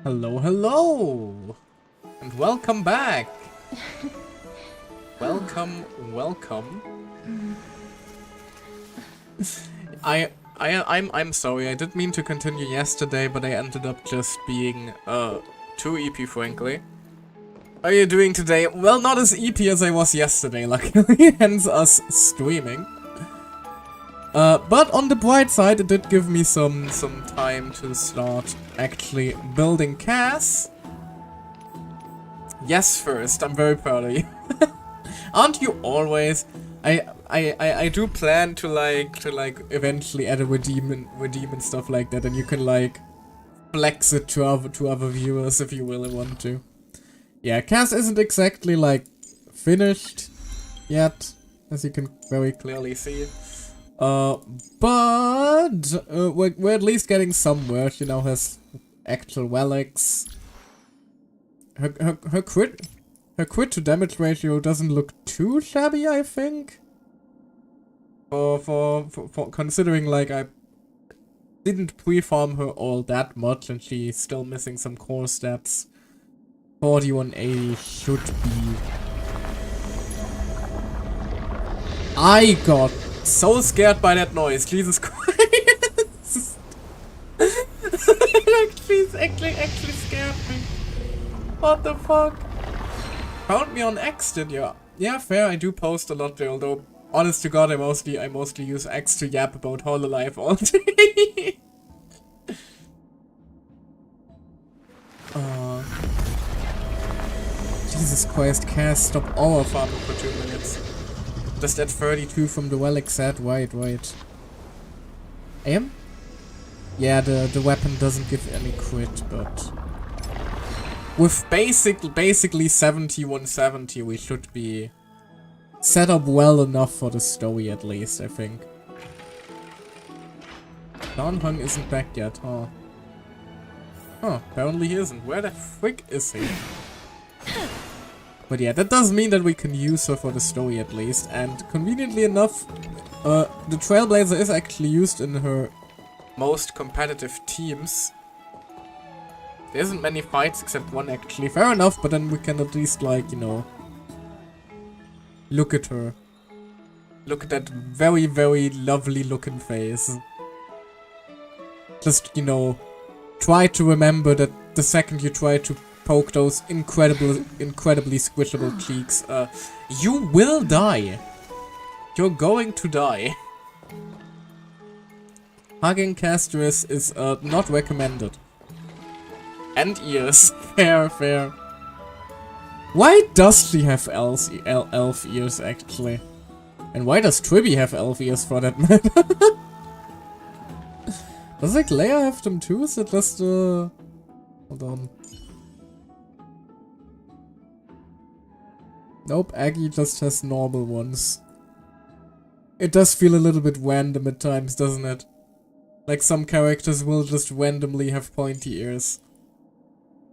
Hello, hello! And welcome back! welcome. I'm sorry, I didn't mean to continue yesterday, but I ended up just being, too EP, frankly. How are you doing today? Well, not as EP as I was yesterday, luckily, hence us streaming. But on the bright side, it did give me some time to start actually building Cass. Yes, first, I'm very proud of you. Aren't you always? I do plan to eventually add a redeem and stuff like that, and you can like flex it to other viewers if you really want to. Yeah, Cass isn't exactly like finished yet, as you can very clearly see. But we're at least getting somewhere. She now has actual relics. Her crit to damage ratio doesn't look too shabby, I think. For considering like I didn't pre-farm her all that much and she's still missing some core stats. 4180 should be. I got so scared by that noise, Jesus Christ. actually scared me. What the fuck? Found me on X, did you? Yeah, fair, I do post a lot there, although honest to god I mostly use X to yap about Hololive all day. Jesus Christ, Cass, stop our farming for 2 minutes. Just at 32 from the relic set, right. Aim? Yeah, the weapon doesn't give any crit, but with basically 7170 we should be set up well enough for the story at least, I think. Hung isn't back yet, huh? Huh, apparently he isn't. Where the frick is he? But yeah, that does mean that we can use her for the story at least, and conveniently enough, the Trailblazer is actually used in her most competitive teams. There isn't many fights except one actually, fair enough, but then we can at least like, you know, look at her. Look at that very, very lovely looking face. Just, you know, try to remember that the second you try to poke those incredibly squishable cheeks, you will die. You're going to die. Hugging Castris is not recommended. And ears. Fair. Why does she have elf ears actually? And why does Tribby have elf ears for that matter? Does like Leia have them too? Is it just hold on. Nope, Aggie just has normal ones. It does feel a little bit random at times, doesn't it? Like some characters will just randomly have pointy ears.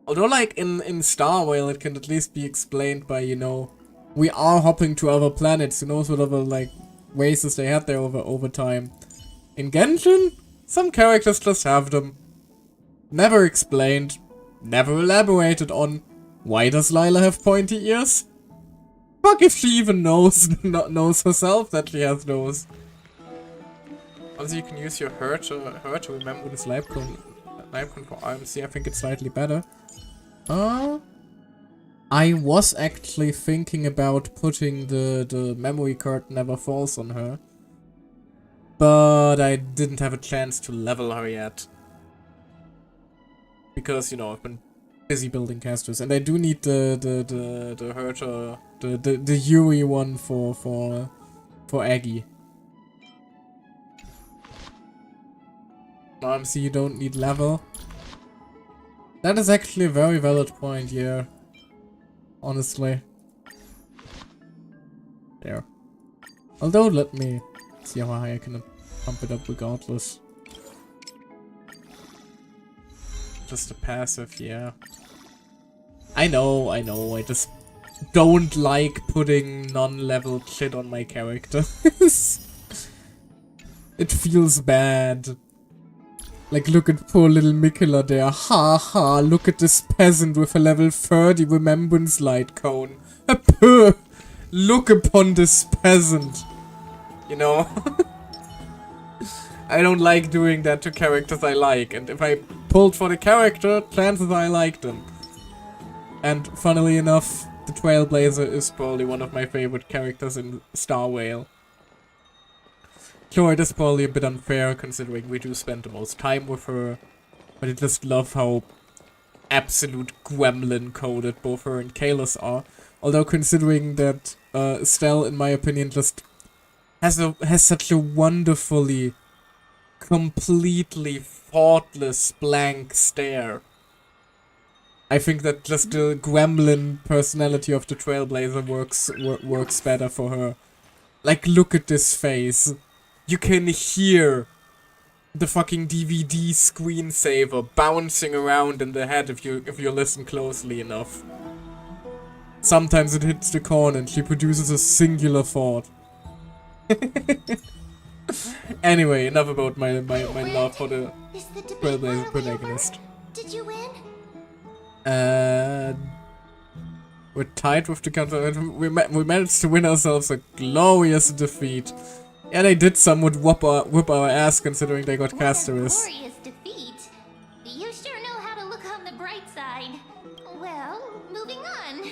Although like in Star Whale it can at least be explained by, you know, we are hopping to other planets, who knows what other like races they had there over time. In Genshin, some characters just have them. Never explained, never elaborated on. Why does Lila have pointy ears? Fuck if she even knows herself that she has those. Also, you can use your her to remember this live cone for RMC. I think it's slightly better. I was actually thinking about putting the memory card never falls on her, but I didn't have a chance to level her yet because, you know, I've been busy building casters, and I do need the Herter, the Yuri one for Aggie. RMC, you don't need level. That is actually a very valid point, yeah. Honestly. There. Although, let me see how high I can pump it up regardless. Just a passive, yeah. I know, I just don't like putting non-leveled shit on my characters. It feels bad. Like, look at poor little Mikula there. Ha ha, look at this peasant with a level 30 remembrance light cone. Look upon this peasant. You know? I don't like doing that to characters I like, and if I pulled for the character, chances are I like them. And funnily enough, the Trailblazer is probably one of my favorite characters in Star Whale. Sure, it is probably a bit unfair considering we do spend the most time with her, but I just love how absolute gremlin-coded both her and Kalos are. Although considering that Stell, in my opinion, just has such a wonderfully, completely thoughtless, blank stare. I think that just the gremlin personality of the Trailblazer works better for her. Like, look at this face. You can hear the fucking DVD screensaver bouncing around in the head if you listen closely enough. Sometimes it hits the corner and she produces a singular thought. Anyway, enough about my love for the Trailblazer protagonist. Did you win? We're tied with the counter. We managed to win ourselves a glorious defeat. Yeah, they did somewhat whoop our ass considering they got Casterus. Glorious defeat? You sure know how to look on the bright side. Well, moving on.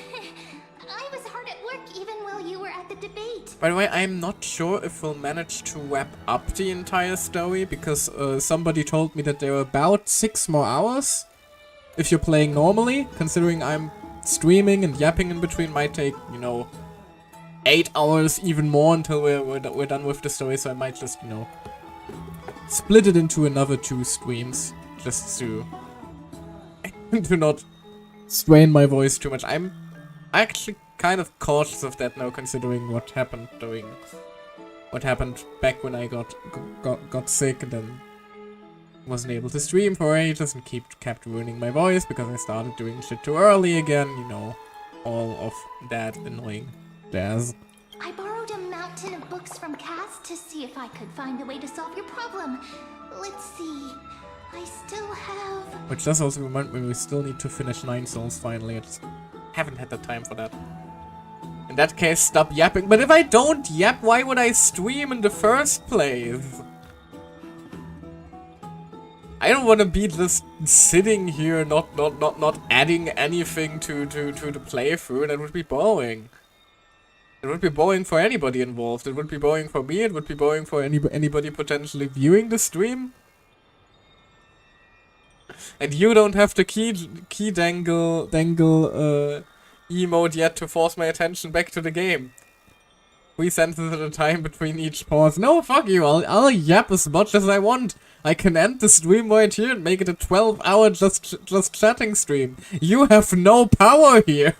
I was hard at work even while you were at the debate. By the way, I'm not sure if we'll manage to wrap up the entire story, because somebody told me that there are about 6 more hours. If you're playing normally, considering I'm streaming and yapping in between, might take, you know, 8 hours, even more, until we're done with the story, so I might just, you know, split it into another 2 streams, just to not strain my voice too much. I'm actually kind of cautious of that now, considering what happened back when I got sick and then wasn't able to stream for ages and kept ruining my voice because I started doing shit too early again, you know, all of that annoying jazz. I borrowed a mountain of books from Cass to see if I could find a way to solve your problem. Let's see. I still have... Which does also remind me we still need to finish 9 Souls finally. I just haven't had the time for that. In that case, stop yapping. But if I don't yap, why would I stream in the first place? I don't want to be just sitting here not adding anything to the playthrough. That would be boring. It would be boring for anybody involved. It would be boring for me. It would be boring for anybody potentially viewing the stream. And you don't have the key dangle emote yet to force my attention back to the game. 3 sentences at a time between each pause. No, fuck you. I'll yap as much as I want. I can end the stream right here and make it a 12-hour just chatting stream. You have no power here.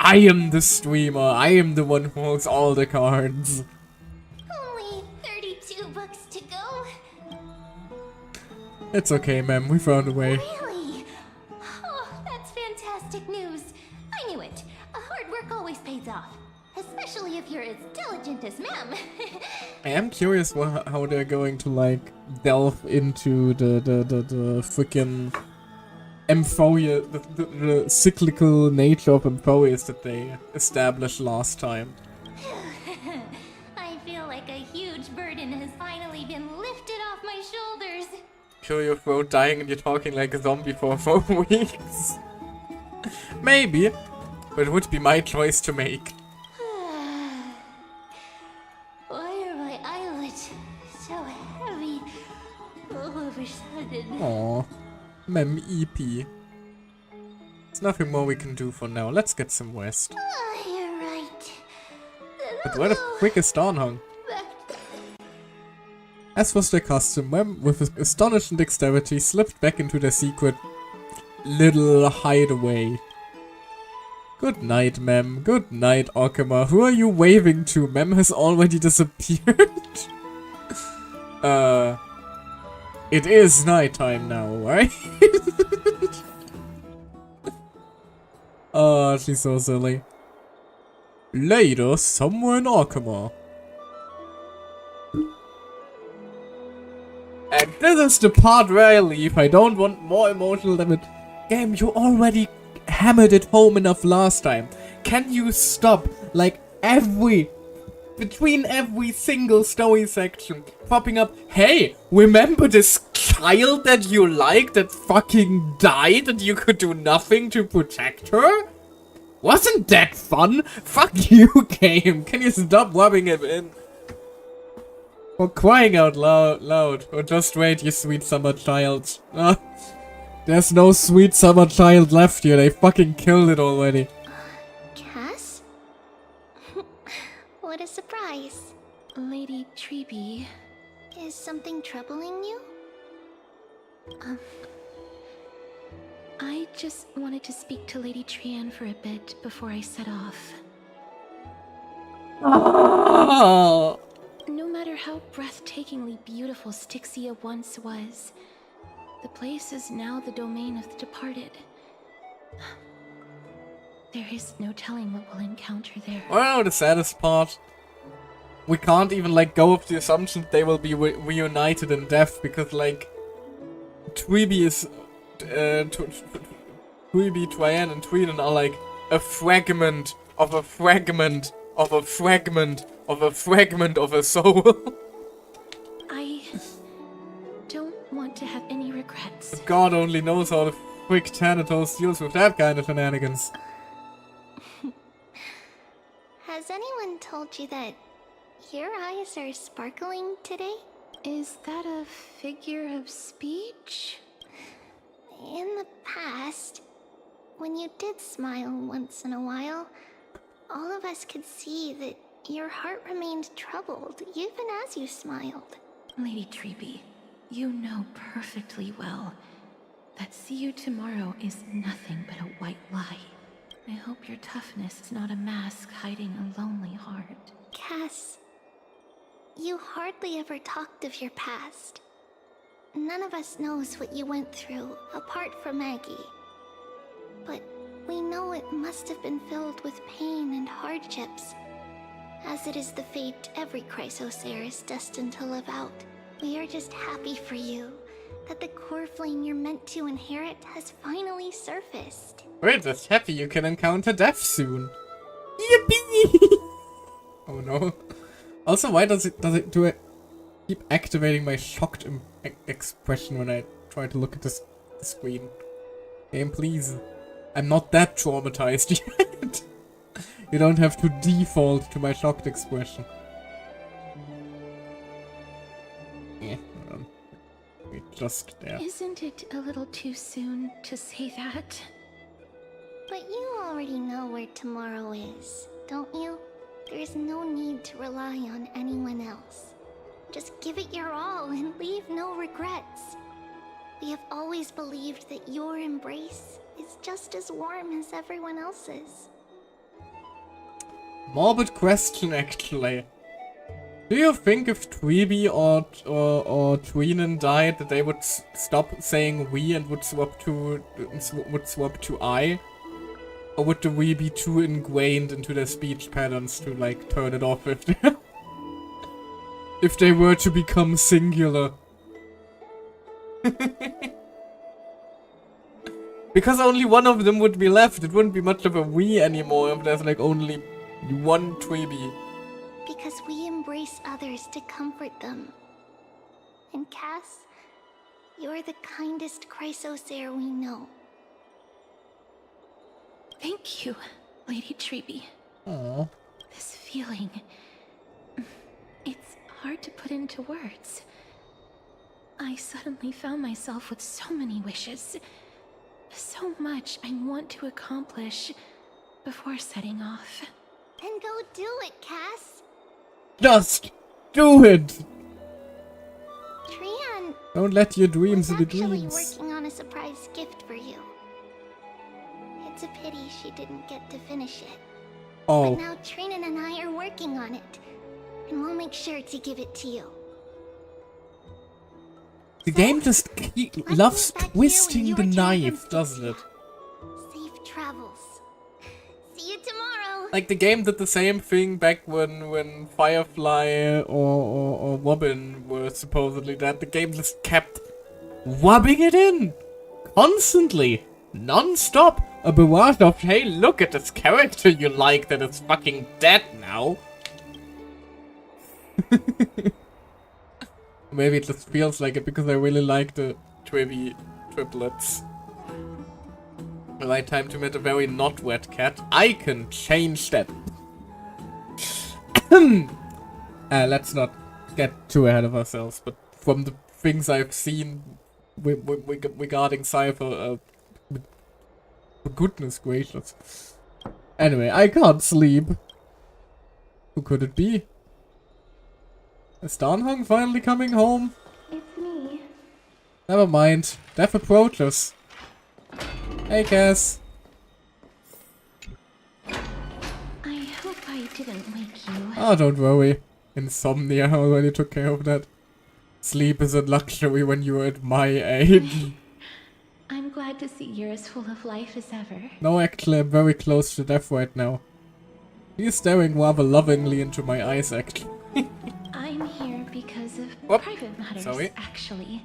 I am the streamer. I am the one who holds all the cards. Only 32 books to go. It's okay, ma'am. We found a way. Really? Oh, that's fantastic news. I knew it. Hard work always pays off. Especially if you're as diligent as ma'am. I am curious how they're going to, like, delve into the frickin' Amphoria, the cyclical nature of Amphorias that they established last time. I feel like a huge burden has finally been lifted off my shoulders. Kill your throat dying and you're talking like a zombie for 4 weeks. Maybe, but it would be my choice to make. Why are my eyelids so heavy all of a sudden? Aww. Mem EP. There's nothing more we can do for now. Let's get some rest. Oh, you're right. But where the frick is Dawnhung? As was their custom, Mem, with astonishing dexterity, slipped back into their secret little hideaway. Good night, Mem. Good night, Okama. Who are you waving to? Mem has already disappeared. It is nighttime now, right? Oh, she's so silly. Later, somewhere in Okama. And this is the part where I leave. I don't want more emotional damage. Game, you already hammered it home enough last time. Can you stop? Like, between every single story section, popping up, hey, remember this child that you like that fucking died and you could do nothing to protect her? Wasn't that fun? Fuck you, game. Can you stop rubbing him in? For crying out loud. Or just wait, you sweet summer child. There's no sweet summer child left here. They fucking killed it already. Cass? What a surprise. Lady Treeby. Is something troubling you? I just wanted to speak to Lady Trian for a bit before I set off. Oh. No matter how breathtakingly beautiful Styxia once was, the place is now the domain of the departed. There is no telling what we'll encounter there. Well, the saddest part. We can't even, like, go with the assumption they will be reunited in death, because, like, Treeby is... Treeby, Trian, and Trian are, like, a fragment of a fragment of a fragment of a fragment of a soul. I don't want to have any regrets. But God only knows how the frick Thanatos deals with that kind of shenanigans. Has anyone told you that your eyes are sparkling today? Is that a figure of speech? In the past, when you did smile once in a while, all of us could see that your heart remained troubled even as you smiled. Lady Treeby, you know perfectly well that see you tomorrow is nothing but a white lie. I hope your toughness is not a mask hiding a lonely heart. Cass, you hardly ever talked of your past. None of us knows what you went through, apart from Maggie. But we know it must have been filled with pain and hardships, as it is the fate every Chrysosaur is destined to live out. We are just happy for you that the core flame you're meant to inherit has finally surfaced. We're just happy you can encounter death soon. Yippee! Oh no. Also, why do I keep activating my shocked expression when I try to look at the screen? Game, please. I'm not that traumatized yet. You don't have to default to my shocked expression. Yeah, we just there. Isn't it a little too soon to say that? But you already know where tomorrow is, don't you? There is no need to rely on anyone else. Just give it your all and leave no regrets. We have always believed that your embrace is just as warm as everyone else's. Morbid question, actually. Do you think if Treeby or Tweenan died, that they would stop saying we and would swap to I? Or would the we be too ingrained into their speech patterns to, like, turn it off if they, if they were to become singular? Because only one of them would be left. It wouldn't be much of a we anymore if there's, like, only one Treeby. Because we embrace others to comfort them. And Cass, you're the kindest Chrysosaur we know. Thank you, Lady Treeby. Aww. This feeling... it's hard to put into words. I suddenly found myself with so many wishes. So much I want to accomplish before setting off. Then go do it, Cass. Just do it! Trian Don't let your dreams was be actually dreams. working on a surprise gift for you. It's a pity she didn't get to finish it. Oh. But now Trinan and I are working on it. And we'll make sure to give it to you. The game just loves meet back here when twisting you the return from knife, doesn't it? Safe travels. See you tomorrow. Like, the game did the same thing back when Firefly or Robin were supposedly dead. The game just kept rubbing it in. Constantly. Non-stop. A barrage of, hey, look at this character you like that is fucking dead now. Maybe it just feels like it because I really like the Twibby triplets. Right time to meet a very not wet cat. I can change that. Let's not get too ahead of ourselves, but from the things I've seen regarding Cypher, goodness gracious. Anyway, I can't sleep. Who could it be? Is Danhong finally coming home? It's me. Never mind. Death approaches. Hey, Cass. I hope I didn't wake you. Oh, don't worry. Insomnia already took care of that. Sleep is a luxury when you're at my age. I'm glad to see you're as full of life as ever. No, actually, I'm very close to death right now. He's staring rather lovingly into my eyes, actually. I'm here because of Whoop. private matters, Sorry. actually.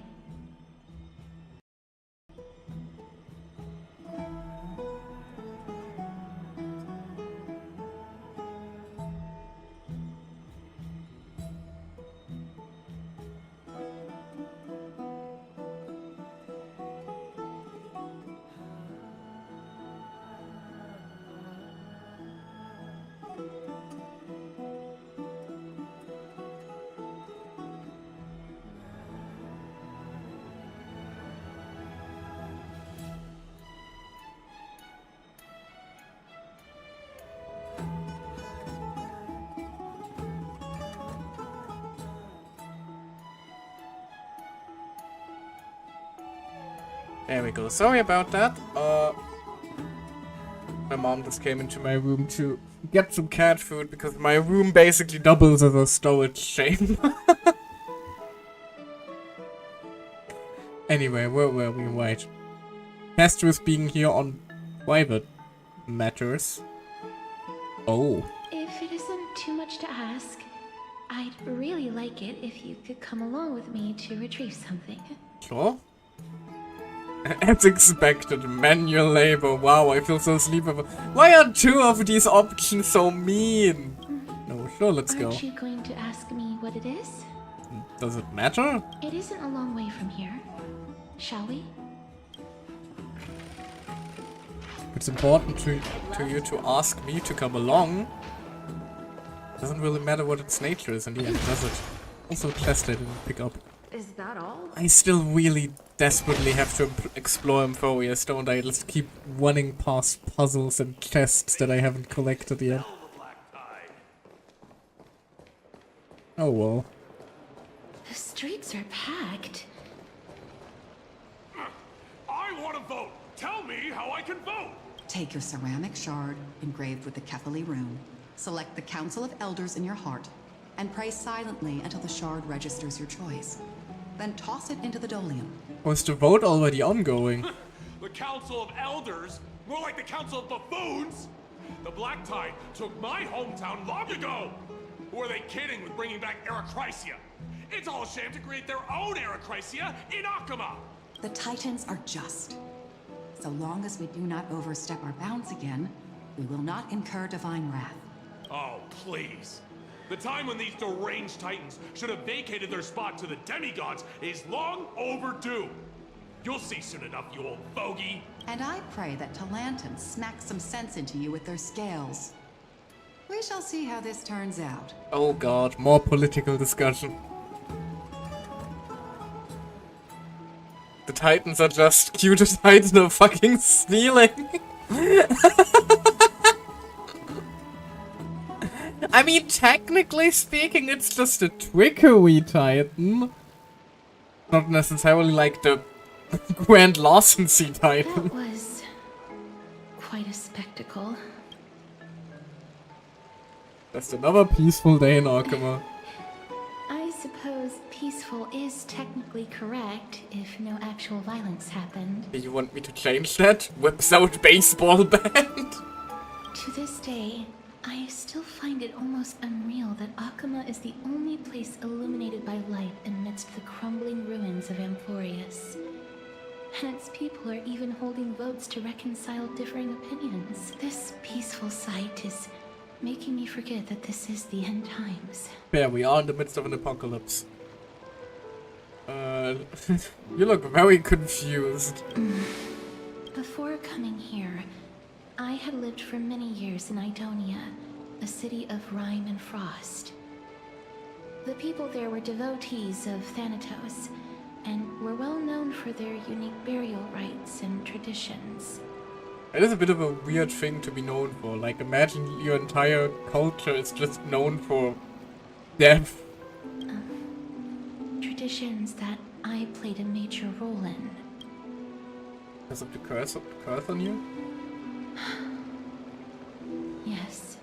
There we go. Sorry about that. My mom just came into my room to get some cat food because my room basically doubles as a storage chamber. Anyway, where were we? Right. Pastor is being here on private matters. Oh. If it isn't too much to ask, I'd really like it if you could come along with me to retrieve something. Sure. As expected, manual labor. Wow, I feel so sleepable. Why are two of these options so mean? No, sure, let's go. Aren't you going to ask me what it is? Does it matter? It isn't a long way from here. Shall we? It's important to you to ask me to come along. Doesn't really matter what its nature is in the end, does it? Also, quest I didn't pick up. Is that all? I still really desperately have to explore Amphorius, don't I? Just keep running past puzzles and chests that I haven't collected yet. Oh well. The streets are packed. I want to vote! Tell me how I can vote! Take your ceramic shard engraved with the Kefali rune, select the Council of Elders in your heart, and pray silently until the shard registers your choice. Then toss it into the Dolium. Was the vote already ongoing? The Council of Elders? More like the Council of Buffoons? The Black Tide took my hometown long ago! Who are they kidding with bringing back Erechrysia? It's all a sham to create their own Erechrysia in Akama! The Titans are just. So long as we do not overstep our bounds again, we will not incur divine wrath. Oh, please. The time when these deranged Titans should have vacated their spot to the demigods is long overdue. You'll see soon enough, you old bogey. And I pray that Talanton smacks some sense into you with their scales. We shall see how this turns out. Oh god, more political discussion. The Titans are just cute as Titan of fucking stealing. I mean, technically speaking, it's just a trickery Titan. Not necessarily like the Grand Larceny Titan. That was quite a spectacle. Just another peaceful day in Arkama. I suppose peaceful is technically correct if no actual violence happened. Do you want me to change that? Whips out baseball bat? To this day, I still find it almost unreal that Akama is the only place illuminated by light amidst the crumbling ruins of Amphorius. And its people are even holding votes to reconcile differing opinions. This peaceful sight is making me forget that this is the end times. Yeah, we are in the midst of an apocalypse. You look very confused. Before coming here, I had lived for many years in Idonia, a city of rime and frost. The people there were devotees of Thanatos, and were well known for their unique burial rites and traditions. It is a bit of a weird thing to be known for. Like, imagine your entire culture is just known for death. Traditions that I played a major role in. Because of the curse on you? Yes.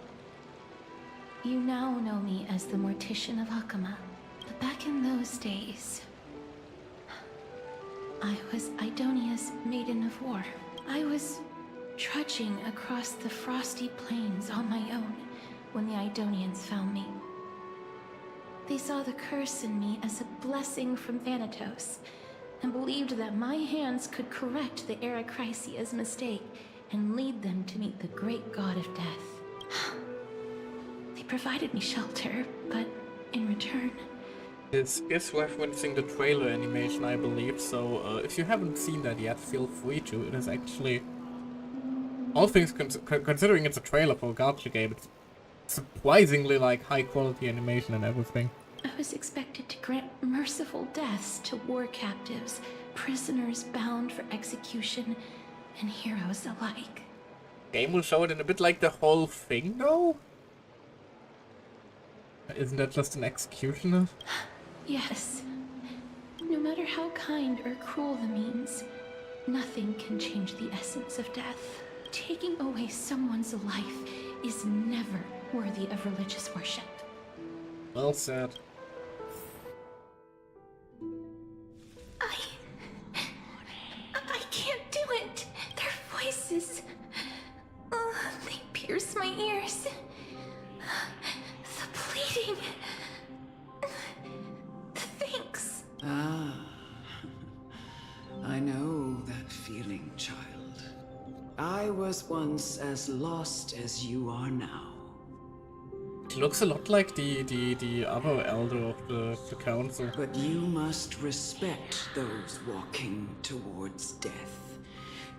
You now know me as the Mortician of Akama. But back in those days, I was Idonia's Maiden of War. I was trudging across the frosty plains on my own when the Idonians found me. They saw the curse in me as a blessing from Thanatos, and believed that my hands could correct the Eracrisia's mistake and lead them to meet the great god of death. They provided me shelter, but in return... This is referencing the trailer animation, I believe, so if you haven't seen that yet, feel free to. It is actually... All things considering it's a trailer for a gacha game, it's surprisingly like high quality animation and everything. I was expected to grant merciful deaths to war captives, prisoners bound for execution, and heroes alike. Game will show it in a bit like the whole thing, though? Isn't that just an executioner? Yes. No matter how kind or cruel the means, nothing can change the essence of death. Taking away someone's life is never worthy of religious worship. Well said. I can't do it. Their voices, they pierce my ears. The pleading, the thanks. I know that feeling, child. I was once as lost as you are now. He looks a lot like the other elder of the council. But you must respect those walking towards death.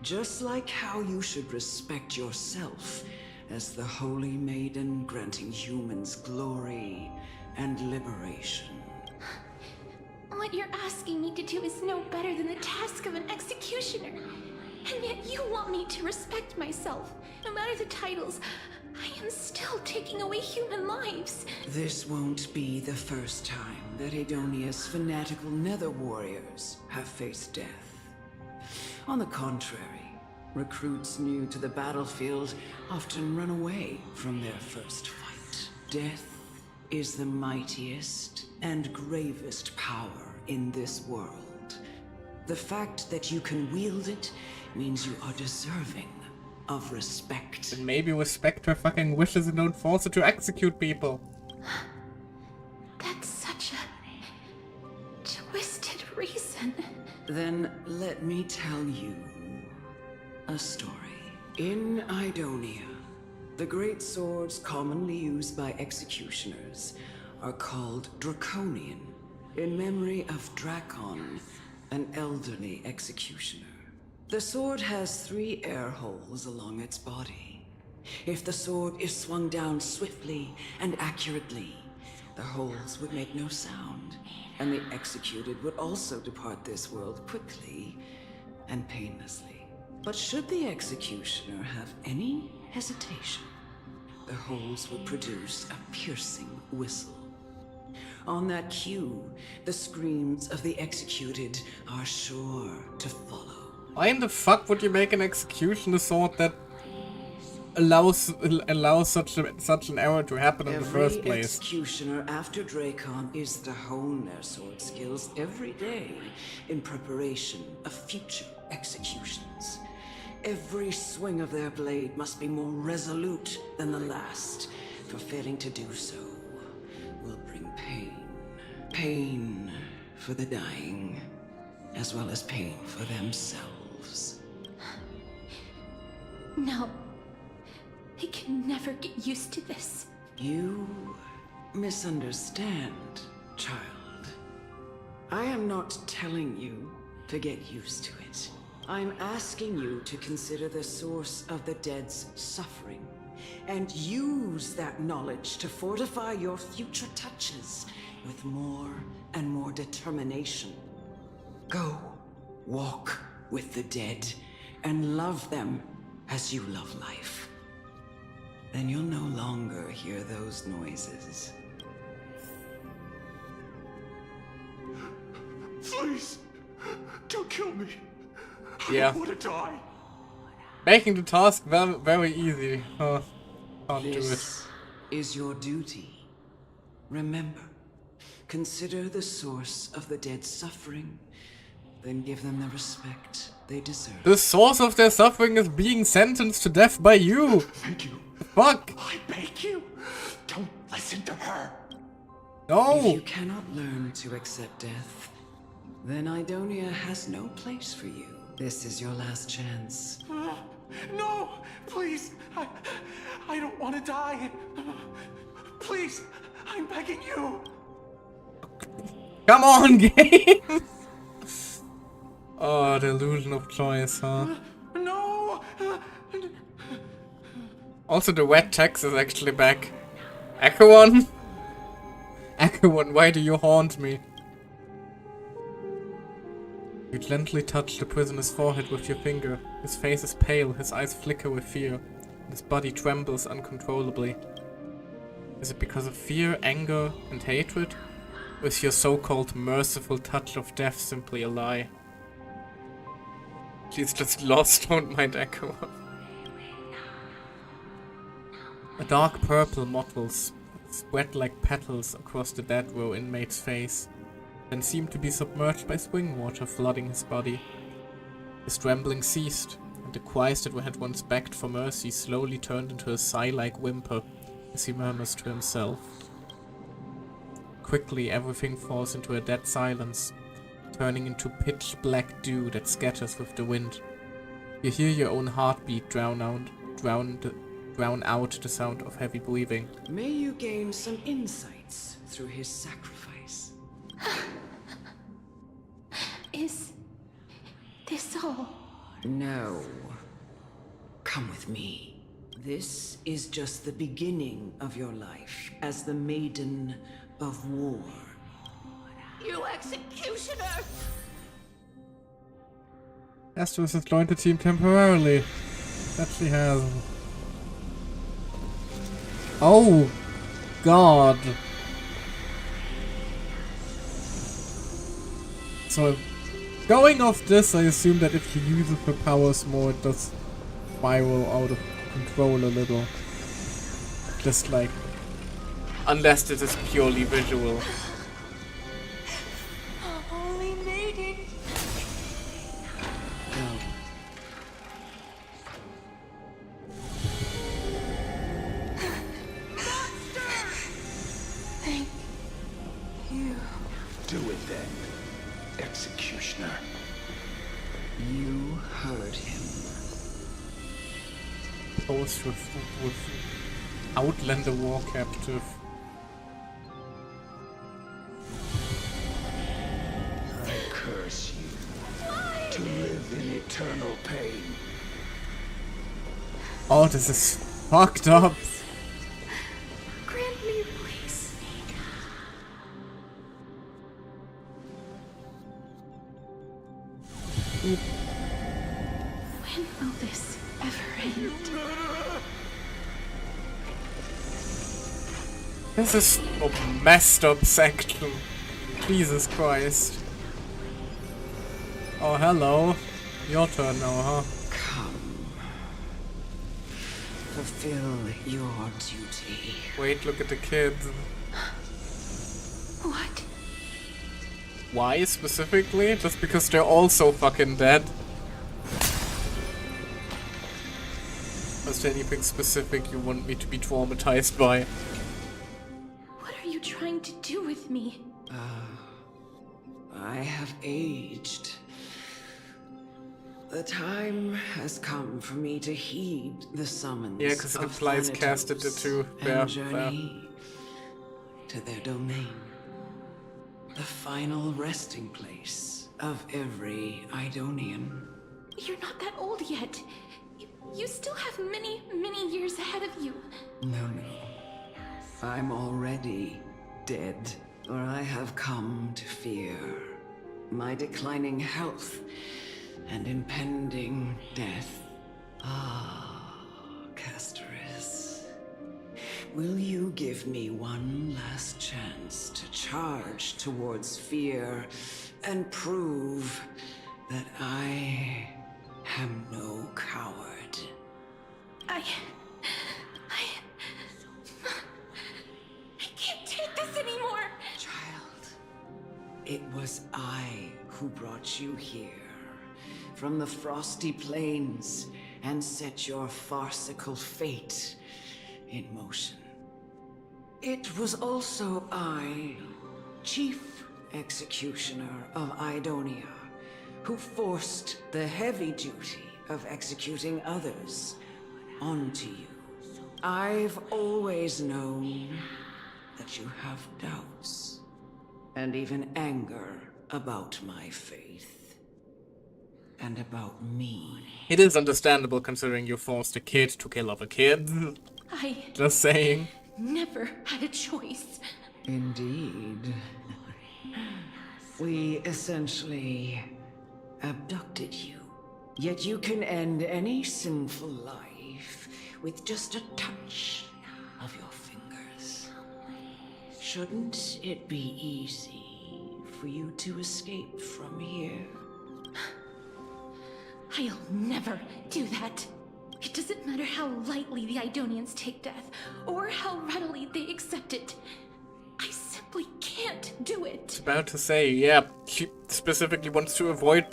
Just like how you should respect yourself as the Holy Maiden granting humans glory and liberation. What you're asking me to do is no better than the task of an executioner. And yet you want me to respect myself. No matter the titles, I am still taking away human lives. This won't be the first time that Idonia's fanatical nether warriors have faced death. On the contrary, recruits new to the battlefield often run away from their first fight. Death is the mightiest and gravest power in this world. The fact that you can wield it means you are deserving of respect. And maybe respect her fucking wishes and don't force her to execute people. That's such a twisted reason. Then let me tell you a story. In Idonia, the great swords commonly used by executioners are called Draconian, in memory of Drakon, an elderly executioner. The sword has 3 air holes along its body. If the sword is swung down swiftly and accurately, the holes would make no sound, and the executed would also depart this world quickly and painlessly. But should the executioner have any hesitation, the holes would produce a piercing whistle. On that cue, the screams of the executed are sure to follow. Why in the fuck would you make an executioner sword that allows such an error to happen in the first place? Every executioner after Drakon is to hone their sword skills every day in preparation of future executions. Every swing of their blade must be more resolute than the last, for failing to do so will bring pain. Pain for the dying, as well as pain for themselves. No. I can never get used to this. You misunderstand, child. I am not telling you to get used to it. I'm asking you to consider the source of the dead's suffering and use that knowledge to fortify your future touches with more and more determination. Go, walk with the dead and love them as you love life. Then you'll no longer hear those noises. Please, don't kill me. Yeah. I don't want to die. Making the task very, very easy. Can't do it. This is your duty. Remember, consider the source of the dead's suffering, then give them the respect they deserve. The source of their suffering is being sentenced to death by you. Thank you. Fuck. I beg you, don't listen to her. If No. you cannot learn to accept death, then Idonia has no place for you. This is your last chance. No, please, I don't want to die. Please, I'm begging you. Come on, game. Oh, the illusion of choice, huh? No. Also, the wet text is actually back. Acheron? Acheron, why do you haunt me? You gently touch the prisoner's forehead with your finger. His face is pale, his eyes flicker with fear, and his body trembles uncontrollably. Is it because of fear, anger, and hatred? Or is your so-called merciful touch of death simply a lie? She's just lost, don't mind Acheron. A dark purple mottles, spread like petals across the dead row inmate's face, then seemed to be submerged by spring water flooding his body. His trembling ceased, and the cries that had once begged for mercy slowly turned into a sigh-like whimper as he murmurs to himself. Quickly everything falls into a dead silence, turning into pitch-black dew that scatters with the wind. You hear your own heartbeat drown out the sound of heavy breathing. May you gain some insights through his sacrifice. Is this all? No. Come with me. This is just the beginning of your life as the Maiden of War. You executioner! Asterisk has joined the team temporarily. That she has. Oh, God. So, going off this, I assume that if she uses her powers more, it does spiral out of control a little. Just like... Unless this is purely visual. Only maiden. Thank you. Do it then, executioner. You heard him. Posed with Outlander war captive. I curse you to live in eternal pain. Oh, this is fucked up. Grant me release. When will this ever end? This is a messed up section. Jesus Christ. Oh, hello. Your turn now, huh? Come. Fulfill your duty. Wait, look at the kids. What? Why specifically? Just because they're all so fucking dead? Is there anything specific you want me to be traumatized by? What are you trying to do with me? I have aged. The time has come for me to heed the summons. Yeah, because it implies casted the two. And journey to their domain. The final resting place of every Idonian. You're not that old yet. You still have many, many years ahead of you. No. I'm already dead, or I have come to fear my declining health and impending death. Ah, Castoris. Will you give me one last chance to charge towards fear and prove that I am no coward? I can't take this anymore! Child, it was I who brought you here from the frosty plains and set your farcical fate in motion. It was also I, Chief Executioner of Idonia, who forced the heavy duty of executing others onto you. I've always known that you have doubts and even anger about my faith and about me. It is understandable considering you forced a kid to kill other kids. I Just saying. never had a choice. Indeed. We essentially abducted you. Yet you can end any sinful life with just a touch of your fingers. Shouldn't it be easy for you to escape from here? I'll never do that. It doesn't matter how lightly the Idonians take death, or how readily they accept it. I simply can't do it. About to say, yeah, she specifically wants to avoid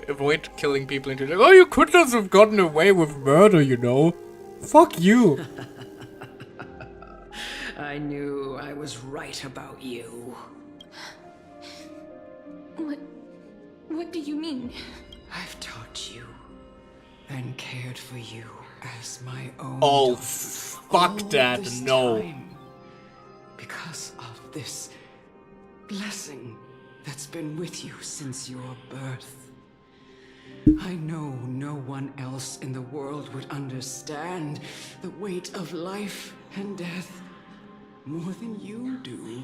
avoid killing people, and you're like, oh, you could just have gotten away with murder, you know. Fuck you. I knew I was right about you. What do you mean? I've taught you and cared for you as my own Oh, daughter fuck all that, this no. time. Because of this blessing that's been with you since your birth. I know no one else in the world would understand the weight of life and death more than you do.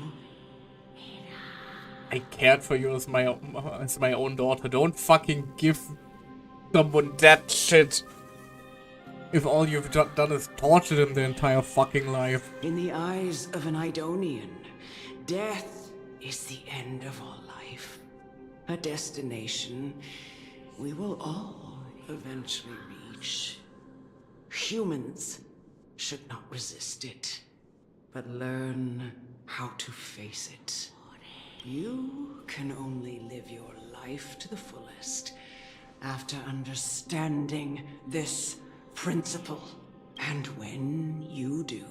I cared for you as my own daughter. Don't fucking give someone that shit. If all you've done is torture them their entire fucking life. In the eyes of an Idonian, death is the end of all life. A destination we will all eventually reach. Humans should not resist it, but learn how to face it. You can only live your life to the fullest after understanding this principle. And when you do,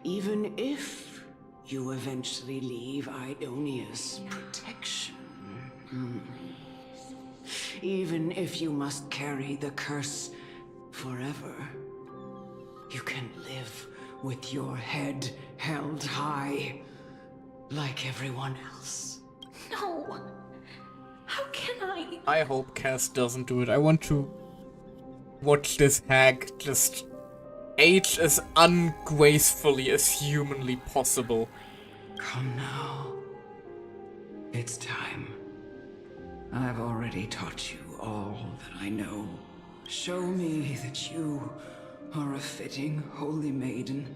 even if you eventually leave Idonia's protection, even if you must carry the curse forever, you can live with your head held high, like everyone else. No. How can I? I hope Cass doesn't do it. I want to watch this hag just age as ungracefully as humanly possible. Come now. It's time. I've already taught you all that I know. Show me that you are a fitting holy maiden.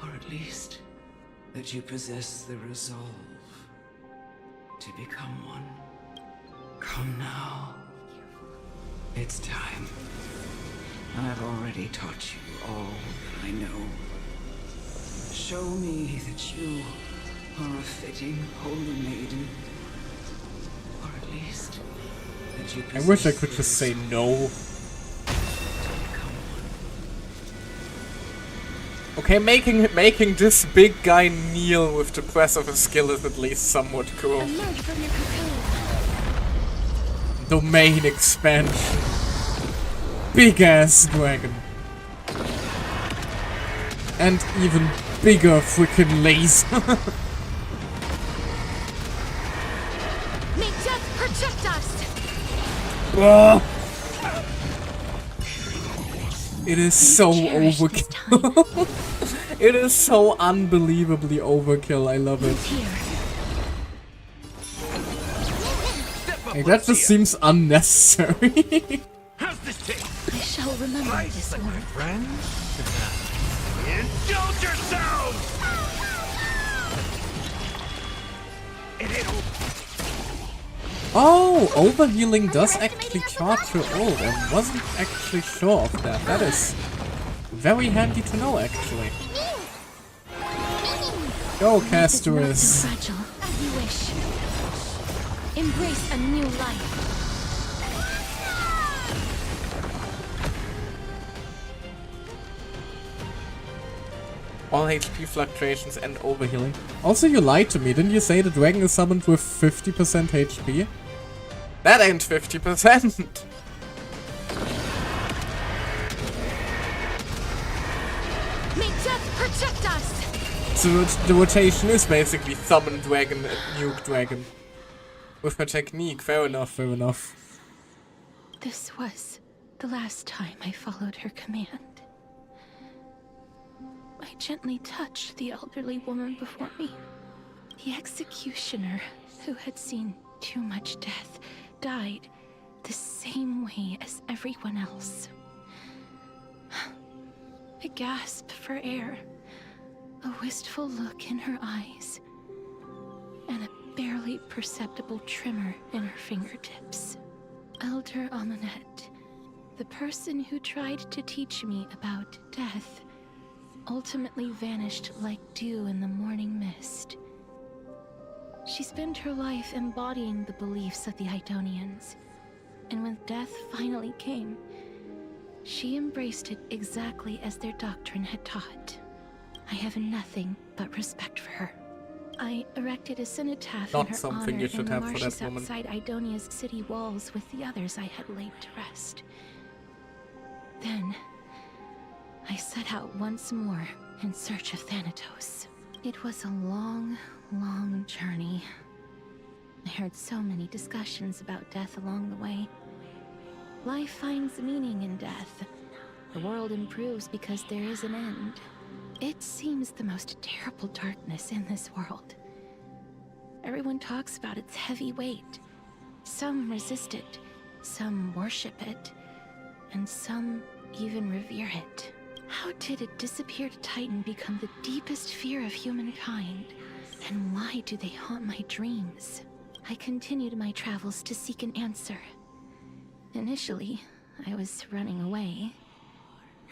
Or at least that you possess the resolve to become one. Come now. It's time. I've already taught you all that I know. Show me that you are a fitting holy maiden. Or at least that you I wish I possess could the just say resolve no. Okay, making this big guy kneel with the press of a skill is at least somewhat cool. Emerge from your cocoon. Domain expansion. Big ass dragon. And even bigger freaking laser. May death protect us! Ah. It is so Cherish this overkill. It is so unbelievably overkill. I love it. Here. Like, that just seems unnecessary. How's this taste? I shall remember this word. Friends? Indulge yourselves! Oh, overhealing does actually charge your ult. I wasn't actually sure of that. That is very handy to know, actually. Go, Castorus. Fragile, as you wish. Embrace a new life. All HP fluctuations and overhealing. Also, you lied to me. Didn't you say the dragon is summoned with 50% HP? That ain't 50%! May death protect us! So the rotation is basically summon dragon and nuke dragon. With her technique. Fair enough, fair enough. This was the last time I followed her command. I gently touched the elderly woman before me. The executioner, who had seen too much death, died the same way as everyone else. A gasp for air, a wistful look in her eyes, and a barely perceptible tremor in her fingertips. Elder Amunet, the person who tried to teach me about death, ultimately vanished like dew in the morning mist. She spent her life embodying the beliefs of the Idonians, and when death finally came, she embraced it exactly as their doctrine had taught. I have nothing but respect for her. I erected a cenotaph Not in her something honor you should in the have for marshes that woman. outside Idonia's city walls with the others I had laid to rest. Then, I set out once more in search of Thanatos. It was a long, long journey. I heard so many discussions about death along the way. Life finds meaning in death. The world improves because there is an end. It seems the most terrible darkness in this world. Everyone talks about its heavy weight. Some resist it, some worship it, and some even revere it. How did a disappeared titan become the deepest fear of humankind? And why do they haunt my dreams? I continued my travels to seek an answer. Initially, I was running away.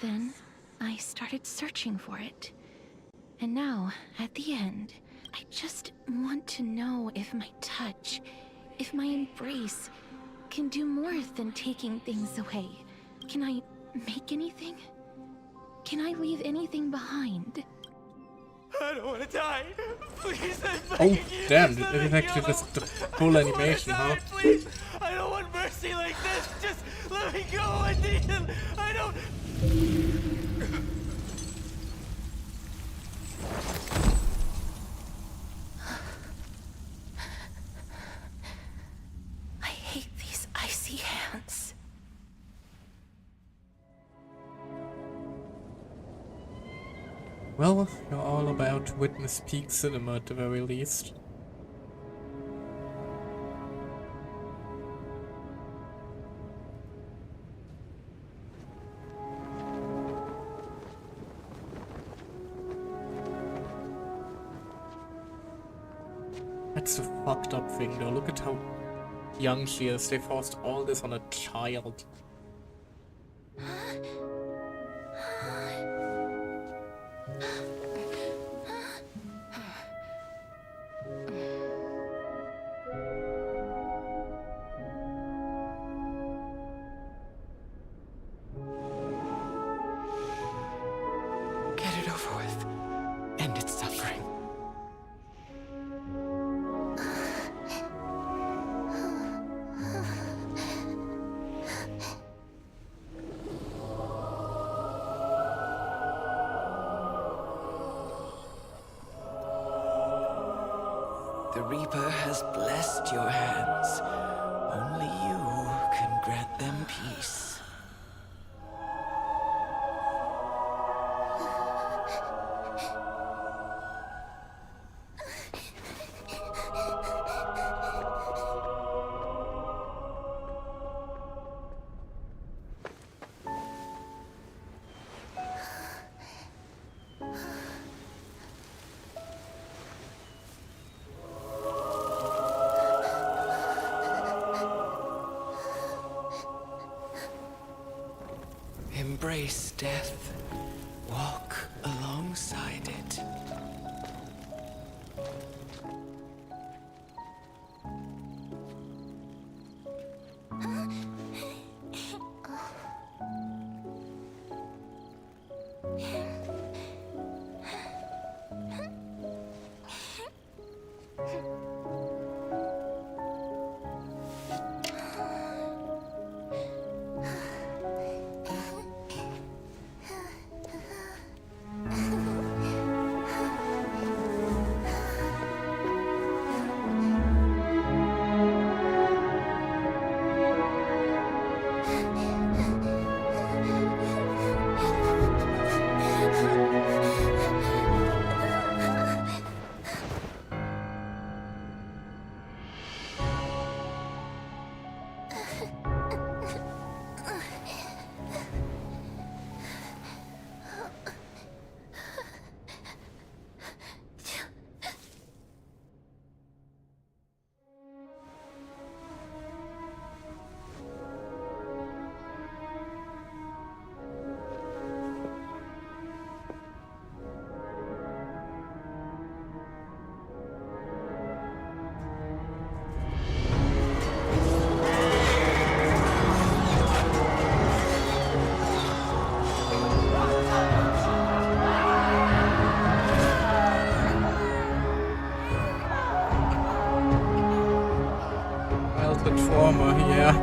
Then, I started searching for it. And now, at the end, I just want to know if my touch, if my embrace, can do more than taking things away. Can I make anything? Can I leave anything behind? I don't want to die. Please, I'm Oh, begging you. damn, Just it let is me actually go. just the I full don't wanna animation, huh? die, Please, I don't want mercy like this. Just let me go. I need him. I don't. I hate these icy hands. Well, you're all about Witness Peak cinema at the very least. That's the fucked up thing though. Look at how young she is. They forced all this on a child. Get it over with. Reaper has blessed your hands. Only you can grant them peace. Embrace death. Walk alongside it. The trauma, yeah.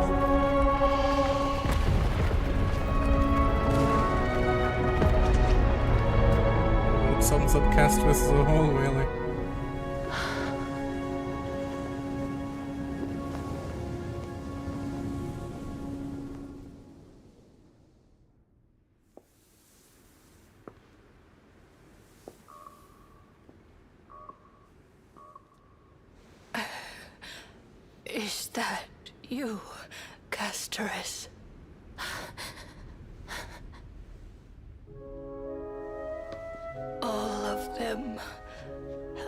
It sums up Castor as a whole, really. Is that you, Castorus? All of them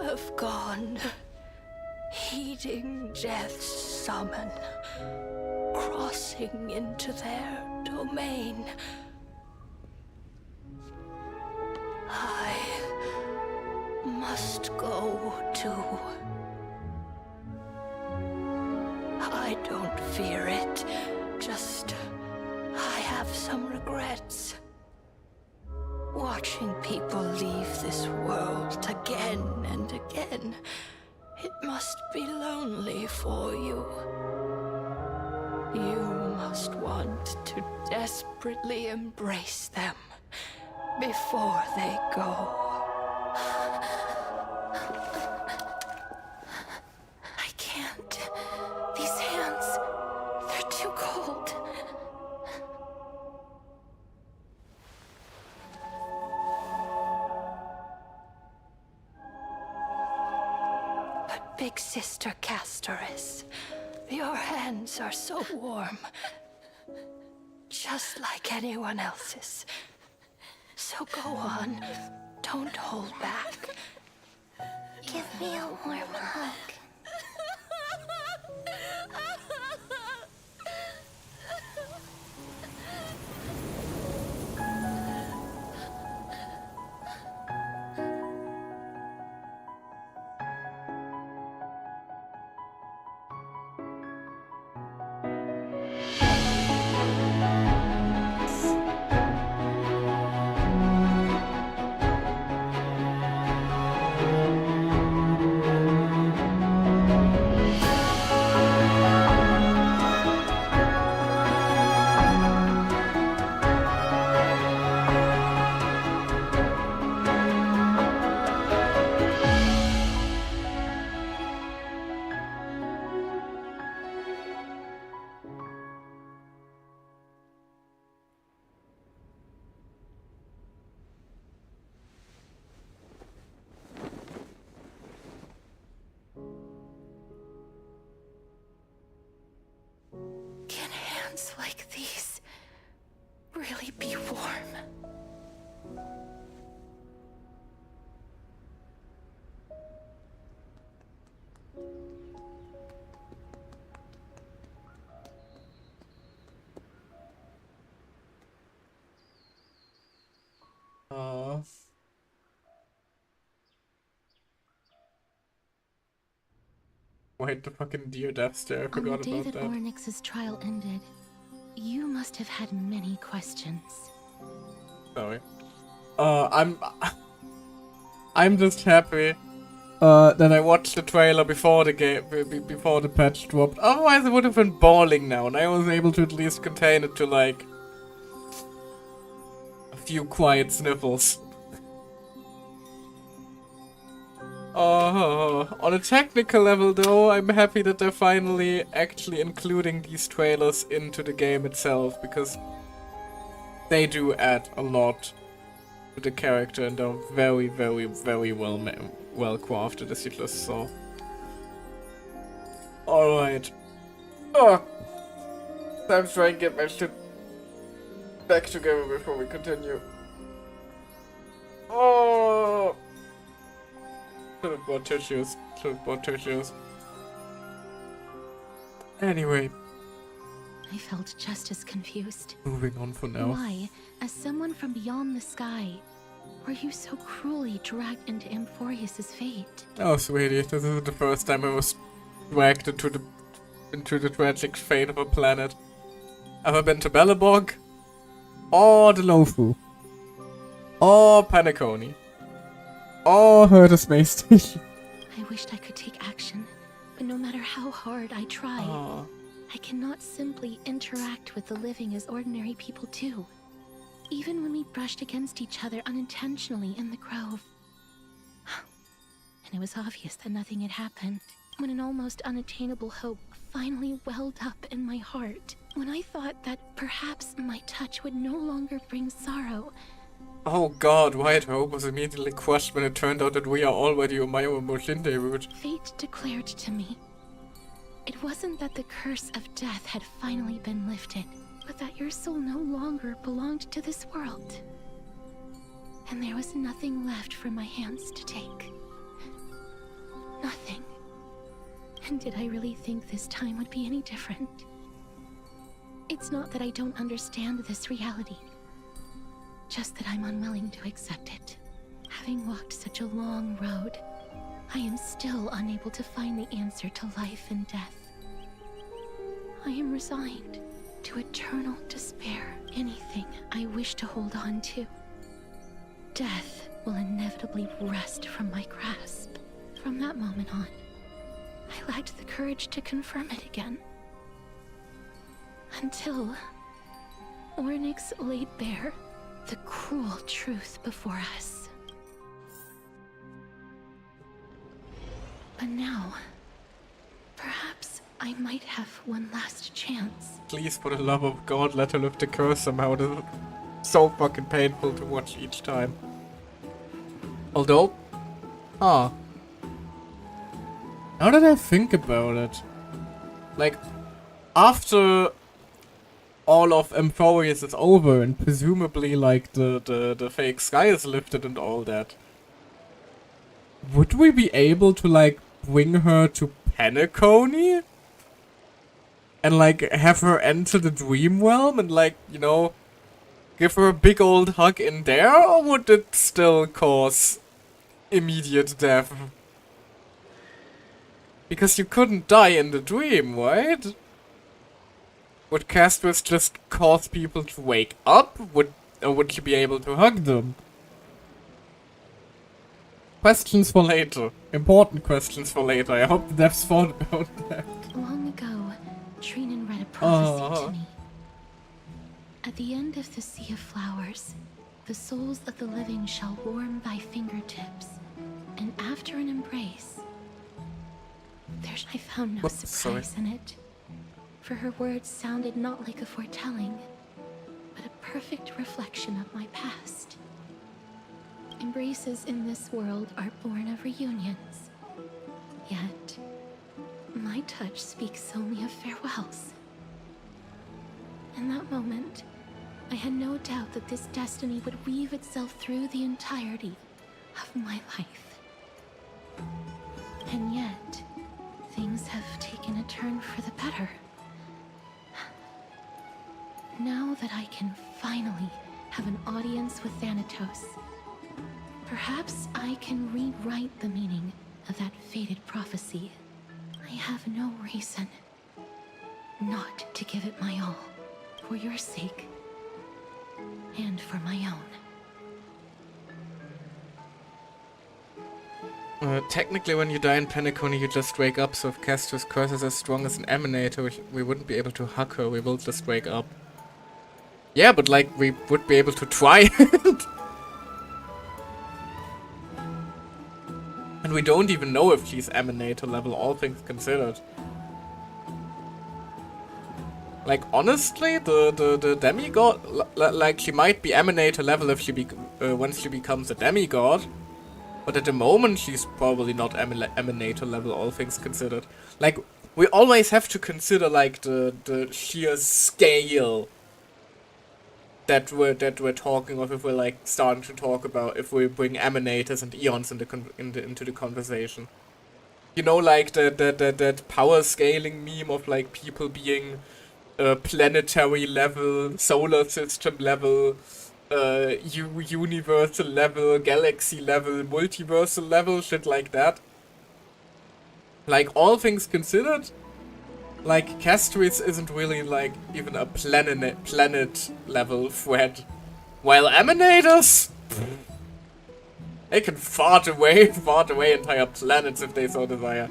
have gone, heeding death's summon, crossing into their domain. I must go too. I don't fear it, just I have some regrets. Watching people leave this world again and again, it must be lonely for you. You must want to desperately embrace them before they go. I can't. These hands, they're too cold. But Big Sister Castorus, your hands are so warm. Just like anyone else's. So go on. Don't hold back. Give me a warm hug. really be warm. Wait, the fucking deer death stare, I On the forgot day about that that. Ornyx's trial ended, you must have had many questions. Sorry. I'm just happy that I watched the trailer before the game, before the patch dropped. Otherwise, I would have been bawling now, and I was able to at least contain it to like a few quiet sniffles. On a technical level, though, I'm happy that they're finally actually including these trailers into the game itself, because they do add a lot to the character, and they're very, very, very well crafted, as you just saw. Alright. Time to try and get my shit back together before we continue. Should have bought tissues. Anyway. I felt just as confused. Moving on for now. Why, as someone from beyond the sky, were you so cruelly dragged into Amphorius's fate? Oh, sweetie, this is the first time I was dragged into the tragic fate of a planet. Ever been to Belobog? Or the Lofu? Or Panaconi? Or heard a space station? I wished I could take action, but no matter how hard I try, I cannot simply interact with the living as ordinary people do. Even when we brushed against each other unintentionally in the grove. And it was obvious that nothing had happened, when an almost unattainable hope finally welled up in my heart. When I thought that perhaps my touch would no longer bring sorrow. Oh god, White Hope was immediately crushed when it turned out that we are already Omayo and Moshinde route. Fate declared to me, it wasn't that the curse of death had finally been lifted, but that your soul no longer belonged to this world. And there was nothing left for my hands to take. Nothing. And did I really think this time would be any different? It's not that I don't understand this reality. Just that I'm unwilling to accept it. Having walked such a long road, I am still unable to find the answer to life and death. I am resigned to eternal despair. Anything I wish to hold on to, death will inevitably wrest from my grasp. From that moment on, I lacked the courage to confirm it again. Until Ornyx laid bare the cruel truth before us. But now, perhaps I might have one last chance. Please, for the love of God, let her lift the curse somehow. This is so fucking painful to watch each time. Although, now that I think about it, like, after all of Amphorius is over and presumably like the fake sky is lifted and all that, would we be able to like bring her to Panaconi? And like have her enter the dream realm and like, you know, give her a big old hug in there? Or would it still cause immediate death? Because you couldn't die in the dream, right? Would Castris just cause people to wake up? Or would you be able to hug them? Questions for later. Important questions for later. I hope the devs thought about that. Long ago, Trinan read a prophecy to me. At the end of the Sea of Flowers, the souls of the living shall warm thy fingertips, and after an embrace, I found no surprise in it. For her words sounded not like a foretelling, but a perfect reflection of my past. Embraces in this world are born of reunions. Yet, my touch speaks only of farewells. In that moment, I had no doubt that this destiny would weave itself through the entirety of my life. And yet, things have taken a turn for the better. Now that I can finally have an audience with Thanatos, perhaps I can rewrite the meaning of that fated prophecy. I have no reason not to give it my all, for your sake, and for my own. Technically, when you die in Penacony, you just wake up, so if Castor's curse is as strong as an Emanator, we wouldn't be able to hug her, we will just wake up. Yeah, but like, we would be able to try it. And we don't even know if she's Emanator level, all things considered. Like, honestly, the demigod, like, she might be Emanator level if she once she becomes a demigod. But at the moment, she's probably not Emanator level, all things considered. Like, we always have to consider, like, the sheer scale that we're talking of if we're, like, starting to talk about if we bring Emanators and Eons into the conversation. You know, like, that power scaling meme of, like, people being planetary level, solar system level, universal level, galaxy level, multiversal level, shit like that. Like, all things considered, like, Castries isn't really, like, even a planet level threat. While Emanators, they can fart away entire planets if they so desire.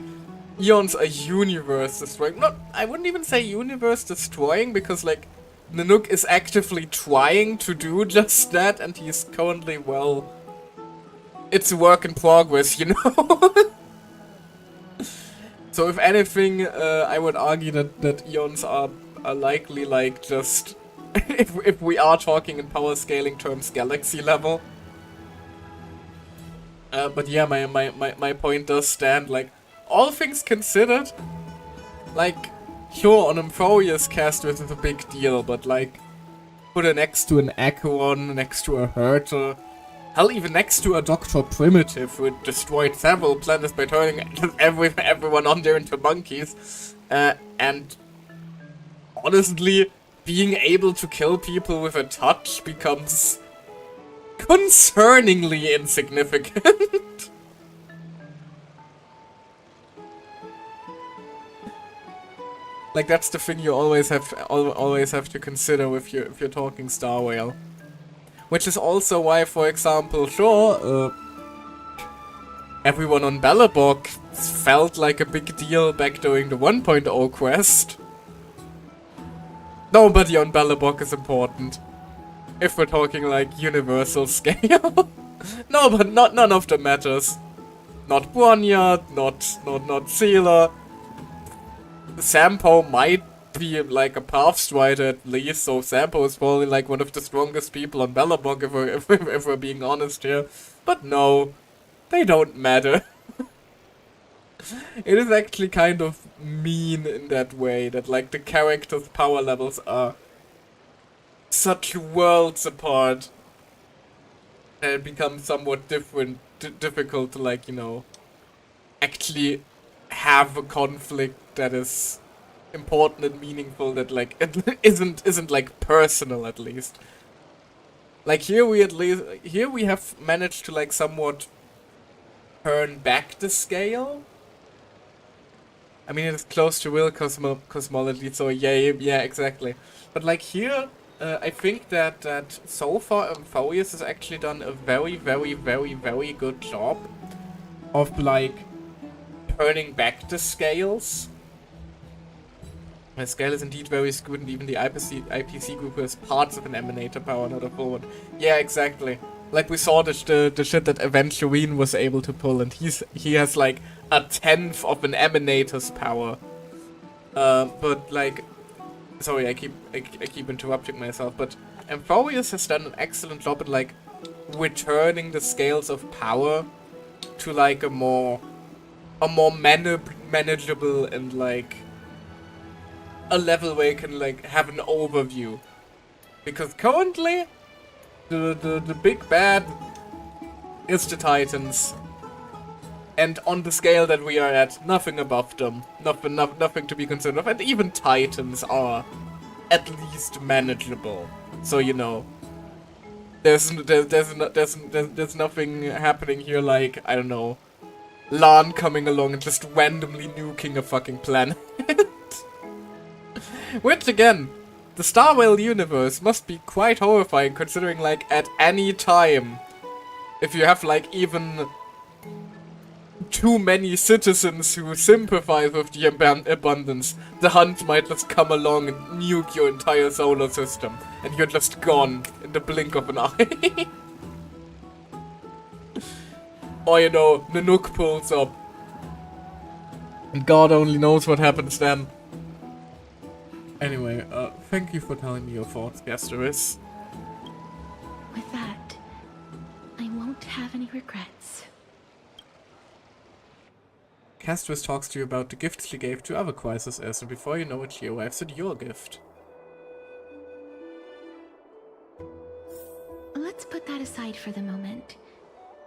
Eons are universe destroying. Not, I wouldn't even say universe destroying, because, like, Nanook is actively trying to do just that, and he's currently, well, it's a work in progress, you know? So if anything, I would argue that Eons are likely, like, just, if we are talking in power scaling terms, galaxy level. But yeah, my point does stand, like, all things considered, like, sure, on Amphorius Castris is a big deal, but, like, put it next to an Acheron, next to a Hurtle, hell, even next to a Dr. Primitive, who destroyed several planets by turning everyone on there into monkeys, and honestly, being able to kill people with a touch becomes concerningly insignificant. Like, that's the thing you always have to consider if you're talking Star Whale. Which is also why, for example, sure, everyone on Belobog felt like a big deal back during the 1.0 quest. Nobody on Belobog is important. If we're talking, like, universal scale. No, but none of them matters. Not Bronya, not Seela. Sampo might be, like, a Pathstrider at least, so Sampo is probably, like, one of the strongest people on Belobog if we're being honest here. But no, they don't matter. It is actually kind of mean in that way, that, like, the characters' power levels are such worlds apart that it becomes somewhat difficult to, like, you know, actually have a conflict that is important and meaningful, that, like, it isn't like personal, at least. Like, here we have managed to, like, somewhat turn back the scale. I mean, it's close to real cosmology, so yeah, exactly. But, like, here, I think that so far Amphorius has actually done a very, very, very, very good job of, like, turning back the scales. My scale is indeed very skewed, and even the IPC group has parts of an Emanator power, not a full one. Yeah, exactly. Like, we saw the shit that Aventurine was able to pull, and he has, like, a 10th of an Emanator's power. But, like, sorry, I keep interrupting myself, but Amphorius has done an excellent job at, like, returning the scales of power to, like, a more manageable and, like, a level where you can, like, have an overview. Because currently, the big bad is the Titans. And on the scale that we are at, nothing above them. Nothing to be concerned of. And even Titans are at least manageable. So, you know, there's nothing happening here like, I don't know, Lan coming along and just randomly nuking a fucking planet. Which, again, the Star Whale universe must be quite horrifying considering, like, at any time, if you have, like, even too many citizens who sympathize with the abundance, the Hunt might just come along and nuke your entire solar system, and you're just gone in the blink of an eye. Or, you know, Nanook pulls up. And God only knows what happens then. Anyway, thank you for telling me your thoughts, Gasteris. With that, I won't have any regrets. Castris talks to you about the gifts she gave to other Crisis S, and before you know it, she arrives at your gift. Let's put that aside for the moment.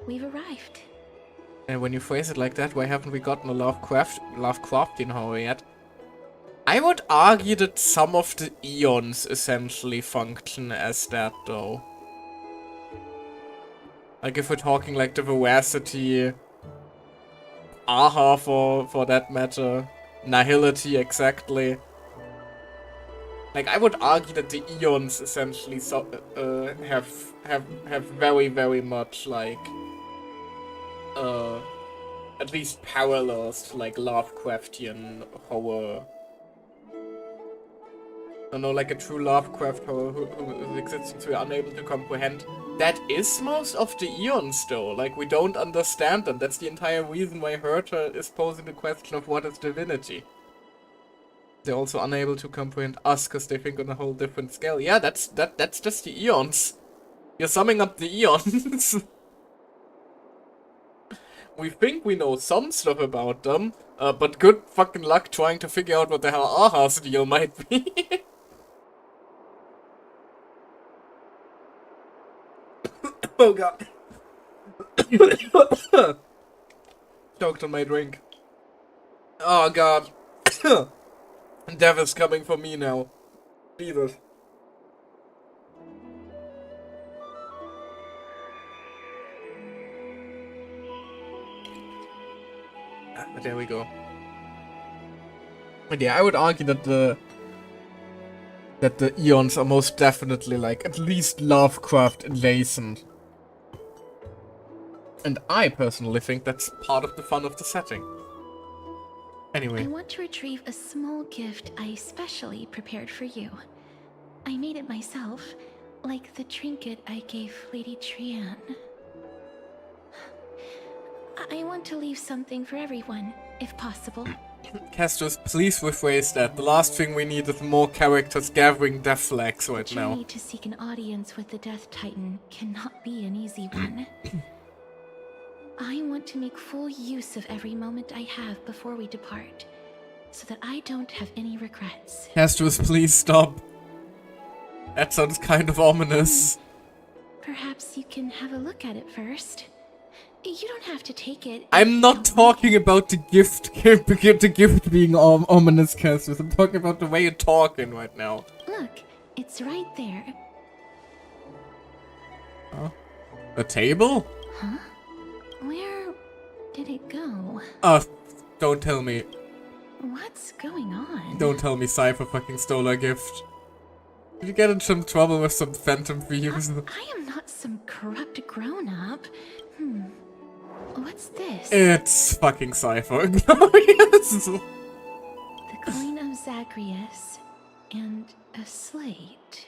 We've arrived. And when you phrase it like that, why haven't we gotten a Lovecraftian horror yet? I would argue that some of the eons essentially function as that, though. Like if we're talking like the Veracity, Aha for that matter, Nihility exactly. Like I would argue that the eons essentially have very, very much like at least parallels to like Lovecraftian horror. I don't know, like a true Lovecraft horror whose existence we are unable to comprehend. That is most of the eons though, like we don't understand them. That's the entire reason why Herta is posing the question of what is divinity. They're also unable to comprehend us because they think on a whole different scale. Yeah, that's just the eons. You're summing up the eons. We think we know some stuff about them, but good fucking luck trying to figure out what the hell Aha's deal might be. Oh god. Choked on my drink. Oh god. Death is coming for me now. Jesus. There we go. But yeah, I would argue that the eons are most definitely like at least Lovecraft adjacent. And I personally think that's part of the fun of the setting. Anyway. I want to retrieve a small gift I specially prepared for you. I made it myself, like the trinket I gave Lady Trianne. I want to leave something for everyone, if possible. Castros, please rephrase that. The last thing we need is more characters gathering death flags right now. The journey to seek an audience with the Death Titan cannot be an easy one. I want to make full use of every moment I have before we depart, so that I don't have any regrets. Castros, please stop. That sounds kind of ominous. Perhaps you can have a look at it first. You don't have to take it. I'm not talking about the gift being ominous, Castros. I'm talking about the way you're talking right now. Look, it's right there. Huh? A table? Huh? Where did it go? Don't tell me. What's going on? Don't tell me Cypher fucking stole our gift. Did you get in some trouble with some phantom thieves? I am not some corrupt grown-up. What's this? It's fucking Cypher. Glorious! The coin of Zagreus and a slate.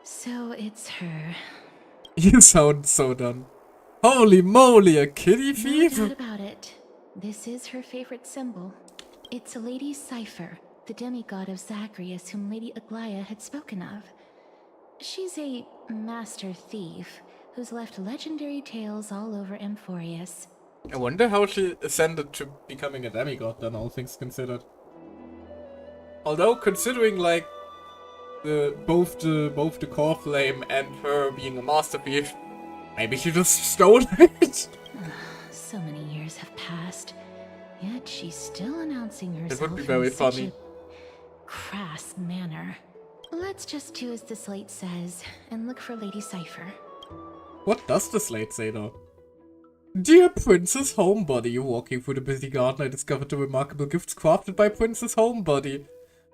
So it's her. You sound so done. Holy moly, a kitty thief? No doubt about it. This is her favorite symbol. It's a Lady Cypher, the demigod of Zagreus whom Lady Aglaia had spoken of. She's a master thief who's left legendary tales all over Amphorius. I wonder how she ascended to becoming a demigod then, all things considered. Although, considering, like, both the core flame and her being a master thief. Maybe she just stole it. So many years have passed, yet she's still announcing herself It would be very in such funny. a crass manner. Let's just do as the slate says and look for Lady Cypher. What does the slate say though? Dear Princess Homebody, walking through the busy garden, I discovered the remarkable gifts crafted by Princess Homebody.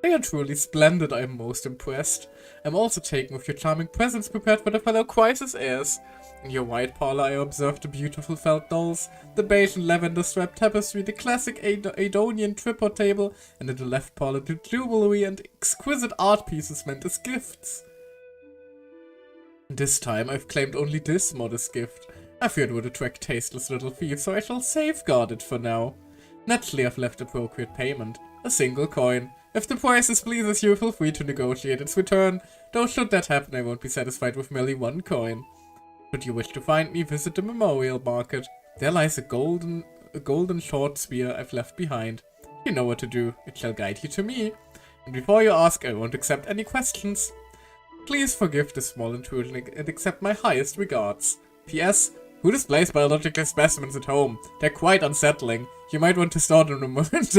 They are truly splendid, I am most impressed. I'm also taken with your charming presents prepared for the fellow crisis heirs. In your white parlor I observed the beautiful felt dolls, the beige and lavender striped tapestry, the classic Adonian tripod table, and in the left parlor the jewelry and exquisite art pieces meant as gifts. This time I've claimed only this modest gift. I feared it would attract tasteless little thieves, so I shall safeguard it for now. Naturally I've left appropriate payment, a single coin. If the price displeases you, feel free to negotiate its return, though should that happen I won't be satisfied with merely one coin. Should you wish to find me, visit the Memorial Market. There lies a golden short spear I've left behind. You know what to do, it shall guide you to me. And before you ask, I won't accept any questions. Please forgive this small intrusion and accept my highest regards. P.S. Who displays biological specimens at home? They're quite unsettling. You might want to store them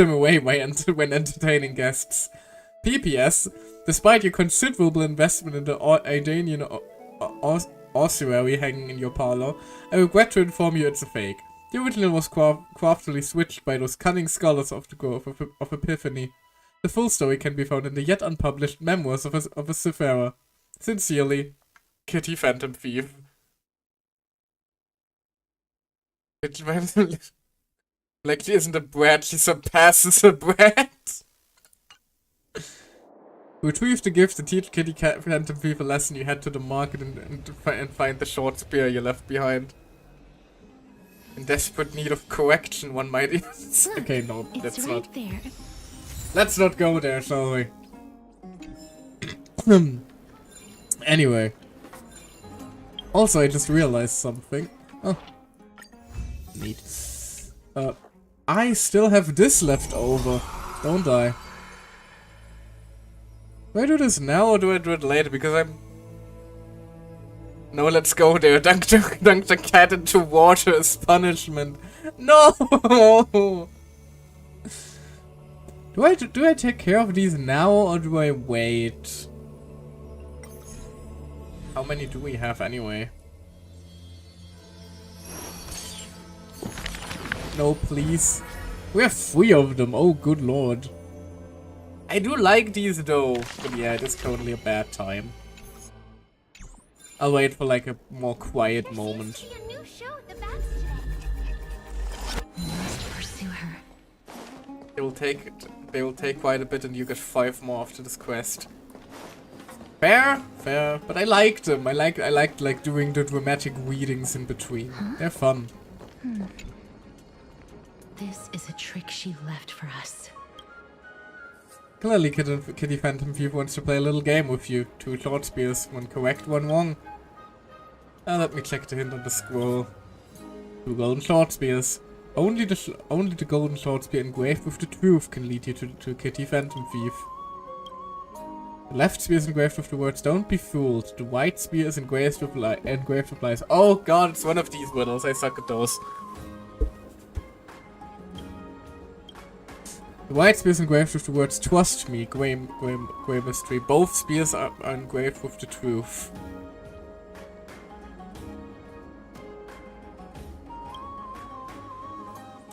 away when entertaining guests. P.P.S. Despite your considerable investment in the Adanian ossuary hanging in your parlor, I regret to inform you it's a fake. The original was craftily switched by those cunning scholars of the Grove of Epiphany. The full story can be found in the yet unpublished memoirs of a seafarer. Sincerely, Kitty Phantom Thief. Like she isn't a brat, she surpasses a brat. Retrieve the gift to teach Kitty Phantom Thief a lesson. You head to the market and find the short spear you left behind. In desperate need of correction, one might even say. Okay, no, It's that's right not. there. Let's not go there, shall we? Anyway. Also, I just realized something. Oh. Neat. I still have this left over, don't I? Do I do this now or do I do it later? Because I'm... No, let's go there. Dunk the cat into water as punishment. No! Do I take care of these now or do I wait? How many do we have anyway? No, please. We have 3 of them. Oh, good lord. I do like these though. But yeah, it is totally a bad time. I'll wait for like a more quiet moment. There seems to be a new show at the Bats today. We must pursue her. They will take quite a bit and you get 5 more after this quest. Fair, fair. But I like them. I liked like doing the dramatic readings in between. They're fun. This is a trick she left for us. Clearly, Kitty Phantom Thief wants to play a little game with you. 2 short spears, 1 correct, 1 wrong. Let me check the hint on the scroll. 2 golden short spears. Only the golden short spear engraved with the truth can lead you to Kitty Phantom Thief. The left spear is engraved with the words "Don't be fooled." The white spear is engraved with lies. Oh god, it's one of these riddles. I suck at those. The white spear is engraved with the words "Trust me," Grey Mystery. Both spears are engraved with the truth.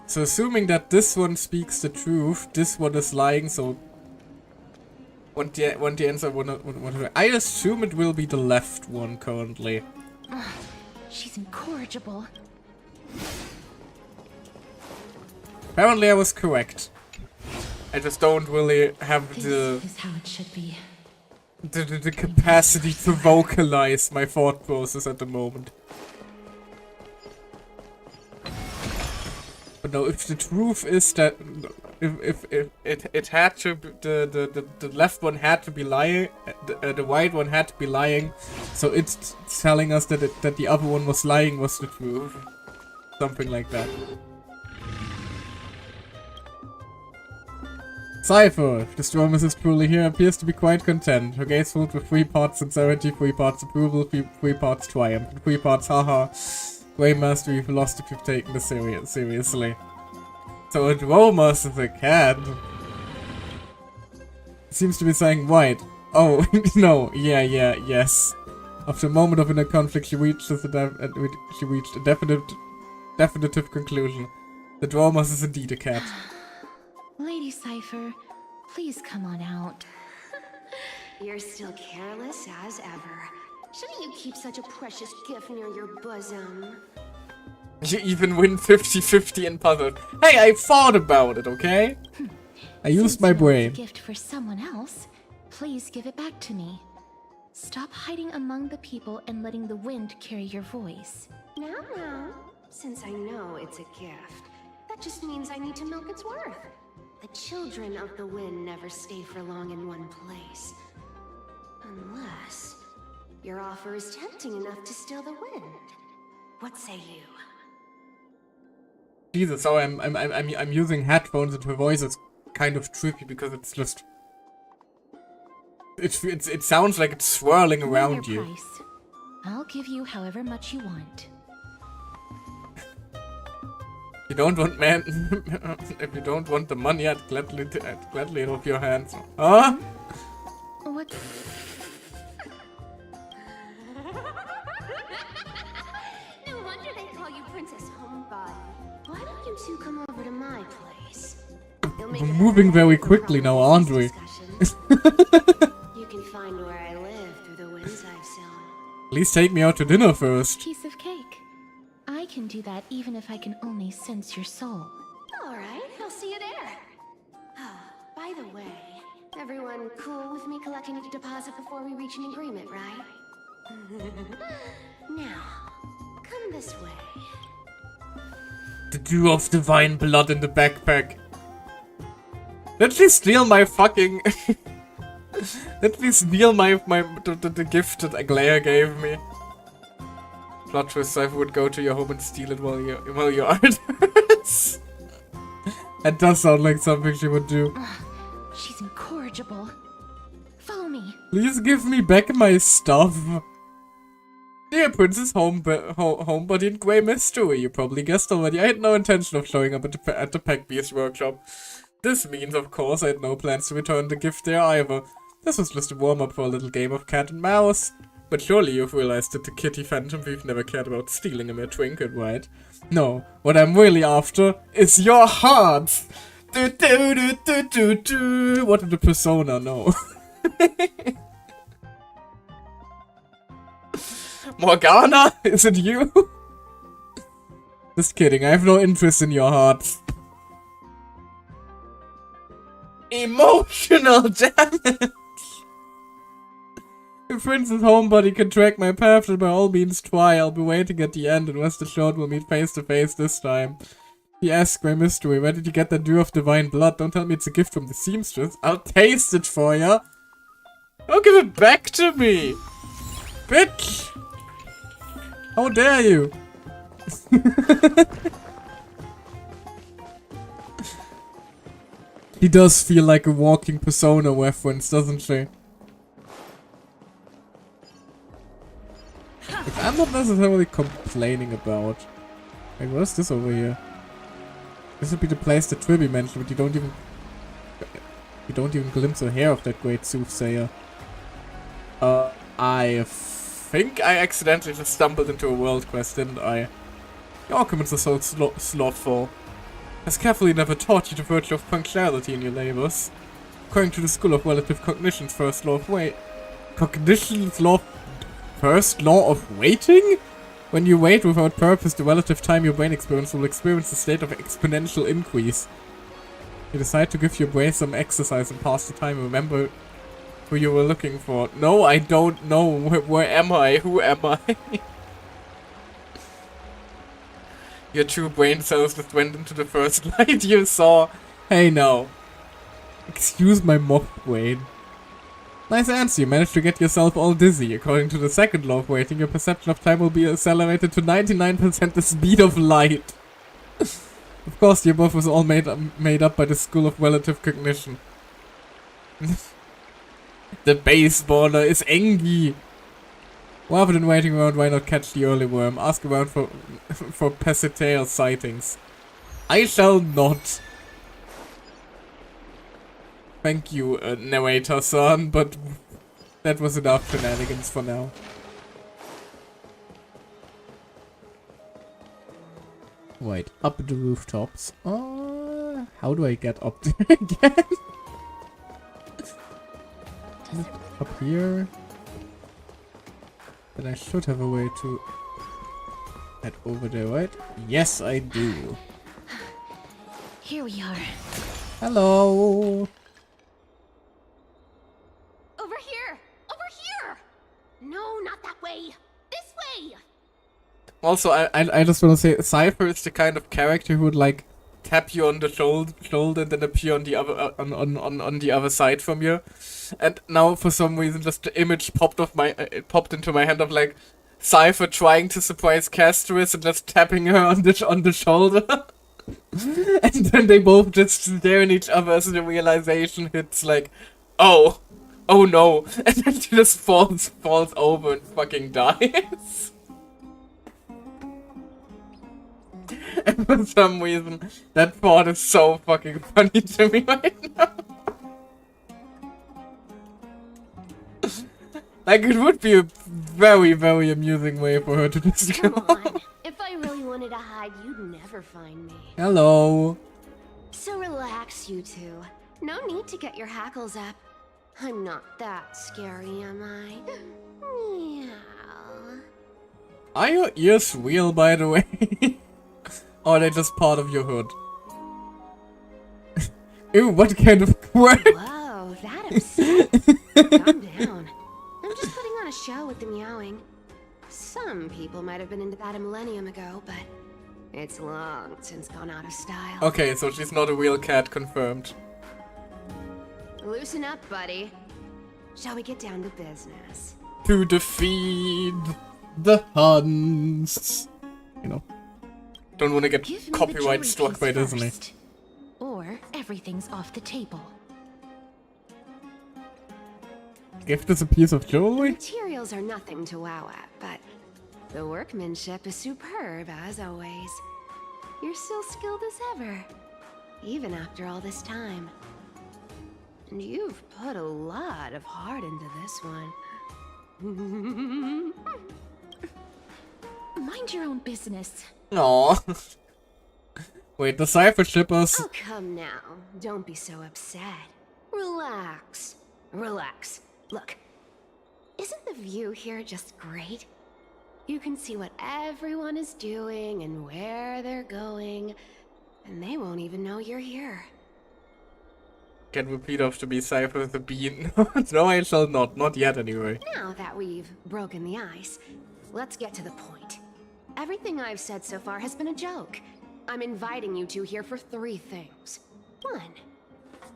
So assuming that this one speaks the truth, this one is lying, so... Want the answer? I assume it will be the left one currently. She's incorrigible. Apparently I was correct. I just don't really have This is how it should be. the capacity to vocalize my thought process at the moment. But no, if the truth is that if it had to be, the left one had to be lying, the right one had to be lying, so it's telling us that that the other one was lying was the truth, something like that. Cypher, if the Stormus is truly here, appears to be quite content. Her gaze filled with 3 parts sincerity, 3 parts approval, 3 parts triumph, and 3 parts haha. Great master, you've lost if you've taken this seriously. So a Dromas is a cat. Seems to be saying white. Oh, no, yes. After a moment of inner conflict, she reached a definitive conclusion. The Dromas is indeed a cat. Lady Cypher, please come on out. You're still careless as ever. Shouldn't you keep such a precious gift near your bosom? You even win 50-50 in puzzles. Hey, I thought about it, okay? I used my brain. Since you have a gift for someone else, please give it back to me. Stop hiding among the people and letting the wind carry your voice. No. Since I know it's a gift, that just means I need to milk its worth. The children of the wind never stay for long in one place. Unless your offer is tempting enough to steal the wind. What say you? Jesus, so I'm using headphones and her voice is kind of trippy because it's just it sounds like it's swirling around you. Price. I'll give you however much you want. You don't want if you don't want the money, I'd gladly help your hands. Huh? What? No wonder they call you Princess Homebody. Why don't you two come over to my place? We're moving very quickly now, aren't we? You can find where I live through the winds I've sown. Please take me out to dinner first. Piece of cake. I can do that even if I can only sense your soul. Alright, I'll see you there. Oh, by the way, everyone cool with me collecting a deposit before we reach an agreement, right? Now, come this way. The dew of divine blood in the backpack. Let me steal my fucking... Let me steal the gift that Aglaya gave me. Plot twist, Cypher would go to your home and steal it while you are at hers. That does sound like something she would do. She's incorrigible. Follow me. Please give me back my stuff. Dear Princess Homebody and Grey Mystery, you probably guessed already, I had no intention of showing up at the Pack Beast workshop. This means, of course, I had no plans to return the gift there either. This was just a warm-up for a little game of cat and mouse. But surely you've realized that the kitty phantom we've never cared about stealing a mere trinket, right? No, what I'm really after is your heart! Do do do do do do. What did the persona know? Morgana? Is it you? Just kidding, I have no interest in your heart. Emotional damage! If Princess Homebody can track my path, then by all means try. I'll be waiting at the end, and rest assured we'll meet face to face this time. P.S. Grey Mystery, where did you get that dew of divine blood? Don't tell me it's a gift from the seamstress. I'll taste it for ya. Don't give it back to me! Bitch! How dare you! He does feel like a walking Persona reference, doesn't she? Which I'm not necessarily complaining about. Wait, what is this over here? This would be the place that Tribby mentioned, but you don't even glimpse a hair of that great soothsayer. I think I accidentally just stumbled into a world quest, didn't I? The arguments are so slothful. Has carefully never taught you the virtue of punctuality in your labors. According to the School of Relative Cognition's first law of first law of waiting? When you wait without purpose, the relative time your brain experiences will experience a state of exponential increase. You decide to give your brain some exercise and pass the time. Remember who you were looking for. No, I don't know. Where am I? Who am I? Your true brain cells just went into the first light you saw. Hey now. Excuse my mock brain. Nice answer, you managed to get yourself all dizzy. According to the second law of waiting, your perception of time will be accelerated to 99% the speed of light. Of course, the above was all made up by the School of Relative Cognition. The baseballer is Engi. Rather than waiting around, why not catch the early worm? Ask around for Pesitail sightings. I shall not. Thank you, narrator-son, but that was enough shenanigans for now. Wait, up the rooftops. How do I get up there again? Up here. Then I should have a way to head over there, right? Yes, I do. Here we are. Hello. Over here! Over here! No, not that way! This way! Also, I just want to say, Cypher is the kind of character who would like tap you on the shoulder and then appear on the other on the other side from you. And now for some reason, just the image popped into my hand of like Cypher trying to surprise Castris and just tapping her on the shoulder. And then they both just stare at each other as the realization hits like, oh no, and then she just falls over and fucking dies. And for some reason, that thought is so fucking funny to me right now. Like, it would be a very, very amusing way for her to just Come on. If I really wanted to hide, you'd never find me. Hello. So relax, you two. No need to get your hackles up. I'm not that scary, am I? Meow. Are your ears real, by the way? Or are they just part of your hood? Ew, what kind of quirk? Whoa, that upset. Calm down. I'm just putting on a show with the meowing. Some people might have been into that a millennium ago, but it's long since gone out of style. Okay, so she's not a real cat, confirmed. Loosen up, buddy. Shall we get down to business? To defeat the Huns. You know. Don't want to get Give me the copyright jewelry struck piece by Disney. first, or everything's off the table. Gift is a piece of jewelry? Materials are nothing to wow at, but the workmanship is superb as always. You're still skilled as ever, even after all this time. And you've put a lot of heart into this one. Mind your own business. Aww. Wait, the Cypher shippers. Oh, come now. Don't be so upset. Relax. Relax. Look, isn't the view here just great? You can see what everyone is doing and where they're going, and they won't even know you're here. Can repeat off to be Cypher the Bean. No, I shall not. Not yet, anyway. Now that we've broken the ice, let's get to the point. Everything I've said so far has been a joke. I'm inviting you two here for 3 things. 1,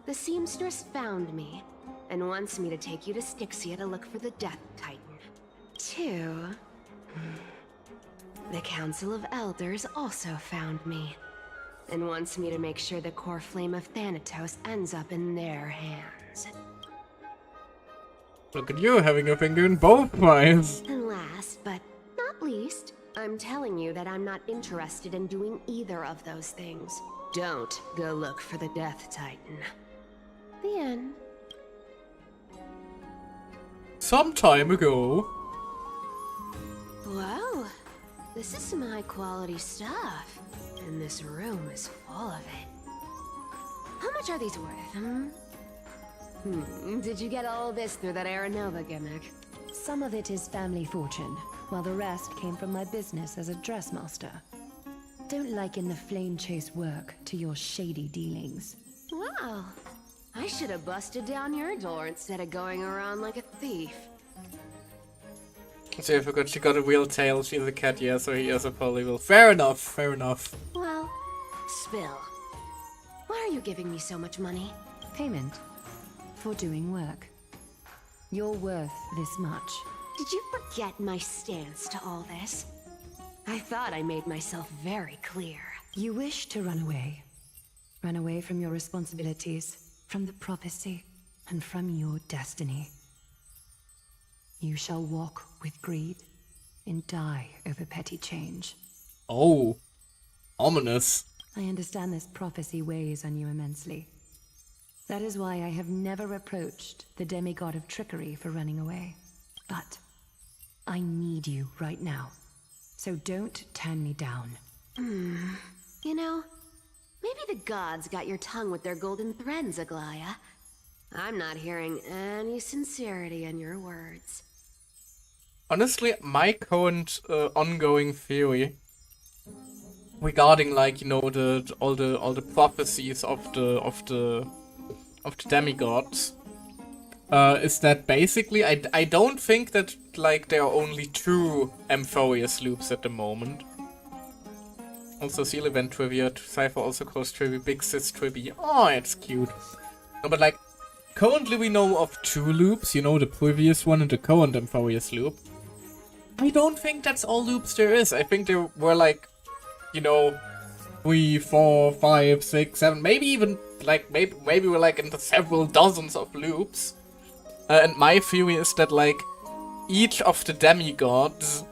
the seamstress found me and wants me to take you to Styxia to look for the Death Titan. 2, the Council of Elders also found me and wants me to make sure the core flame of Thanatos ends up in their hands. Look at you having a finger in both pies. And last but not least, I'm telling you that I'm not interested in doing either of those things. Don't go look for the Death Titan. The end. Some time ago. Whoa, this is some high-quality stuff. And this room is full of it. How much are these worth, Did you get all this through that Aranova gimmick? Some of it is family fortune, while the rest came from my business as a dressmaster. Don't liken the flame chase work to your shady dealings. Wow, I should have busted down your door instead of going around like a thief. See, I forgot she got a real tail. She's a cat, yeah, so he also probably will. Fair enough, fair enough. Well, spill. Why are you giving me so much money? Payment for doing work. You're worth this much. Did you forget my stance to all this? I thought I made myself very clear. You wish to run away. Run away from your responsibilities, from the prophecy. and from your destiny. You shall walk with greed and die over petty change. Oh, ominous. I understand this prophecy weighs on you immensely. That is why I have never reproached the demigod of trickery for running away. But I need you right now, so don't turn me down. You know, maybe the gods got your tongue with their golden threads, Aglaya. I'm not hearing any sincerity in your words. Honestly, my current ongoing theory regarding, like, you know, all the prophecies of the demigods is that basically I don't think that, like, there are only 2 Amphoreus loops at the moment. Also, Seal Event Trivia, Cypher also calls Trivia Big Sis Trivia. Oh, it's cute. No, but, like, currently we know of 2 loops, you know, the previous one and the current Amphoreus loop. I don't think that's all loops there is. I think there were, like, you know, 3, 4, 5, 6, 7, maybe even, like, maybe we're, like, into several dozens of loops. And my theory is that, like, each of the demigods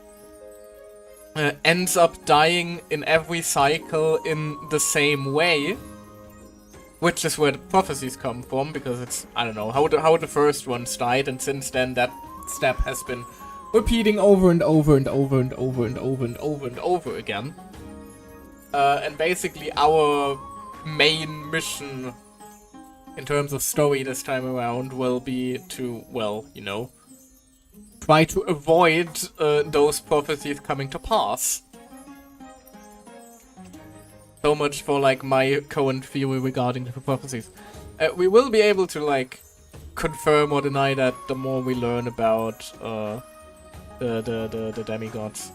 ends up dying in every cycle in the same way. Which is where the prophecies come from, because it's, I don't know, how the first ones died, and since then that step has been repeating over and over and over and over and over and over and over again. And basically our main mission in terms of story this time around will be to, well, you know, try to avoid those prophecies coming to pass. So much for, like, my current theory regarding the prophecies. We will be able to, like, confirm or deny that the more we learn about the demigods.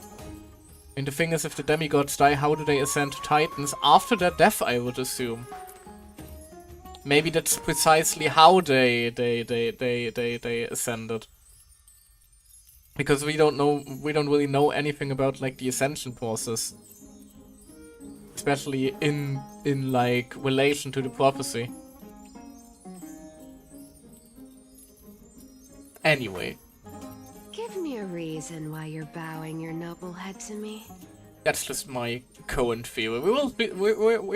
And the thing is, if the demigods die, how do they ascend to Titans? After their death, I would assume. Maybe that's precisely how they ascended. Because we don't really know anything about, like, the ascension process. Especially in like, relation to the prophecy. Anyway. Give me a reason why you're bowing your noble head to me. That's just my current theory. We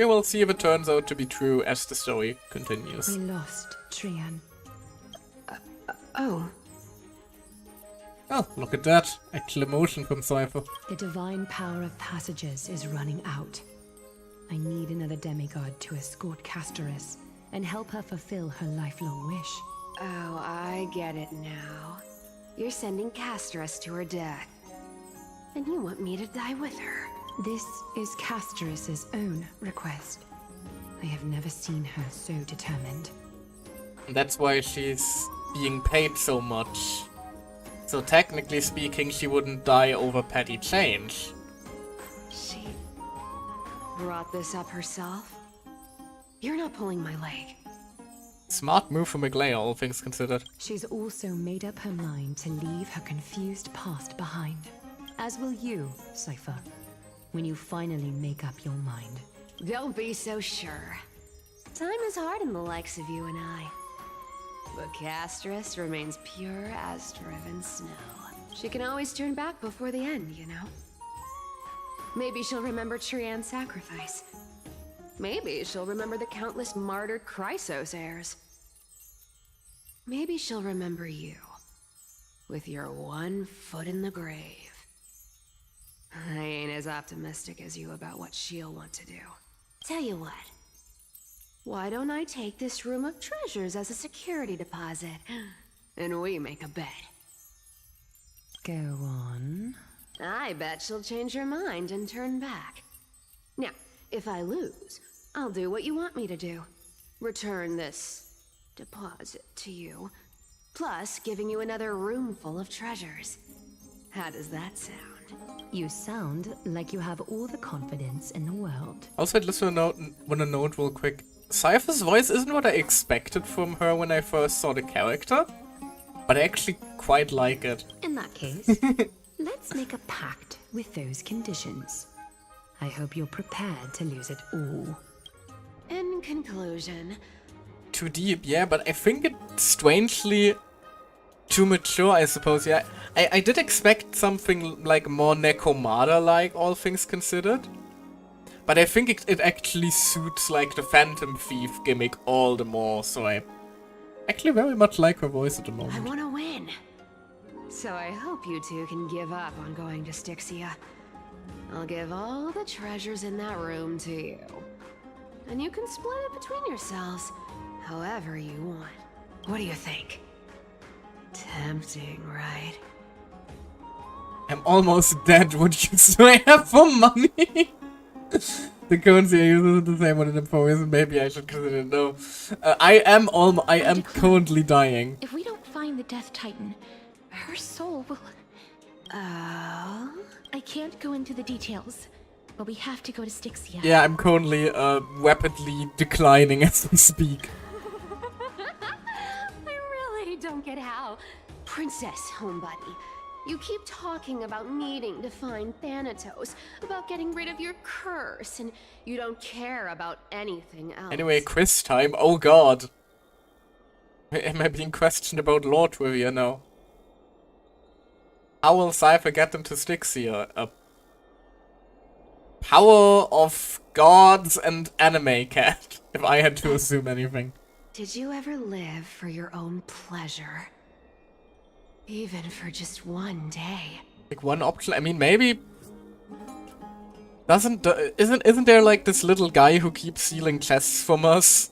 will see if it turns out to be true as the story continues. We lost Trian. Oh. Oh, look at that. Acclamation from Cypher. The divine power of passages is running out. I need another demigod to escort Castorus and help her fulfill her lifelong wish. Oh, I get it now. You're sending Castorus to her death. And you want me to die with her. This is Castorus's own request. I have never seen her so determined. That's why she's being paid so much. So technically speaking, she wouldn't die over petty change. She brought this up herself? You're not pulling my leg. Smart move from Aglaya, all things considered. She's also made up her mind to leave her confused past behind. As will you, Cypher, when you finally make up your mind. Don't be so sure. Time is hard in the likes of you and I. But Castorus remains pure as driven snow. She can always turn back before the end, you know? Maybe she'll remember Trian's sacrifice. Maybe she'll remember the countless martyred Chrysos heirs. Maybe she'll remember you, with your one foot in the grave. I ain't as optimistic as you about what she'll want to do. Tell you what. Why don't I take this room of treasures as a security deposit, and we make a bet? Go on. I bet she'll change her mind and turn back. Now, if I lose, I'll do what you want me to do. Return this deposit to you, plus giving you another room full of treasures. How does that sound? You sound like you have all the confidence in the world. Also, I'd listen want to note real quick. Cypher's voice isn't what I expected from her when I first saw the character, but I actually quite like it. In that case, let's make a pact with those conditions. I hope you're prepared to lose it all. In conclusion, too deep, yeah, but I think it's strangely too mature, I suppose, yeah. I did expect something like more Nekomata-like, all things considered. But I think it actually suits like the Phantom Thief gimmick all the more, so I actually very much like her voice at the I moment. want to win. So I hope you two can give up on going to Styxia. I'll give all the treasures in that room to you. And you can split it between yourselves, however you want. What do you think? Tempting, right? I'm almost dead, would you say I have for money? The currency I use isn't the same one in Emporism, maybe I should consider it, no. I am currently dying. If we don't find the Death Titan, her soul will... Oh? I can't go into the details, but we have to go to Styxia. Yeah, I'm currently rapidly declining as we speak. I really don't get how. Princess, homebuddy, you keep talking about needing to find Thanatos, about getting rid of your curse, and you don't care about anything else. Anyway, quiz time. Oh god. Am I being questioned about lore trivia now? How will Cypher get them to Styxia? A power of gods and anime cat, if I had to assume anything. Did you ever live for your own pleasure? Even for just one day? Like one option, I mean maybe... Isn't there like this little guy who keeps stealing chests from us?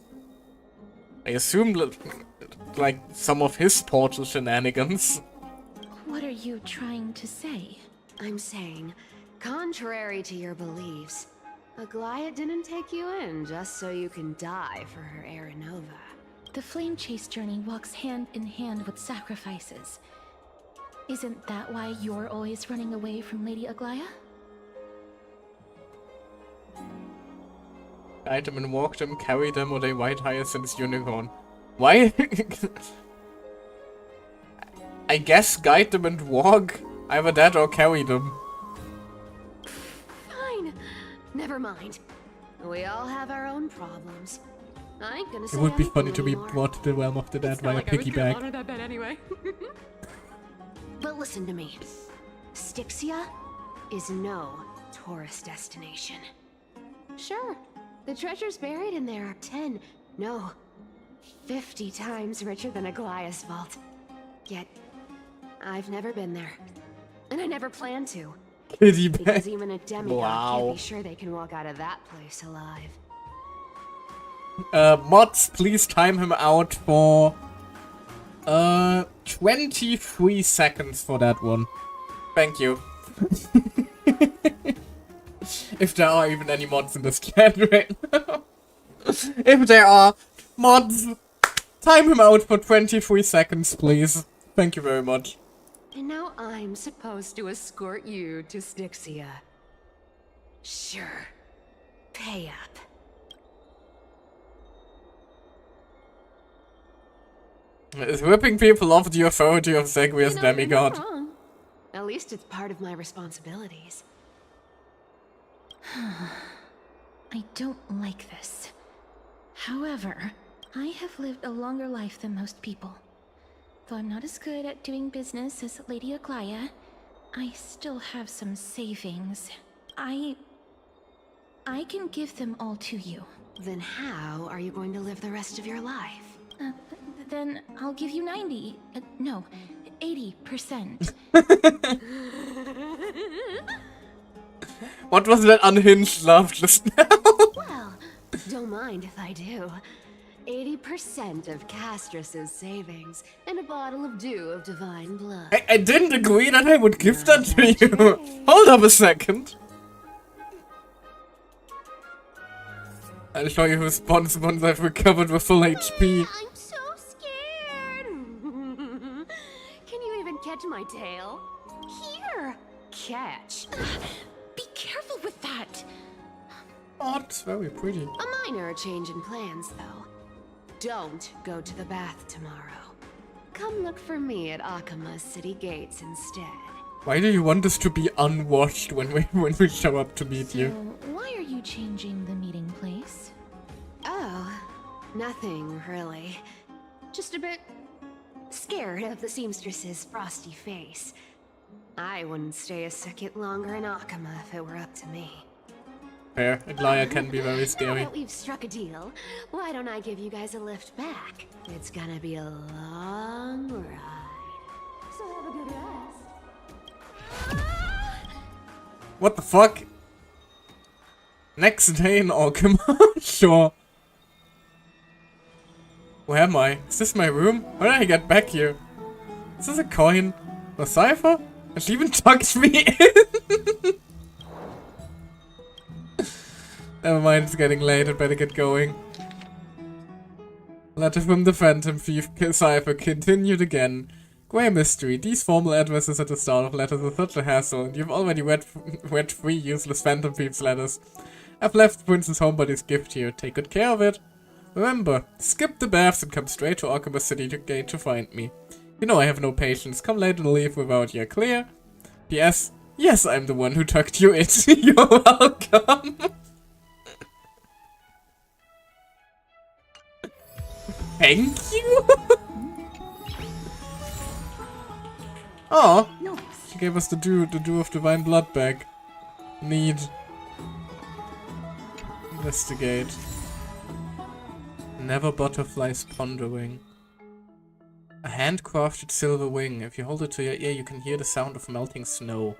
I assume like some of his portal shenanigans. What are you trying to say? I'm saying, contrary to your beliefs, Aglaia didn't take you in just so you can die for her Aranova. The flame chase journey walks hand in hand with sacrifices. Isn't that why you're always running away from Lady Aglaia? Guide them and walk them, carry them, or they white hyacinth unicorn. Why? I guess guide them and walk. Either that or carry them. Fine. Never mind. We all have our own problems. I ain't gonna say It would be anything funny to be anymore. brought to the realm of the dead via piggyback. That bed anyway. But listen to me. Styxia is no tourist destination. Sure, the treasures buried in there are 10, no, 50 times richer than Aglaia's vault. Yet, I've never been there. And I never plan to. Piggyback. Because even a demigod Wow. can't be sure they can walk out of that place alive. Mods, please time him out for 23 seconds for that one. Thank you. If there are even any mods in this chat right now. If there are mods, time him out for 23 seconds, please. Thank you very much. And now I'm supposed to escort you to Styxia. Sure. Pay up. Is ripping people off the authority of Zagreus demigod? You're not wrong. At least it's part of my responsibilities. I don't like this. However, I have lived a longer life than most people. Though I'm not as good at doing business as Lady Aglaia, I still have some savings. I can give them all to you. Then how are you going to live the rest of your life? Then I'll give you 90. No, 80%. What was that unhinged laugh just now? Well, don't mind if I do. 80% of Castrus's savings and a bottle of dew of divine blood. I didn't agree that I would give that to you. Hold up a second. I'll show you response once I've recovered with full HP. I'm so scared. Can you even catch my tail? Here. Catch. Be careful with that! Oh, it's very pretty. A minor change in plans, though. Don't go to the bath tomorrow. Come look for me at Akama's city gates instead. Why do you want us to be unwashed when we show up to meet So, you? why are you changing the meeting place? Oh, Nothing, really. Just a bit scared of the seamstress's frosty face. I wouldn't stay a second longer in Akama if it were up to me. Fair. Aglaya can be very Now scary. that we've struck a deal, why don't I give you guys a lift back? It's gonna be a long ride. So have a good rest. What the fuck? Next day in Orkama? Sure. Where am I? Is this my room? How did I get back here? Is this a coin? A cipher? And she even tucked me in! Never mind, it's getting late, I'd better get going. Letter from the Phantom Thief cipher continued again. Grey mystery. These formal addresses at the start of letters are such a hassle, and you've already read 3 useless Phantom Thieves letters. I've left Princess Homebody's gift here. Take good care of it. Remember, skip the baths and come straight to Akama City Gate to find me. You know I have no patience. Come late and leave without you. Clear? P.S. Yes, I'm the one who tucked you in. You're welcome. Thank you. Oh, she gave us the dew of divine blood back. Need. Investigate. Never butterflies pondering. A handcrafted silver wing. If you hold it to your ear, you can hear the sound of melting snow.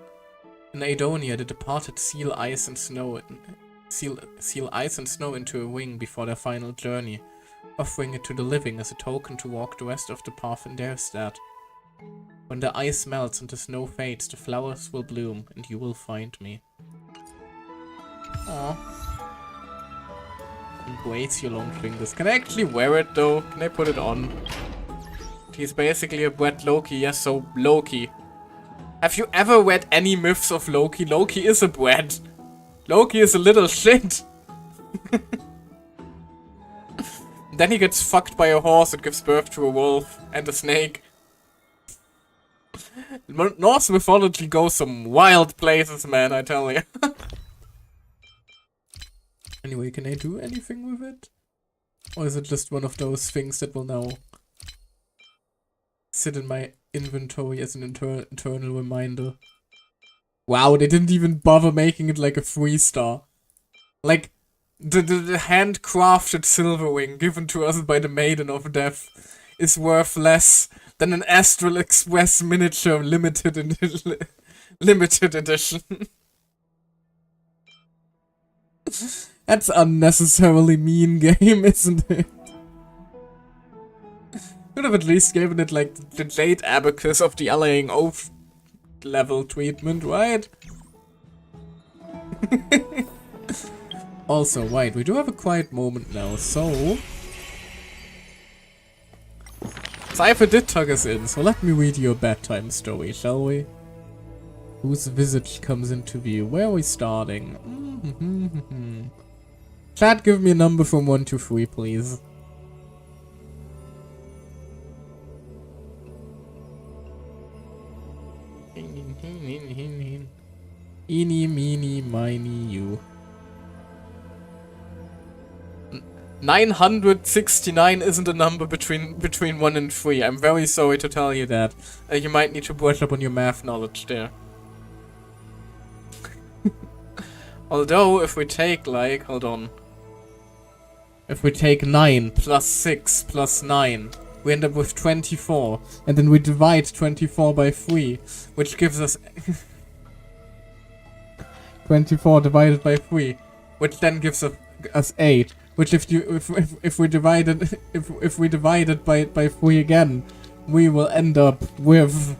In Aidonia, the departed seal ice and snow into a wing before their final journey, offering it to the living as a token to walk the rest of the path in their stead. When the ice melts and the snow fades, the flowers will bloom, and you will find me. Aww. Embrace your long fingers. Can I actually wear it though? Can I put it on? He's basically a wet Loki, yes, so Loki. Have you ever read any myths of Loki? Loki is a brat. Loki is a little shit. Then he gets fucked by a horse that gives birth to a wolf and a snake. Norse mythology goes some wild places, man, I tell you. Anyway, can I do anything with it? Or is it just one of those things that will now sit in my inventory as an eternal reminder? Wow, they didn't even bother making it like a 3-star. Like, the handcrafted silver wing given to us by the Maiden of Death is worth less than an Astral Express miniature limited edition. That's unnecessarily mean game, isn't it? Could have at least given it like the Jade Abacus of the Allaying Oath level treatment, right? Also, right, we do have a quiet moment now, so... Cypher did tug us in, so let me read you a bedtime story, shall we? Whose visage comes into view? Where are we starting? Chat, give me a number from 1 to 3, please. Eeny, meeny, miny, you. 969 isn't a number between 1 and 3. I'm very sorry to tell you that. You might need to brush up on your math knowledge there. Although, if we take, like, hold on. If we take 9 plus 6 plus 9, we end up with 24. And then we divide 24 by 3, which gives us... 24 divided by 3, which then gives us 8. Which if we divide it by 3 again, we will end up with...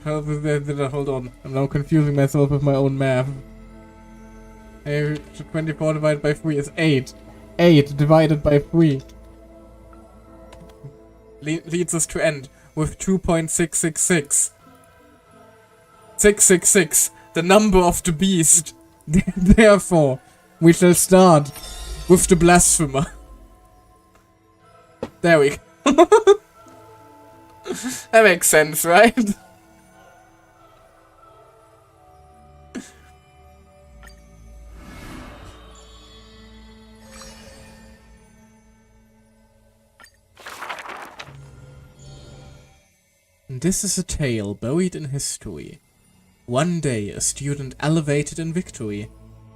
Hold on, I'm now confusing myself with my own math. 24 divided by 3 is 8. 8 divided by 3 leads us to end with 2.666. 666, the number of the beast. Therefore, we shall start with the blasphemer. There we go. That makes sense, right? This is a tale buried in history. One day, a student elevated in victory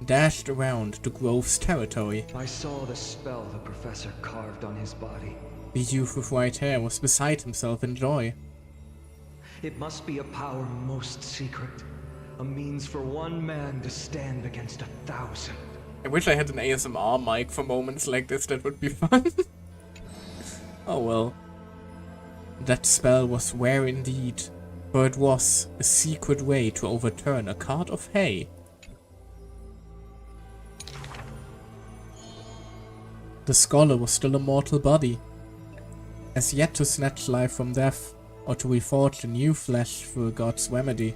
dashed around the grove's territory. I saw the spell the professor carved on his body. The youth with white hair was beside himself in joy. It must be a power most secret. A means for one man to stand against 1,000. I wish I had an ASMR mic for moments like this, that would be fun. Oh well. That spell was rare indeed, for it was a secret way to overturn a cart of hay. The scholar was still a mortal body, as yet to snatch life from death, or to reforge a new flesh through a god's remedy.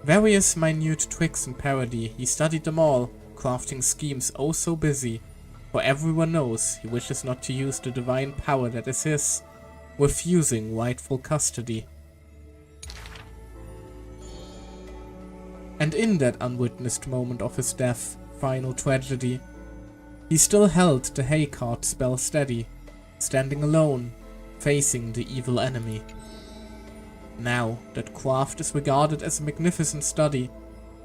Various minute tricks and parody, he studied them all, crafting schemes oh so busy, for everyone knows he wishes not to use the divine power that is his, refusing rightful custody. And in that unwitnessed moment of his death, final tragedy, he still held the hay cart spell steady, standing alone, facing the evil enemy. Now, that craft is regarded as a magnificent study,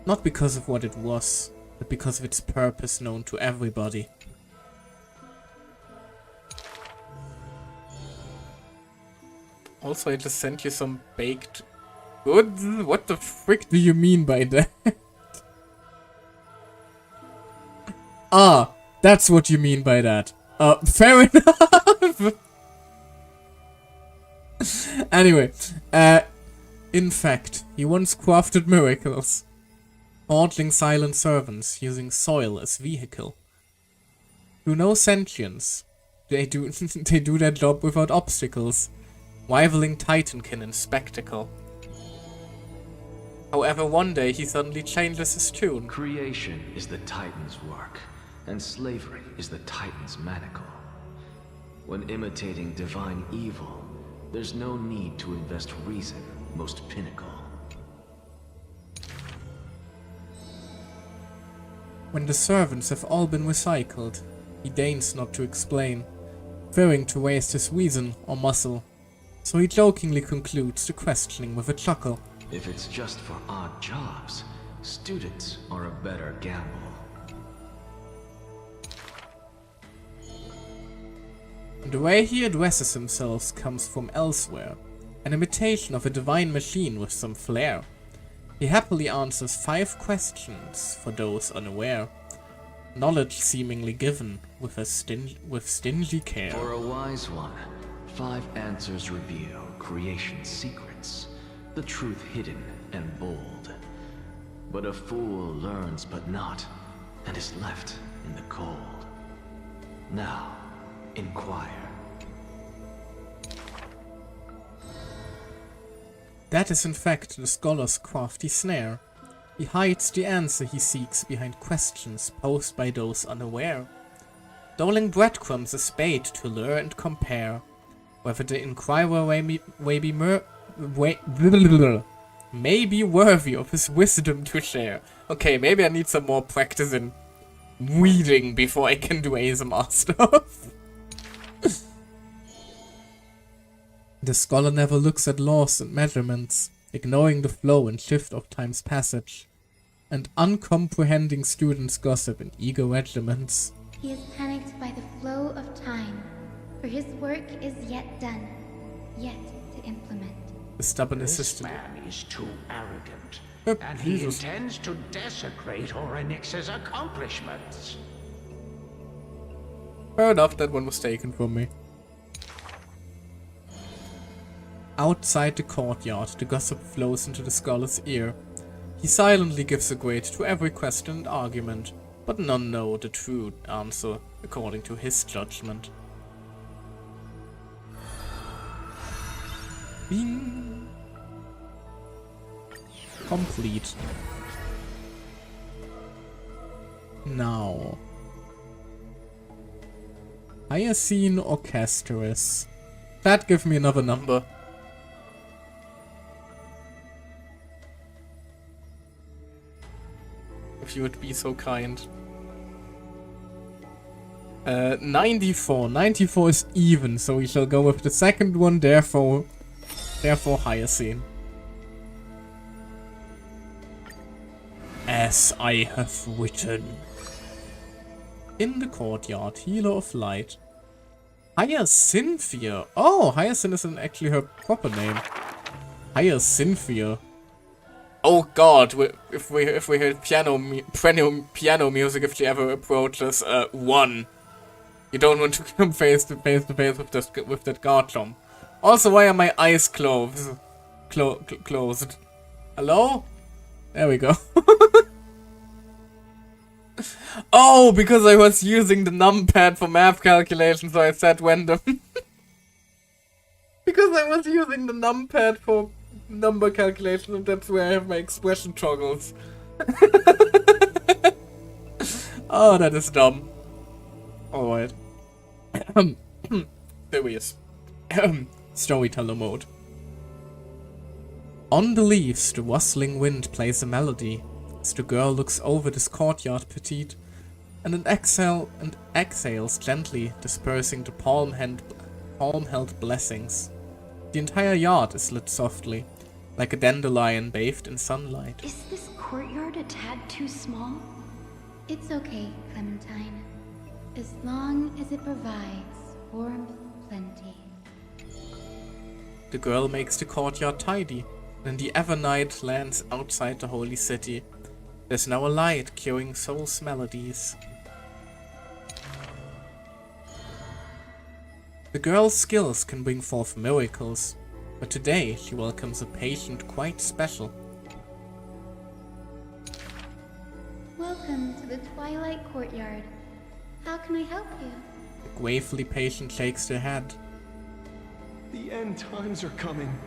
not because of what it was, but because of its purpose known to everybody. Also, I just sent you some baked goods? What the frick do you mean by that? Ah, that's what you mean by that. Fair enough! Anyway, in fact, he once crafted miracles, forging silent servants using soil as vehicle. Through no sentience, they do their job without obstacles, rivaling Titankin in spectacle. However, one day he suddenly changes his tune. Creation is the Titan's work, and slavery is the Titan's manacle. When imitating divine evil, there's no need to invest reason, most pinnacle. When the servants have all been recycled, he deigns not to explain, fearing to waste his reason or muscle, so he jokingly concludes the questioning with a chuckle. If it's just for odd jobs, students are a better gamble. The way he addresses himself comes from elsewhere, an imitation of a divine machine with some flair. He happily answers 5 questions for those unaware, knowledge seemingly given with stingy care. For a wise one, 5 answers reveal creation's secrets, the truth hidden and bold. But a fool learns but not, and is left in the cold. Now, inquire. That is in fact the scholar's crafty snare. He hides the answer he seeks behind questions posed by those unaware, doling breadcrumbs as bait to lure and compare, whether the inquirer may be worthy of his wisdom to share. Okay, maybe I need some more practice in reading before I can do ASMR stuff. The scholar never looks at laws and measurements, ignoring the flow and shift of time's passage, and uncomprehending students' gossip in eager regiments. He is panicked by the flow of time, for his work is yet done, yet to implement. The stubborn This assistant. man is too arrogant, and he intends to desecrate Orynyx's accomplishments. Fair enough, that one was taken from me. Outside the courtyard, the gossip flows into the scholar's ear. He silently gives a grade to every question and argument, but none know the true answer according to his judgment. Bing! Complete. Now. Hyacine Orchestris. That give me another number. If you would be so kind. 94. 94 is even, so we shall go with the second one, therefore Therefore, Hyacinth. As I have written. In the courtyard, Healer of Light. Hyacinthia. Oh, Hyacinth isn't actually her proper name. Hyacinthia. Oh god, if we heard piano music, if she ever approaches 1. You don't want to come face to face with that Garchomp. Also, why are my eyes closed? Closed. Hello? There we go. Oh, because I was using the numpad for math calculations, so I said random. Because I was using the numpad for number calculations, and that's where I have my expression toggles. Oh, that is dumb. Alright. Serious. Storyteller mode. On the leaves, the rustling wind plays a melody as the girl looks over this courtyard petite and exhales gently, dispersing the palm-held blessings. The entire yard is lit softly, like a dandelion bathed in sunlight. Is this courtyard a tad too small? It's okay, Clementine. As long as it provides warmth plenty. The girl makes the courtyard tidy, and the Evernight lands outside the holy city. There's now a light curing soul's melodies. The girl's skills can bring forth miracles, but today she welcomes a patient quite special. Welcome to the Twilight Courtyard. How can I help you? The gravely patient shakes their head. The end times are coming,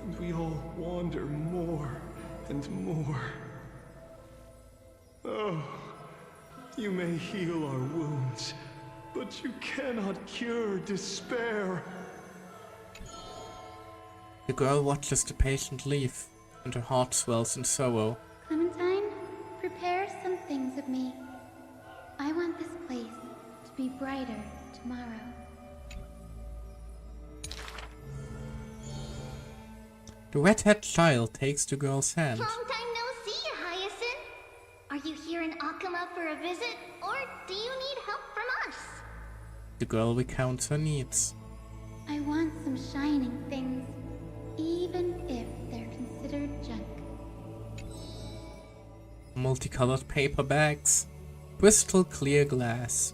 and we all wander more and more. Oh, you may heal our wounds, but you cannot cure despair. The girl watches the patient leave, and her heart swells in sorrow. Clementine, prepare some things of me. I want this place to be brighter tomorrow. The redhead child takes the girl's hand. Long time no see, Hyacinth. Are you here in Akama for a visit, or do you need help from us? The girl recounts her needs. I want some shining things, even if they're considered junk. Multicolored paper bags, crystal clear glass,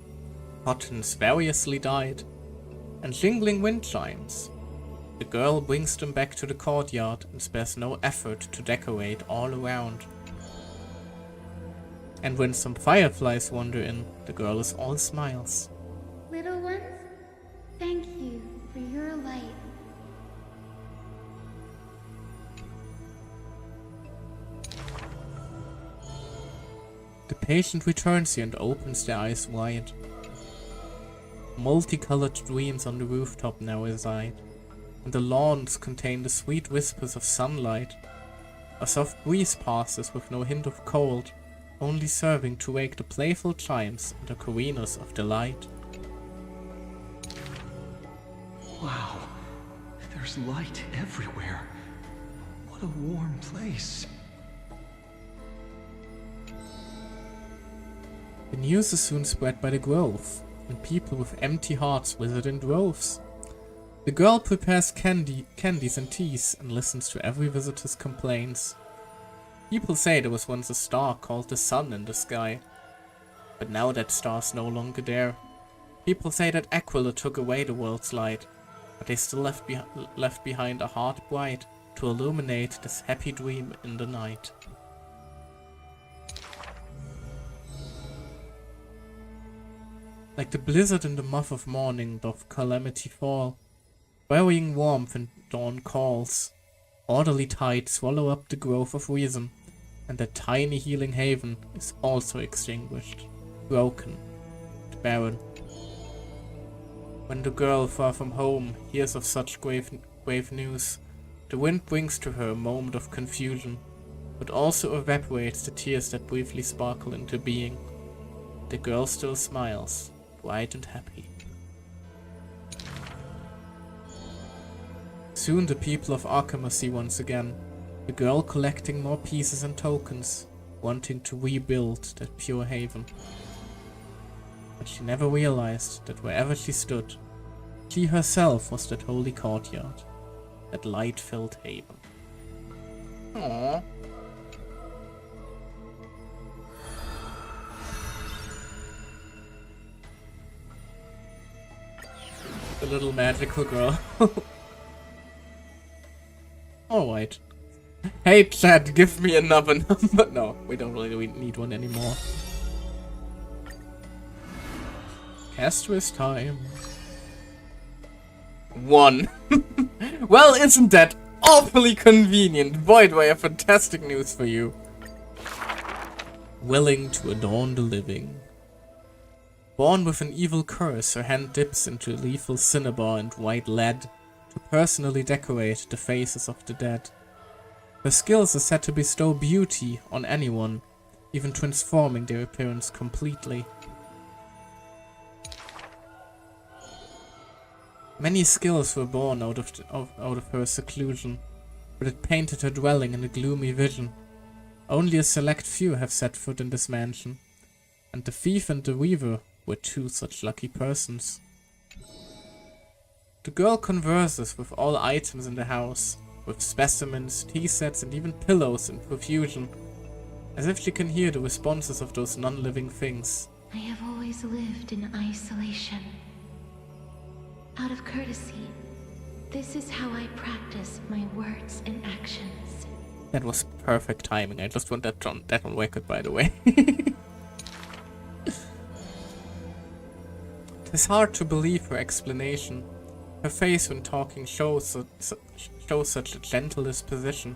buttons variously dyed, and jingling wind chimes. The girl brings them back to the courtyard and spares no effort to decorate all around. And when some fireflies wander in, the girl is all smiles. Little ones, thank you for your light. The patient returns here and opens their eyes wide. Multicolored dreams on the rooftop now reside, and the lawns contain the sweet whispers of sunlight. A soft breeze passes with no hint of cold, only serving to wake the playful chimes and the cariners of delight. Wow, there's light everywhere. What a warm place. The news is soon spread by the grove, and people with empty hearts visit in droves. The girl prepares candies and teas and listens to every visitor's complaints. People say there was once a star called the sun in the sky, but now that star's no longer there. People say that Aquila took away the world's light, but they still left behind a heart bright to illuminate this happy dream in the night. Like the blizzard in the moth of morning doth calamity fall, burying warmth in dawn calls. Orderly tides swallow up the growth of reason, and that tiny healing haven is also extinguished, broken, and barren. When the girl far from home hears of such grave news, the wind brings to her a moment of confusion, but also evaporates the tears that briefly sparkle into being. The girl still smiles, bright and happy. Soon the people of Arkham will see once again. The girl collecting more pieces and tokens, wanting to rebuild that pure haven. But she never realized that wherever she stood, she herself was that holy courtyard, that light-filled haven. Aww. The little magical girl. Alright. Hey chat, give me another number. No, we don't really need one anymore. Cast with time. 1. Well, isn't that awfully convenient? Void, I have fantastic news for you. Willing to adorn the living. Born with an evil curse, her hand dips into lethal cinnabar and white lead to personally decorate the faces of the dead. Her skills are said to bestow beauty on anyone, even transforming their appearance completely. Many skills were born out of her seclusion, but it painted her dwelling in a gloomy vision. Only a select few have set foot in this mansion, and the thief and the weaver were 2 such lucky persons. The girl converses with all items in the house, with specimens, tea sets and even pillows in profusion, as if she can hear the responses of those non-living things. I have always lived in isolation. Out of courtesy, this is how I practice my words and actions. That was perfect timing. I just want that on record, by the way. It's hard to believe her explanation. Her face when talking shows such a gentle disposition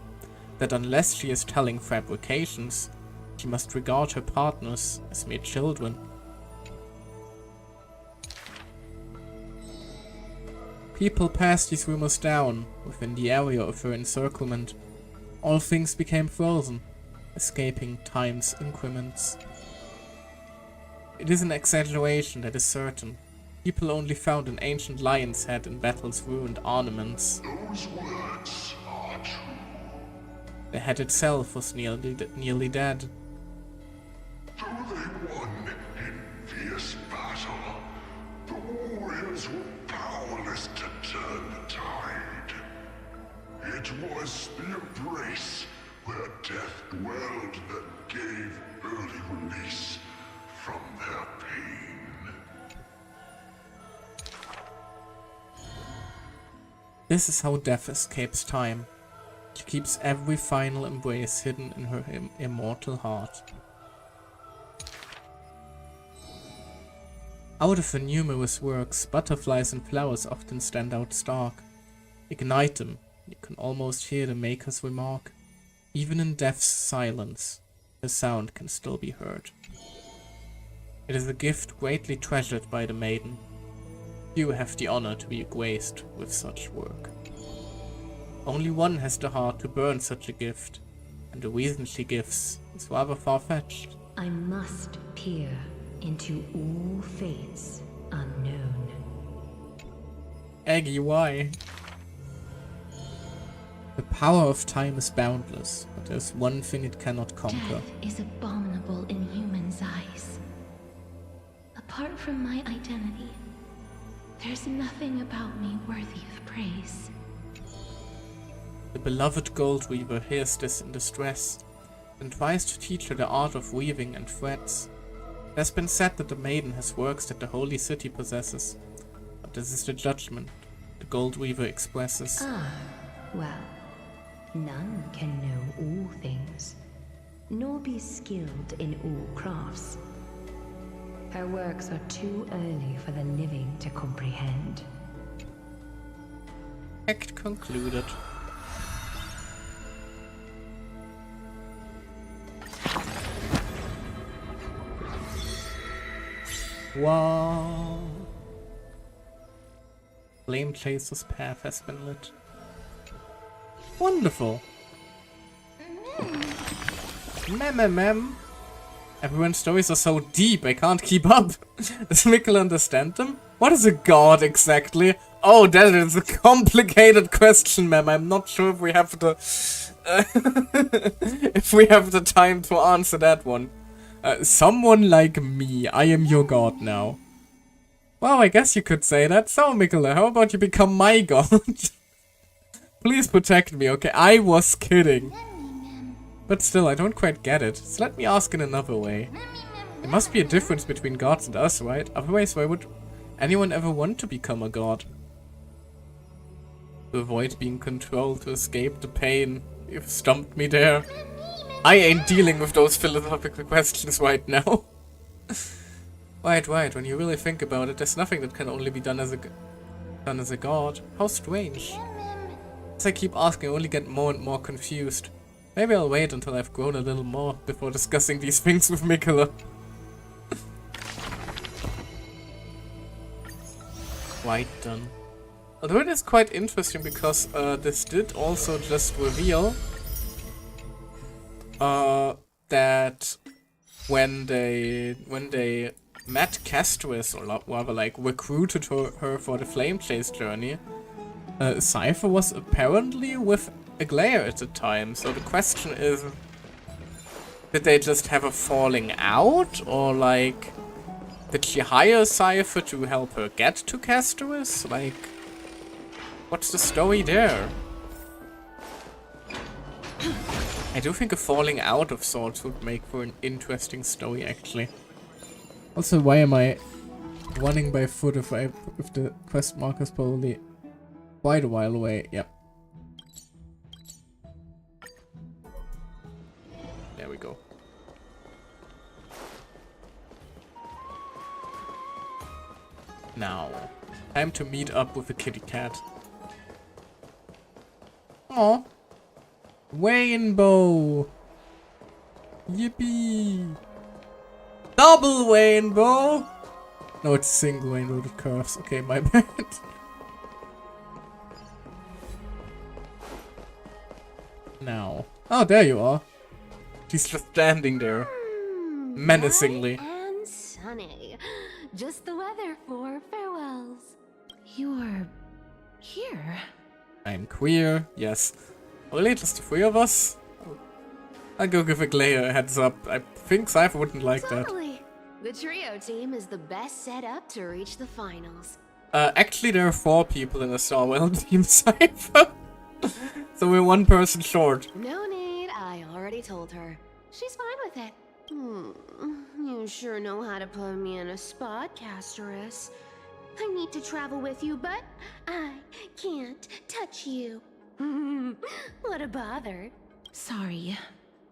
that unless she is telling fabrications, she must regard her partners as mere children. People passed these rumors down within the area of her encirclement. All things became frozen, escaping time's increments. It is an exaggeration, that is certain. People only found an ancient lion's head in battle's ruined ornaments. Those words are true. The head itself was nearly dead. Though they won in fierce battle, the warriors were powerless to turn the tide. It was the embrace where death dwelled that gave early release from their pain. This is how death escapes time. She keeps every final embrace hidden in her immortal heart. Out of her numerous works, butterflies and flowers often stand out stark. Ignite them, you can almost hear the maker's remark. Even in death's silence, the sound can still be heard. It is a gift greatly treasured by the maiden. Few have the honor to be graced with such work. Only one has the heart to burn such a gift, and the reason she gives is rather far-fetched. I must peer into all fates unknown. Aggie, why? The power of time is boundless, but there's one thing it cannot conquer. Death is abominable in humans' eyes. Apart from my identity, there's nothing about me worthy of praise. The beloved Gold Weaver hears this in distress, and tries to teach her the art of weaving and threads. It has been said that the maiden has works that the holy city possesses, but this is the judgment the Gold Weaver expresses. Ah, well, none can know all things, nor be skilled in all crafts. Her works are too early for the living to comprehend. Act concluded. Wow. Flame Chaser's path has been lit. Wonderful. Mem. Everyone's stories are so deep, I can't keep up. Does Mikkel understand them? What is a god exactly? Oh, that is a complicated question, ma'am. I'm not sure if we have the if we have the time to answer that one. Someone like me, I am your god now. Well, I guess you could say that. So, Mikola, how about you become my god? Please protect me, okay? I was kidding. But still, I don't quite get it. So let me ask in another way. There must be a difference between gods and us, right? Otherwise, why would anyone ever want to become a god? To avoid being controlled, to escape the pain. You've stumped me there. I ain't dealing with those philosophical questions right now. Right, when you really think about it, there's nothing that can only be done as a god. How strange. As I keep asking, I only get more and more confused. Maybe I'll wait until I've grown a little more before discussing these things with Mikola. Right done. Although it is quite interesting because this did also just reveal that when they met Castris, or rather like recruited her for the Flame Chase journey, Cypher was apparently with Aglaia at the time. So the question is, did they just have a falling out, or like did she hire Cypher to help her get to Castris? Like, what's the story there? I do think a falling out of sorts would make for an interesting story, actually. Also, why am I running by foot if the quest marker's probably quite a while away? Yep. There we go. Now, time to meet up with the kitty cat. Aww. Rainbow! Yippee! Double rainbow! No, it's single rainbow that curves. Okay, my bad. Now. Oh, there you are. She's just standing there. Menacingly. And sunny. Just the weather for farewells. You're here. I'm queer, yes. Really? Just the three of us? I'll go give Aglaia a heads up. I think Cypher wouldn't like Totally. The trio team is the best set up to reach the finals. that. Actually, there are 4 people in the Starwell team, Cypher. So we're 1 person short. No need, I already told her. She's fine with it. You sure know how to put me in a spot, Casterus. I need to travel with you, but I can't touch you. What a bother. Sorry.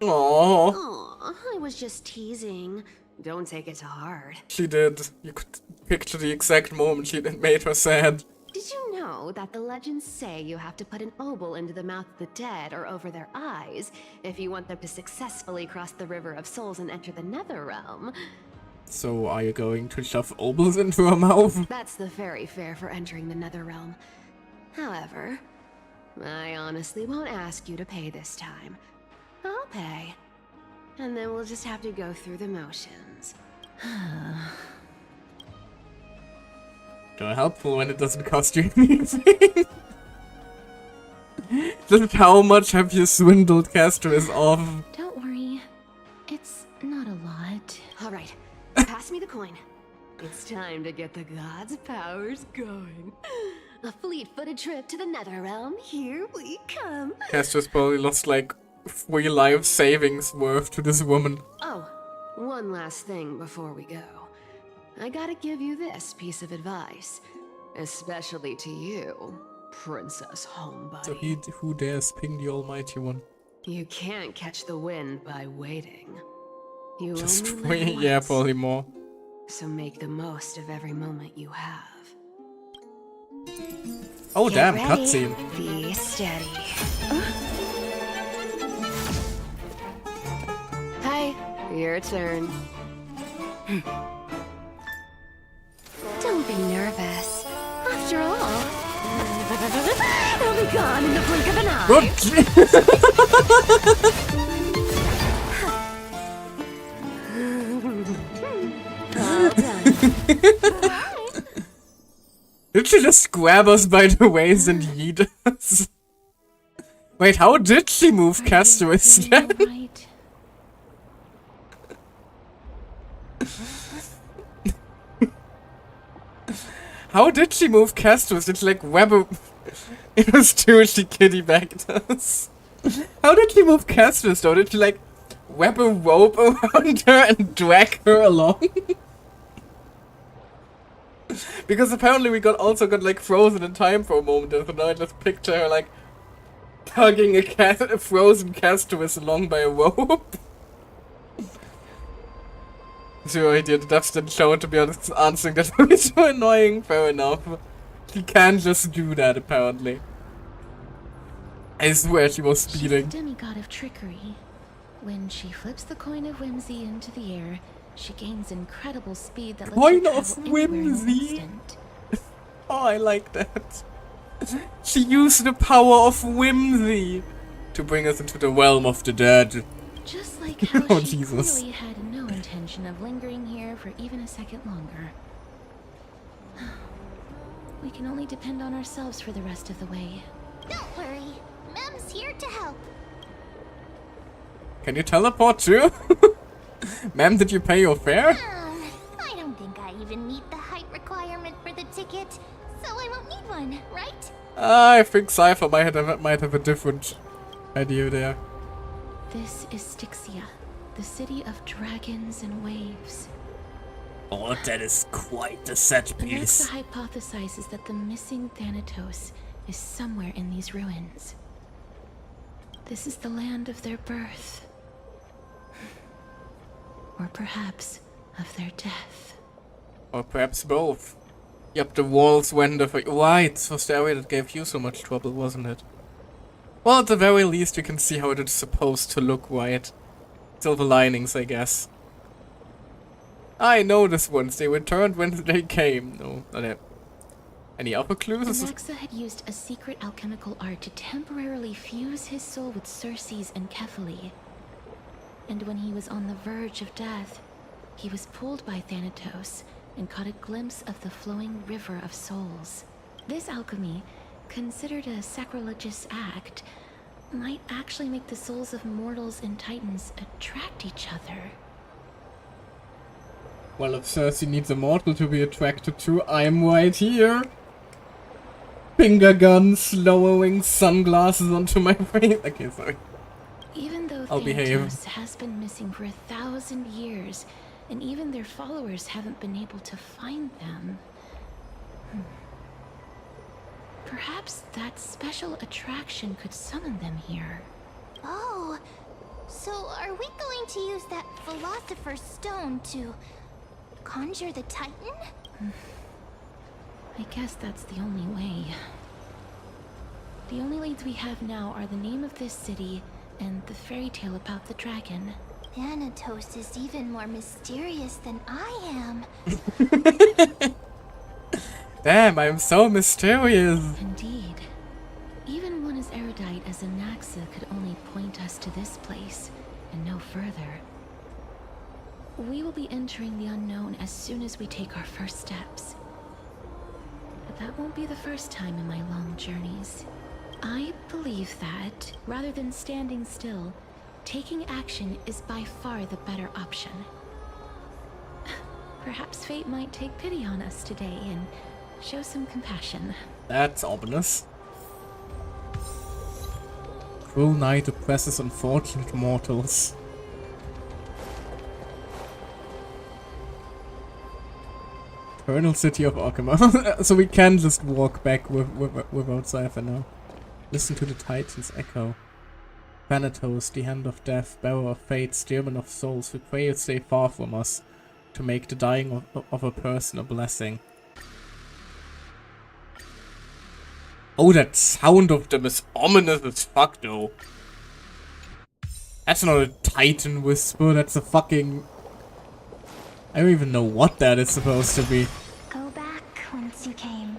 Aww. Aw, I was just teasing. Don't take it to heart. She did. You could picture the exact moment it made her sad. Did you know that the legends say you have to put an obol into the mouth of the dead or over their eyes if you want them to successfully cross the River of Souls and enter the Nether Realm? So, are you going to shove obols into her mouth? That's the fairy fare for entering the Nether Realm. However, I honestly won't ask you to pay this time. I'll pay. And then we'll just have to go through the motions. Helpful when it doesn't cost you anything. Just how much have you swindled Casterus of? Don't worry. It's not a lot. Alright, pass me the coin. It's time to get the gods' powers going. A fleet-footed trip to the Nether Realm. Here we come. Casterus probably lost like 3 life savings worth to this woman. Oh, one last thing before we go. I gotta give you this piece of advice. Especially to you, Princess Homebody. So who dares ping the Almighty One? You can't catch the wind by waiting. You Just only live wait, yeah, once. probably more. So make the most of every moment you have. Oh Get damn, ready. cutscene. Be steady. Hi, your turn. Don't be nervous. After all, it'll be gone in the blink of an eye. All done. Did she just grab us by the waist and yeet us? Wait, how did she move Castorus then? Right. How did she move Castorus? Did she like web a... It was too she kitty backed us. How did she move Castorus though? Did she like web a rope around her and drag her along? Because apparently we also got like frozen in time for a moment, and so now I just picture her like tugging a frozen Castorus along by a rope. Zero idea, the devs didn't show it, to be honest. Answering that would be so annoying. Fair enough. She can't just do that, apparently. I swear she was speeding. She's the demigod of trickery. When she flips the coin of whimsy into the air, she gains incredible speed that lets Coin her of travel anywhere in an whimsy? instant. Oh, I like that. She used the power of whimsy to bring us into the realm of the dead. Just like how Oh, she Jesus. clearly had no intention of lingering here for even a second longer. We can only depend on ourselves for the rest of the way. Don't worry. Mem's here to help. Can you teleport too? Ma'am, did you pay your fare? I don't think I even meet the height requirement for the ticket, so I won't need one, right? I think Cypher might have a different idea there. This is Styxia, the city of dragons and waves. Oh, that is quite the set piece. Alexa hypothesizes that the missing Thanatos is somewhere in these ruins. This is the land of their birth. Or perhaps of their death. Or perhaps both. Yep, the walls went over. Right, it was the area that gave you so much trouble, wasn't it? Well, at the very least, you can see how it is supposed to look, right? Silver linings, I guess. I know this once. They returned when they came. No, not yet. Any other clues? Alexa had used a secret alchemical art to temporarily fuse his soul with Circe's and Kephae. And when he was on the verge of death, he was pulled by Thanatos and caught a glimpse of the flowing river of souls. This alchemy, considered a sacrilegious act, might actually make the souls of mortals and titans attract each other. Well, if Circe needs a mortal to be attracted to, I'm right here. Finger guns, lowering sunglasses onto my face. Okay, sorry. Even though I'll behave. Thanatos has been missing for 1,000 years, and even their followers haven't been able to find them. Perhaps that special attraction could summon them here. Oh, so are we going to use that Philosopher's Stone to conjure the Titan? I guess that's the only way. The only leads we have now are the name of this city and the fairy tale about the dragon. Thanatos is even more mysterious than I am. Damn, I'm so mysterious. Indeed. Even one as erudite as Anaxa could only point us to this place, and no further. We will be entering the unknown as soon as we take our first steps. But that won't be the first time in my long journeys. I believe that, rather than standing still, taking action is by far the better option. Perhaps fate might take pity on us today and show some compassion. That's ominous. Cruel night oppresses unfortunate mortals. Eternal city of Orkama. So we can just walk back without Cypher now. Listen to the Titan's echo. Thanatos, the hand of death, bearer of fate, steerman of souls, we pray you stay far from us, to make the dying of a person a blessing. Oh, that sound of them is ominous as fuck, though. That's not a Titan whisper, that's a fucking... I don't even know what that is supposed to be. Go back whence you came.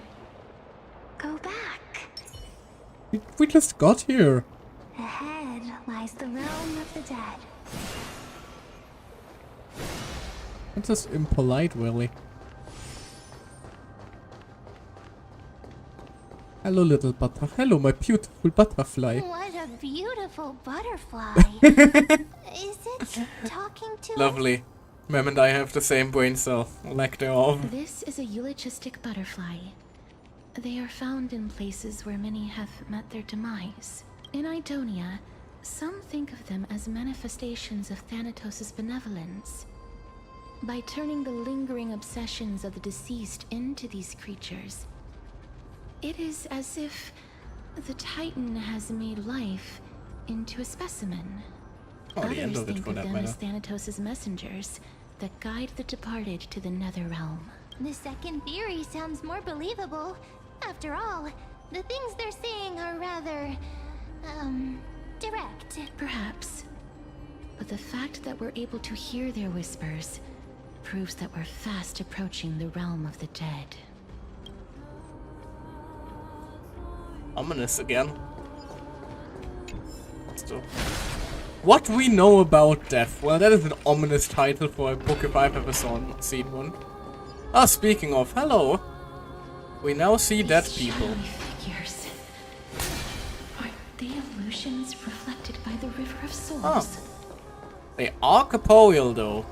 Go back. We just got here. Ahead lies the realm of the dead. That's just impolite, really. Hello, little butter. Hello, my beautiful butterfly. What a beautiful butterfly. Is it talking to Lovely. Mem and I have the same brain cell. Lack thereof. This is a eulogistic butterfly. They are found in places where many have met their demise. In Idonia, some think of them as manifestations of Thanatos' benevolence. By turning the lingering obsessions of the deceased into these creatures, it is as if the Titan has made life into a specimen. Oh, the end Others of it, think for of that them matter. as Thanatos' messengers that guide the departed to the nether realm. The second theory sounds more believable. After all, the things they're saying are rather, direct. Perhaps. But the fact that we're able to hear their whispers proves that we're fast approaching the realm of the dead. Ominous again. Still. What we know about death? Well, that is an ominous title for a book if I've ever seen one. Ah, speaking of, hello. We now see dead people. Shadowy figures. Are they illusions reflected by the River of Souls? Oh. They are corporeal, though.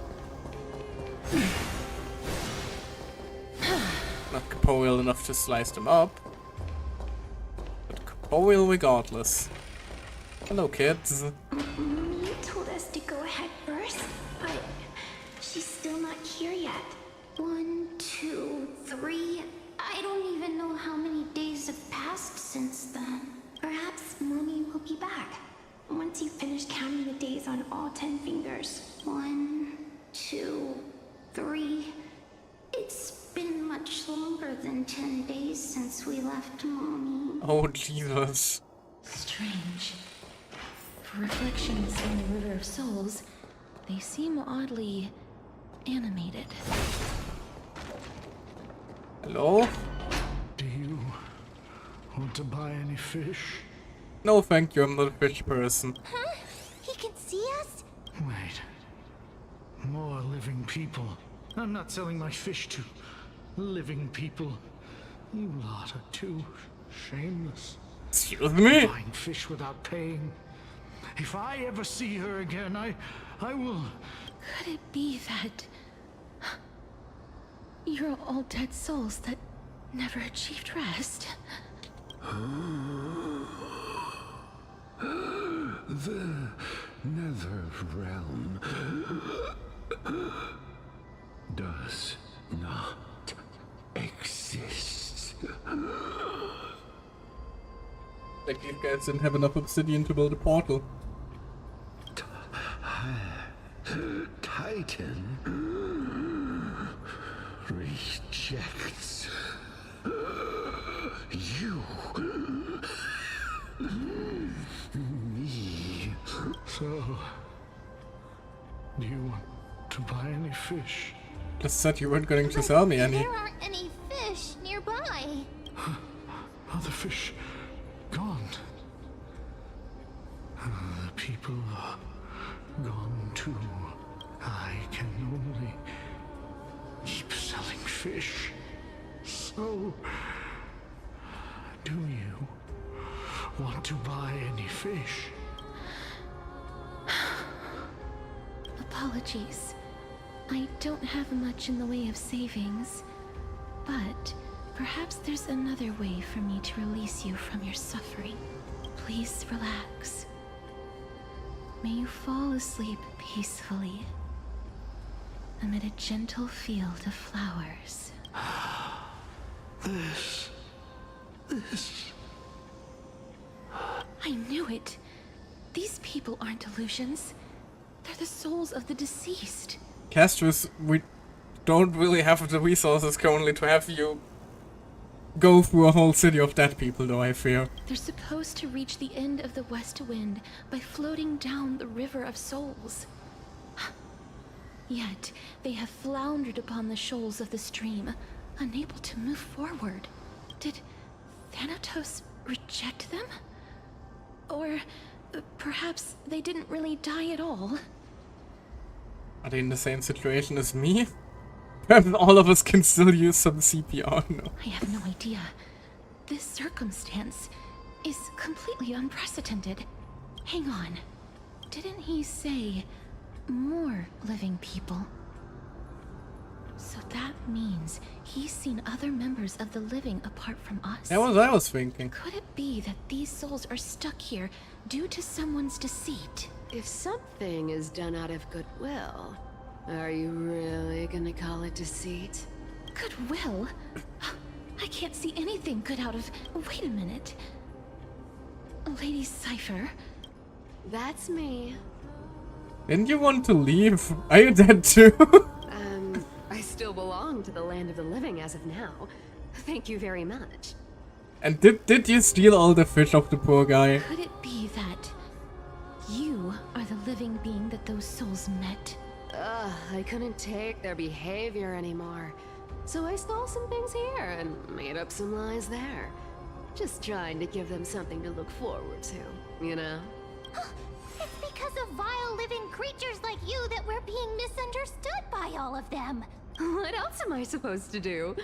Not corporeal enough to slice them up. But corporeal regardless. Hello, kids. Mommy told us to go ahead first, but she's still not here yet. 1, 2, 3. I don't even know how many days have passed since then. Perhaps Mommy will be back once you finish counting the days on all 10 fingers. 1, 2, 3. It's been much longer than 10 days since we left Mommy. Oh, Jesus. Strange. For reflections in the River of Souls, they seem oddly animated. Hello? Do you want to buy any fish? No, thank you. I'm not a fish person. Huh? He can see us? Wait. More living people. I'm not selling my fish to living people. You lot are too shameless. Excuse me? Buying fish without paying. If I ever see her again, I will... Could it be that you're all dead souls that never achieved rest? The nether realm does not exist. Like these guys didn't have enough obsidian to build a portal. Titan rejects you. Me. So, do you want to buy any fish? Just said you weren't going to sell me any. There aren't any fish nearby. Are the fish gone? The people are gone too. I can only keep selling fish. So, do you want to buy any fish? Apologies. I don't have much in the way of savings, but perhaps there's another way for me to release you from your suffering. Please relax. May you fall asleep peacefully amid a gentle field of flowers. This... I knew it. These people aren't illusions. They're the souls of the deceased. Castris, we don't really have the resources currently to have you go through a whole city of dead people, though, I fear. They're supposed to reach the end of the West Wind by floating down the River of Souls. Yet, they have floundered upon the shoals of the stream, unable to move forward. Did Thanatos reject them? Or perhaps they didn't really die at all? Are they in the same situation as me? Perhaps all of us can still use some CPR, no. I have no idea. This circumstance is completely unprecedented. Hang on. Didn't he say more living people? So that means he's seen other members of the living apart from us. That was what I was thinking. Could it be that these souls are stuck here due to someone's deceit? If something is done out of goodwill, are you really gonna call it deceit? Goodwill? I can't see anything good out of... Wait a minute. Lady Cypher? That's me. Didn't you want to leave? Are you dead too? I still belong to the land of the living as of now. Thank you very much. And did you steal all the fish off the poor guy? Could it be that you are the living being that those souls met? Ugh, I couldn't take their behavior anymore. So I stole some things here and made up some lies there. Just trying to give them something to look forward to, you know? It's because of vile living creatures like you that we're being misunderstood by all of them. What else am I supposed to do?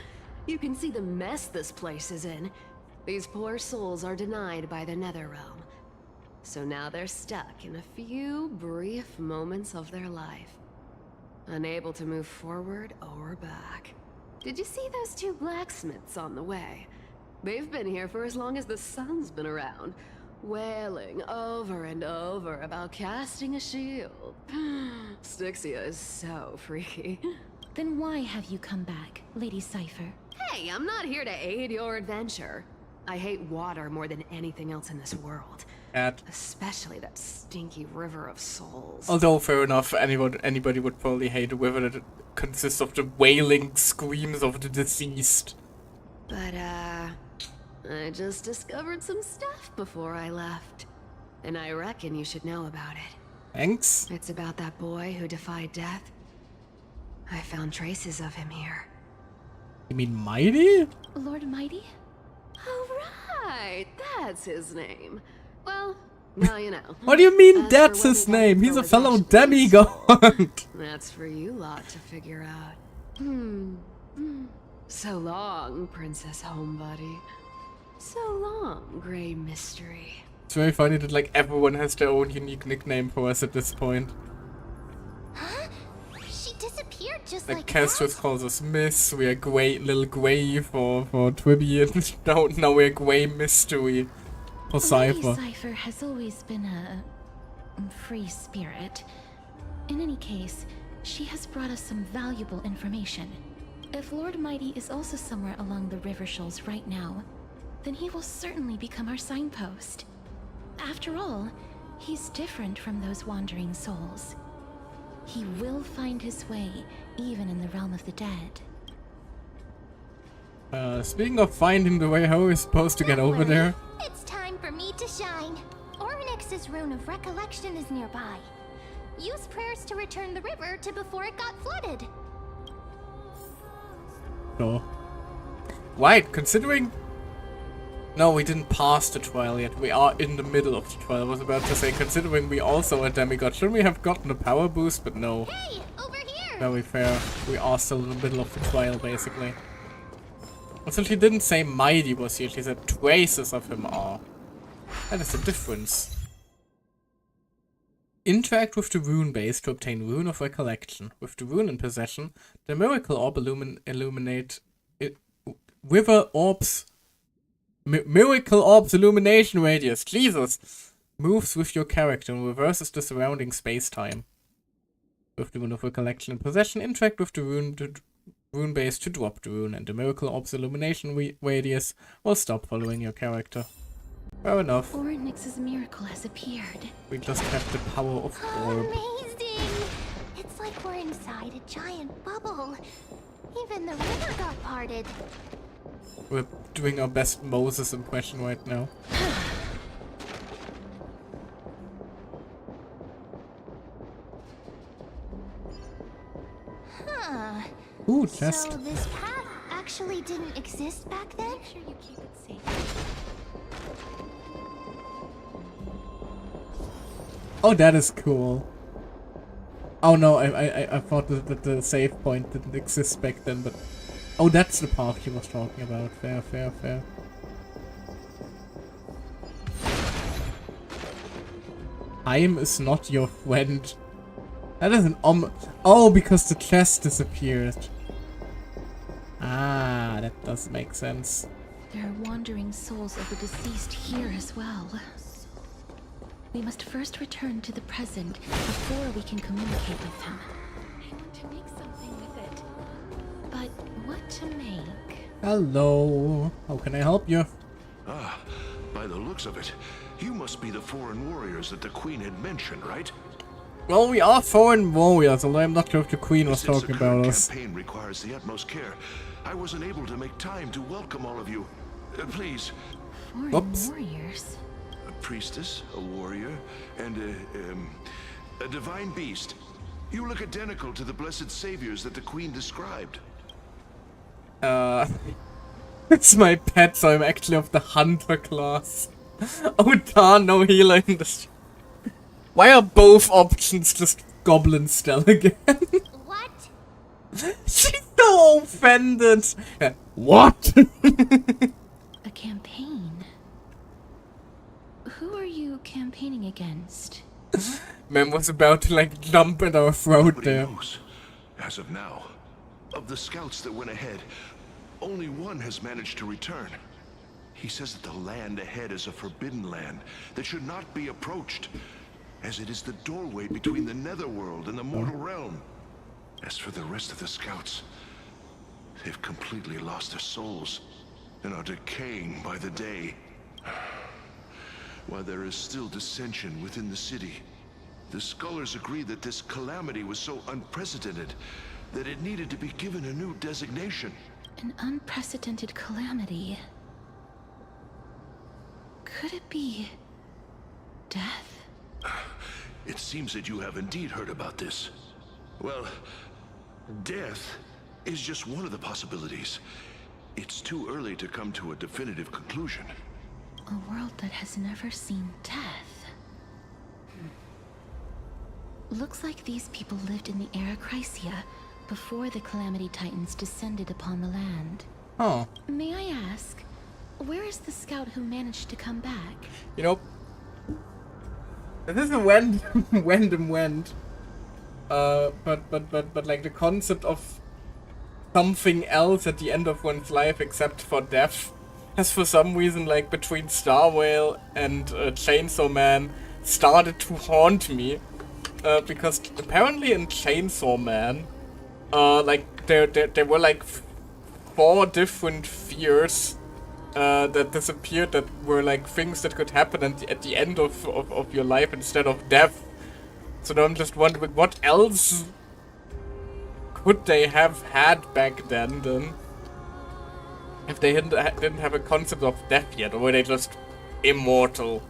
You can see the mess this place is in. These poor souls are denied by the Netherrealm. So now they're stuck in a few brief moments of their life. Unable to move forward or back. Did you see those two blacksmiths on the way? They've been here for as long as the sun's been around, wailing over and over about casting a shield. Styxia is so freaky. Then why have you come back, Lady Cypher? Hey, I'm not here to aid your adventure. I hate water more than anything else in this world. Especially that stinky river of souls. Although, fair enough, anybody would probably hate a river that consists of the wailing screams of the deceased. But, I just discovered some stuff before I left. And I reckon you should know about it. Thanks. It's about that boy who defied death. I found traces of him here. You mean Mighty? Lord Mighty? Oh, right! That's his name. Well, now you know. What do you mean that's his name? He's a fellow demigod! That's for you lot to figure out. So long, Princess Homebody. So long, Grey Mystery. It's very funny that like everyone has their own unique nickname for us at this point. Huh? She disappeared just Like like Castrus calls us Miss, we are Little Grey for Twibby, and now we're Grey Mystery for Cypher. Lady Cypher has always been a free spirit. In any case, she has brought us some valuable information. If Lord Mighty is also somewhere along the river shoals right now, then he will certainly become our signpost. After all, he's different from those wandering souls. He will find his way, even in the realm of the dead. Speaking of finding the way, how are we supposed to get over there? It's time for me to shine. Ornyx's rune of recollection is nearby. Use prayers to return the river to before it got flooded. No. Right, considering... No, we didn't pass the trial yet. We are in the middle of the trial. I was about to say, considering we also are demigod, shouldn't we have gotten a power boost? But no. Hey, over here! Very fair. We are still in the middle of the trial, basically. Also, she didn't say Mighty was here. She said traces of him are. That is the difference. Interact with the rune base to obtain Rune of Recollection. With the rune in possession, the miracle orb illuminate... River orbs... Miracle Orb's illumination radius, Jesus! Moves with your character and reverses the surrounding space-time. With the Rune of Recollection in possession, interact with the rune base to drop the rune, and the Miracle Orb's illumination radius will stop following your character. Fair enough. Ornyx's miracle has appeared. We just have the power of orb. Amazing! It's like we're inside a giant bubble. Even the river got parted. We're doing our best Moses impression right now. Huh. Ooh, chest. So this path actually didn't exist back then? Make sure you keep it safe. Oh, that is cool. Oh no, I thought that the save point didn't exist back then, but... Oh, that's the path she was talking about. Fair, fair, fair. Time is not your friend. That is an oh, because the chest disappeared. Ah, that does make sense. There are wandering souls of the deceased here as well. We must first return to the present before we can communicate with them. I want to make something with it. But what to make? Hello. How can I help you? Ah, by the looks of it, you must be the foreign warriors that the Queen had mentioned, right? Well, we are foreign warriors, although I'm not sure if the Queen was Since talking the current about us. campaign requires the utmost care, I wasn't able to make time to welcome all of you. Please. Foreign warriors? A priestess, a warrior, and a divine beast. You look identical to the blessed saviors that the Queen described. It's my pet, so I'm actually of the hunter class. Oh darn, no healer in this. Why are both options just goblin style again? What? She's so offended. What? A campaign? Who are you campaigning against? Mem was about to like jump at our throat Nobody there. knows, as of now. Of the scouts that went ahead, only one has managed to return. He says that the land ahead is a forbidden land that should not be approached, as it is the doorway between the netherworld and the mortal realm. As for the rest of the scouts, they've completely lost their souls and are decaying by the day. While there is still dissension within the city, the scholars agree that this calamity was so unprecedented that it needed to be given a new designation. An unprecedented calamity. Could it be death? It seems that you have indeed heard about this. Well, death is just one of the possibilities. It's too early to come to a definitive conclusion. A world that has never seen death. Looks like these people lived in the era Chrysia before the Calamity Titans descended upon the land. Oh. May I ask, where is the scout who managed to come back? You know, this is a random wend. But like the concept of something else at the end of one's life except for death has for some reason, like between Star Whale and Chainsaw Man, started to haunt me. Because apparently in Chainsaw Man, like there were like 4 different fears that disappeared, that were like things that could happen at the end of your life instead of death. So now I'm just wondering, what else could they have had back then? If they didn't have a concept of death yet, or were they just immortal?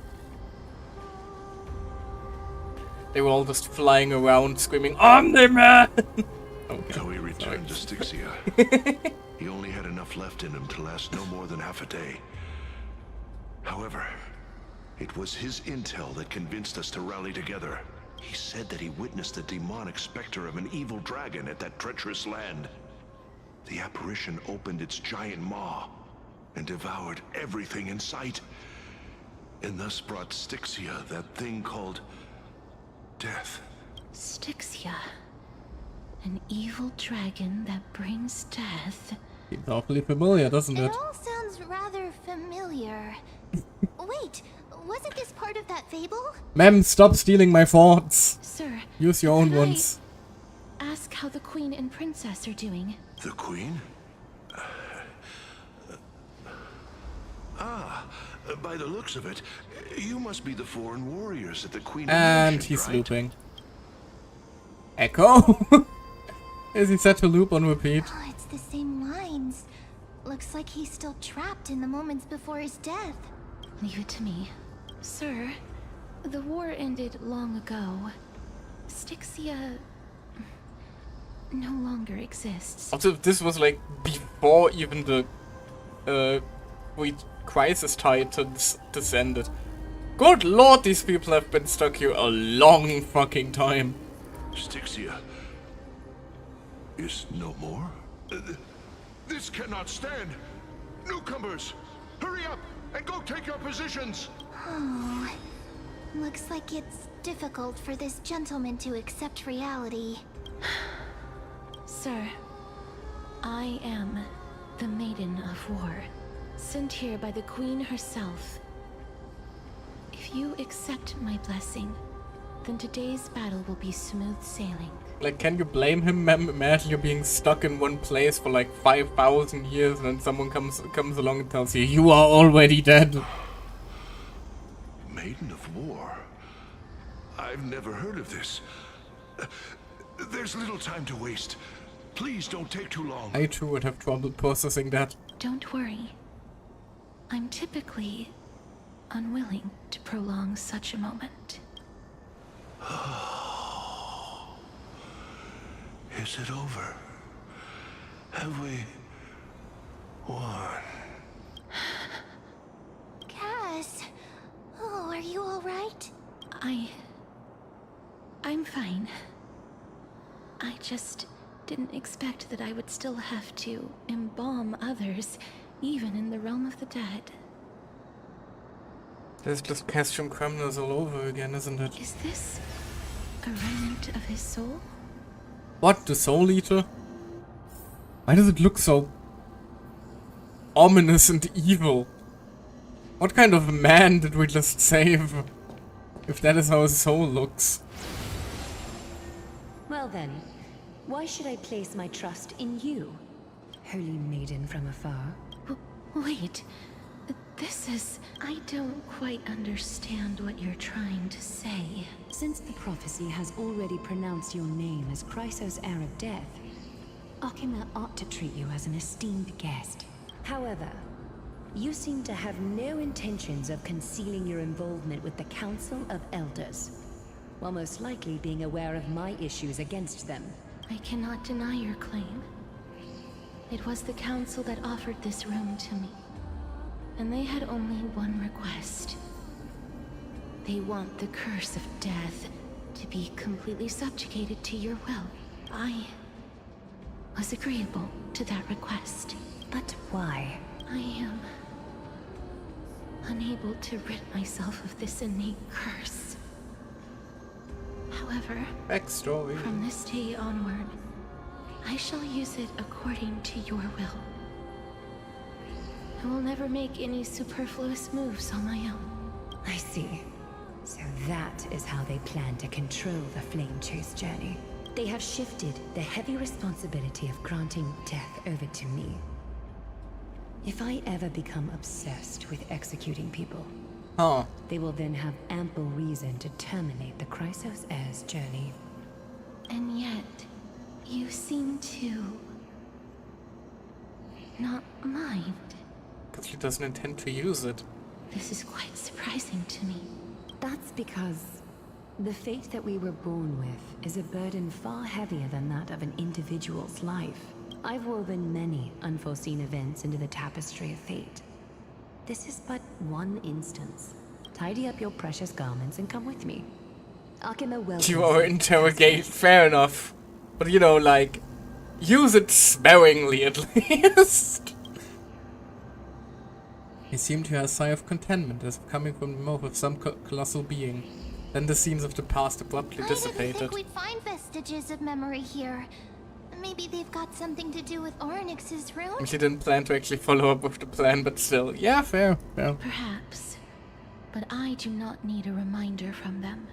They were all just flying around screaming, Omni-Man! Okay, So he returned to Styxia. He only had enough left in him to last no more than half a day. However, it was his intel that convinced us to rally together. He said that he witnessed the demonic specter of an evil dragon at that treacherous land. The apparition opened its giant maw and devoured everything in sight, and thus brought Styxia that thing called death. Styxia. An evil dragon that brings death. Seems awfully familiar, doesn't it? It all sounds rather familiar. Wait, wasn't this part of that fable? Mem, stop stealing my thoughts. Sir, Use your own can ones. I ask how the Queen and Princess are doing? The Queen? By the looks of it, you must be the foreign warriors that the Queen And mentioned, he's right? looping. Echo? Is he set to loop on repeat? Oh, it's the same lines. Looks like he's still trapped in the moments before his death. Leave it to me. Sir, the war ended long ago. Styxia no longer exists. Also, this was like before even the Crisis Titans descended. Good lord, these people have been stuck here a long fucking time. Styxia is no more? This cannot stand! Newcomers, hurry up and go take your positions! Oh, looks like it's difficult for this gentleman to accept reality. Sir, I am the Maiden of War, sent here by the Queen herself. If you accept my blessing, then today's battle will be smooth sailing. Like, can you blame him? Imagine you're being stuck in one place for like 5,000 years and then someone comes along and tells you, you are already dead. Maiden of War? I've never heard of this. There's little time to waste. Please don't take too long. I too would have trouble processing that. Don't worry. I'm typically unwilling to prolong such a moment. Is it over? Have we won? Cass! Oh, are you alright? I'm fine. I just didn't expect that I would still have to embalm others, even in the realm of the dead. There's just Castrum criminals all over again, isn't it? Is this a remnant of his soul? What? The Soul Eater? Why does it look so ominous and evil? What kind of man did we just save? If that is how his soul looks. Well then, why should I place my trust in you, holy maiden from afar? Wait, this is... I don't quite understand what you're trying to say. Since the prophecy has already pronounced your name as Chrysos' heir of death, Akima ought to treat you as an esteemed guest. However, you seem to have no intentions of concealing your involvement with the Council of Elders, while most likely being aware of my issues against them. I cannot deny your claim. It was the Council that offered this room to me, and they had only one request. They want the curse of death to be completely subjugated to your will. I was agreeable to that request. But why? I am unable to rid myself of this innate curse. However, backstory. From this day onward, I shall use it according to your will. I will never make any superfluous moves on my own. I see. So that is how they plan to control the Flame Chase journey. They have shifted the heavy responsibility of granting death over to me. If I ever become obsessed with executing people, they will then have ample reason to terminate the Chrysos heir's journey. And yet, you seem to not mind. Because she doesn't intend to use it. This is quite surprising to me. That's because the fate that we were born with is a burden far heavier than that of an individual's life. I've woven many unforeseen events into the tapestry of fate. This is but one instance. Tidy up your precious garments and come with me. Akima welcomes You are interrogate, fair enough. But you know, like, use it sparingly at least. He seemed to hear a sigh of contentment as if coming from the mouth of some colossal being. Then the scenes of the past abruptly dissipated. I didn't think we'd find vestiges of memory here. Maybe they've got something to do with Ornyx's room? She didn't plan to actually follow up with the plan, but still. Yeah, fair. Perhaps. But I do not need a reminder from them.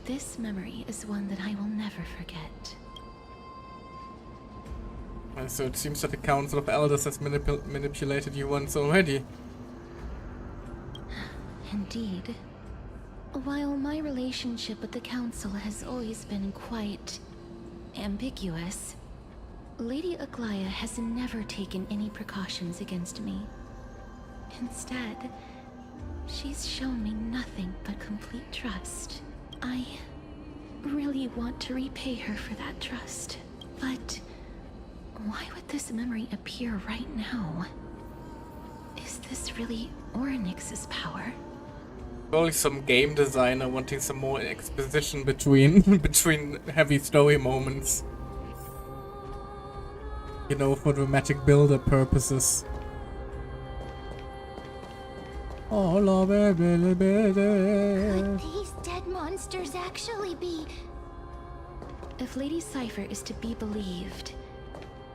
This memory is one that I will never forget. So it seems that the Council of Elders has manipulated you once already. Indeed. While my relationship with the Council has always been quite ambiguous, Lady Aglaya has never taken any precautions against me. Instead, she's shown me nothing but complete trust. I really want to repay her for that trust, but why would this memory appear right now? Is this really Ornyx's power? Probably some game designer wanting some more exposition between heavy story moments. You know, for dramatic build-up purposes. Could these dead monsters actually be? If Lady Cypher is to be believed,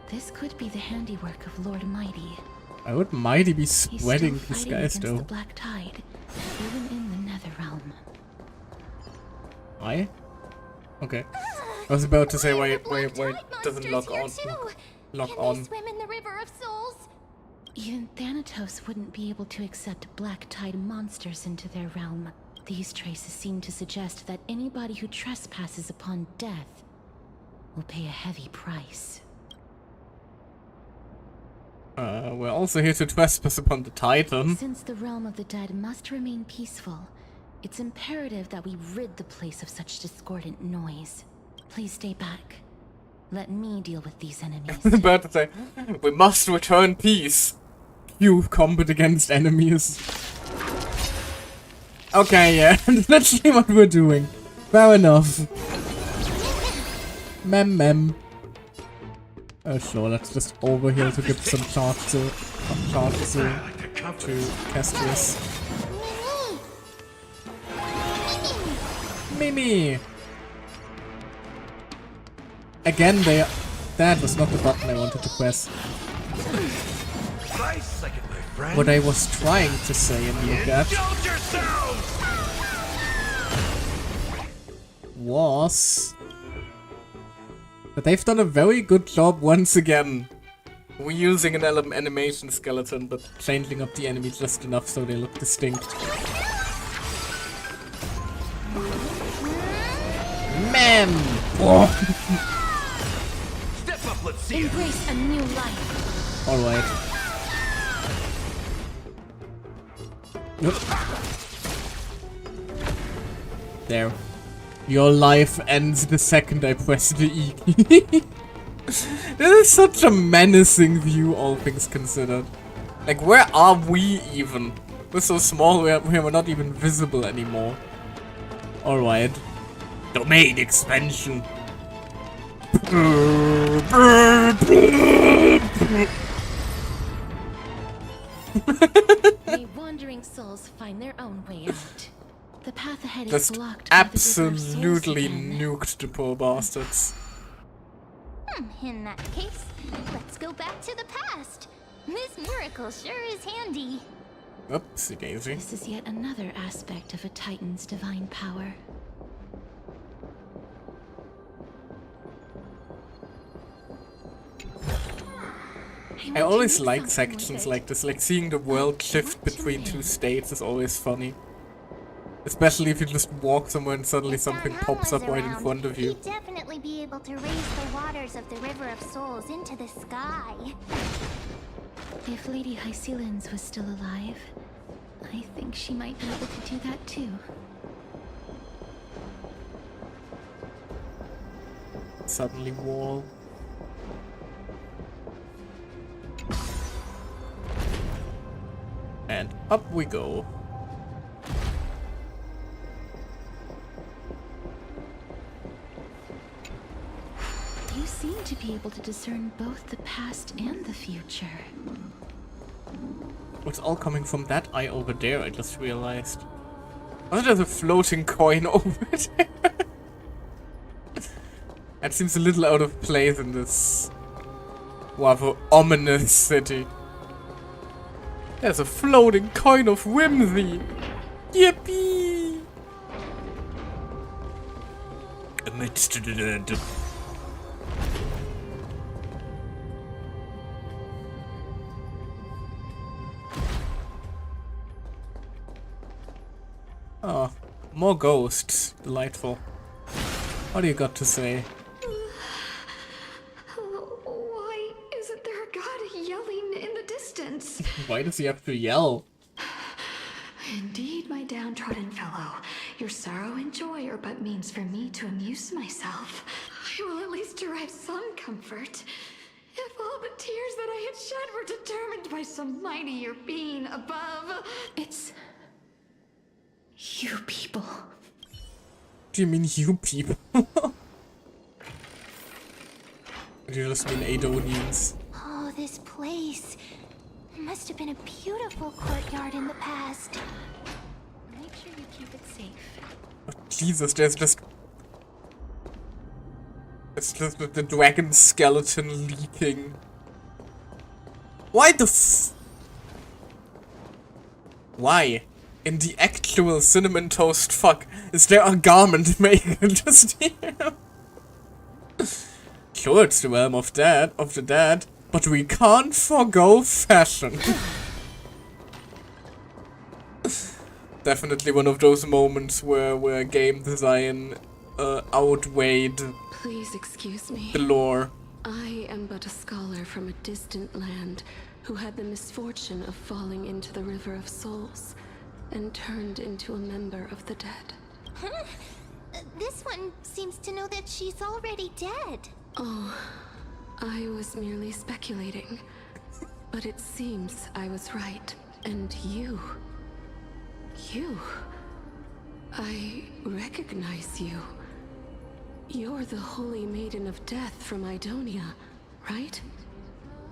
this could be the handiwork of Lord Mighty. I would Mighty be He's spreading still these fighting guys against though. the Black Tide, even in the Netherrealm. Why? Okay. I was about to say why it doesn't lock on. Lock Can on. they swim in the River of Souls? Even Thanatos wouldn't be able to accept Black Tide monsters into their realm. These traces seem to suggest that anybody who trespasses upon death will pay a heavy price. We're also here to trespass upon the Titan. Since the realm of the dead must remain peaceful, it's imperative that we rid the place of such discordant noise. Please stay back. Let me deal with these enemies. I was about to say, we must return peace. You combat against enemies. Okay, yeah, that's literally what we're doing. Fair enough. Mem. Oh sure, let's just overheal to give some charges to Castrius. Mimi! Again, that was not the button I wanted to press. What I was trying to say in the chat was that they've done a very good job once again reusing an animation skeleton but changing up the enemy just enough so they look distinct. Man! Oh. Step up, let's see. Embrace a new life. Alright. Nope. There. Your life ends the second I press the E key. This is such a menacing view, all things considered. Like, where are we even? We're so small, we're not even visible anymore. Alright. Domain expansion. May wandering souls find their own way out. The path ahead is Just blocked by the River of Souls absolutely again. nuked the poor bastards. In that case, let's go back to the past. This miracle sure is handy. Oopsie daisy. This is yet another aspect of a Titan's divine power. I always like sections like this, like seeing the world shift between two states is always funny. Especially if you just walk somewhere and suddenly something pops up right in front of you. He'd definitely be able to raise the waters of the River of Souls into the sky. If Lady Hycelens was still alive, I think she might be able to do that too. Suddenly wall. And up we go. You seem to be able to discern both the past and the future. It's all coming from that eye over there, I just realized. Oh, there's a floating coin over there. That seems a little out of place in this rather ominous city. There's a floating coin of whimsy. Yippee! Amidst the dead. Oh, more ghosts. Delightful. What do you got to say? Why isn't there a god yelling in the distance? Why does he have to yell? Indeed, my downtrodden fellow, your sorrow and joy are but means for me to amuse myself. I will at least derive some comfort. If all the tears that I had shed were determined by some mightier being above. It's you people. Do you mean you people? Do you just mean Adonians? Oh, this place. Must have been a beautiful courtyard in the past. Make sure you keep it safe. Oh, Jesus, there's just... It's just the dragon skeleton leaking. Why the f... Why? In the actual cinnamon toast fuck, is there a garment maker just here? Sure, it's the realm of the dead, but we can't forgo fashion. Definitely one of those moments where game design outweighed Please excuse me. the lore. I am but a scholar from a distant land who had the misfortune of falling into the River of Souls and turned into a member of the dead. Huh? This one seems to know that she's already dead. Oh, I was merely speculating. But it seems I was right. And you... I recognize you. You're the Holy Maiden of Death from Idonia, right?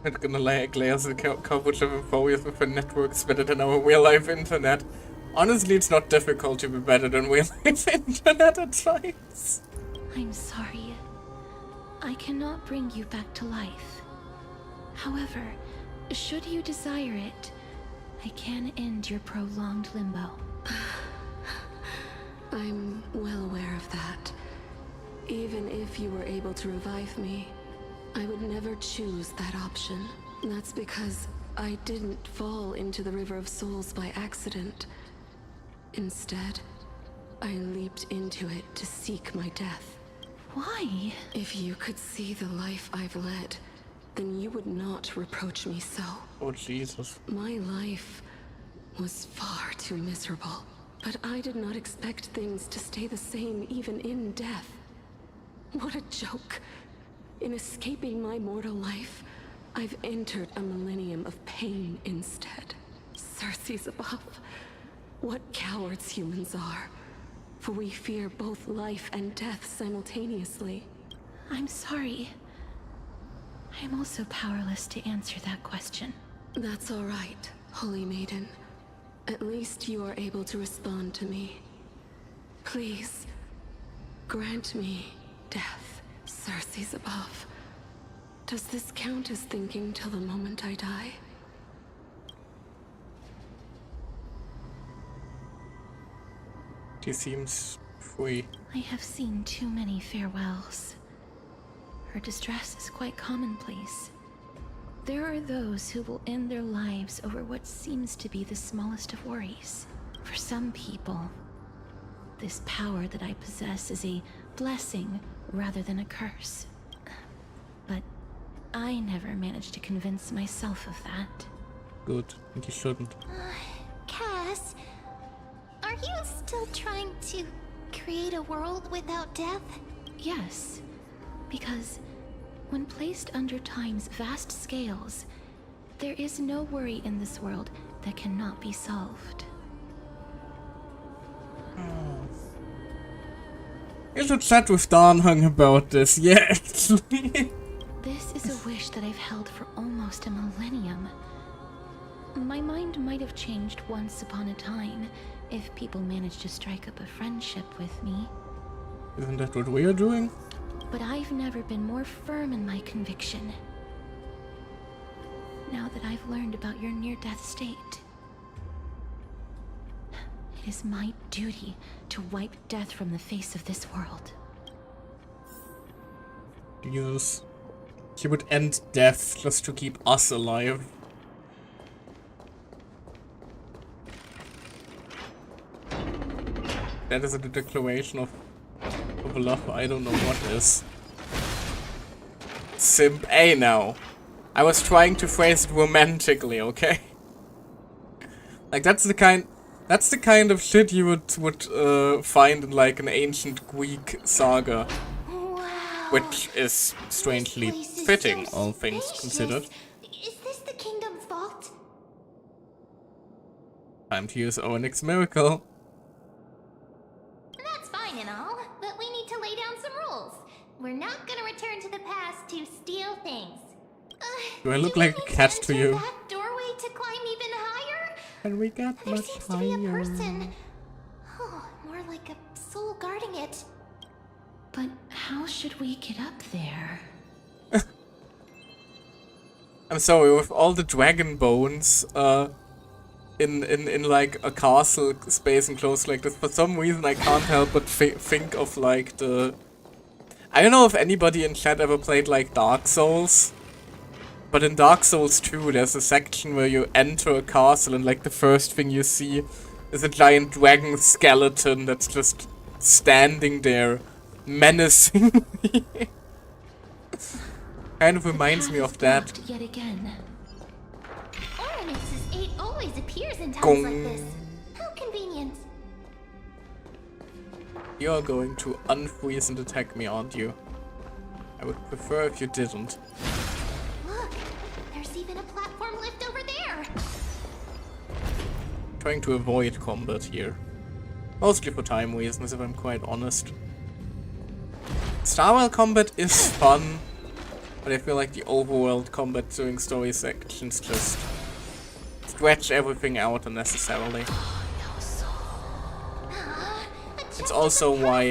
I'm gonna glaze the coverage of employees with a network better than our real-life internet. Honestly, it's not difficult to be better than real-life internet at times. I'm sorry. I cannot bring you back to life. However, should you desire it, I can end your prolonged limbo. I'm well aware of that. Even if you were able to revive me, I would never choose that option. That's because I didn't fall into the River of Souls by accident. Instead, I leaped into it to seek my death. Why? If you could see the life I've led, then you would not reproach me so. Oh, Jesus. My life was far too miserable, but I did not expect things to stay the same even in death. What a joke. In escaping my mortal life, I've entered a millennium of pain instead. Circe's above. What cowards humans are. For we fear both life and death simultaneously. I'm sorry. I am also powerless to answer that question. That's all right, Holy Maiden. At least you are able to respond to me. Please, grant me death, Circe's above. Does this count as thinking till the moment I die? She seems free. I have seen too many farewells. Her distress is quite commonplace. There are those who will end their lives over what seems to be the smallest of worries. For some people, this power that I possess is a blessing rather than a curse. But I never managed to convince myself of that. Good, and you shouldn't. Cass, are you still trying to create a world without death? Yes, because when placed under time's vast scales, there is no worry in this world that cannot be solved. You should chat with Darnhung about this, yeah, actually. This is a wish that I've held for almost a millennium. My mind might have changed once upon a time if people managed to strike up a friendship with me. Isn't that what we are doing? But I've never been more firm in my conviction. Now that I've learned about your near-death state, it is my duty to wipe death from the face of this world. Jesus. She would end death just to keep us alive. That is a declaration of love. I don't know what is. Simp A now. I was trying to phrase it romantically, okay? Like that's the kind of shit you would find in like an ancient Greek saga. Wow. Which is strangely fitting, all things considered. Is this the kingdom's vault? Time to use Onyx Miracle. That's fine and all, but we need to lay down some rules. We're not gonna to the past to steal things. Do I look like a cat to you? That doorway to And we got There much seems to be a higher. person. Oh, more like a soul guarding it. But how should we get up there? I'm sorry, with all the dragon bones, in like a castle space enclosed like this, for some reason I can't help but think of like the... I don't know if anybody in chat ever played like Dark Souls, but in Dark Souls 2 there's a section where you enter a castle and like the first thing you see is a giant dragon skeleton that's just standing there, menacing. Kind of reminds me of that. Yet again. Oryx's 8 always appears in times Gong. like this. How convenient. You're going to unfreeze and attack me, aren't you? I would prefer if you didn't. Look, there's even a platform lift over there. Trying to avoid combat here. Mostly for time reasons, if I'm quite honest. Starwell combat is fun, but I feel like the overworld combat during story sections just stretch everything out unnecessarily. It's also why,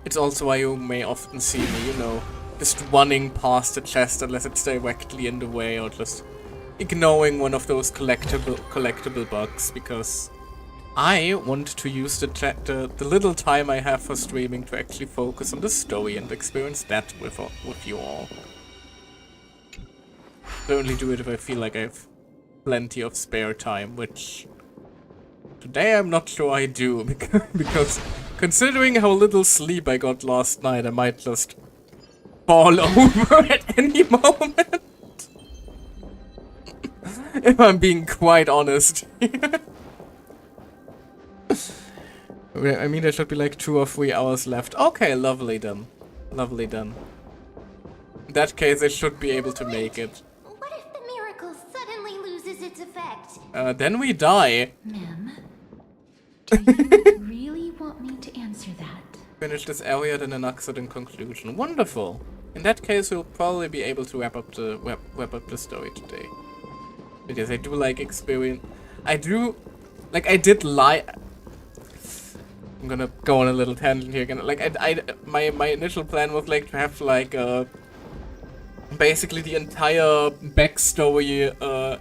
it's also why you may often see me, you know, just running past the chest unless it's directly in the way, or just ignoring one of those collectible bugs, because I want to use the little time I have for streaming to actually focus on the story and experience that with you all. I only do it if I feel like I have plenty of spare time, which today I'm not sure I do, because considering how little sleep I got last night, I might just fall over at any moment. If I'm being quite honest. I mean, there should be like 2 or 3 hours left. Okay, lovely then. Lovely then. In that case, I should be able to make it. What if the miracle suddenly loses its effect? Then we die. Ma'am, do you really want me to answer that? Finish this area, then an accident conclusion. Wonderful. In that case, we'll probably be able to wrap up the story today. Because I do like experience. I did lie. I'm gonna go on a little tangent here again. Like my initial plan was like to have like basically the entire backstory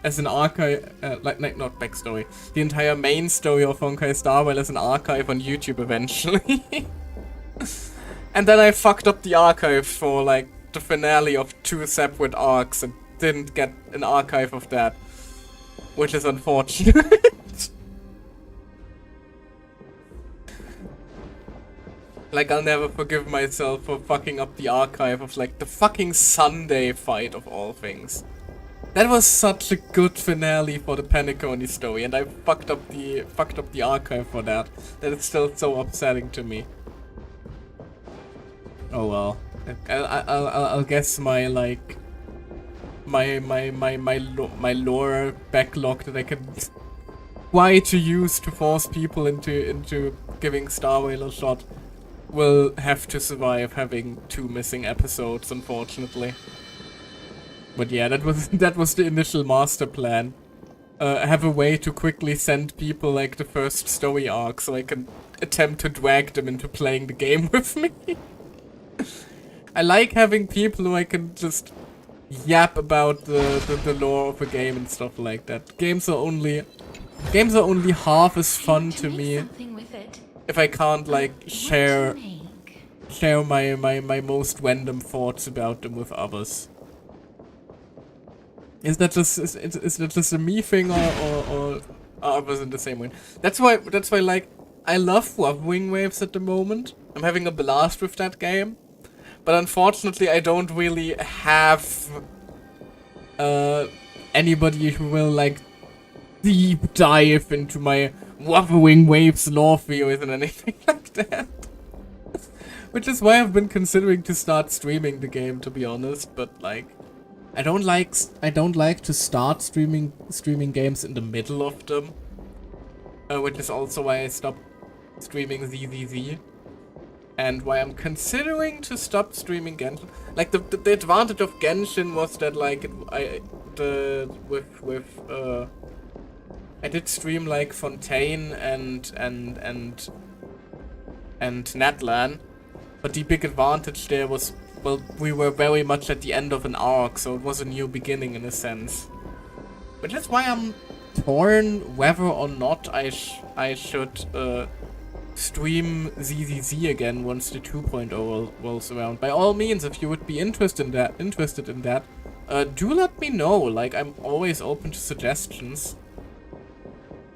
as an archive, not backstory, the entire main story of Honkai Star Rail as an archive on YouTube eventually. And then I fucked up the archive for like the finale of 2 separate arcs and didn't get an archive of that, which is unfortunate. Like, I'll never forgive myself for fucking up the archive of, like, the fucking Sunday fight of all things. That was such a good finale for the Penacony story, and I fucked up the archive for that. That is still so upsetting to me. Oh well. I'll guess my, like, my lore backlog that I can try to use to force people into giving Star Rail a shot will have to survive having 2 missing episodes, unfortunately. But yeah, that was the initial master plan. Have a way to quickly send people like the first story arc so I can attempt to drag them into playing the game with me. I like having people who I can just yap about the lore of a game and stuff like that. Games are only half as fun to me if I can't like share my most random thoughts about them with others. Is that just a me thing, or are others in the same way? That's why like I love Wing Waves at the moment. I'm having a blast with that game, but unfortunately I don't really have anybody who will like deep dive into my Wuthering Waves lore theories and anything like that. Which is why I've been considering to start streaming the game, to be honest, but like I don't like to start streaming games in the middle of them. Which is also why I stopped streaming ZZZ. and why I'm considering to stop streaming Genshin. Like, the advantage of Genshin was that, like, I did stream, like, Fontaine and Natlan, but the big advantage there was, well, we were very much at the end of an arc, so it was a new beginning in a sense. Which is why I'm torn whether or not I should stream ZZZ again once the 2.0 rolls around. By all means, if you would be interested in that, do let me know. Like, I'm always open to suggestions.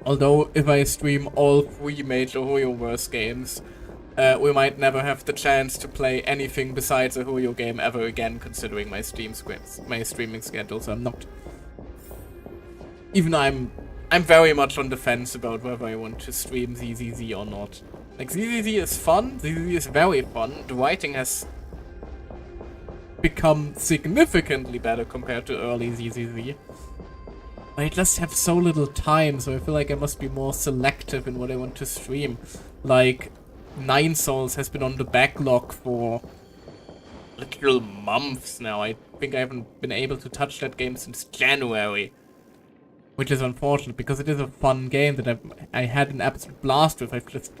Although, if I stream all 3 major Hoyoverse games, we might never have the chance to play anything besides a Hoyo game ever again, considering my streaming schedule, so I'm not... Even I'm very much on the fence about whether I want to stream ZZZ or not. Like, ZZZ is fun, ZZZ is very fun, the writing has become significantly better compared to early ZZZ. I just have so little time, so I feel like I must be more selective in what I want to stream. Like, 9 Souls has been on the backlog for literal months now. I think I haven't been able to touch that game since January. Which is unfortunate, because it is a fun game that I had an absolute blast with. I just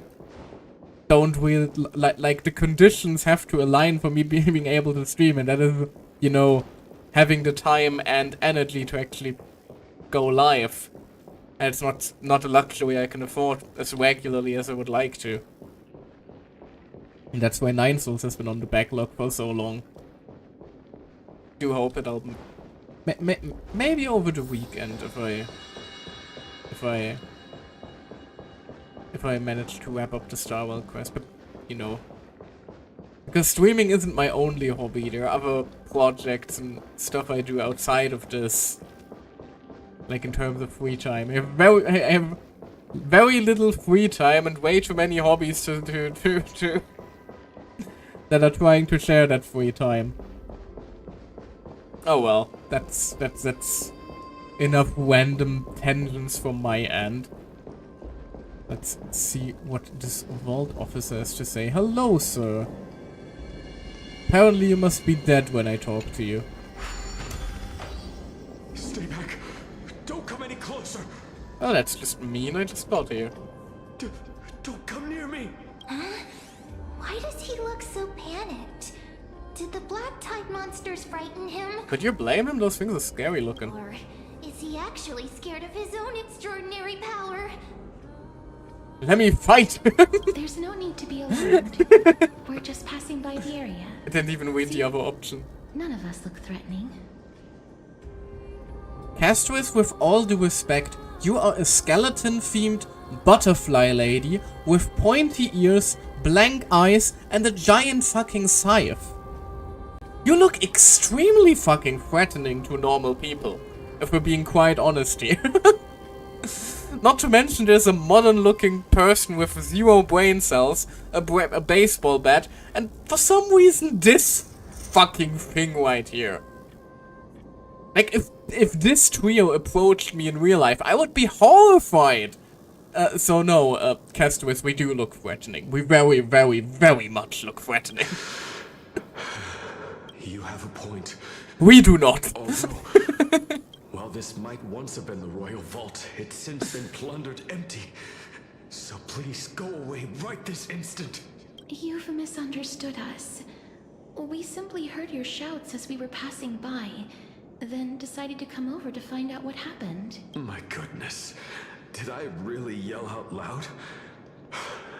don't really... Like, the conditions have to align for me being able to stream, and that is, you know, having the time and energy to actually go live. And it's not a luxury I can afford as regularly as I would like to. And that's why 9 Souls has been on the backlog for so long. Do hope that I'll... Maybe over the weekend if I manage to wrap up the Starwell quest, but you know, because streaming isn't my only hobby. There are other projects and stuff I do outside of this, like in terms of free time. I have very little free time and way too many hobbies to that are trying to share that free time. Oh well, that's enough random tangents from my end. Let's see what this vault officer has to say. Hello, sir. Apparently you must be dead when I talk to you. Stay back. Don't come any closer. Oh, that's just mean. I just got here. Don't come near me. Huh? Why does he look so panicked? Did the black tide monsters frighten him? Could you blame him? Those things are scary looking. Or is he actually scared of his own extraordinary power? Let me fight! There's no need to be alarmed. We're just passing by the area. I didn't even read the other option. None of us look threatening. Castris, with all due respect, you are a skeleton-themed butterfly lady with pointy ears, blank eyes, and a giant fucking scythe. You look extremely fucking threatening to normal people, if we're being quite honest here. Not to mention there's a modern-looking person with 0 brain cells, a baseball bat, and for some reason this fucking thing right here. Like, if this trio approached me in real life, I would be horrified. So no, Castris, we do look threatening. We very, very, very much look threatening. You have a point. We do not. Also, while this might once have been the royal vault, it's since been plundered empty. So please go away right this instant. You've misunderstood us. We simply heard your shouts as we were passing by, then decided to come over to find out what happened. My goodness. Did I really yell out loud?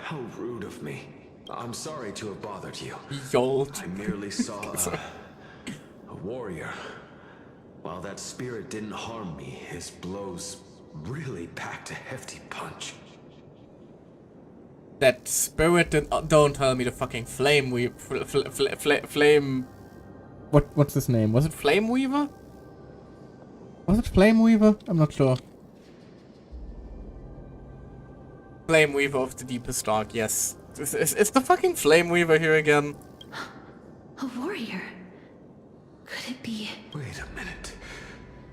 How rude of me. I'm sorry to have bothered you. Yolt. I merely saw a warrior. While that spirit didn't harm me, his blows really packed a hefty punch. That spirit did... don't tell me the fucking Flame Weaver... Flame... What's his name? Was it Flame Weaver? Was it Flame Weaver? I'm not sure. Flame Weaver of the Deepest Dark, yes. Is the fucking Flame Weaver here again? A warrior? Could it be... Wait a minute.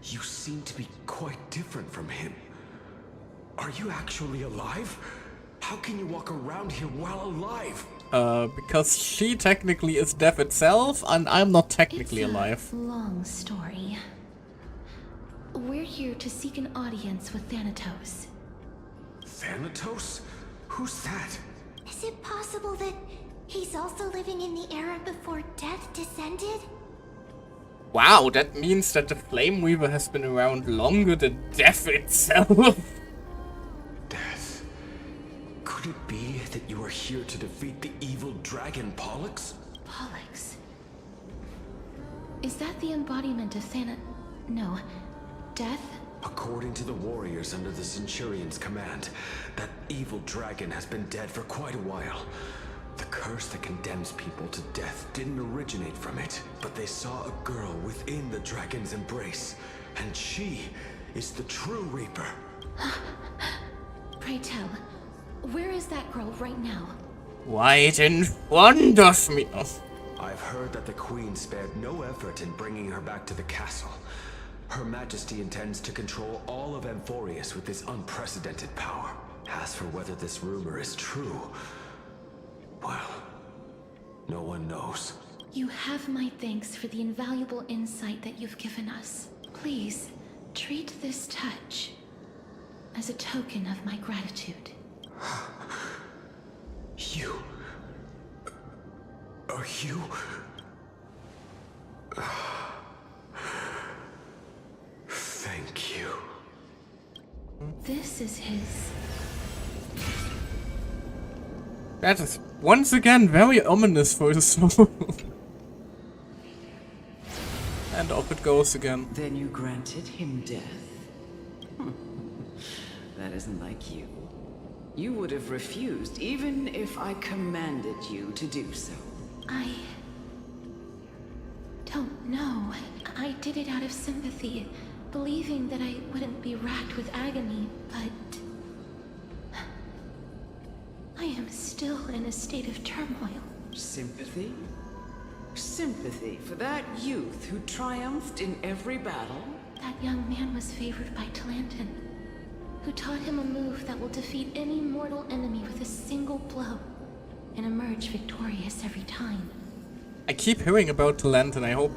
You seem to be quite different from him. Are you actually alive? How can you walk around here while alive? Because she technically is death itself, and I'm not technically alive. Long story. We're here to seek an audience with Thanatos. Thanatos? Who's that? Is it possible that he's also living in the era before death descended? Wow, that means that the Flame Weaver has been around longer than death itself. Death. Could it be that you are here to defeat the evil dragon Pollux? Pollux? Is that the embodiment of No. Death? According to the warriors under the Centurion's command, that evil dragon has been dead for quite a while. The curse that condemns people to death didn't originate from it, but they saw a girl within the dragon's embrace, and she is the true Reaper. Pray tell, where is that girl right now? Right in front of me. Oh. I've heard that the Queen spared no effort in bringing her back to the castle. Her Majesty intends to control all of Amphorius with this unprecedented power. As for whether this rumor is true, well, no one knows. You have my thanks for the invaluable insight that you've given us. Please, treat this touch as a token of my gratitude. You... Are you... Thank you. This is his... That is once again very ominous for his soul. And off it goes again. Then you granted him death? That isn't like you. You would have refused even if I commanded you to do so. I don't know. I did it out of sympathy, believing that I wouldn't be racked with agony, but I am still in a state of turmoil. Sympathy? Sympathy for that youth who triumphed in every battle? That young man was favored by Talantin, who taught him a move that will defeat any mortal enemy with a single blow and emerge victorious every time. I keep hearing about Talantin. I hope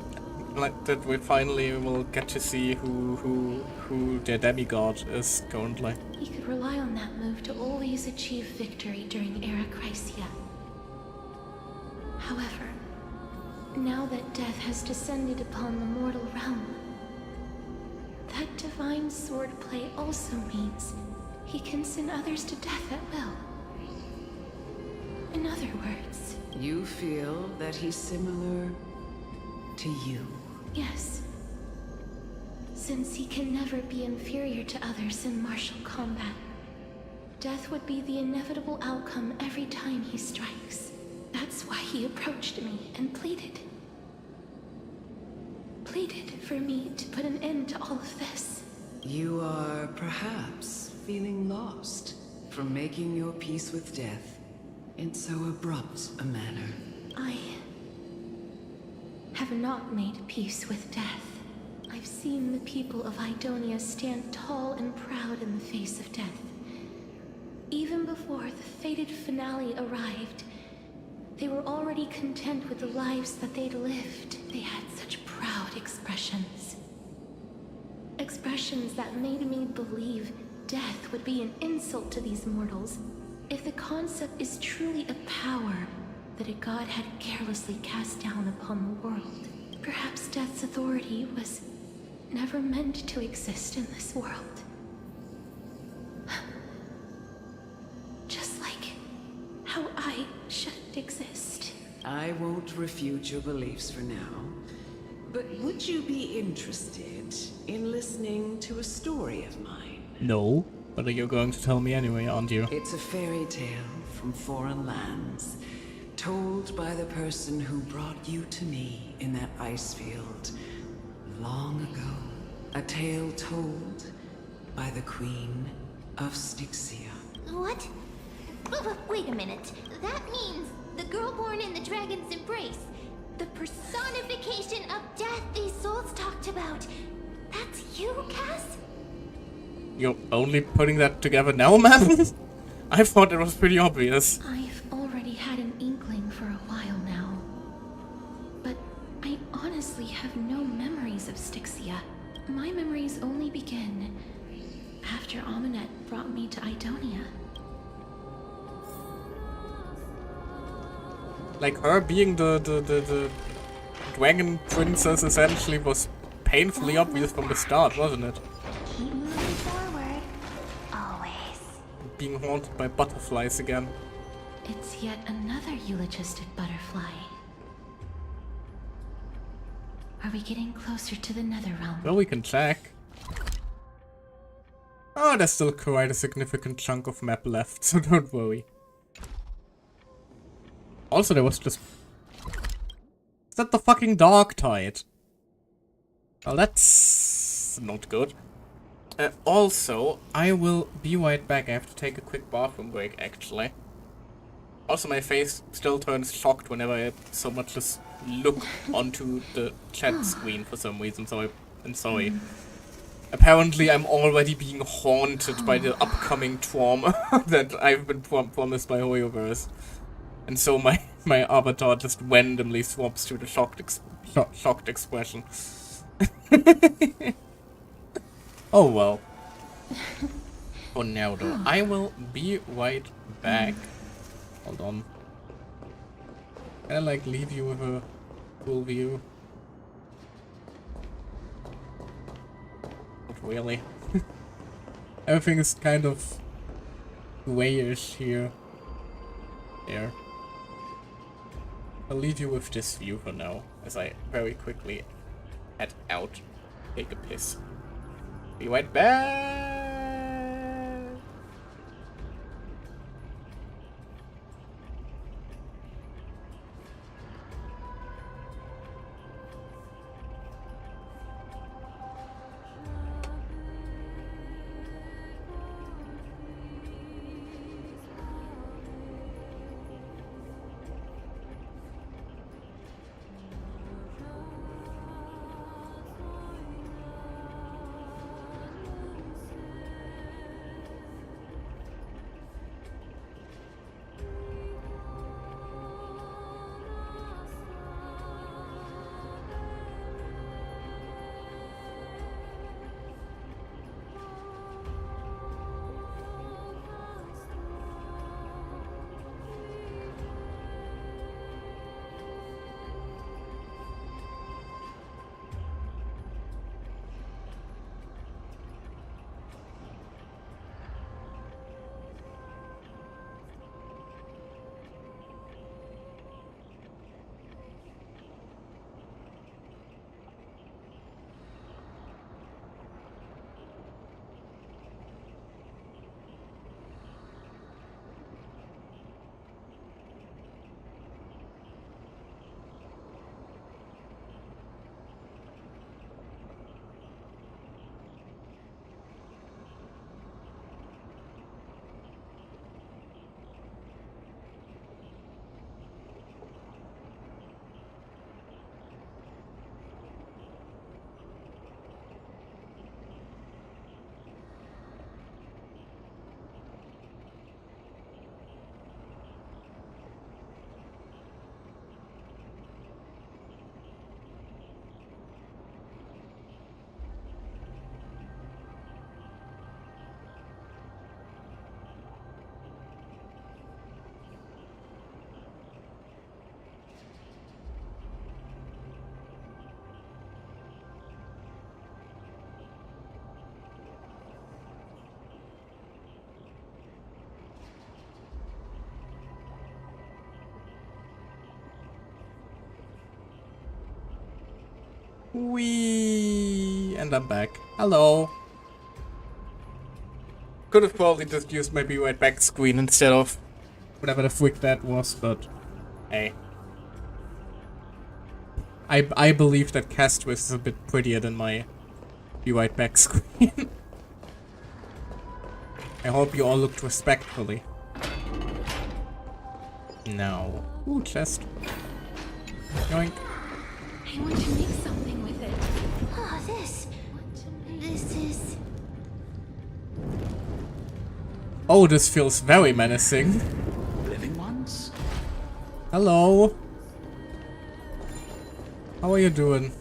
that we finally will get to see who their demigod is currently. He could rely on that move to always achieve victory during Era Chrysia. However, now that death has descended upon the mortal realm, that divine swordplay also means he can send others to death at will. In other words... You feel that he's similar to you? Yes. Since he can never be inferior to others in martial combat, death would be the inevitable outcome every time he strikes. That's why he approached me and pleaded. Pleaded for me to put an end to all of this. You are perhaps feeling lost from making your peace with death in so abrupt a manner. I have not made peace with death. I've seen the people of Idonia stand tall and proud in the face of death. Even before the fated finale arrived, they were already content with the lives that they'd lived. They had such proud expressions. Expressions that made me believe death would be an insult to these mortals. If the concept is truly a power that a god had carelessly cast down upon the world, perhaps death's authority was never meant to exist in this world. Just like how I shouldn't exist. I won't refute your beliefs for now, but would you be interested in listening to a story of mine? No, but you're going to tell me anyway, aren't you? It's a fairy tale from foreign lands, told by the person who brought you to me in that ice field long ago. A tale told by the Queen of Styxia. What? Wait a minute. That means the girl born in the dragon's embrace, the personification of death these souls talked about. That's you, Cass? You're only putting that together now, man? I thought it was pretty obvious. I've already had an inkling Eurasia. My memories only begin after Amunet brought me to Idonia. Like her being the dragon princess essentially was painfully obvious from the start, wasn't it? Keep moving forward. Always. Being haunted by butterflies again. It's yet another eulogistic butterfly. Are we getting closer to the Netherrealm? Well, we can check. Oh, there's still quite a significant chunk of map left, so don't worry. Also, there was just... Is that the fucking Dark Tide? Well, that's not good. Also, I will be right back. I have to take a quick bathroom break, actually. Also, my face still turns shocked whenever I so much as look onto the chat screen for some reason, so I'm sorry. Apparently, I'm already being haunted by the upcoming trauma that I've been promised by Hoyoverse. And so my avatar just randomly swaps to the shocked expression. Oh well. For now though, I will be right back. Hold on. Can I like leave you with a full view? Not really. Everything is kind of grayish here. There. I'll leave you with this view for now, as I very quickly head out, take a piss. Be right back! Whee! And I'm back. Hello. Could have probably just used my Be Right Back screen instead of whatever the frick that was, but hey. I believe that Castris is a bit prettier than my Be Right Back screen. I hope you all looked respectfully. No. Ooh, chest. Yoink. I want to make something with it. Oh, this is... Oh, this feels very menacing. Living ones? Hello. How are you doing?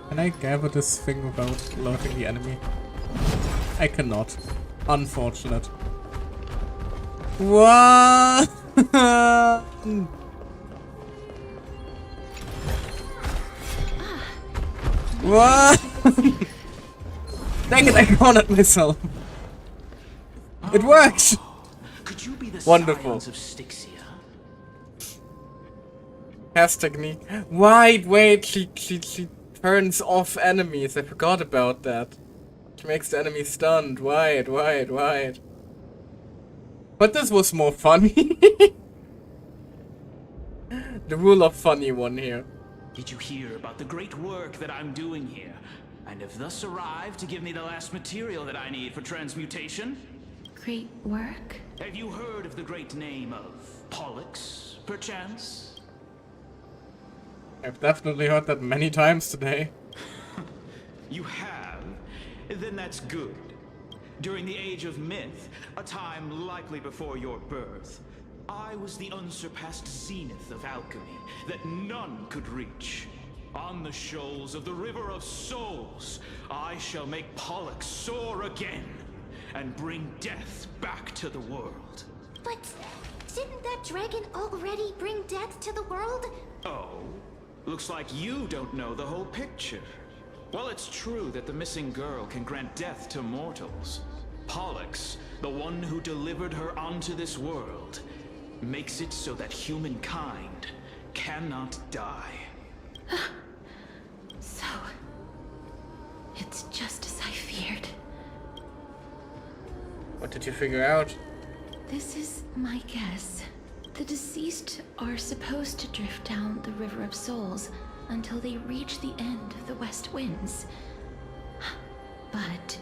Can I gather this thing without alerting the enemy? I cannot. Unfortunate. What? What? Dang it, I cornered myself. It works! Could you be the Wonderful. scions of Styxia? Cast technique. Wait, she turns off enemies. I forgot about that. She makes the enemy stunned. Wait. But this was more funny. The rule of funny one here. Did you hear about the great work that I'm doing here? And have thus arrived to give me the last material that I need for transmutation? Great work? Have you heard of the great name of Pollux, perchance? I've definitely heard that many times today. You have? Then that's good. During the Age of Myth, a time likely before your birth, I was the unsurpassed zenith of alchemy that none could reach. On the shoals of the River of Souls, I shall make Pollux soar again and bring death back to the world. But didn't that dragon already bring death to the world? Oh? Looks like you don't know the whole picture. Well, it's true that the missing girl can grant death to mortals. Pollux, the one who delivered her onto this world, makes it so that humankind cannot die. So, it's just as I feared. What did you figure out? This is my guess. The deceased are supposed to drift down the River of Souls until they reach the end of the West Winds. But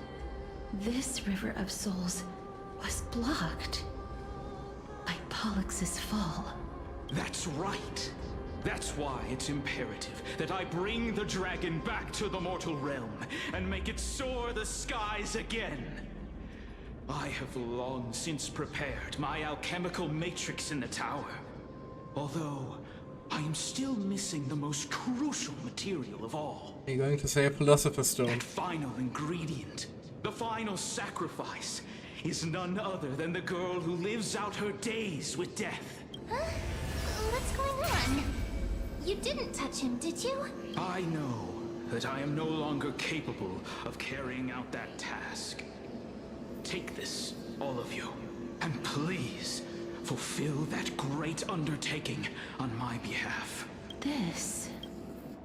this River of Souls was blocked by Pollux's fall. That's right. That's why it's imperative that I bring the dragon back to the mortal realm and make it soar the skies again. I have long since prepared my alchemical matrix in the tower. Although, I am still missing the most crucial material of all. Are you going to say a Philosopher's Stone? That final ingredient, the final sacrifice, is none other than the girl who lives out her days with death. Huh? What's going on? You didn't touch him, did you? I know that I am no longer capable of carrying out that task. Take this, all of you, and please fulfill that great undertaking on my behalf. This...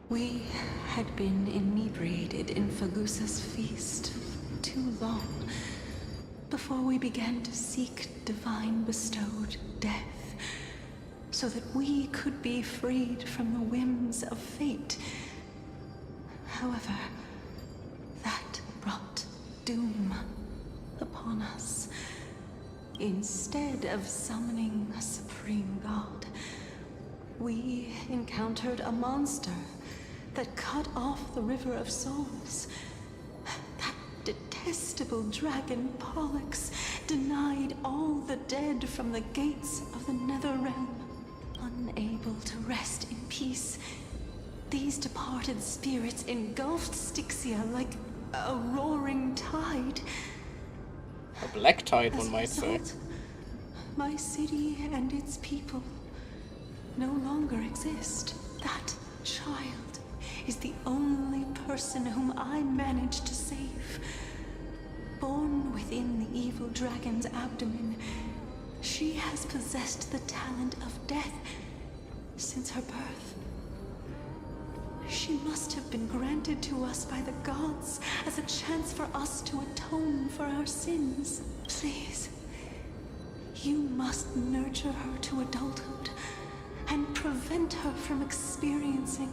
We had been inebriated in Fagusa's feast too long before we began to seek divine bestowed death, so that we could be freed from the whims of fate. However, that brought doom upon us. Instead of summoning a supreme god, we encountered a monster that cut off the River of Souls. That detestable dragon Pollux denied all the dead from the gates of the nether realm. Unable to rest in peace, these departed spirits engulfed Styxia like a roaring tide. A black tide, one might say. My city and its people no longer exist. That child is the only person whom I managed to save. Born within the evil dragon's abdomen, she has possessed the talent of death since her birth. She must have been granted to us by the gods as a chance for us to atone for our sins. Please, you must nurture her to adulthood and prevent her from experiencing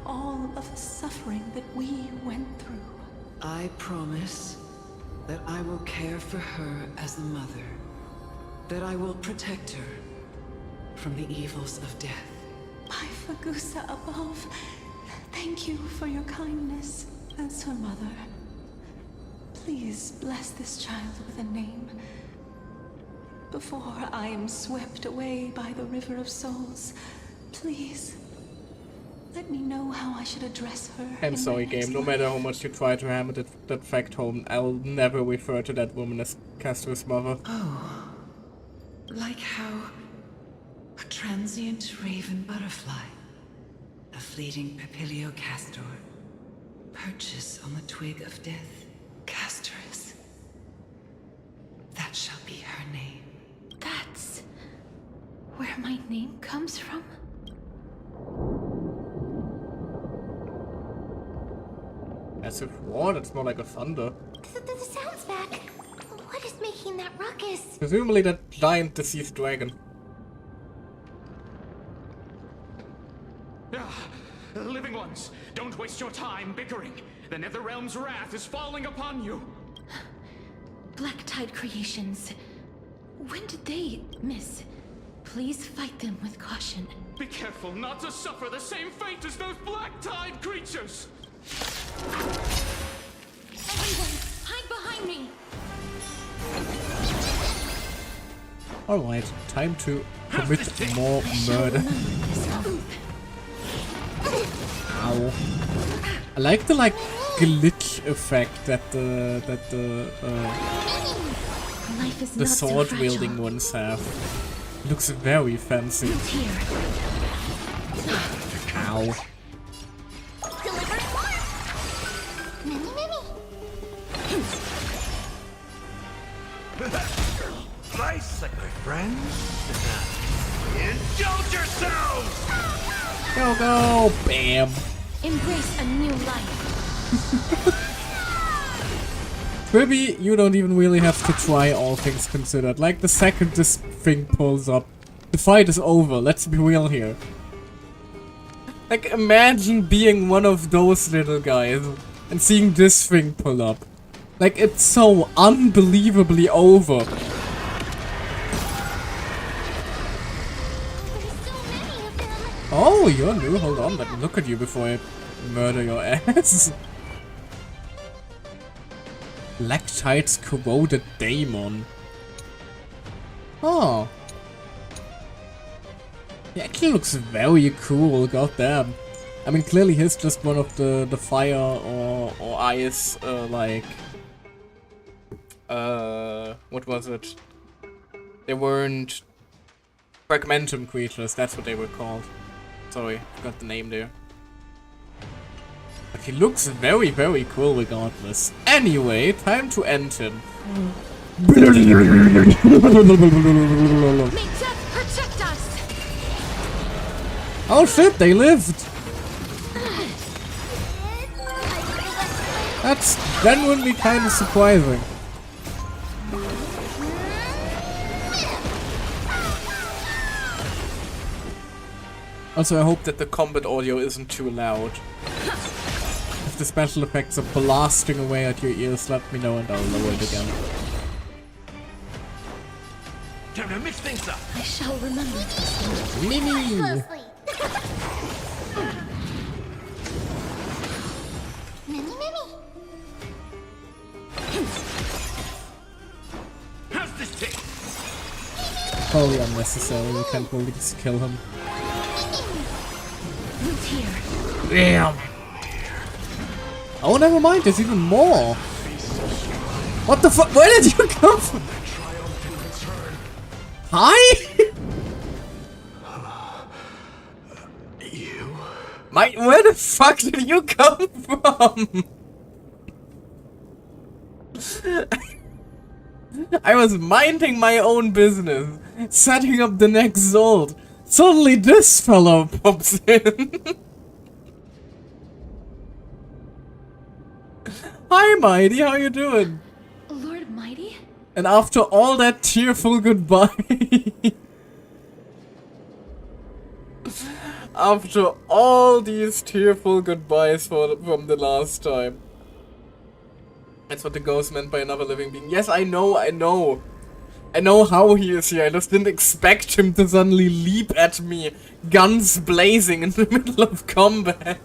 all of the suffering that we went through. I promise that I will care for her as a mother, that I will protect her from the evils of death. By Fagusa above, thank you for your kindness as her mother. Please bless this child with a name before I am swept away by the River of Souls. Please, Let me know how I should address her. I'm sorry, game. No matter how much you try to hammer that fact home, I'll never refer to that woman as Castor's mother. Oh. Like how a transient raven butterfly, a fleeting papilio castor, perches on the twig of death. Castorus. That shall be her name. That's where my name comes from? As if what? It's more like a thunder. The sound's back. What is making that ruckus? Presumably that giant deceased dragon. Living ones, don't waste your time bickering. The Netherrealm's wrath is falling upon you. Black Tide creations. When did they miss? Please fight them with caution. Be careful not to suffer the same fate as those Black Tide creatures. Everyone, hide behind me! Alright, time to commit more murder. Ow. I like the glitch effect that the sword wielding ones have. Looks very fancy. Ow. My friends, indulge yourselves! Go, go! Bam! Embrace a new life. Maybe you don't even really have to try, all things considered. Like, the second this thing pulls up, the fight is over, let's be real here. Like, imagine being one of those little guys and seeing this thing pull up. Like, it's so unbelievably over. Oh, you're new. Hold on, let me look at you before I murder your ass. Black Tide's corroded daemon. Oh. He actually looks very cool, goddamn. I mean, clearly he's just one of the fire or ice, what was it? They weren't fragmentum creatures, that's what they were called. Sorry, forgot the name there. But he looks very, very cool regardless. Anyway, time to end him. May death protect us! Oh shit, they lived! That's genuinely kind of surprising. Also, I hope that the combat audio isn't too loud. If the special effects are blasting away at your ears, let me know and I'll lower it again. Time to mix things up. I shall remember. Mimi! How's this taste? Totally unnecessary, you can't really just kill him. Damn! Oh, never mind, there's even more! What the fuck? Where did you come from? Hi? You? Where the fuck did you come from? I was minding my own business, setting up the next Zold. Suddenly this fellow pops in. Hi Mighty, how you doing? Lord Mighty? And after all that tearful goodbye... after all these tearful goodbyes from the last time. That's what the ghost meant by another living being. Yes, I know. I know how he is here. I just didn't expect him to suddenly leap at me, guns blazing in the middle of combat.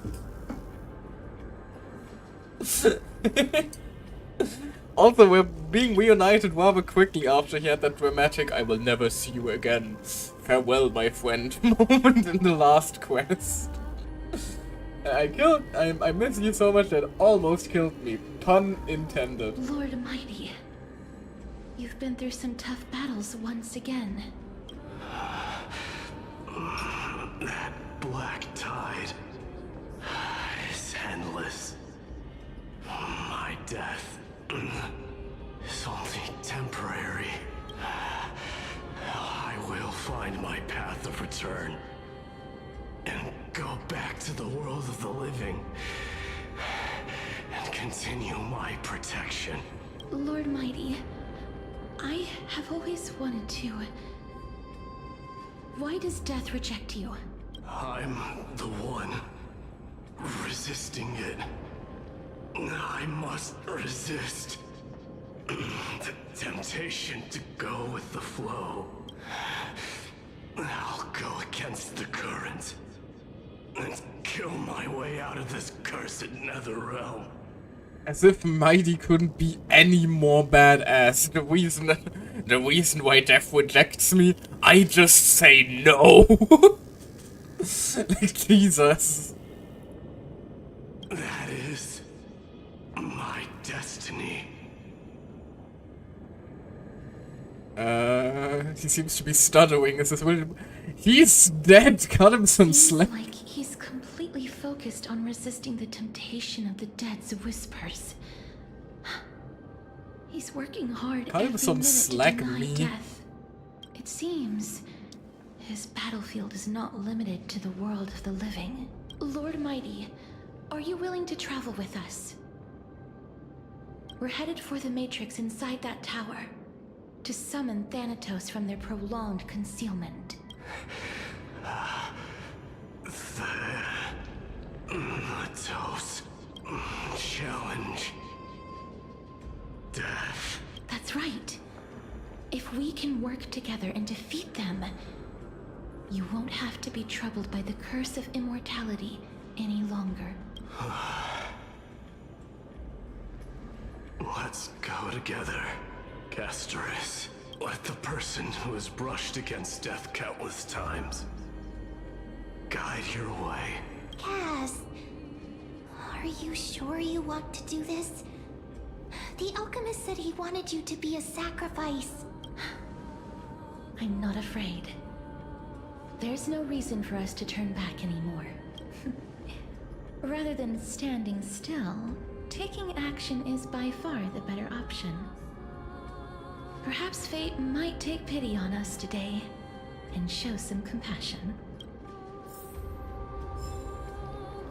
Also, we're being reunited rather quickly after he had that dramatic "I will never see you again. Farewell, my friend" moment in the last quest. I miss you so much that almost killed me. Pun intended. Lord Mighty, you've been through some tough battles once again. That black tide is endless. My death is only temporary. I will find my path of return and go back to the world of the living and continue my protection. Lord Mighty, I have always wanted to. Why does death reject you? I'm the one resisting it. I must resist the temptation to go with the flow. I'll go against the current and kill my way out of this cursed nether realm. As if Mighty couldn't be any more badass. The reason why death rejects me, I just say no. Like, Jesus. That is my destiny. He seems to be stuttering. He's dead. Cut him some slack. Like he's completely focused on resisting the temptation of the dead's whispers. He's working hard Cut him every some minute slack, to deny me. death. It seems his battlefield is not limited to the world of the living. Lord Mighty, are you willing to travel with us? We're headed for the Matrix inside that tower to summon Thanatos from their prolonged concealment. Thanatos challenge. Death. That's right. If we can work together and defeat them, you won't have to be troubled by the curse of immortality any longer. Let's go together, Castoris. Let the person who has brushed against death countless times guide your way. Cass, are you sure you want to do this? The alchemist said he wanted you to be a sacrifice. I'm not afraid. There's no reason for us to turn back anymore. Rather than standing still, taking action is by far the better option. Perhaps fate might take pity on us today and show some compassion.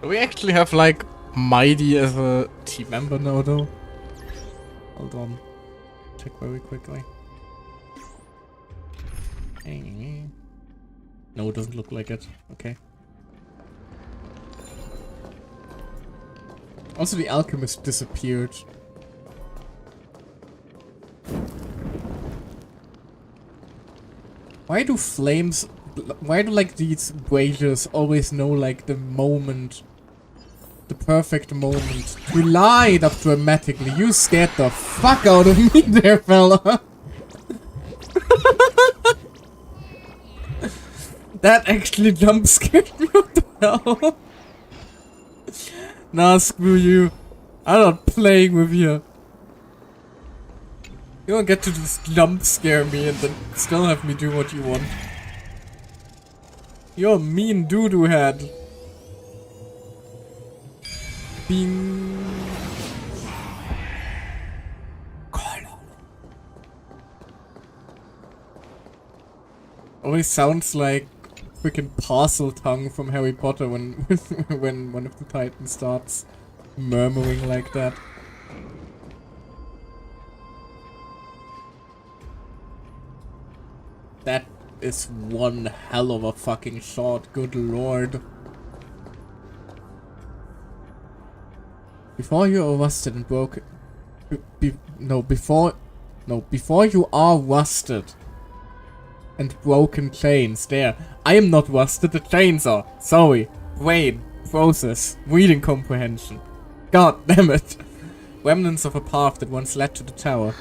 Do we actually have, like, Mighty as a team member now, though? Hold on. Check very quickly. No, it doesn't look like it. Okay. Also, the alchemist disappeared. Why do flames... Why do, like, these braziers always know, like, the moment... The perfect moment to light up dramatically? You scared the fuck out of me there, fella. That actually jump scared me. What the hell? Nah, screw you. I'm not playing with you. You don't get to just jump scare me and then still have me do what you want. You're a mean doo-doo head. Bing. Always sounds like freaking parcel tongue from Harry Potter when when one of the Titans starts murmuring like that. That is one hell of a fucking shot, good lord. Before you are rusted and broken... before you are rusted and broken chains, there. I am not rusted, the chains are. Sorry. Brain. Process. Reading comprehension. God damn it. Remnants of a path that once led to the tower.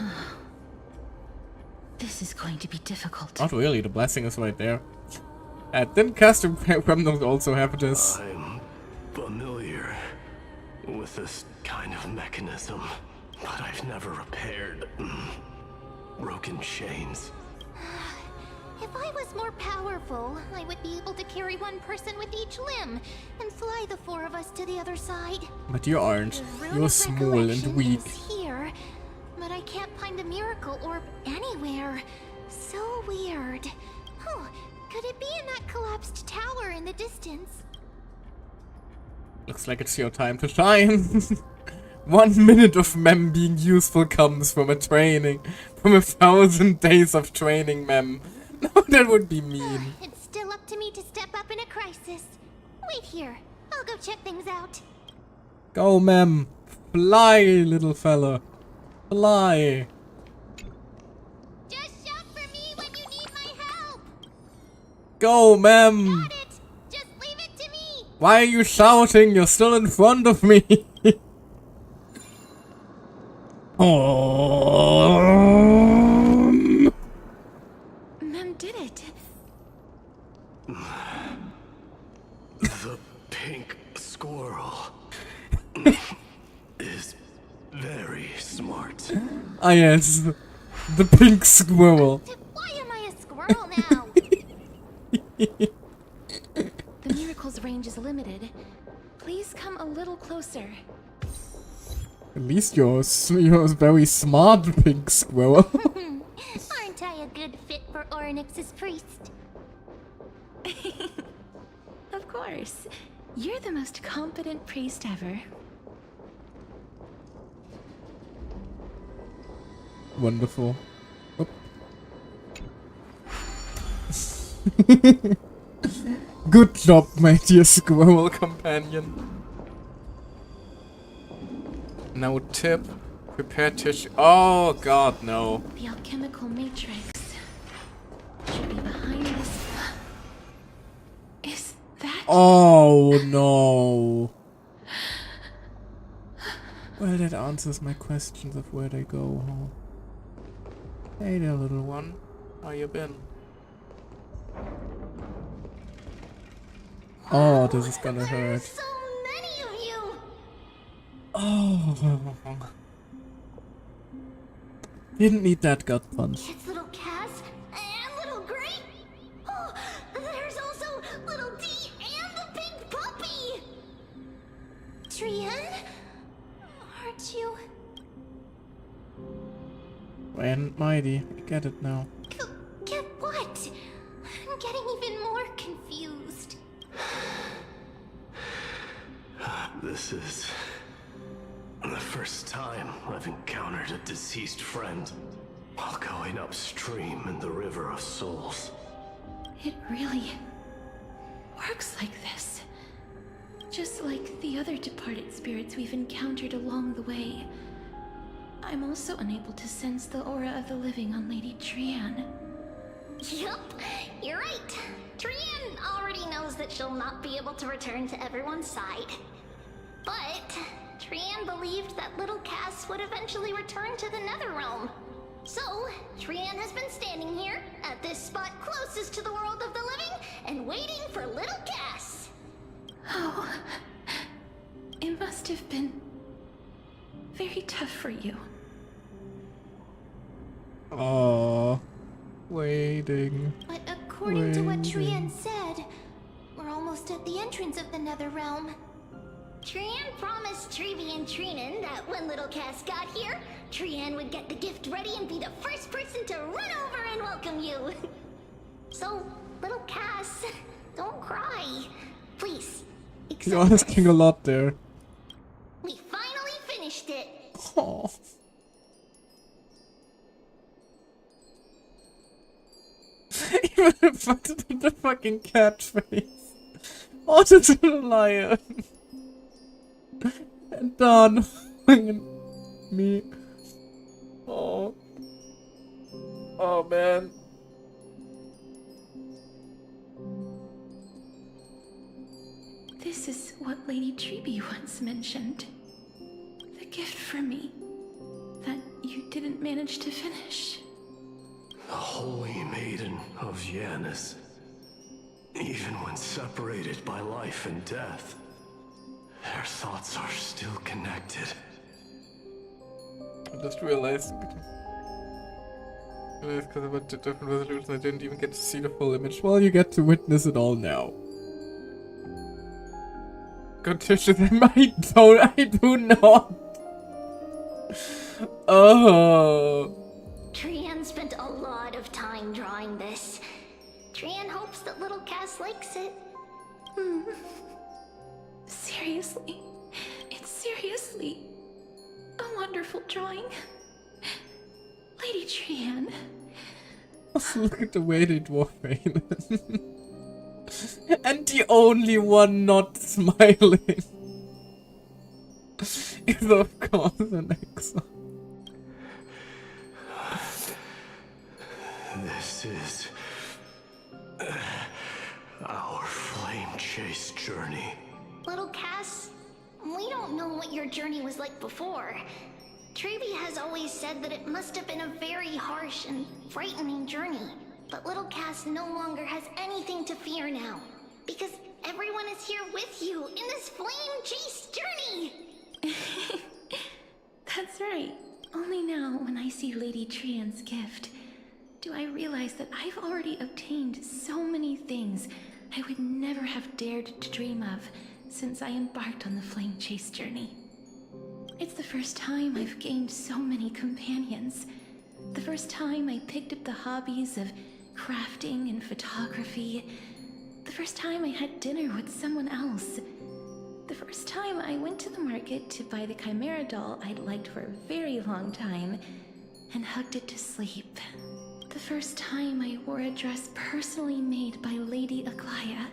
This is going to be difficult. Not really, the blessing is right there. Didn't Custom Remnant also have this? I'm familiar this kind of mechanism, but I've never repaired broken chains. If I was more powerful, I would be able to carry one person with each limb and fly the four of us to the other side. But you aren't. The Rune You're of small and Recollection weak. is here, but I can't find a miracle orb anywhere. So weird. Oh, could it be in that collapsed tower in the distance? Looks like it's your time to shine. 1 minute of Mem being useful comes from a training. From 1,000 days of training, Mem. No, that would be mean. It's still up to me to step up in a crisis. Wait here. I'll go check things out. Go, Mem. Fly, little fella. Fly. Just shout for me when you need my help. Go, Mem. Got it. Just leave it to me. Why are you shouting? You're still in front of me. Oh. Mem did it. The pink squirrel is very smart. Ah yes, the pink squirrel. Why am I a squirrel now? The miracle's range is limited. Please come a little closer. At least you're a very smart pink squirrel. Aren't I a good fit for Orynyx's priest? Of course. You're the most competent priest ever. Wonderful. Oop. Good job, my dear squirrel companion. Now tip. Prepare tissue. Oh god, no. The alchemical matrix should be behind this. Is that? Oh no. Well, that answers my questions of where they go. Huh? Hey there, little one. How you been? Oh, this is gonna hurt. So many of you. Oh. Didn't need that gut punch. It's little Cass and little Gray. Oh, there's also little D and the pink puppy. Trian, aren't you? And mighty, I get it now. Get what? I'm getting even more confused. This is the first time I've encountered a deceased friend while going upstream in the River of Souls. It really works like this. Just like the other departed spirits we've encountered along the way. I'm also unable to sense the aura of the living on Lady Trian. Yup, you're right. Trian already knows that she'll not be able to return to everyone's side. But Trian believed that little Cass would eventually return to the Netherrealm. So, Trian has been standing here, at this spot closest to the world of the living, and waiting for little Cass. Oh, it must have been very tough for you. Oh, waiting. But according to what Trian said, we're almost at the entrance of the Netherrealm. Trian promised Trevi and Trinan that when little Cass got here, Trian would get the gift ready and be the first person to run over and welcome you. So, little Cass, don't cry. Please, You're asking a lot there. we finally finished it. Oh. Even the fucking cat face. Oh, this little lion. And done. Me. Oh. Oh man. This is what Lady Treeby once mentioned. The gift for me that you didn't manage to finish. The Holy Maiden of Yanis. Even when separated by life and death, Their thoughts are still connected. I just realized because I went to different resolutions, I didn't even get to see the full image. Well, you get to witness it all now. Continue them. I do not. Oh. Trian spent a lot of time drawing this. Trian hopes that little Cass likes it. Seriously, it's seriously a wonderful drawing. Lady Trian. Look at the way they dwarf Valen. And the only one not smiling is of course an exile. This is our flame chase journey. Little Cass, we don't know what your journey was like before. Trevi has always said that it must have been a very harsh and frightening journey. But little Cass no longer has anything to fear now. Because everyone is here with you in this flame chase journey! That's right. Only now, when I see Lady Trian's gift, do I realize that I've already obtained so many things I would never have dared to dream of since I embarked on the flame chase journey. It's the first time I've gained so many companions. The first time I picked up the hobbies of crafting and photography. The first time I had dinner with someone else. The first time I went to the market to buy the Chimera doll I'd liked for a very long time and hugged it to sleep. The first time I wore a dress personally made by Lady Aglaya.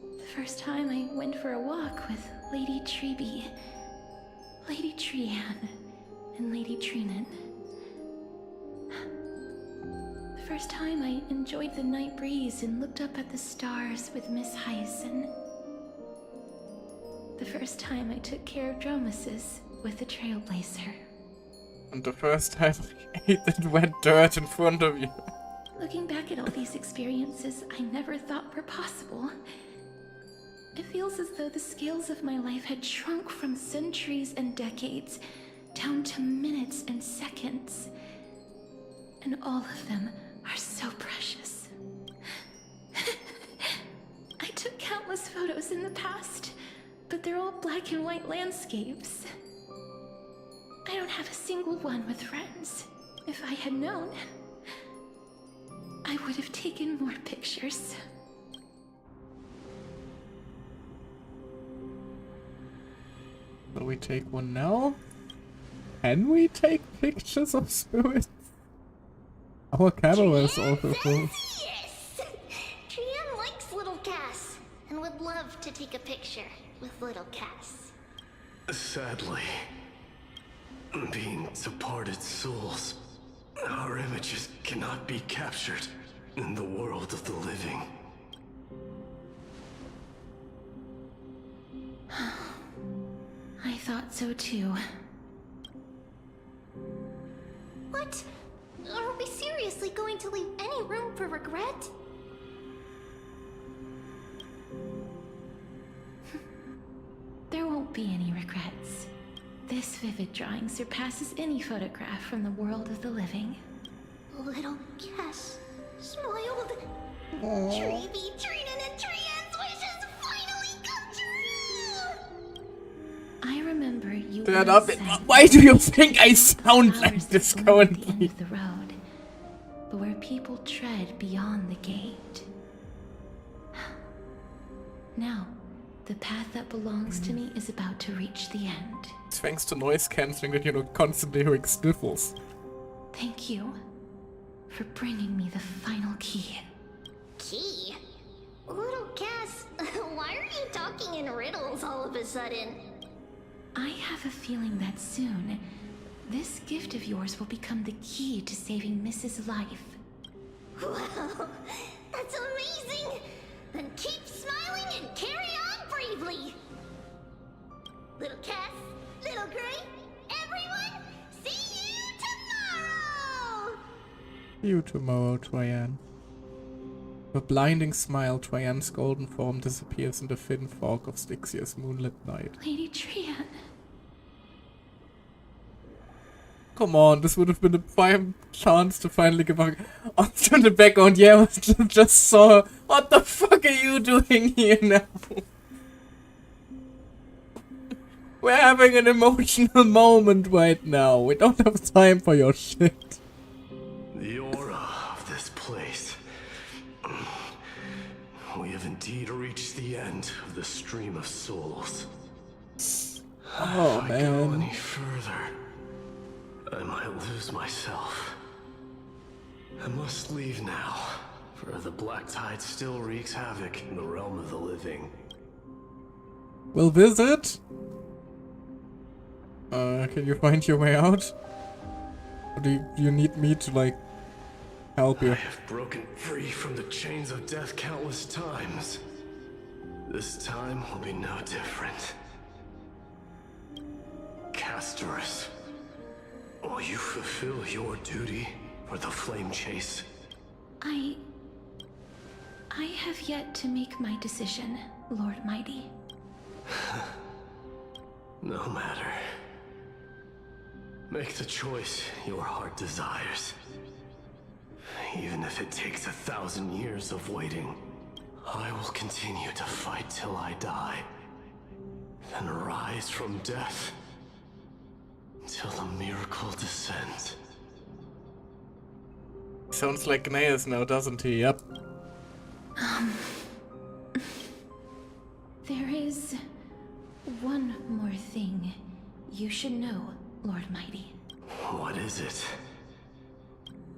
The first time I went for a walk with Lady Trebi, Lady Trian, and Lady Trinan. The first time I enjoyed the night breeze and looked up at the stars with Miss Hyacin. The first time I took care of Dromesis with the Trailblazer. And the first time I ate that wet dirt in front of you. Looking back at all these experiences I never thought were possible, it feels as though the scales of my life had shrunk from centuries and decades down to minutes and seconds. And all of them are so precious. I took countless photos in the past, but they're all black and white landscapes. I don't have a single one with friends. If I had known, I would have taken more pictures. Will we take one now? Can we take pictures of spirits? Our camera is also full. Yes! Trian likes little Cass and would love to take a picture with little Cass. Sadly, being departed souls, our images cannot be captured in the world of the living. I thought so too. What? Are we seriously going to leave any room for regret? There won't be any regrets. This vivid drawing surpasses any photograph from the world of the living. Little Cass smiled. Trevi, Trinan, and Trian's wishes finally come true! I remember you Dad, once said, why do you think I sound like this currently? Of the road, but where people tread beyond the gate. Now, the path that belongs to me is about to reach the end. Thanks to noise cancelling that you're not constantly hearing sniffles. Thank you for bringing me the final key. Key? Little Cass, why are you talking in riddles all of a sudden? I have a feeling that soon, this gift of yours will become the key to saving Mrs. Life. Wow, that's amazing! Then keep smiling and carry on bravely! Little Cass, Little Gray, everyone, see you tomorrow! See you tomorrow, Trian. A blinding smile, Triane's golden form disappears in the thin fog of Styxia's moonlit night. Lady Trian. Come on, this would have been a prime chance to finally give a onto the background. Yeah, I just saw. What the fuck are you doing here now? We're having an emotional moment right now. We don't have time for your shit. The aura of this place. We have indeed reached the end of the stream of souls. Oh, if I go any further, I might lose myself. I must leave now, for the black tide still wreaks havoc in the realm of the living. We'll visit? Can you find your way out? Or do you need me to, like, help you? I have broken free from the chains of death countless times. This time will be no different. Castorus, will you fulfill your duty for the flame chase? I have yet to make my decision, Lord Mighty. No matter. Make the choice your heart desires. Even if it takes 1,000 years of waiting, I will continue to fight till I die. Then rise from death till the miracle descends. Sounds like Gnaeus now, doesn't he? Yep. There is one more thing you should know, Lord Mighty. What is it?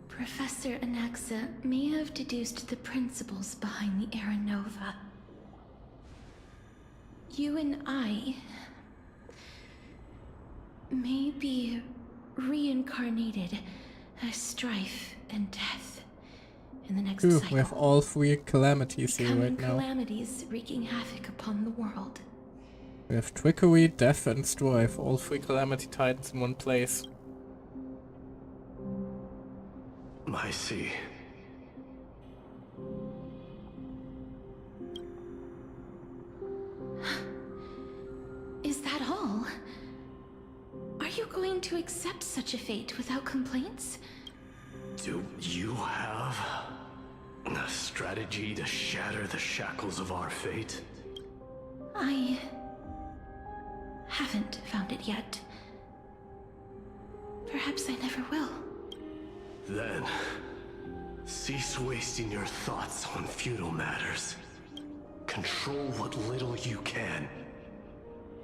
Professor Anaxa may have deduced the principles behind the Era Nova. You and I may be reincarnated as strife and death in the next cycle. We have all three calamities here right now. Calamities wreaking havoc upon the world. We have trickery, death, and strife. All three calamity titans in one place. I see. Is that all? Are you going to accept such a fate without complaints? Do you have a strategy to shatter the shackles of our fate? I haven't found it yet. Perhaps I never will. Then, cease wasting your thoughts on futile matters. Control what little you can.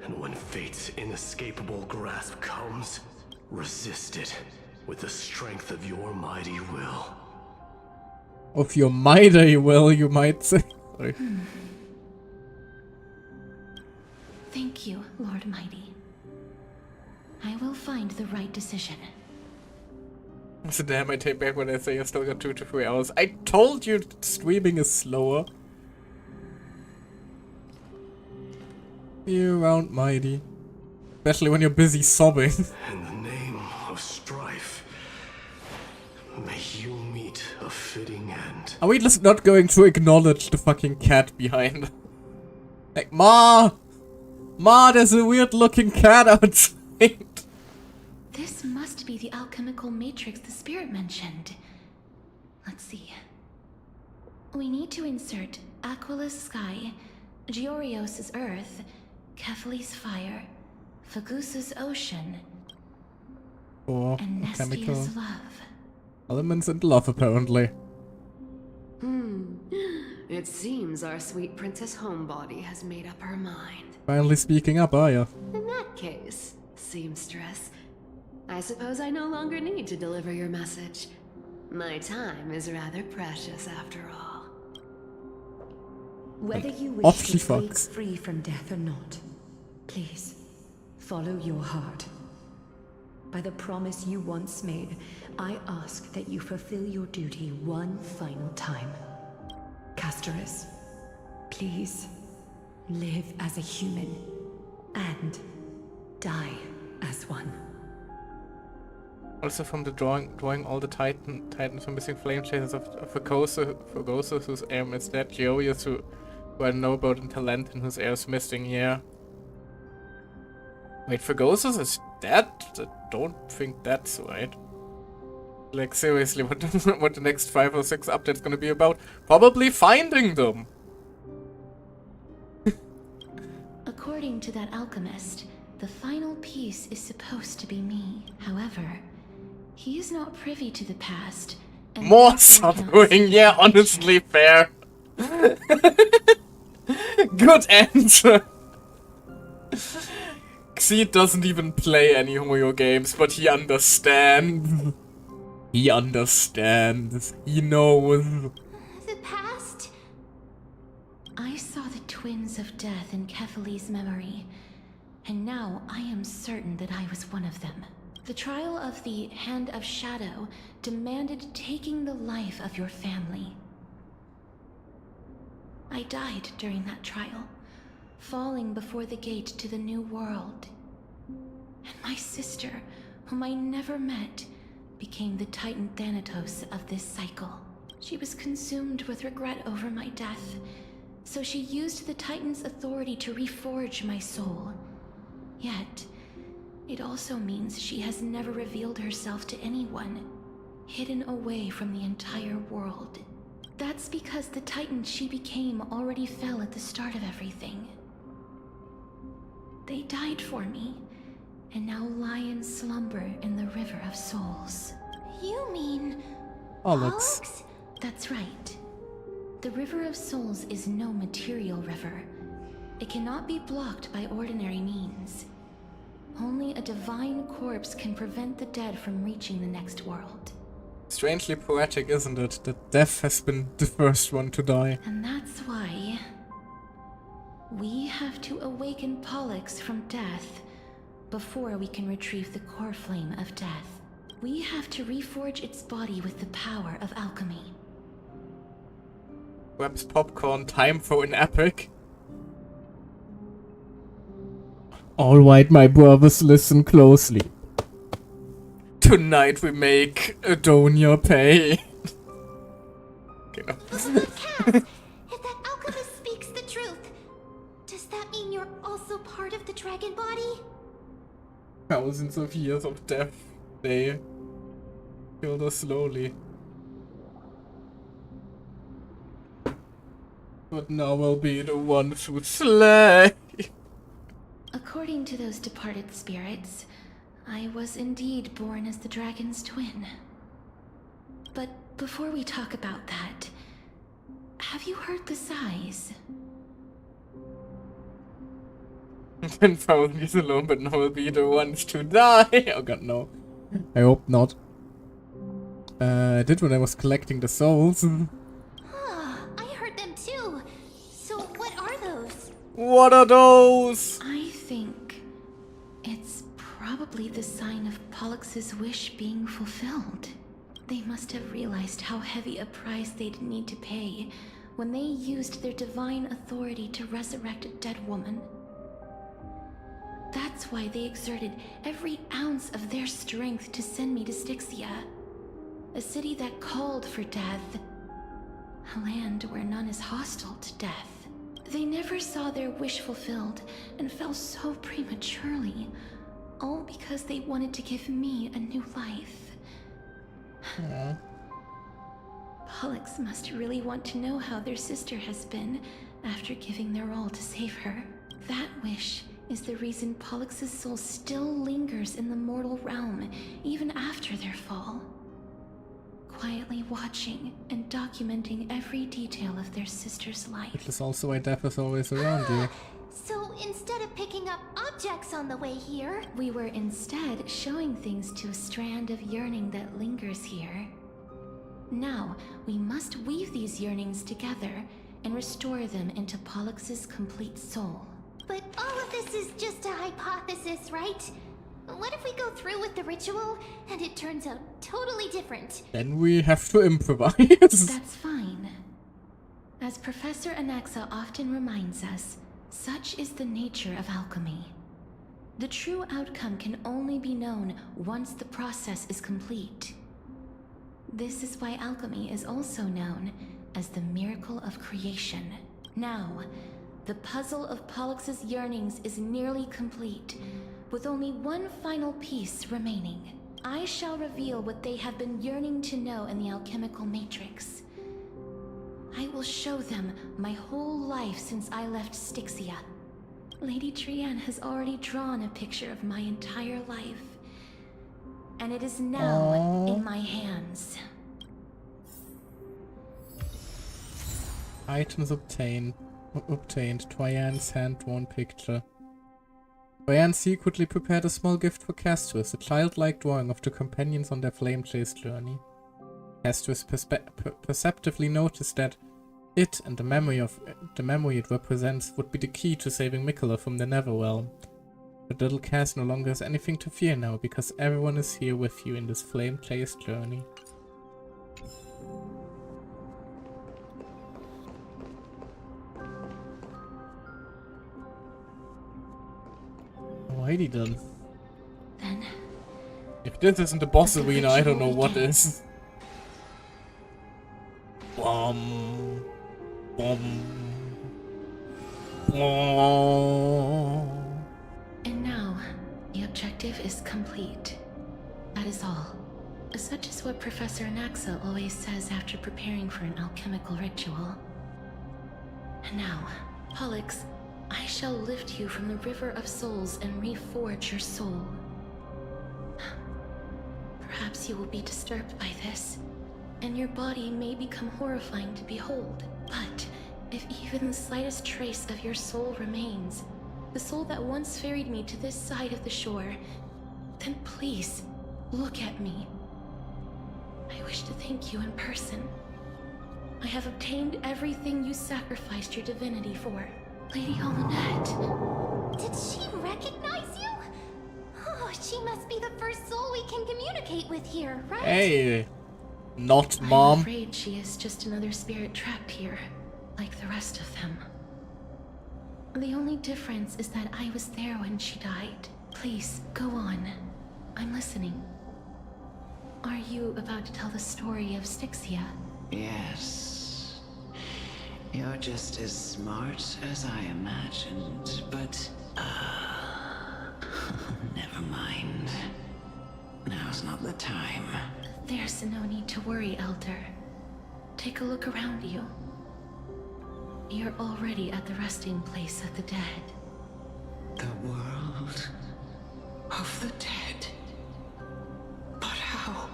And when fate's inescapable grasp comes, resist it with the strength of your mighty will. Of your mighty will, you might say. Sorry. Thank you, Lord Mighty. I will find the right decision. So damn, I take back when I say I still got 2 to 3 hours. I told you streaming is slower. Be around Mighty. Especially when you're busy sobbing. In the name of strife, may you meet a fitting end. Are we just not going to acknowledge the fucking cat behind? Like, Ma! Ma, there's a weird looking cat outside. This must be the alchemical matrix the spirit mentioned. Let's see. We need to insert Aquila's sky, Georios' earth, Kephali's fire, Fagusa's ocean, Or and chemical Nestia's love. Elements and love, apparently. It seems our sweet Princess Homebody has made up her mind. Finally speaking up, are ya? In that case, seamstress, I suppose I no longer need to deliver your message. My time is rather precious after all. Whether you Off wish she to break fucks. free from death or not, please, follow your heart. By the promise you once made, I ask that you fulfill your duty one final time. Castorus, please, live as a human, and die as one. Also from the drawing all the titans from missing flame chasers of Fugoso, whose aim is dead, Geovius, who I know about, and Talentin, whose heir is missing here. Wait, Fugoso is dead? I don't think that's right. Like, seriously, what the next 5 or 6 updates gonna be about? Probably finding them! According to that alchemist, the final piece is supposed to be me. However, he is not privy to the past. And More suffering, yeah, honestly, fair. Good answer. Xeed doesn't even play any Hoyo games, but he understands. He understands. He knows. The past? I saw the twins of death in Kefali's memory, and now I am certain that I was one of them. The trial of the Hand of Shadow demanded taking the life of your family. I died during that trial, falling before the gate to the new world. And my sister, whom I never met, became the Titan Thanatos of this cycle. She was consumed with regret over my death, so she used the Titan's authority to reforge my soul. Yet, it also means she has never revealed herself to anyone, hidden away from the entire world. That's because the Titan she became already fell at the start of everything. They died for me, and now lie in slumber in the River of Souls. You mean... Pollux? That's right. The River of Souls is no material river. It cannot be blocked by ordinary means. Only a divine corpse can prevent the dead from reaching the next world. Strangely poetic, isn't it? That death has been the first one to die. And that's why we have to awaken Pollux from death before we can retrieve the core flame of death. We have to reforge its body with the power of alchemy. Grabs popcorn, time for an epic. Alright, my brothers, listen closely. Tonight we make Adonia pay. Okay, no. If that alchemist speaks the truth, does that mean you're also part of the dragon body? Thousands of years of death. They killed us slowly. But now I'll be the one to slay. According to those departed spirits, I was indeed born as the dragon's twin. But before we talk about that, have you heard the sighs? 10,000 years alone, but now we'll be the ones to die. Oh god, no. I hope not. I did when I was collecting the souls. I heard them too. So what are those? What are those? I think it's probably the sign of Pollux's wish being fulfilled. They must have realized how heavy a price they'd need to pay when they used their divine authority to resurrect a dead woman. That's why they exerted every ounce of their strength to send me to Styxia, a city that called for death, a land where none is hostile to death. They never saw their wish fulfilled and fell so prematurely, all because they wanted to give me a new life. Pollux must really want to know how their sister has been after giving their all to save her. That wish is the reason Pollux's soul still lingers in the mortal realm even after their fall, quietly watching and documenting every detail of their sister's life. Which is also why death is always around you. So instead of picking up objects on the way here, we were instead showing things to a strand of yearning that lingers here. Now, we must weave these yearnings together and restore them into Pollux's complete soul. But all of this is just a hypothesis, right? What if we go through with the ritual and it turns out totally different? Then we have to improvise. That's fine. As Professor Anaxa often reminds us, such is the nature of alchemy. The true outcome can only be known once the process is complete. This is why alchemy is also known as the miracle of creation. Now, the puzzle of Pollux's yearnings is nearly complete, with only one final piece remaining. I shall reveal what they have been yearning to know in the alchemical matrix. I will show them my whole life since I left Styxia. Lady Trianne has already drawn a picture of my entire life, and it is now in my hands. Items obtained. Trianne's hand-drawn picture. Trianne secretly prepared a small gift for Castus, a childlike drawing of the companions on their flame-chased journey. Castus perceptively noticed that it and the memory it represents would be the key to saving Mikola from the Netherrealm. But little Cass no longer has anything to fear now, because everyone is here with you in this flame-chased journey. Alrighty then. If this isn't the boss arena, I don't know what is. Bomb. And now, the objective is complete. That is all. Such is what Professor Naxa always says after preparing for an alchemical ritual. And now, Pollux, I shall lift you from the river of souls and reforge your soul. Perhaps you will be disturbed by this, and your body may become horrifying to behold. But if even the slightest trace of your soul remains, the soul that once ferried me to this side of the shore, then please, look at me. I wish to thank you in person. I have obtained everything you sacrificed your divinity for. Lady Holonette. Did she recognize you? Oh, she must be the first soul we can communicate with here, right? Hey, not Mom. I'm afraid she is just another spirit trapped here, like the rest of them. The only difference is that I was there when she died. Please, go on. I'm listening. Are you about to tell the story of Styxia? Yes. You're just as smart as I imagined, but... never mind. Now's not the time. There's no need to worry, Elder. Take a look around you. You're already at the resting place of the dead. The world of the dead? But how?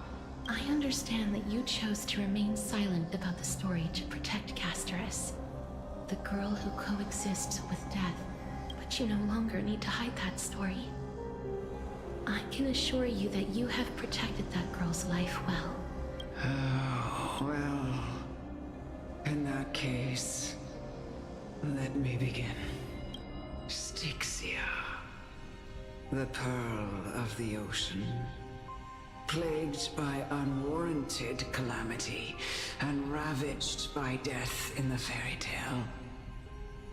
I understand that you chose to remain silent about the story to protect Castorus, the girl who coexists with death, but you no longer need to hide that story. I can assure you that you have protected that girl's life well. Oh, well, in that case, let me begin. Styxia, the pearl of the ocean, plagued by unwarranted calamity and ravaged by death in the fairy tale.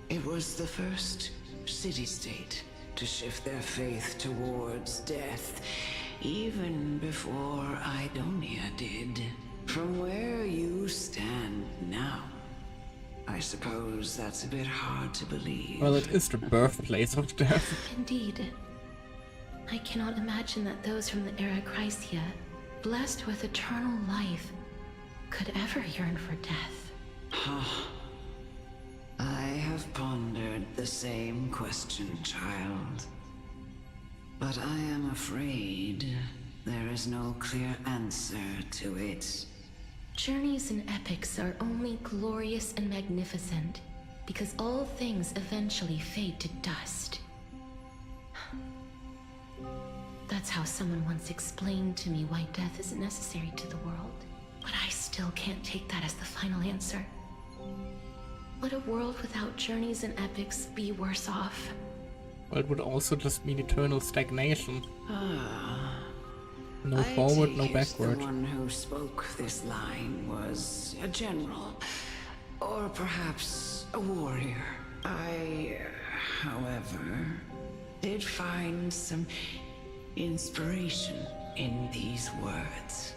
It was the first city-state to shift their faith towards death, even before Idonia did. From where you stand now, I suppose that's a bit hard to believe. Well, it is the birthplace of death. Indeed. I cannot imagine that those from the Era Chrysia, blessed with eternal life, could ever yearn for death. I have pondered the same question, child. But I am afraid there is no clear answer to it. Journeys and epics are only glorious and magnificent, because all things eventually fade to dust. That's how someone once explained to me why death is necessary to the world. But I still can't take that as the final answer. Would a world without journeys and epics be worse off? Well, it would also just mean eternal stagnation. No I forward, take no it backward. The one who spoke this line was a general, or perhaps a warrior. I, however, did find some inspiration in these words.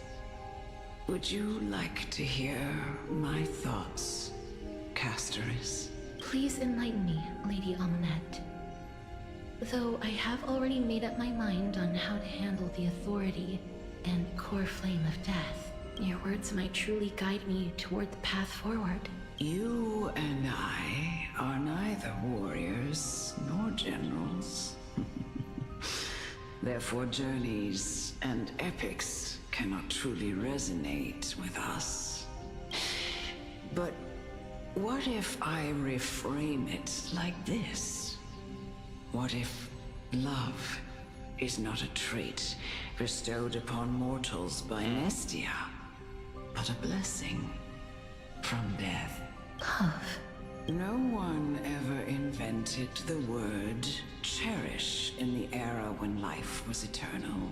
Would you like to hear my thoughts, Castoris? Please enlighten me, Lady Amunet. Though I have already made up my mind on how to handle the authority and core flame of death, your words might truly guide me toward the path forward. You and I are neither warriors nor generals. Therefore, journeys and epics cannot truly resonate with us. But what if I reframe it like this? What if love is not a trait bestowed upon mortals by Nestia, but a blessing from death? Love. No one ever invented the word cherish in the era when life was eternal.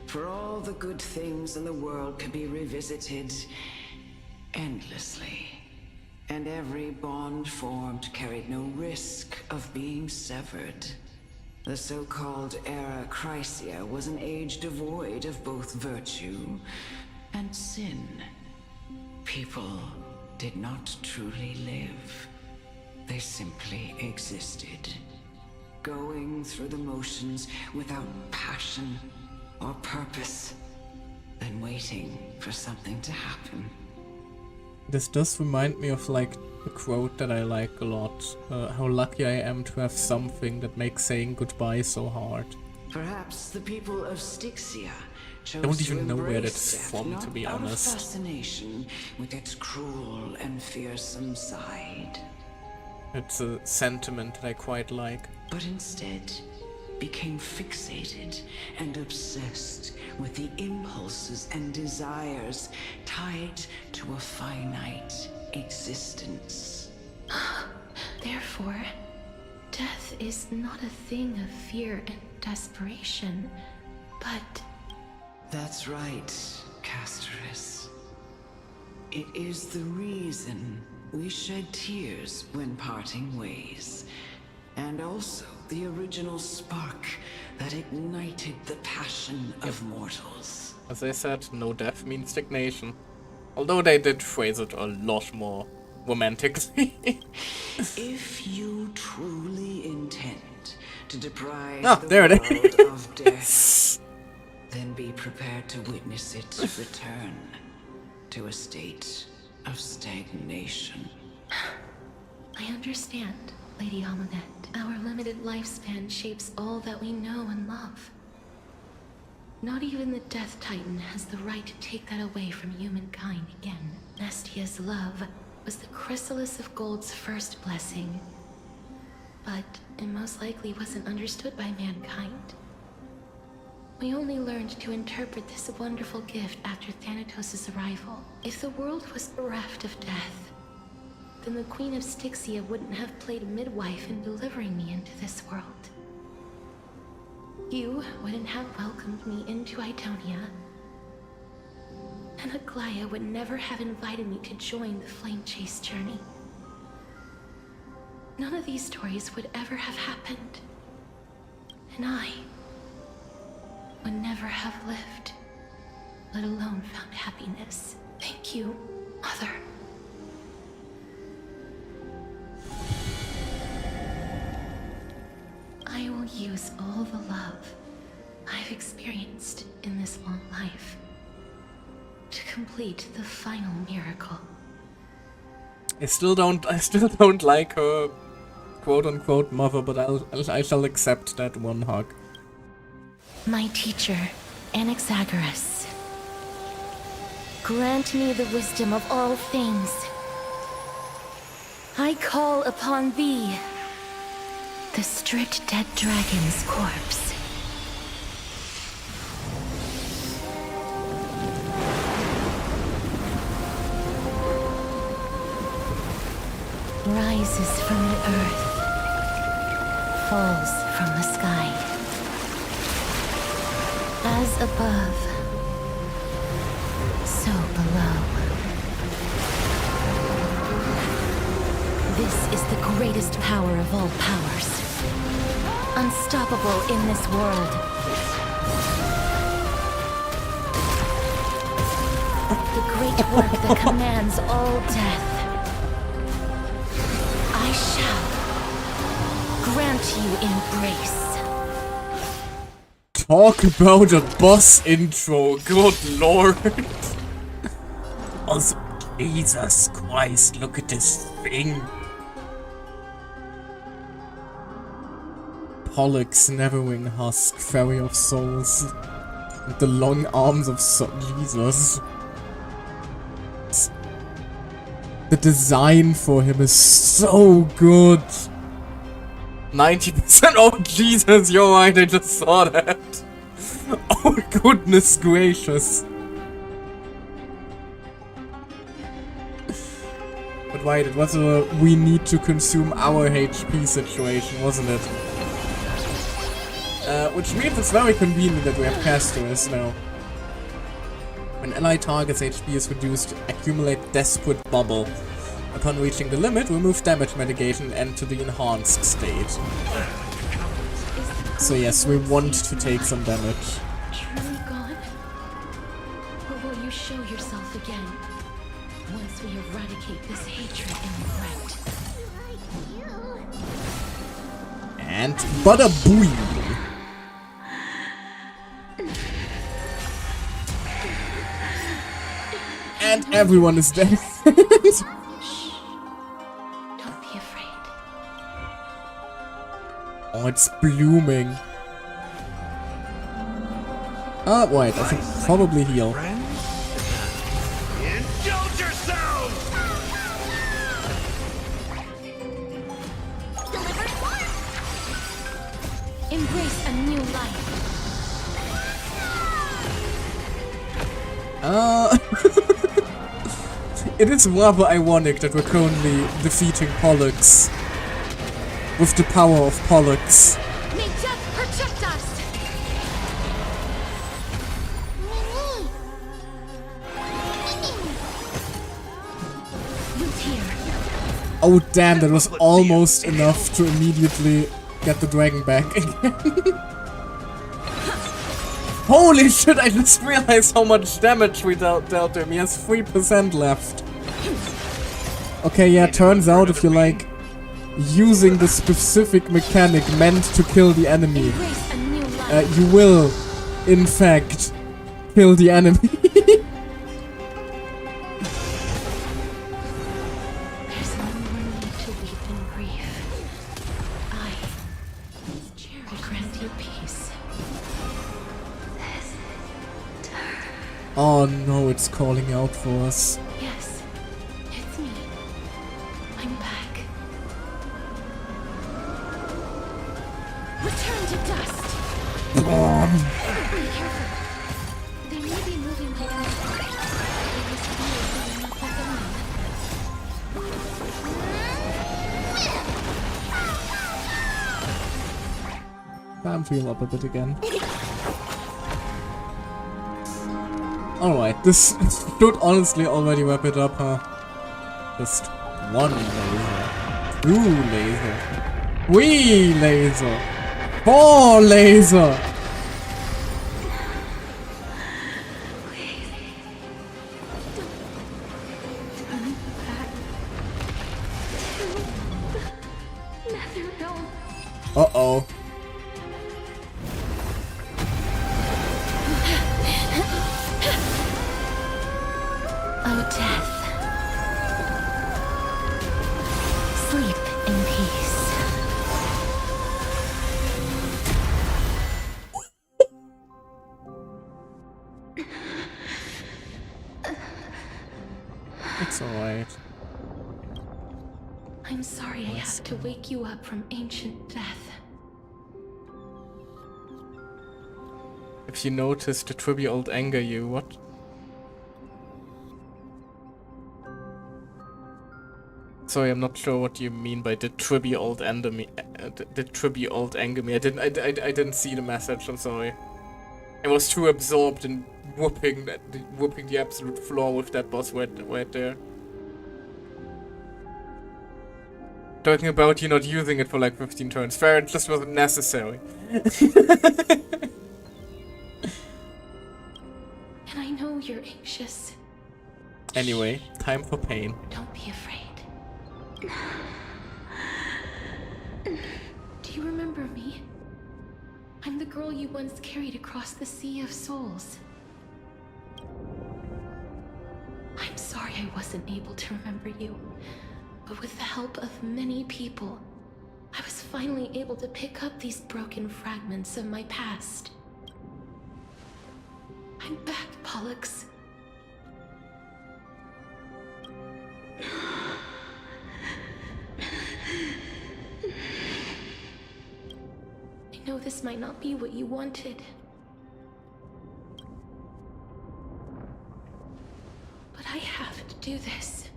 For all the good things in the world could be revisited endlessly, and every bond formed carried no risk of being severed. The so-called Era Chrysia was an age devoid of both virtue and sin. People did not truly live. They simply existed, going through the motions without passion or purpose, then waiting for something to happen. This does remind me of like a quote that I like a lot. How lucky I am to have something that makes saying goodbye so hard. Perhaps the people of Styxia chose I don't even know where embrace that's death, from, not to be out of honest. fascination with its cruel and fearsome side, It's a sentiment that I quite like. but instead became fixated and obsessed with the impulses and desires tied to a finite existence. Therefore, death is not a thing of fear and desperation, but... That's right, Castoris. It is the reason we shed tears when parting ways, and also the original spark that ignited the passion of mortals. As I said, no death means stagnation. Although they did phrase it a lot more romantically. If you truly intend to deprive there it world of death, then be prepared to witness it return to a state of stagnation. I understand, Lady Amunet. Our limited lifespan shapes all that we know and love. Not even the Death Titan has the right to take that away from humankind again. Nestia's love was the chrysalis of gold's first blessing, but it most likely wasn't understood by mankind. We only learned to interpret this wonderful gift after Thanatos' arrival. If the world was bereft of death, then the Queen of Styxia wouldn't have played midwife in delivering me into this world. You wouldn't have welcomed me into Idonia, and Aglaya would never have invited me to join the Flame Chase journey. None of these stories would ever have happened, and I would never have lived, let alone found happiness. Thank you, Mother. I will use all the love I've experienced in this long life to complete the final miracle. I still don't like her quote-unquote mother, but I shall accept that one hug. My teacher, Anaxagoras, grant me the wisdom of all things. I call upon thee, the stripped dead dragon's corpse. Rises from the earth, falls from the sky. As above, so below. This is the greatest power of all powers. unstoppable in this world. The great work that commands all death. I shall grant you embrace. Talk about a boss intro, good lord. Also, Jesus Christ, look at this thing. Pollux, Neverwing Husk, Fairy of Souls, with the long arms of Jesus. The design for him is so good. 90%. Oh Jesus, you're right, I just saw that. Oh goodness gracious. But right, it was a we need to consume our HP situation, wasn't it? Which means it's very convenient that we have casters now. When ally target's HP is reduced, accumulate Desperate Bubble. Upon reaching the limit, remove damage mitigation and enter the enhanced state. So yes, we want to take some damage. Truly gone? Or will you show yourself again? Once we eradicate this hatred and regret. And bada booey! And everyone is dead. Don't be afraid. Oh, it's blooming. Wait, I think probably heal. Indulge yourselves! Embrace a new life. It is rather ironic that we're currently defeating Pollux with the power of Pollux. May death protect us! Loot here. Oh damn, that was almost enough to immediately get the dragon back again. Holy shit, I just realized how much damage we dealt him. He has 3% left. Okay, yeah, turns out if you're like using the specific mechanic meant to kill the enemy, you will, in fact, kill the enemy. There's no more need to weep in grief. I grant you peace. Oh no, it's calling out for us. Yes, it's me. I'm back. Return to dust. Be careful. They may be moving like this. They must be not back alive. Time to heal up a bit again. Alright, this should honestly already wrap it up, huh? Just one laser, 2 laser, 3 laser, 4 laser! Uh-oh. Oh, death. Sleep in peace. It's alright. I'm sorry I have to wake you up from ancient death. If you notice the trivial anger you, what? Sorry, I'm not sure what you mean by the trivial anger me. The trivial anger me. I didn't see the message. I'm sorry. I was too absorbed in whooping the absolute floor with that boss right there. talking about you not using it for like 15 turns. Fair, it just wasn't necessary. And I know you're anxious. Anyway, time for pain. Don't be afraid. Do you remember me? I'm the girl you once carried across the Sea of Souls. I'm sorry I wasn't able to remember you, but with the help of many people, I was finally able to pick up these broken fragments of my past. I'm back, Pollux. I know this might not be what you wanted. But I have to do this.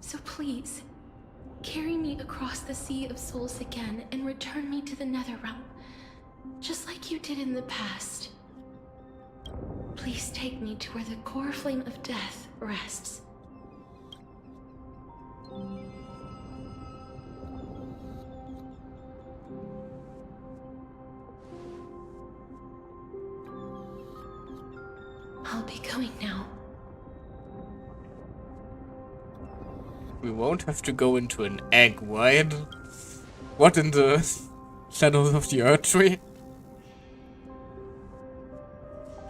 So please, carry me across the Sea of Souls again and return me to the Netherrealm, just like you did in the past. Please take me to where the core flame of death rests. I'll be going now. We won't have to go into an egg, right? What in the shadows of the Earth Tree?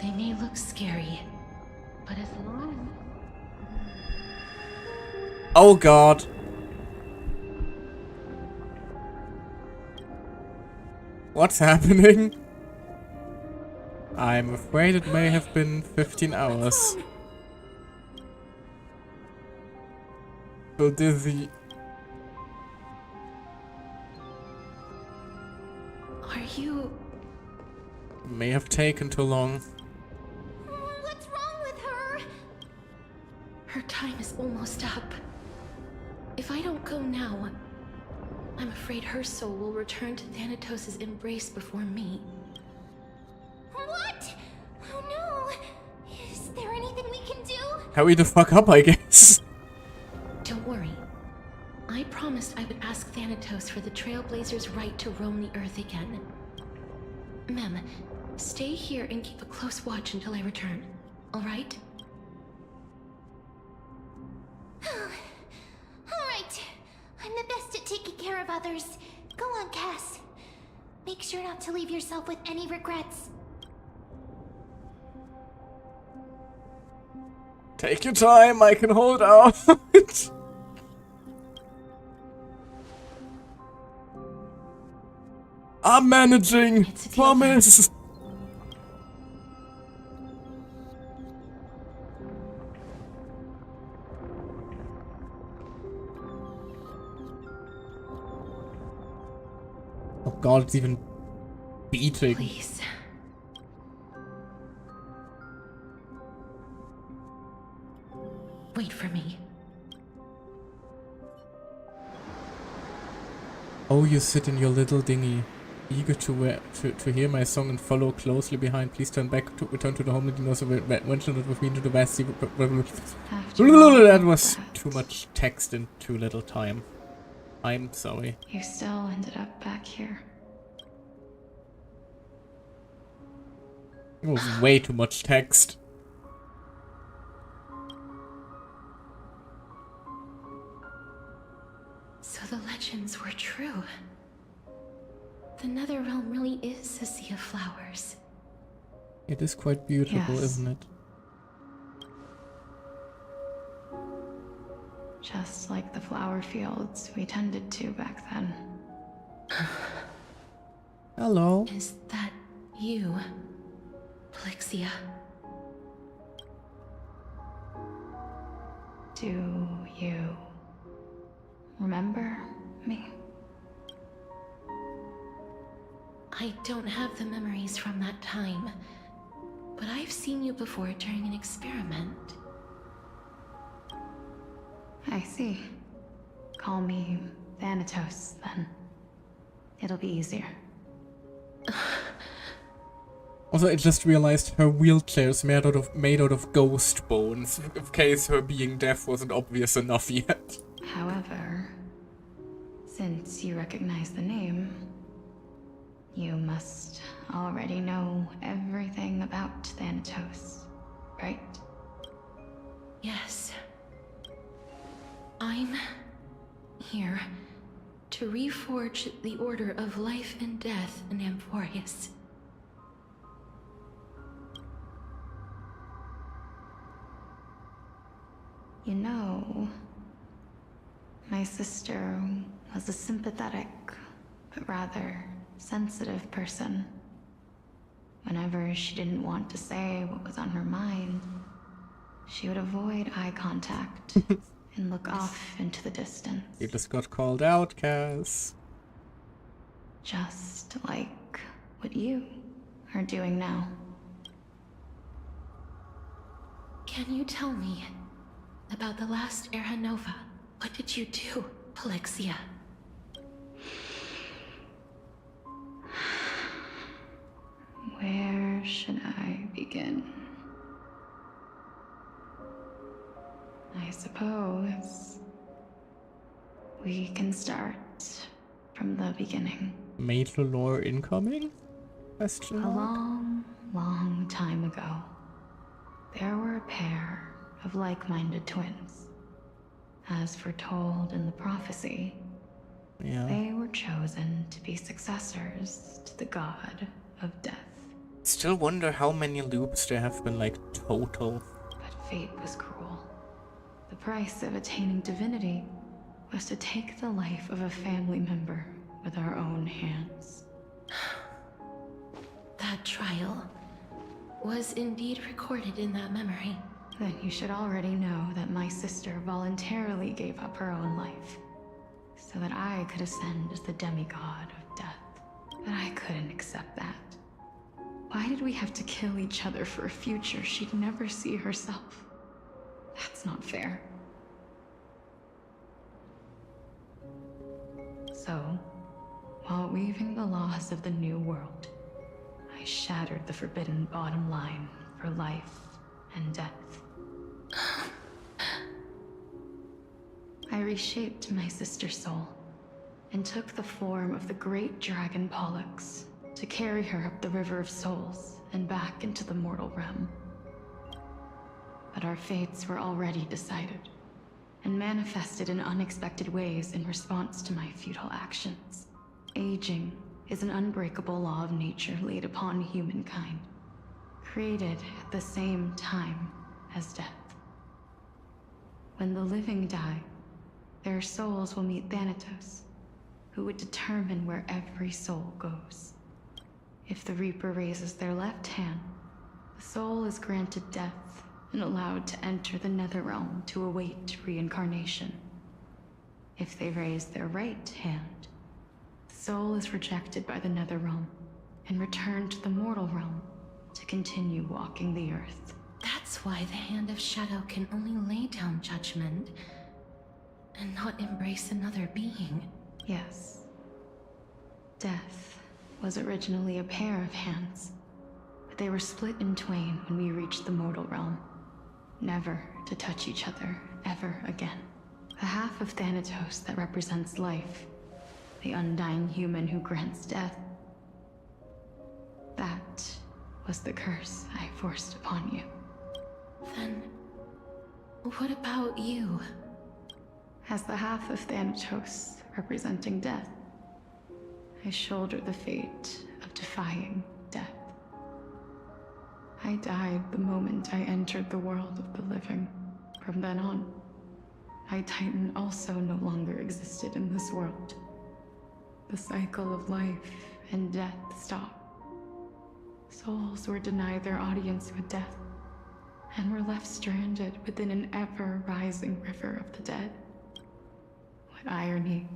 They may look scary, but as long... Oh god. What's happening? I'm afraid it may have been 15 hours. So dizzy. Are you... May have taken too long. What's wrong with her? Her time is almost up. If I don't go now, I'm afraid her soul will return to Thanatos' embrace before me. What? Oh no! Is there anything we can do? Hurry the fuck up, I guess. Don't worry. I promised I would ask Thanatos for the Trailblazers' right to roam the Earth again. Mem, stay here and keep a close watch until I return, alright? Alright. I'm the best at taking care of others. Go on, Cass. Make sure not to leave yourself with any regrets. Take your time, I can hold out. I'm managing, promise. Oh god, it's even beating. Please. Wait for me. Oh, you sit in your little dinghy, eager to hear my song and follow closely behind. Please return to the homeland. You also mentioned it with me into the vast sea. That was too much text in too little time. I'm sorry. You still ended up back here. It was way too much text. So the legends were true. The Netherrealm really is a sea of flowers. It is quite beautiful, Yes. isn't it? Just like the flower fields we tended to back then. Hello. Is that you, Plixia? Do you remember me? I don't have the memories from that time, but I've seen you before during an experiment. I see. Call me Thanatos, then. It'll be easier. Also, I just realized her wheelchair's made out of ghost bones, in case her being deaf wasn't obvious enough yet. However, since you recognize the name, you must already know everything about Thanatos, right? Yes. I'm here to reforge the order of life and death in Amphorius. You know, my sister was a sympathetic, but rather sensitive person. Whenever she didn't want to say what was on her mind, she would avoid eye contact and look off into the distance. You just got called out, Cass. Just like what you are doing now. Can you tell me about the last Era Nova? What did you do, Polixia? Where should I begin? I suppose we can start from the beginning. Major lore incoming? Question A mark? long, long time ago, there were a pair of like-minded twins. As foretold in the prophecy, they were chosen to be successors to the god of death. Still wonder how many loops there have been, like, total. But fate was cruel. The price of attaining divinity was to take the life of a family member with our own hands. That trial was indeed recorded in that memory. Then you should already know that my sister voluntarily gave up her own life, so that I could ascend as the demigod of death. But I couldn't accept that. Why did we have to kill each other for a future she'd never see herself? That's not fair. So, while weaving the laws of the new world, I shattered the forbidden bottom line for life and death. I reshaped my sister's soul and took the form of the great dragon Pollux to carry her up the River of Souls and back into the mortal realm. But our fates were already decided and manifested in unexpected ways in response to my futile actions. Aging is an unbreakable law of nature laid upon humankind, created at the same time as death. When the living die, their souls will meet Thanatos, who would determine where every soul goes. If the Reaper raises their left hand, the soul is granted death and allowed to enter the Netherrealm to await reincarnation. If they raise their right hand, the soul is rejected by the Netherrealm and returned to the mortal realm to continue walking the earth. That's why the Hand of Shadow can only lay down judgment and not embrace another being. Yes. Death was originally a pair of hands, but they were split in twain when we reached the mortal realm, never to touch each other ever again. The half of Thanatos that represents life, the undying human who grants death, that was the curse I forced upon you. Then, what about you? As the half of Thanatos representing death, I shoulder the fate of defying death. I died the moment I entered the world of the living. From then on, my Titan also no longer existed in this world. The cycle of life and death stopped. Souls were denied their audience with death, and were left stranded within an ever-rising river of the dead. What irony.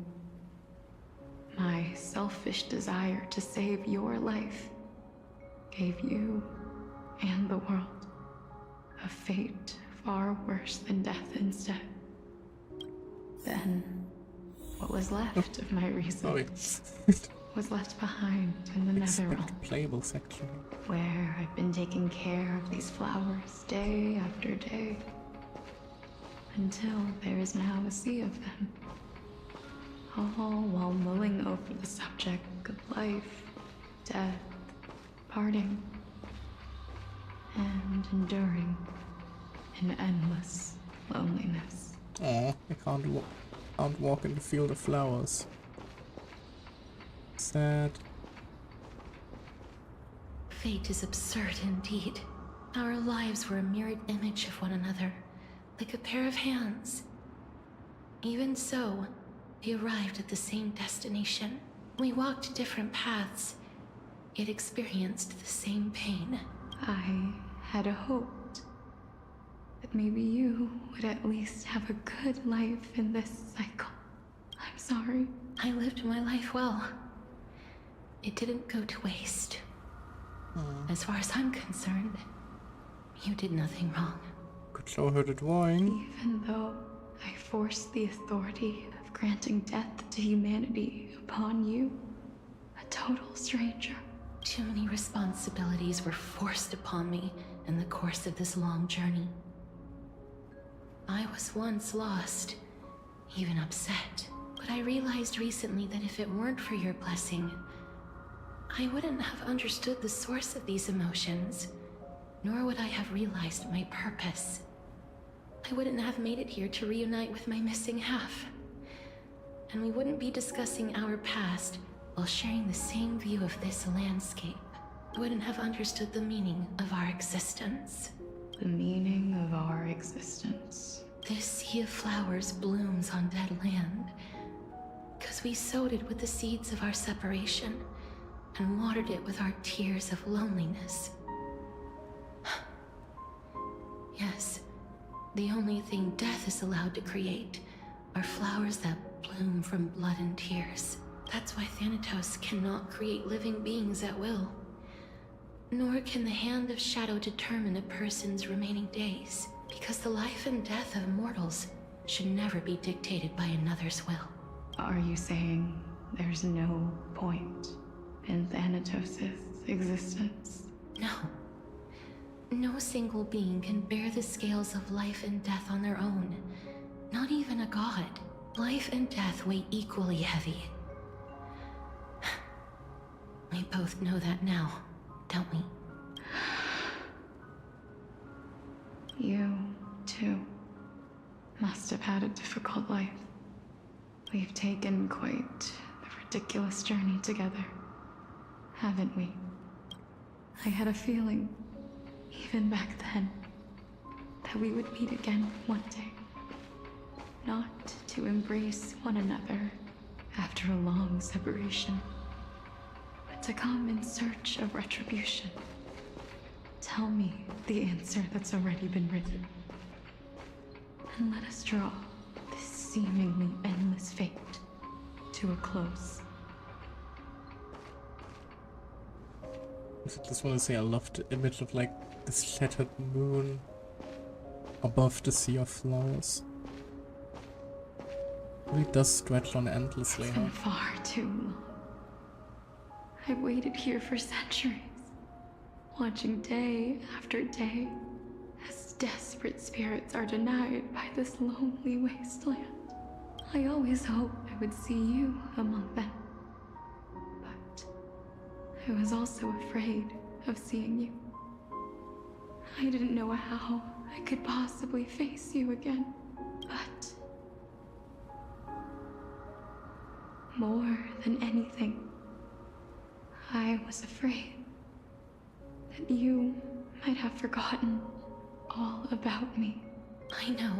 My selfish desire to save your life gave you and the world a fate far worse than death instead. Then, what was left of my reason was left behind in the Netherrealm, playable section. where I've been taking care of these flowers day after day, until there is now a sea of them, all while mulling over the subject of life, death, parting, and enduring an endless loneliness. Aw, I can't walk in the field of flowers. Sad. Fate is absurd indeed. Our lives were a mirrored image of one another, like a pair of hands. Even so, we arrived at the same destination. We walked different paths, yet experienced the same pain. I had hoped that maybe you would at least have a good life in this cycle. I'm sorry. I lived my life well. It didn't go to waste. As far as I'm concerned, you did nothing wrong. Could show her the drawing. Even though I forced the authority of granting death to humanity upon you, a total stranger. Too many responsibilities were forced upon me in the course of this long journey. I was once lost, even upset, but I realized recently that if it weren't for your blessing, I wouldn't have understood the source of these emotions, nor would I have realized my purpose. I wouldn't have made it here to reunite with my missing half. And we wouldn't be discussing our past while sharing the same view of this landscape. I wouldn't have understood the meaning of our existence. The meaning of our existence. This sea of flowers blooms on dead land, because we sowed it with the seeds of our separation and watered it with our tears of loneliness. Yes, the only thing death is allowed to create are flowers that bloom from blood and tears. That's why Thanatos cannot create living beings at will. Nor can the hand of shadow determine a person's remaining days, because the life and death of mortals should never be dictated by another's will. Are you saying there's no point in Thanatos' existence? No. No single being can bear the scales of life and death on their own. Not even a god. Life and death weigh equally heavy. We both know that now, don't we? You, too, must have had a difficult life. We've taken quite the ridiculous journey together, haven't we? I had a feeling, even back then, that we would meet again one day. Not to embrace one another after a long separation, but to come in search of retribution. Tell me the answer that's already been written, and let us draw this seemingly endless fate to a close. I just want to say I love the image of like this shattered moon above the sea of flowers. It really does stretch on endlessly, It's been far too long. I've waited here for centuries, watching day after day as desperate spirits are denied by this lonely wasteland. I always hoped I would see you among them, but I was also afraid of seeing you. I didn't know how I could possibly face you again, but more than anything, I was afraid that you might have forgotten all about me. I know.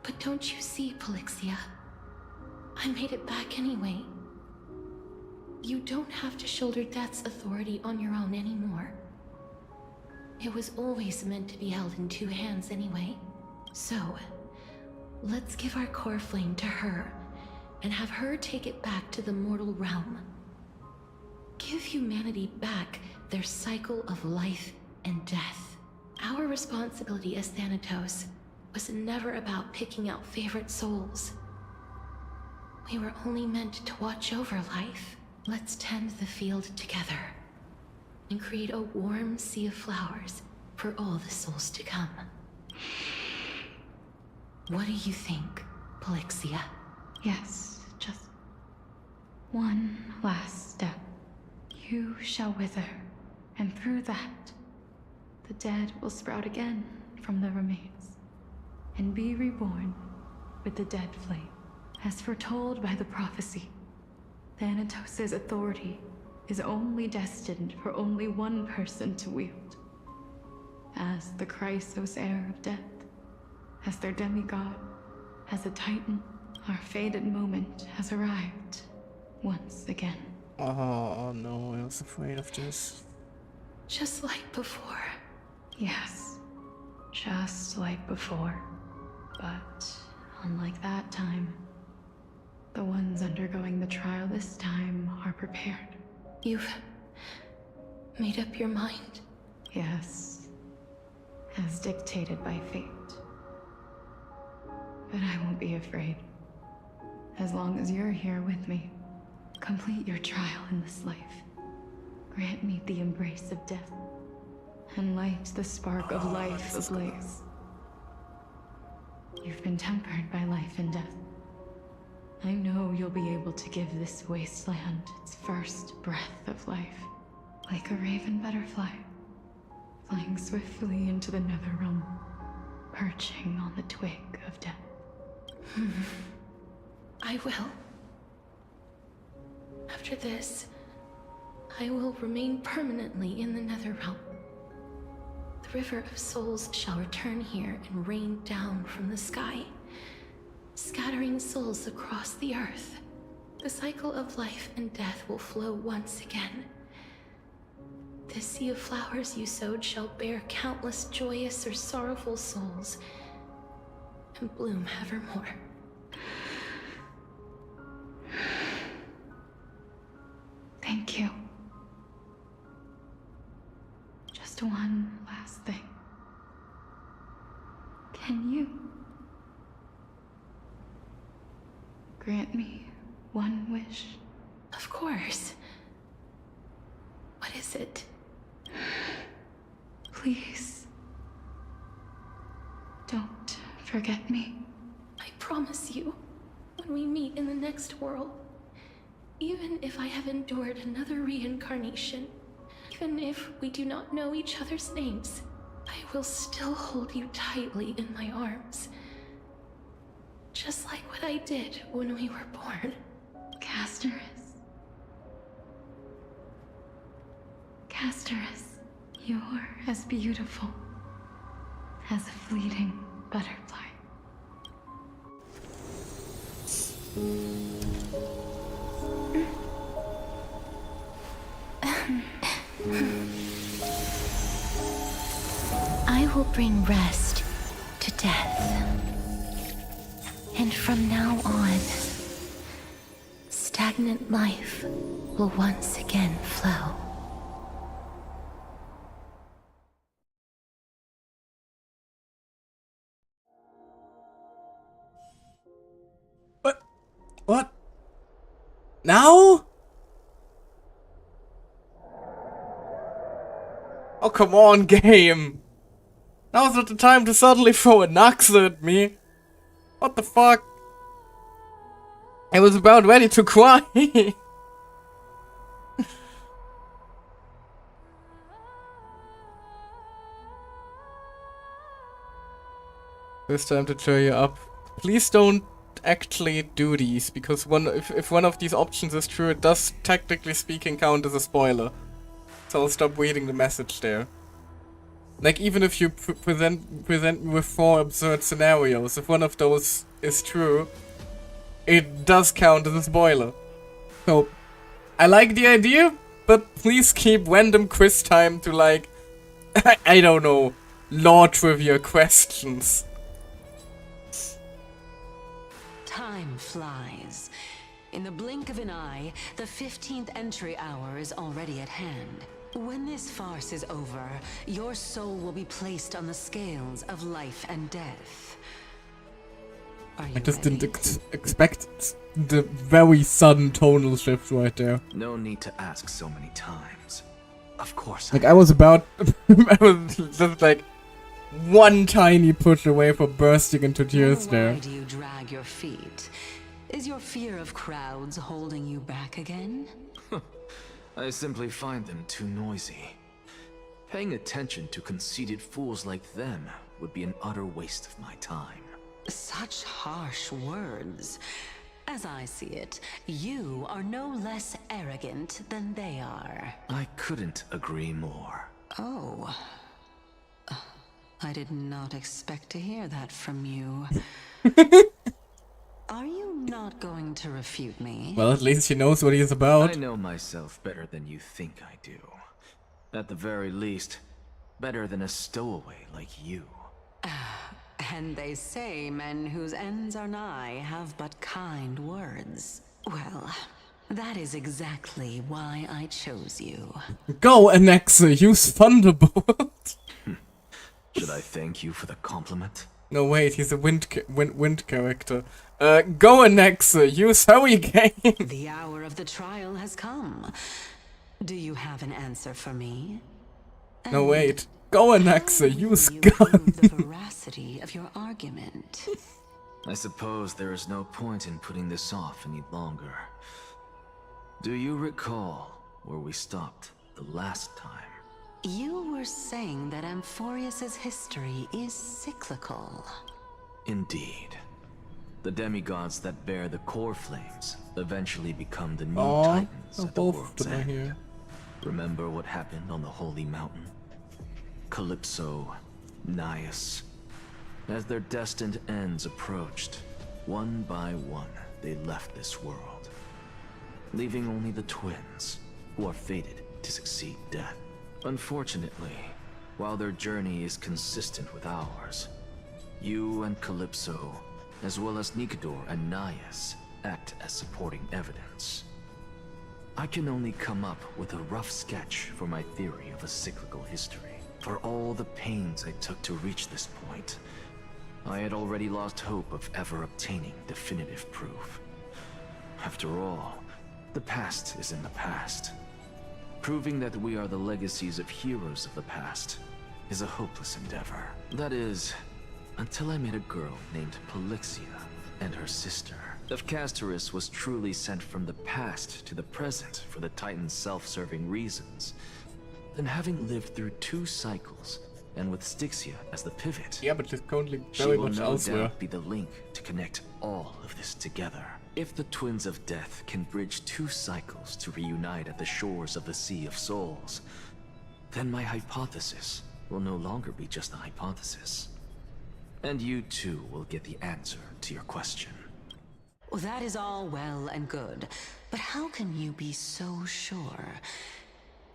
But don't you see, Polixia? I made it back anyway. You don't have to shoulder death's authority on your own anymore. It was always meant to be held in two hands anyway. So, let's give our core flame to her and have her take it back to the mortal realm. Give humanity back their cycle of life and death. Our responsibility as Thanatos was never about picking out favorite souls. We were only meant to watch over life. Let's tend the field together and create a warm sea of flowers for all the souls to come. What do you think, Polixia? Yes, just one last step. You shall wither, and through that, the dead will sprout again from the remains, and be reborn with the dead flame. As foretold by the prophecy, Thanatos' authority is only destined for only one person to wield. As the Chrysos heir of death, as their demigod, as a titan, our fated moment has arrived once again. Oh no, I was afraid of this. Just like before. Yes, just like before. But unlike that time, the ones undergoing the trial this time are prepared. You've made up your mind? Yes, as dictated by fate. But I won't be afraid. As long as you're here with me, complete your trial in this life. Grant me the embrace of death, and light the spark of life ablaze. You've been tempered by life and death. I know you'll be able to give this wasteland its first breath of life, like a raven butterfly, flying swiftly into the netherrealm, perching on the twig of death. I will. After this, I will remain permanently in the Netherrealm. The River of Souls shall return here and rain down from the sky, scattering souls across the earth. The cycle of life and death will flow once again. The sea of flowers you sowed shall bear countless joyous or sorrowful souls, and bloom evermore. Thank you. Just one last thing. Can you grant me one wish? Of course. What is it? Please, don't forget me. I promise you, when we meet in the next world, even if I have endured another reincarnation, even if we do not know each other's names, I will still hold you tightly in my arms. Just like what I did when we were born. Casterus. Casterus, you're as beautiful as a fleeting butterfly. I will bring rest to death. And from now on, stagnant life will once again flow. What? Now? Oh, come on, game. Now's not the time to suddenly throw an axe at me. What the fuck? I was about ready to cry. It's time to cheer you up. Please don't actually do these, because if one of these options is true, it does, technically speaking, count as a spoiler. So I'll stop reading the message there. Like, even if you present me with 4 absurd scenarios, if one of those is true, it does count as a spoiler. So, I like the idea, but please keep random quiz time to, like, I don't know, law trivia questions. Time flies. In the blink of an eye, the 15th entry hour is already at hand. When this farce is over, your soul will be placed on the scales of life and death. I just didn't expect the very sudden tonal shift right there. No need to ask so many times. Of course. Like I was about, I was just like one tiny push away from bursting into tears there. Why do you drag your feet? Is your fear of crowds holding you back again? I simply find them too noisy. Paying attention to conceited fools like them would be an utter waste of my time. Such harsh words. As I see it, you are no less arrogant than they are. I couldn't agree more. Oh. I did not expect to hear that from you. Are you not going to refute me? Well, at least she knows what he is about. I know myself better than you think I do. At the very least, better than a stowaway like you. And they say men whose ends are nigh have but kind words. Well, that is exactly why I chose you. Go, Anaxa, use Thunderbolt! Should I thank you for the compliment? No, wait, he's a wind character. Go, Anaxa, use Hurricane! The hour of the trial has come. Do you have an answer for me? No, wait. Go, Anaxa, use You gun! prove the veracity of your argument. I suppose there is no point in putting this off any longer. Do you recall where we stopped the last time? You were saying that Amphorius's history is cyclical. Indeed. The demigods that bear the core flames eventually become the new Aww, titans at the both world's of them are end. here. Remember what happened on the Holy Mountain? Calypso, Naias. As their destined ends approached, one by one they left this world, leaving only the twins, who are fated to succeed death. Unfortunately, while their journey is consistent with ours, you and Calypso, as well as Nikador and Naias, act as supporting evidence. I can only come up with a rough sketch for my theory of a cyclical history. For all the pains I took to reach this point, I had already lost hope of ever obtaining definitive proof. After all, the past is in the past. Proving that we are the legacies of heroes of the past is a hopeless endeavor. That is, until I met a girl named Polixia and her sister. If Castorus was truly sent from the past to the present for the Titan's self-serving reasons, then having lived through 2 cycles, and with Styxia as the pivot, Yeah, but it's currently she very will much no elsewhere. doubt be the link to connect all of this together. If the Twins of Death can bridge 2 cycles to reunite at the shores of the Sea of Souls, then my hypothesis will no longer be just a hypothesis. And you too will get the answer to your question. Well, that is all well and good, but how can you be so sure?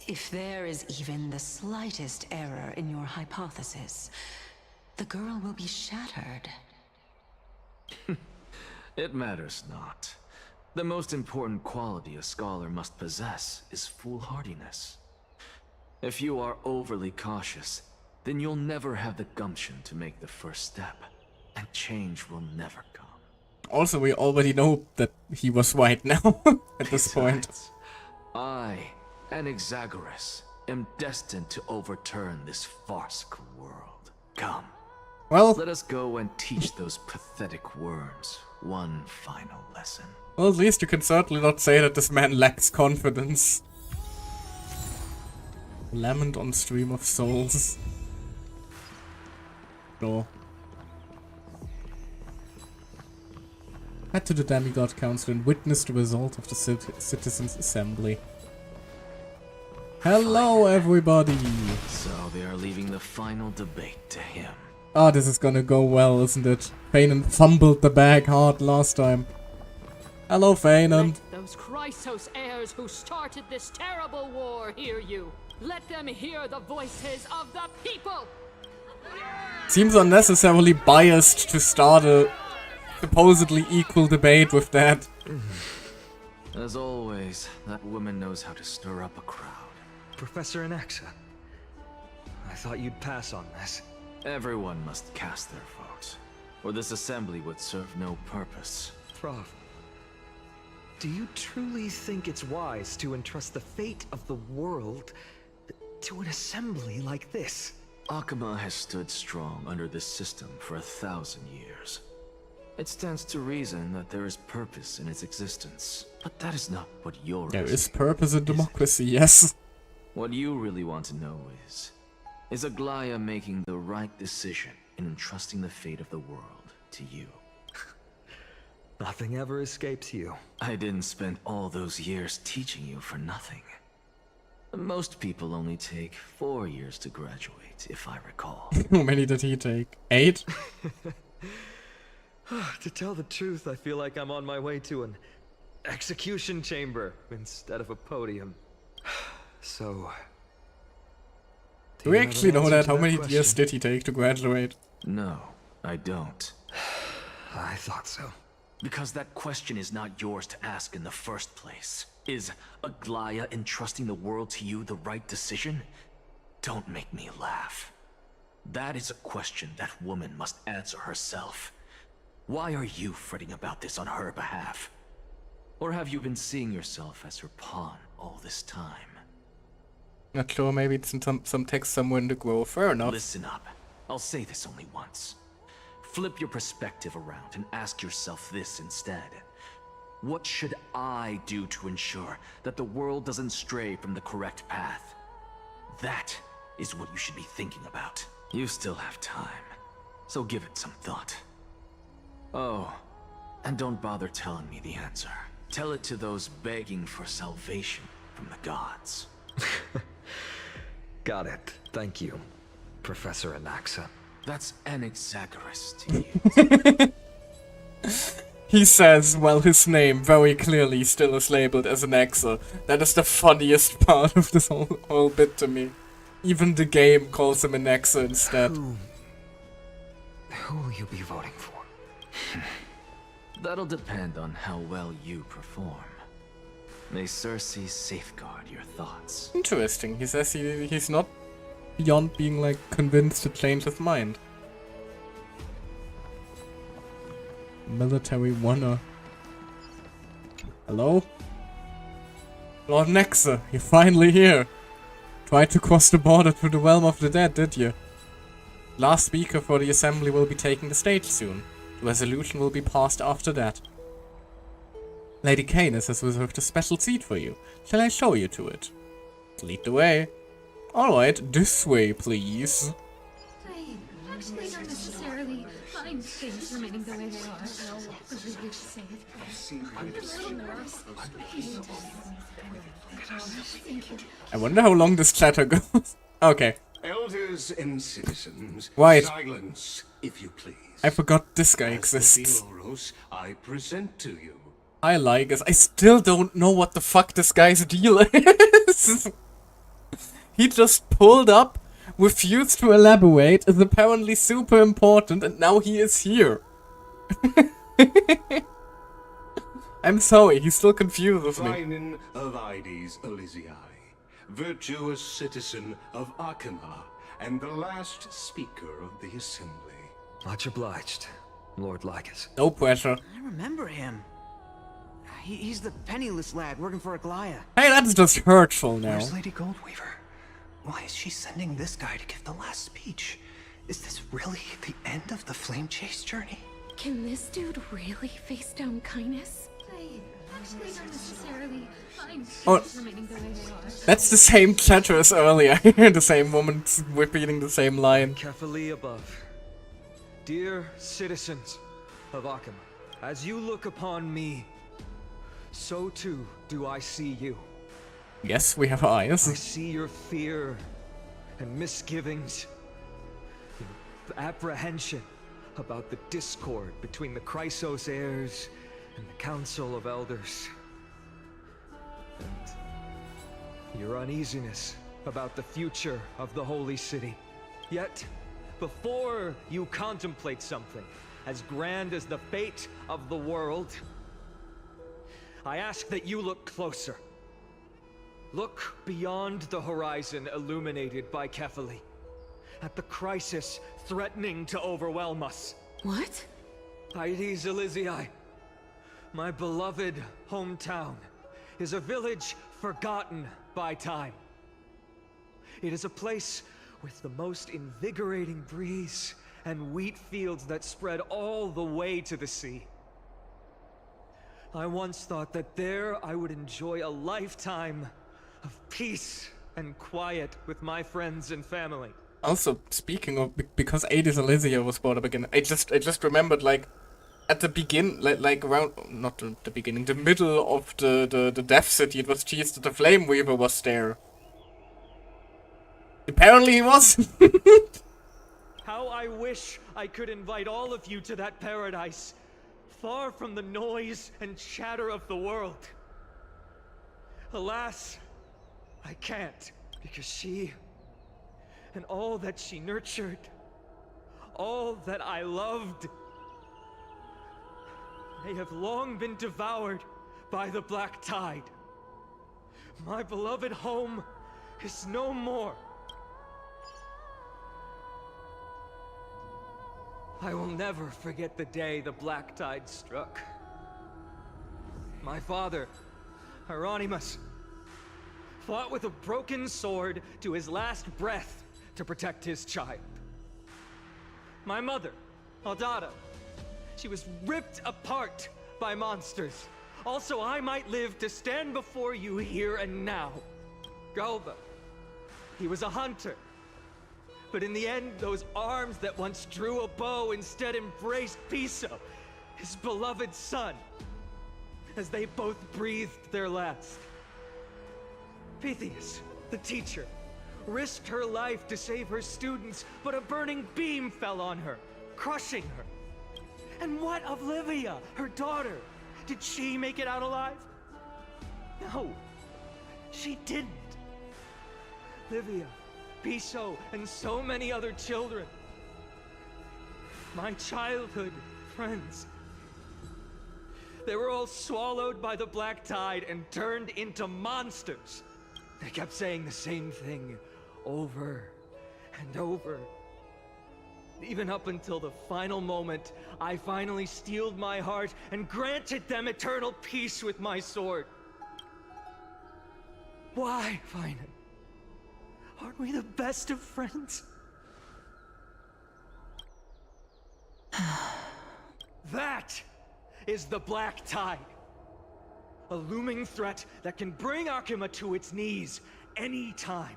If there is even the slightest error in your hypothesis, the girl will be shattered. It matters not. The most important quality a scholar must possess is foolhardiness. If you are overly cautious, then you'll never have the gumption to make the first step, and change will never come. Also, we already know that he was right now, at this point. I, Anaxagoras, am destined to overturn this farcical world. Come. Well, let us go and teach those pathetic worms one final lesson. Well, at least you can certainly not say that this man lacks confidence. Lament on Stream of Souls. No. Head to the Demigod Council and witness the result of the Citizens' Assembly. Hello, everybody! So they are leaving the final debate to him. Ah, this is gonna go well, isn't it? Feynon fumbled the bag hard last time. Hello, Feynon. Let those Chrysos heirs who started this terrible war hear you. Let them hear the voices of the people! Seems unnecessarily biased to start a supposedly equal debate with that. As always, that woman knows how to stir up a crowd. Professor Anaxa, I thought you'd pass on this. Everyone must cast their vote. or this assembly would serve no purpose. Prof, do you truly think it's wise to entrust the fate of the world to an assembly like this? Akuma has stood strong under this system for 1,000 years. It stands to reason that there is purpose in its existence, but that is not what you're There is purpose in democracy, yes. What you really want to know is Aglaya making the right decision in entrusting the fate of the world to you? Nothing ever escapes you. I didn't spend all those years teaching you for nothing. Most people only take 4 years to graduate, if I recall. How many did he take? 8? To tell the truth, I feel like I'm on my way to an execution chamber instead of a podium. So... Do we actually know that? How many years did he take to graduate? No, I don't. I thought so. Because that question is not yours to ask in the first place. Is Aglaya entrusting the world to you the right decision? Don't make me laugh. That is a question that woman must answer herself. Why are you fretting about this on her behalf? Or have you been seeing yourself as her pawn all this time? Not sure, maybe it's in some text somewhere in the grove. Fair enough. Listen up. I'll say this only once. Flip your perspective around and ask yourself this instead. What should I do to ensure that the world doesn't stray from the correct path? That is what you should be thinking about. You still have time, so give it some thought. Oh, and don't bother telling me the answer. Tell it to those begging for salvation from the gods. Got it. Thank you, Professor Anaxa. That's Anaxagoras to you. He says, well, his name very clearly still is labeled as an Axa. That is the funniest part of this whole bit to me. Even the game calls him an Axa instead. Who will you be voting for? That'll depend on how well you perform. May Cersei safeguard your thoughts. Interesting. He says he's not beyond being, like, convinced to change his mind. Military wonder. Hello? Lord Nexa, you're finally here. Tried to cross the border to the realm of the dead, did you? Last speaker for the assembly will be taking the stage soon. The resolution will be passed after that. Lady Canis has reserved a special seat for you. Shall I show you to it? Lead the way. Alright, this way, please. I actually don't necessarily find things remaining the way they are. Really safe. I'm a little nervous. Thank you. I wonder how long this chatter goes. Okay. Elders and citizens, Right. silence, if you please. I forgot this guy As the exists. Theoros I present to you. I like us. I still don't know what the fuck this guy's deal is. He just pulled up, refused to elaborate, is apparently super important, and now he is here. I'm sorry, he still confuses me. Frickin of Ides Elysiae, virtuous citizen of Akuma, and the last speaker of the assembly. Much obliged, Lord Lycus. No pressure. I remember him. He's the penniless lad working for Aglaya. Hey, that's just hurtful now. Where's Lady Goldweaver? Why is she sending this guy to give the last speech? Is this really the end of the Flame Chase journey? Can this dude really face down kindness? I actually don't necessarily find Oh. things remaining the way they are. That's the same chatter as earlier. The same woman repeating the same line. Carefully above. Dear citizens of Akuma, as you look upon me, so too do I see you. Yes, we have I eyes. see your fear and misgivings, your apprehension about the discord between the Chrysos heirs and the Council of Elders, and your uneasiness about the future of the Holy City. Yet, before you contemplate something as grand as the fate of the world, I ask that you look closer. Look beyond the horizon illuminated by Kefali, at the crisis threatening to overwhelm us. What? Hades Elysiae, my beloved hometown, is a village forgotten by time. It is a place with the most invigorating breeze and wheat fields that spread all the way to the sea. I once thought that there I would enjoy a lifetime of peace and quiet with my friends and family. Also, speaking of, because Hades Elysiae was brought up again, I just remembered, like, at the like around, not the beginning, the middle of the Death City, it was teased that the Flame Weaver was there. Apparently he was. How I wish I could invite all of you to that paradise, far from the noise and chatter of the world. Alas, I can't, because she, and all that she nurtured, all that I loved, they have long been devoured by the black tide. My beloved home is no more. I will never forget the day the black tide struck. My father, Hieronymus, fought with a broken sword to his last breath to protect his child. My mother, Aldada, she was ripped apart by monsters. Also, I might live to stand before you here and now. Galba, he was a hunter. But in the end, those arms that once drew a bow instead embraced Piso, his beloved son, as they both breathed their last. Pythias, the teacher, risked her life to save her students, but a burning beam fell on her, crushing her. And what of Livia, her daughter? Did she make it out alive? No, she didn't. Livia, Piso, and so many other children. My childhood friends. They were all swallowed by the black tide and turned into monsters. They kept saying the same thing over and over. Even up until the final moment, I finally steeled my heart and granted them eternal peace with my sword. Why, Finan? Aren't we the best of friends? That is the black tide. A looming threat that can bring Akuma to its knees any time.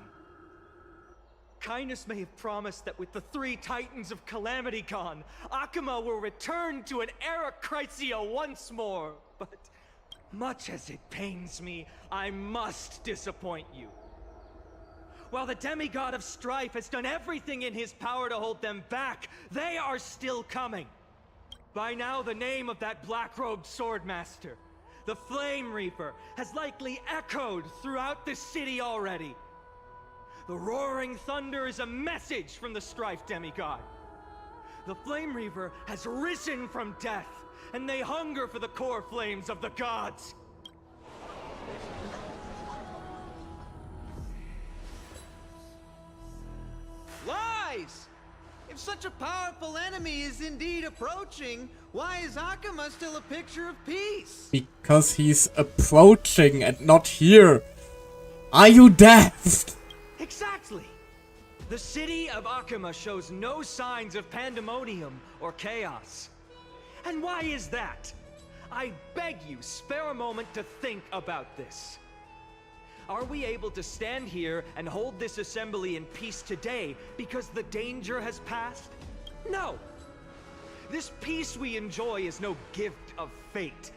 Kindness may have promised that with the 3 Titans of Calamity Con, Akuma will return to an era Chrysia once more. But much as it pains me, I must disappoint you. While the demigod of strife has done everything in his power to hold them back, they are still coming. By now, the name of that black-robed swordmaster, the Flame Reaper, has likely echoed throughout the city already. The roaring thunder is a message from the strife demigod. The Flame Reaper has risen from death, and they hunger for the core flames of the gods. Lies! If such a powerful enemy is indeed approaching, why is Akuma still a picture of peace? Because he's approaching and not here. Are you deaf? Exactly! The city of Akuma shows no signs of pandemonium or chaos. And why is that? I beg you, spare a moment to think about this. Are we able to stand here and hold this assembly in peace today because the danger has passed? No! This peace we enjoy is no gift of fate.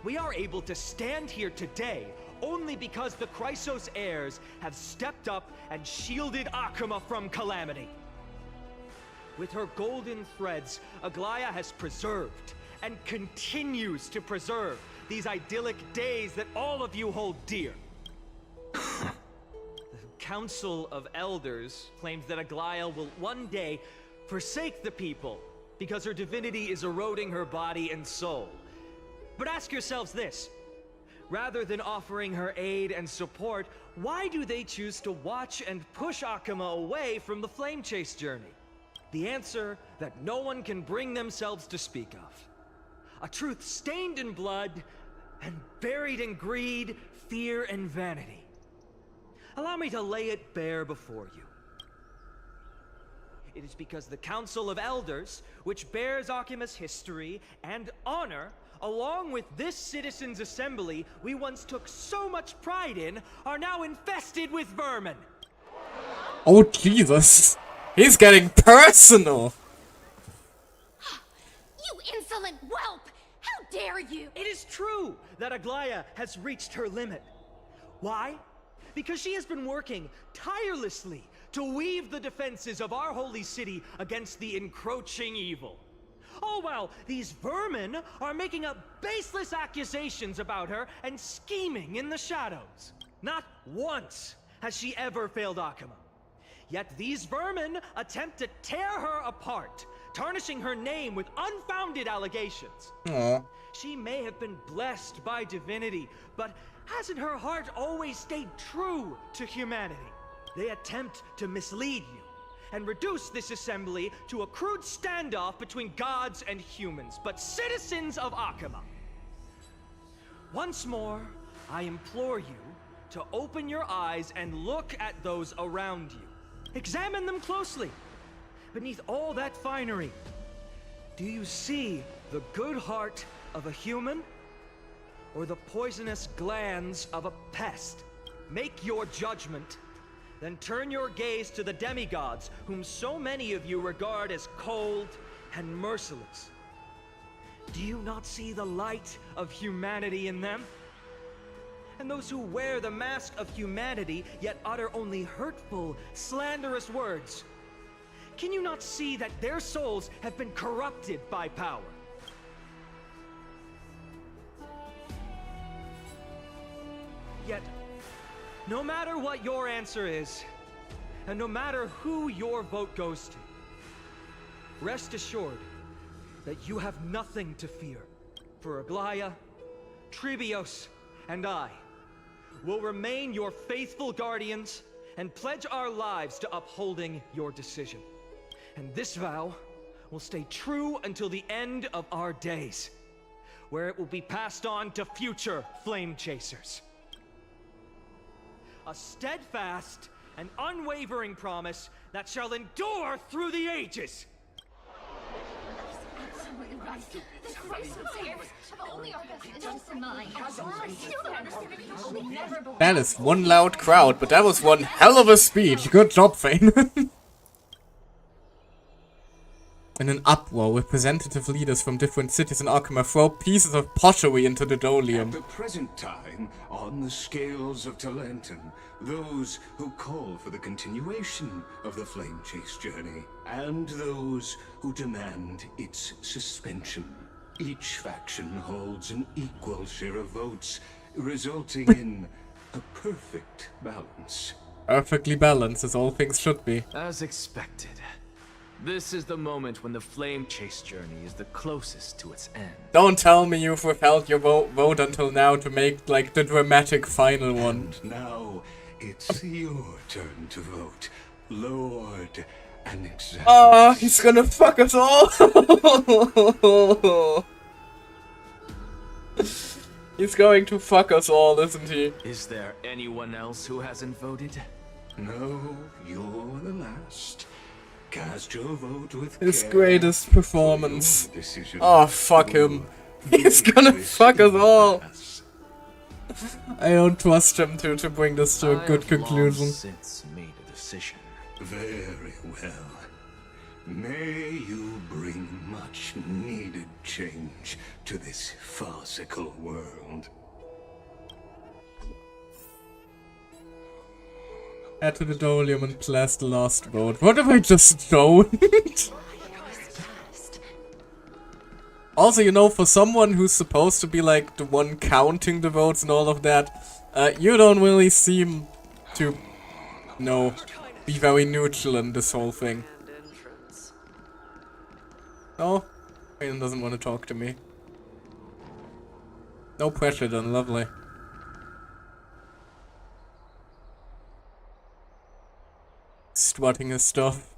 We are able to stand here today only because the Chrysos heirs have stepped up and shielded Akuma from calamity. With her golden threads, Aglaya has preserved and continues to preserve these idyllic days that all of you hold dear. The Council of Elders claims that Aglaya will one day forsake the people because her divinity is eroding her body and soul. But ask yourselves this. Rather than offering her aid and support, why do they choose to watch and push Akuma away from the Flame Chase journey? The answer that no one can bring themselves to speak of. A truth stained in blood and buried in greed, fear, and vanity. Allow me to lay it bare before you. It is because the Council of Elders, which bears Akima's history and honor, along with this citizens' assembly we once took so much pride in, are now infested with vermin. Oh Jesus! He's getting personal! You insolent whelp! How dare you! It is true that Aglaya has reached her limit. Why? Because she has been working tirelessly to weave the defenses of our holy city against the encroaching evil. All while these vermin are making up baseless accusations about her and scheming in the shadows. Not once has she ever failed Akuma. Yet these vermin attempt to tear her apart, tarnishing her name with unfounded allegations. Aww. She may have been blessed by divinity, but hasn't her heart always stayed true to humanity? They attempt to mislead you and reduce this assembly to a crude standoff between gods and humans, but citizens of Akuma. Once more, I implore you to open your eyes and look at those around you. Examine them closely. Beneath all that finery, do you see the good heart of a human or the poisonous glands of a pest? Make your judgment, then turn your gaze to the demigods whom so many of you regard as cold and merciless. Do you not see the light of humanity in them? And those who wear the mask of humanity yet utter only hurtful, slanderous words. Can you not see that their souls have been corrupted by power? Yet, no matter what your answer is, and no matter who your vote goes to, rest assured that you have nothing to fear, for Aglaya, Tribios, and I will remain your faithful guardians and pledge our lives to upholding your decision. And this vow will stay true until the end of our days, where it will be passed on to future flame chasers. A steadfast and unwavering promise that shall endure through the ages. That is one loud crowd, but that was one hell of a speech. Good job, Fane. In an uproar, representative leaders from different cities in Akuma throw pieces of pottery into the Dolium. At the present time, on the scales of Talentum, those who call for the continuation of the Flame Chase journey, and those who demand its suspension. Each faction holds an equal share of votes, resulting in a perfect balance. Perfectly balanced, as all things should be. As expected. This is the moment when the Flame Chase journey is the closest to its end. Don't tell me you've withheld your vote until now to make, like, the dramatic final one. And now, it's your turn to vote, Lord and Examiner. Ah, he's gonna fuck us all! He's going to fuck us all, isn't he? Is there anyone else who hasn't voted? No, you're the last. Cast your vote with His care. greatest performance. Oh, fuck him. He's gonna fuck us all. I don't trust him to bring this to a good conclusion. I have long since made a decision. Very well. May you bring much needed change to this farcical world. Head to the Dolium and blast the last vote. What have I just done? Also, you know, for someone who's supposed to be like the one counting the votes and all of that, you don't really seem to, be very neutral in this whole thing. No? Aiden doesn't want to talk to me. No pressure then, lovely. Strutting his stuff.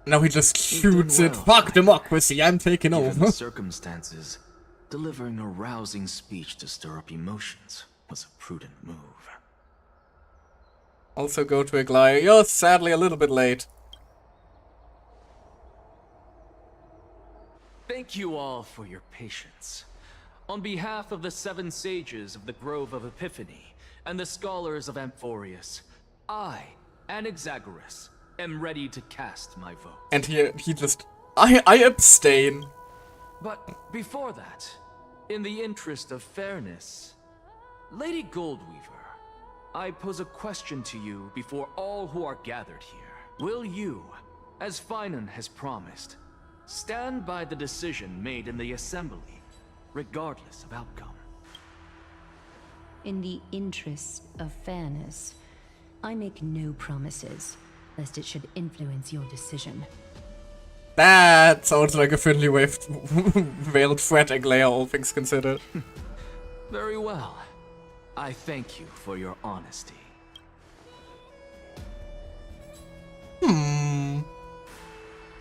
Now he just shoots You've it. done Fuck well, democracy, I'm taking Given over. the circumstances, delivering a rousing speech to stir up emotions was a prudent move. Also go to Aglaya. You're sadly a little bit late. Thank you all for your patience. On behalf of the 7 sages of the Grove of Epiphany and the scholars of Amphorius, I, Anaxagoras, am ready to cast my vote. And he just... I abstain. But before that, in the interest of fairness, Lady Goldweaver, I pose a question to you before all who are gathered here. Will you, as Finan has promised, stand by the decision made in the Assembly, regardless of outcome? In the interest of fairness, I make no promises, lest it should influence your decision. That sounds like a thinly veiled threat, Aglaya, all things considered. Very well. I thank you for your honesty.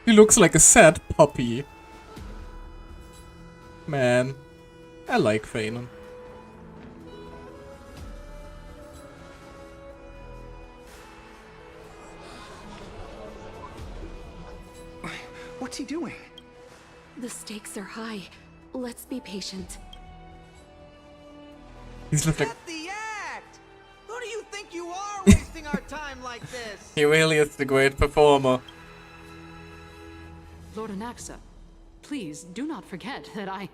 He looks like a sad puppy. Man, I like Finan. What's he doing? The stakes are high. Let's be patient. He's just like... Get the act! Who do you think you are wasting our time like this? He really is the great performer. Lord Anaxa, please do not forget that I...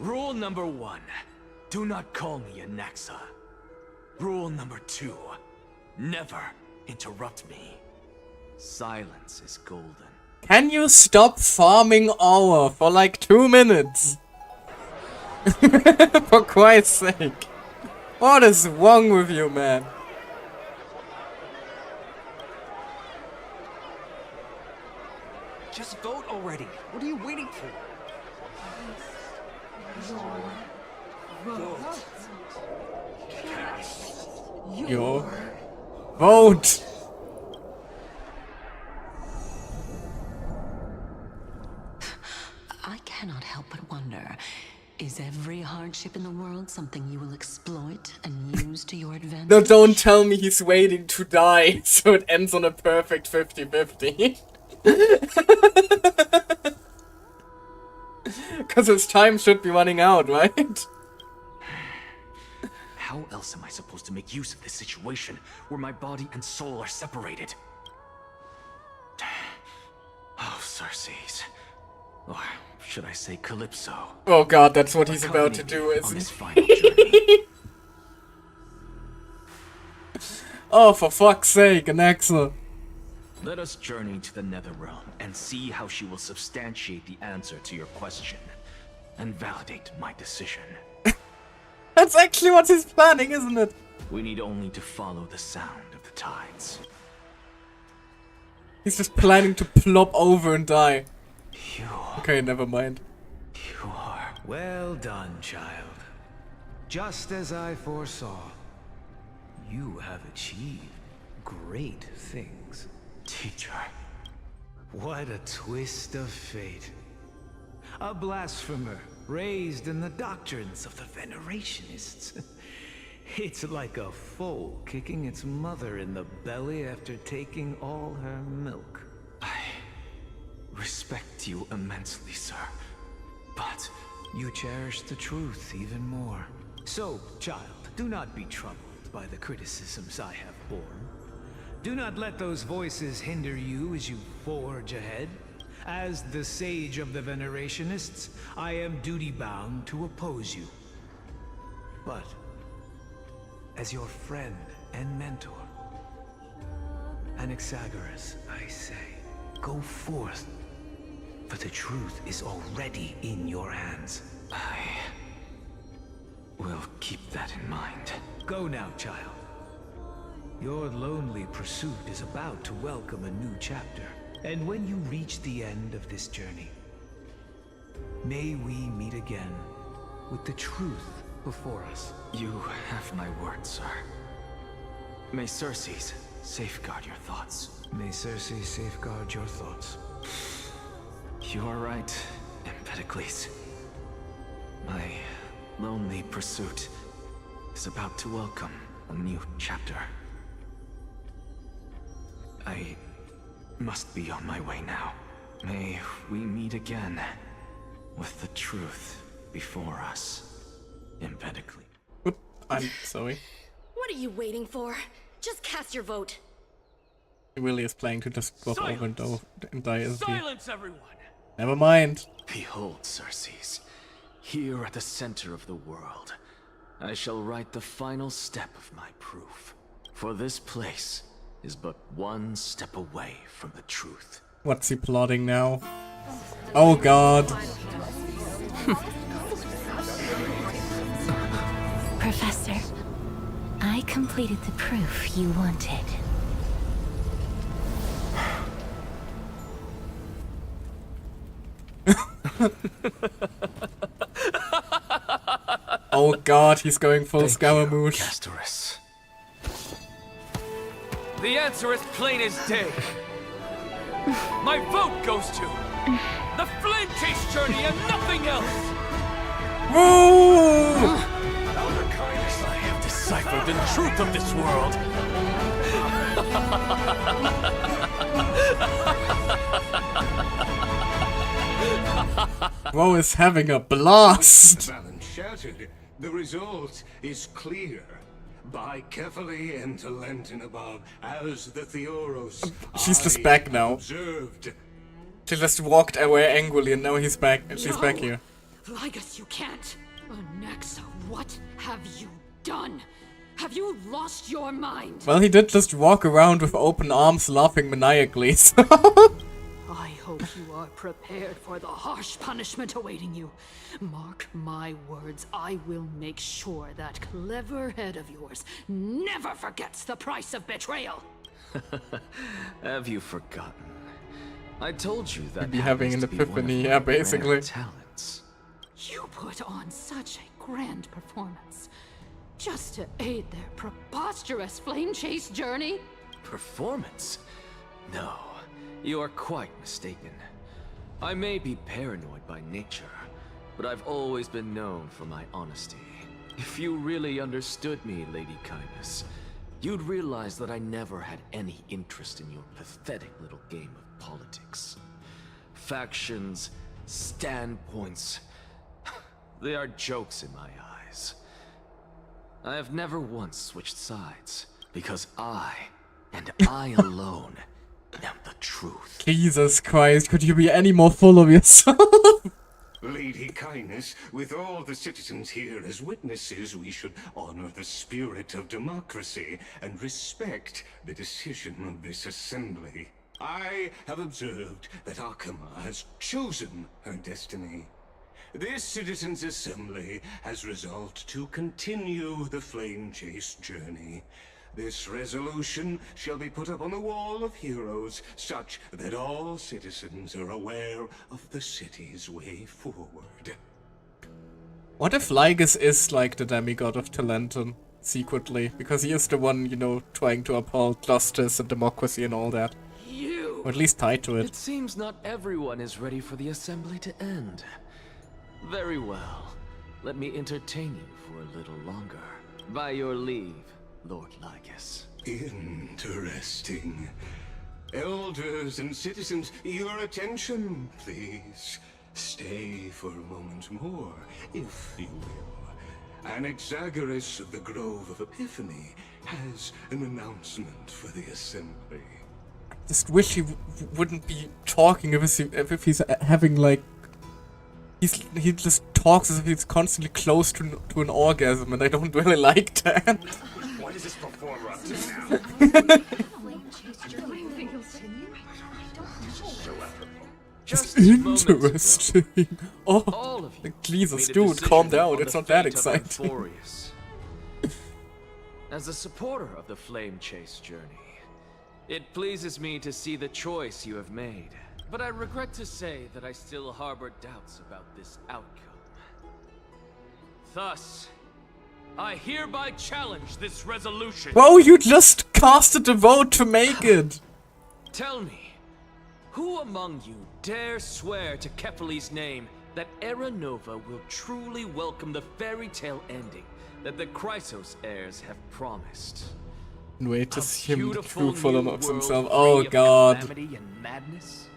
Rule number 1. Do not call me Anaxa. Rule number 2. Never interrupt me. Silence is golden. Can you stop farming ore for like 2 minutes? For Christ's sake. What is wrong with you, man? Just vote already. What are you waiting for? Yo. Vote! I cannot help but wonder, is every hardship in the world something you will exploit and use to your advantage? No, don't tell me he's waiting to die, so it ends on a perfect 50-50. Because his time should be running out, right? How else am I supposed to make use of this situation where my body and soul are separated? Oh, Circes. Or should I say Calypso? Oh god, that's what he's about to do, on isn't this he? final journey. Oh, for fuck's sake, Anaxa. Let us journey to the Netherrealm and see how she will substantiate the answer to your question and validate my decision. That's actually what he's planning, isn't it? We need only to follow the sound of the tides. He's just planning to plop over and die. Okay, never mind. You are... Well done, child. Just as I foresaw, you have achieved great things. Teacher. What a twist of fate. A blasphemer raised in the doctrines of the Venerationists. It's like a foal kicking its mother in the belly after taking all her milk. I respect you immensely, sir, but you cherish the truth even more. So, child, do not be troubled by the criticisms I have borne. Do not let those voices hinder you as you forge ahead. As the sage of the Venerationists, I am duty-bound to oppose you. But, as your friend and mentor, Anaxagoras, I say, go forth, for the truth is already in your hands. I will keep that in mind. Go now, child. Your lonely pursuit is about to welcome a new chapter. And when you reach the end of this journey, may we meet again with the truth before us. You have my word, sir. May Circes safeguard your thoughts. May Cersei safeguard your thoughts. You are right, Empedocles. My lonely pursuit is about to welcome a new chapter. I must be on my way now. May we meet again with the truth before us, Empedocles. I'm sorry. What are you waiting for? Just cast your vote. He really is planning to just walk over and die as he... Silence, everyone! Never mind. Behold, Cersei, here at the center of the world, I shall write the final step of my proof. For this place is but one step away from the truth. What's he plotting now? Oh god. Professor, I completed the proof you wanted. Oh god, he's going full Scaramouche. Castoris. The answer is plain as day. My vote goes to the Flame Chase Journey and nothing else! Woo! Elder Kindness, I have deciphered the truth of this world. Ro is having a blast! The balance shattered. The result is clear. By carefully and Talenton above, as the Theoros. She's just back now. Observed. She just walked away angrily and now he's back. She's back here. Ligus, you can't. Onyxa, what have you done? Have you lost your mind? Well, he did just walk around with open arms laughing maniacally, so... I hope you are prepared for the harsh punishment awaiting you. Mark my words, I will make sure that clever head of yours never forgets the price of betrayal. Have you forgotten? I told you that He'd be having an epiphany, yeah, basically. Talents. You put on such a grand performance just to aid their preposterous flame chase journey. Performance? No, you are quite mistaken. I may be paranoid by nature, but I've always been known for my honesty. If you really understood me, Lady Kindness, you'd realize that I never had any interest in your pathetic little game of politics. Factions, standpoints, they are jokes in my eyes. I have never once switched sides, because I, and I alone, am the truth. Jesus Christ, could you be any more full of yourself? Lady Kindness, with all the citizens here as witnesses, we should honor the spirit of democracy and respect the decision of this assembly. I have observed that Akama has chosen her destiny. This citizens' assembly has resolved to continue the flame chase journey. This resolution shall be put up on the wall of heroes, such that all citizens are aware of the city's way forward. What if Ligus is like the demigod of Talenton, secretly? Because he is the one, you know, trying to uphold justice and democracy and all that. Or at least tied to it. It seems not everyone is ready for the assembly to end. Very well. Let me entertain you for a little longer. By your leave, Lord Ligus. Interesting. Elders and citizens, your attention, please. Stay for a moment more, if you will. Anaxagoras of the Grove of Epiphany has an announcement for the assembly. Just wish he wouldn't be talking if he's having like... He just talks as if he's constantly close to an orgasm, and I don't really like that. What is this performer up to now? Just interesting. Oh, like, Jesus, dude, calm down. It's not that exciting. As a supporter of the Flame Chase journey, it pleases me to see the choice you have made. But I regret to say that I still harbor doubts about this outcome. Thus, I hereby challenge this resolution. Bro, you just casted a vote to make it. Tell me, who among you dare swear to Kefali's name that Era Nova will truly welcome the fairy tale ending that the Chrysos heirs have promised? Wait to see him beautiful true full new of world himself. free Oh of god. calamity and madness?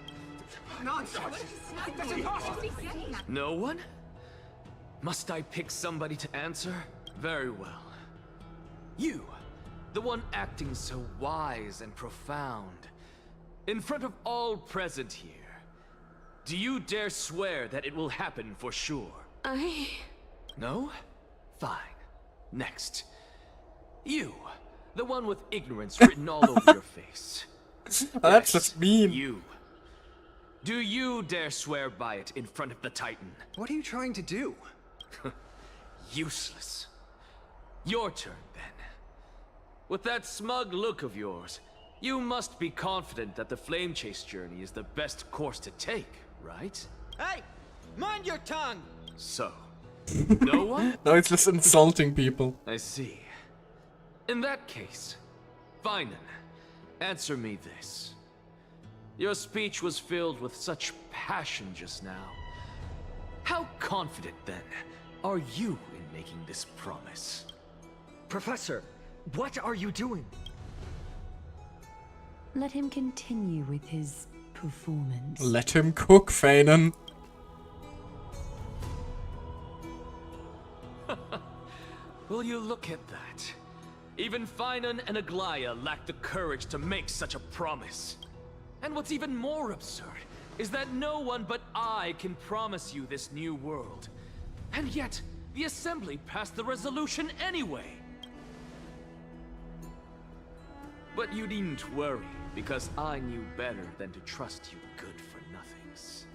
Nonsense! No one? Must I pick somebody to answer? Very well. You, the one acting so wise and profound, in front of all present here, do you dare swear that it will happen for sure? No? Fine. Next. You, the one with ignorance written all over your face. That's just mean. You. Do you dare swear by it in front of the Titan? What are you trying to do? Useless. Your turn, then. With that smug look of yours, you must be confident that the Flame Chase journey is the best course to take, right? Hey! Mind your tongue! So, no one? No, it's just insulting people. I see. In that case, Finan, answer me this. Your speech was filled with such passion just now. How confident, then, are you in making this promise? Professor, what are you doing? Let him continue with his performance. Let him cook, Fanon. Will you look at that? Even Finan and Aglaya lack the courage to make such a promise. And what's even more absurd is that no one but I can promise you this new world. And yet, the Assembly passed the resolution anyway. But you needn't worry, because I knew better than to trust you good-for-nothings.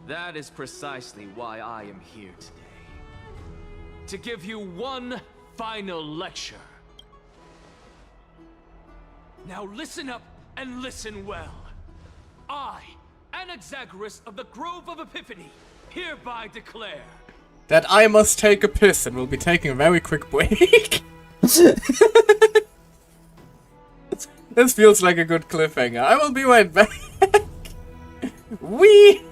That is precisely why I am here today. To give you one final lecture. Now listen up and listen well. I, Anaxagoras of the Grove of Epiphany, hereby declare that I must take a piss and will be taking a very quick break. This feels like a good cliffhanger. I will be right back. Wee!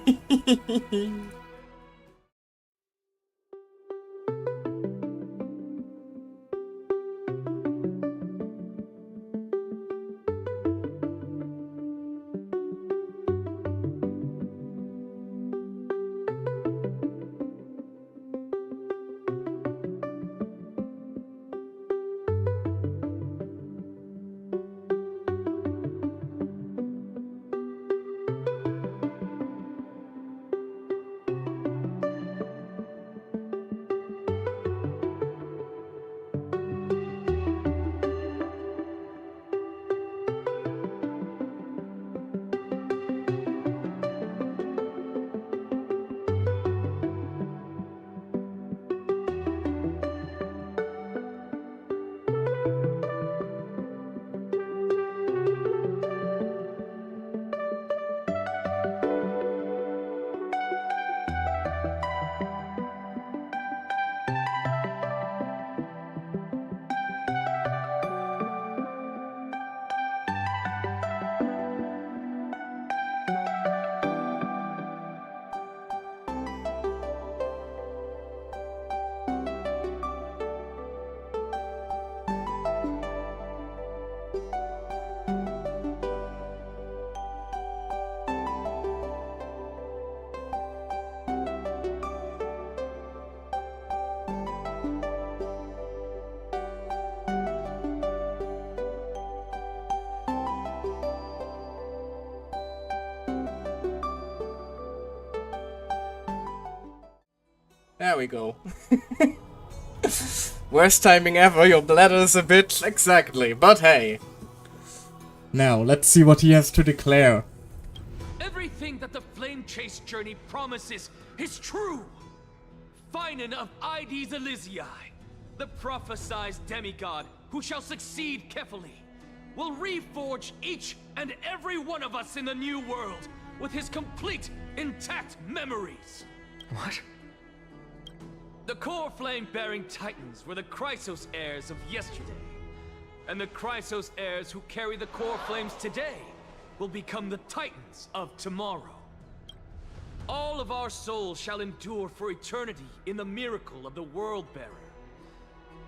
There we go. Worst timing ever, your bladder's a bit... Exactly, but hey. Now, let's see what he has to declare. everything that the Flame Chase journey promises is true. Finan of Ides Elysiae, the prophesied demigod who shall succeed Kefali, will reforge each and every one of us in the new world with his complete, intact memories. What? The core flame-bearing titans were the Chrysos heirs of yesterday. And the Chrysos heirs who carry the core flames today will become the titans of tomorrow. All of our souls shall endure for eternity in the miracle of the World-Bearer.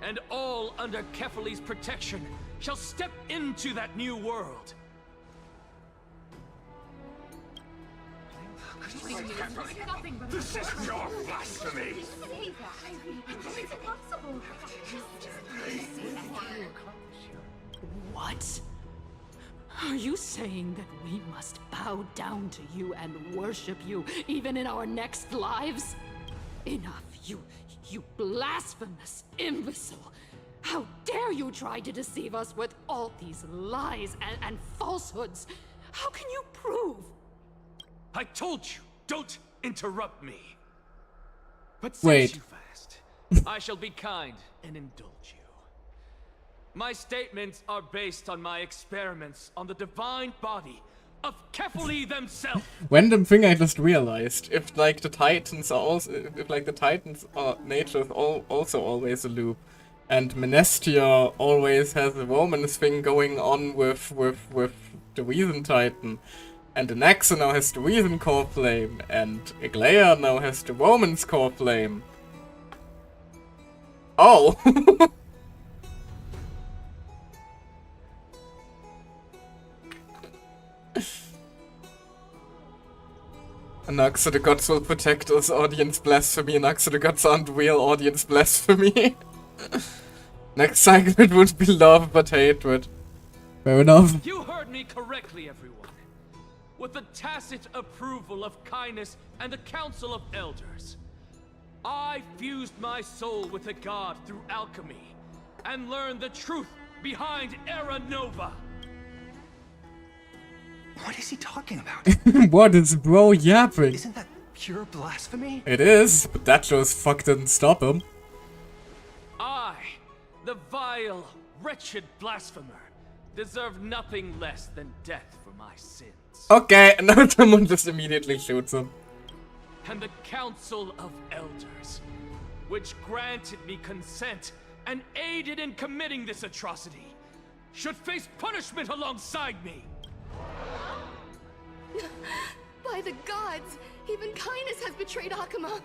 And all under Kefali's protection shall step into that new world. This is your blasphemy! It's impossible. What? Are you saying that we must bow down to you and worship you even in our next lives? Enough, you blasphemous imbecile! How dare you try to deceive us with all these lies and falsehoods? How can you prove? I told you, don't interrupt me. But Wait. since you fast, I shall be kind and indulge you. My statements are based on my experiments on the divine body of Kefali themselves. Random thing I just realized: if like the Titans are also, if like the Titans are nature is also always a loop, and Menestia always has a romance thing going on with the Reason Titan. And the Naxa now has the Reason Core Flame, and Iglea now has the Romance Core Flame. Oh! Naxa the Gods will protect us, audience blasphemy. Naxa the Gods aren't real, audience blasphemy. Next cycle it would be love but hatred. Fair enough. You heard me correctly, everyone. With the tacit approval of kindness and the Council of Elders, I fused my soul with a god through alchemy and learned the truth behind Era Nova. What is he talking about? What is bro yapping? Isn't that pure blasphemy? It is, but that shows fuck didn't stop him. I, the vile, wretched blasphemer, deserve nothing less than death for my sins. Okay, and now someone just immediately shoots him. And the Council of Elders, which granted me consent and aided in committing this atrocity, should face punishment alongside me. By the gods, even kindness has betrayed Akuma.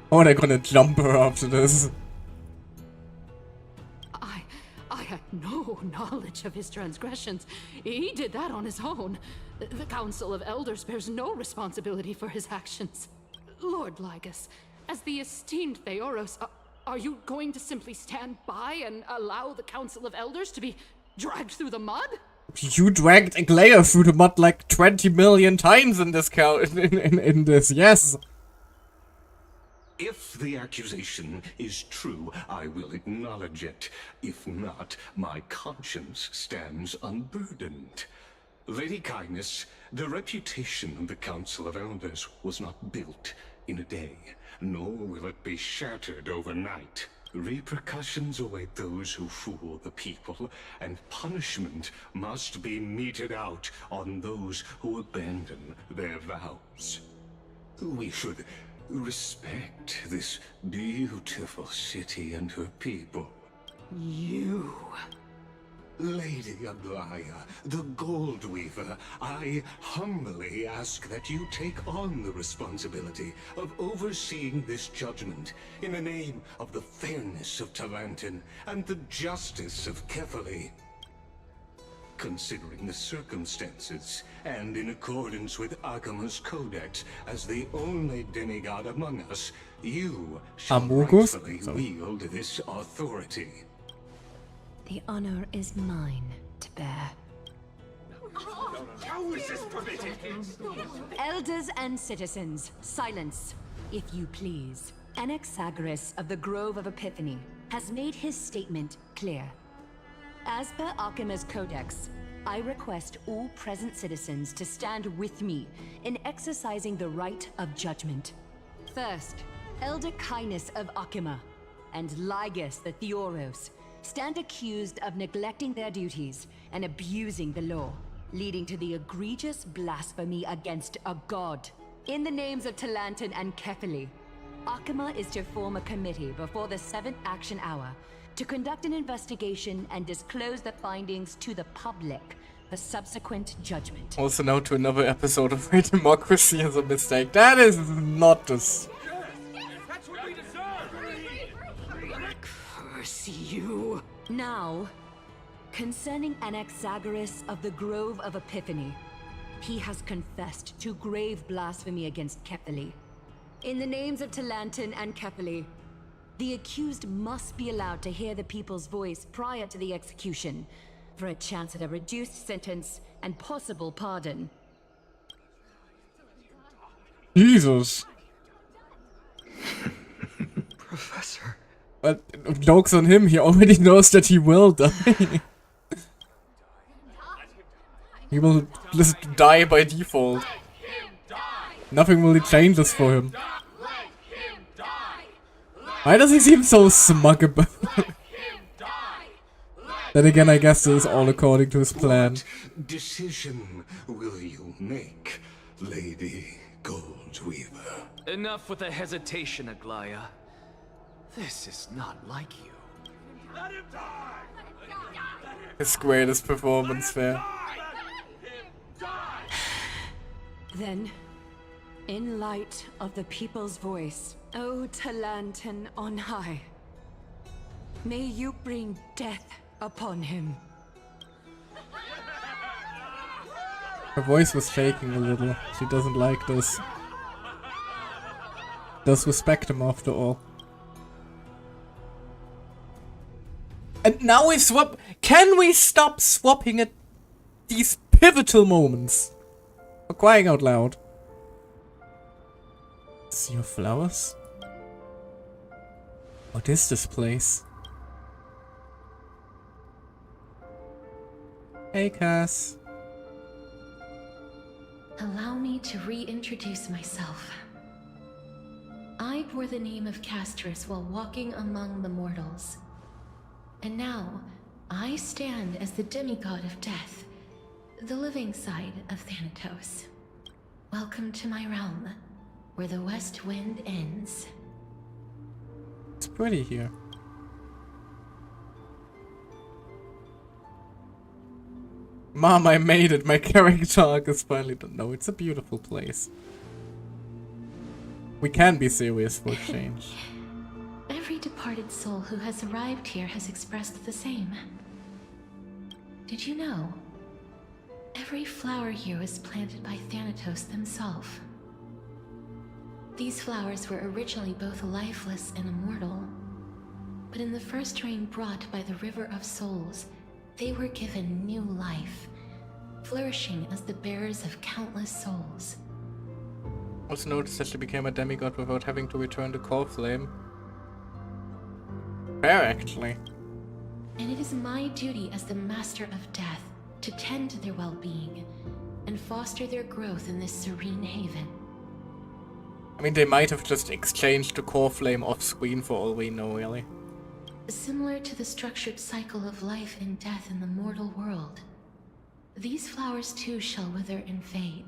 Oh, they're gonna jump her after this. I had no knowledge of his transgressions. He did that on his own. The Council of Elders bears no responsibility for his actions. Lord Lygus, as the esteemed Theoros, are you going to simply stand by and allow the Council of Elders to be dragged through the mud? You dragged Iglea through the mud like 20 million times in this in this, yes. If the accusation is true, I will acknowledge it. If not, my conscience stands unburdened. Lady Kindness, the reputation of the Council of Elders was not built in a day, nor will it be shattered overnight. Repercussions await those who fool the people, and punishment must be meted out on those who abandon their vows. We should respect this beautiful city and her people. You... Lady Aglaya, the Gold Weaver, I humbly ask that you take on the responsibility of overseeing this judgment in the name of the fairness of Talantin and the justice of Kefali. Considering the circumstances, and in accordance with Akuma's codex as the only demigod among us, you shall rightfully wield this authority. The honor is mine to bear. How is this permitted? Elders and citizens, silence, if you please. Anaxagoras of the Grove of Epiphany has made his statement clear. As per Akuma's codex, I request all present citizens to stand with me in exercising the right of judgment. First, Elder Kindness of Akuma and Lygus the Theoros stand accused of neglecting their duties and abusing the law. leading to the egregious blasphemy against a god. In the names of Talantin and Kefili, Akuma is to form a committee before the 7th action hour to conduct an investigation and disclose the findings to the public for subsequent judgment. Also now to another episode of where democracy is a mistake. That is not this. That's what we deserve! Curse you! Now, concerning Anaxagoras of the Grove of Epiphany, he has confessed to grave blasphemy against Kefili. In the names of Talantin and Kefili, the accused must be allowed to hear the people's voice prior to the execution, for a chance at a reduced sentence and possible pardon. Jesus. Professor. But joke's on him, he already knows that he will die. He will just die by default. Nothing really changes for him. Why does he seem so smug about it? Then again, I guess this is all according to his plan. What decision will you make, Lady Goldweaver? Enough with the hesitation, Aglaya. This is not like you. Let him die! His greatest performance there. Then, in light of the people's voice, O Talantin on high, may you bring death upon him. Her voice was shaking a little. She doesn't like this. Does respect him after all. And now we swap. Can we stop swapping at these pivotal moments? For crying out loud. See your flowers? What is this place? Hey, Cass. Allow me to reintroduce myself. I bore the name of Castris while walking among the mortals. And now, I stand as the demigod of death, the living side of Thanatos. Welcome to my realm, where the west wind ends. It's pretty here. Mom, I made it. My character arc is finally done. No, it's a beautiful place. We can be serious for a change. Every departed soul who has arrived here has expressed the same. Did you know? Every flower here was planted by Thanatos themselves. These flowers were originally both lifeless and immortal, but in the first rain brought by the River of Souls, they were given new life, flourishing as the bearers of countless souls. Also noticed that she became a demigod without having to return the core flame. Fair, actually. And it is my duty as the Master of Death to tend to their well-being and foster their growth in this serene haven. I mean, they might have just exchanged the core flame off-screen for all we know, really. Similar to the structured cycle of life and death in the mortal world, these flowers too shall wither and fade,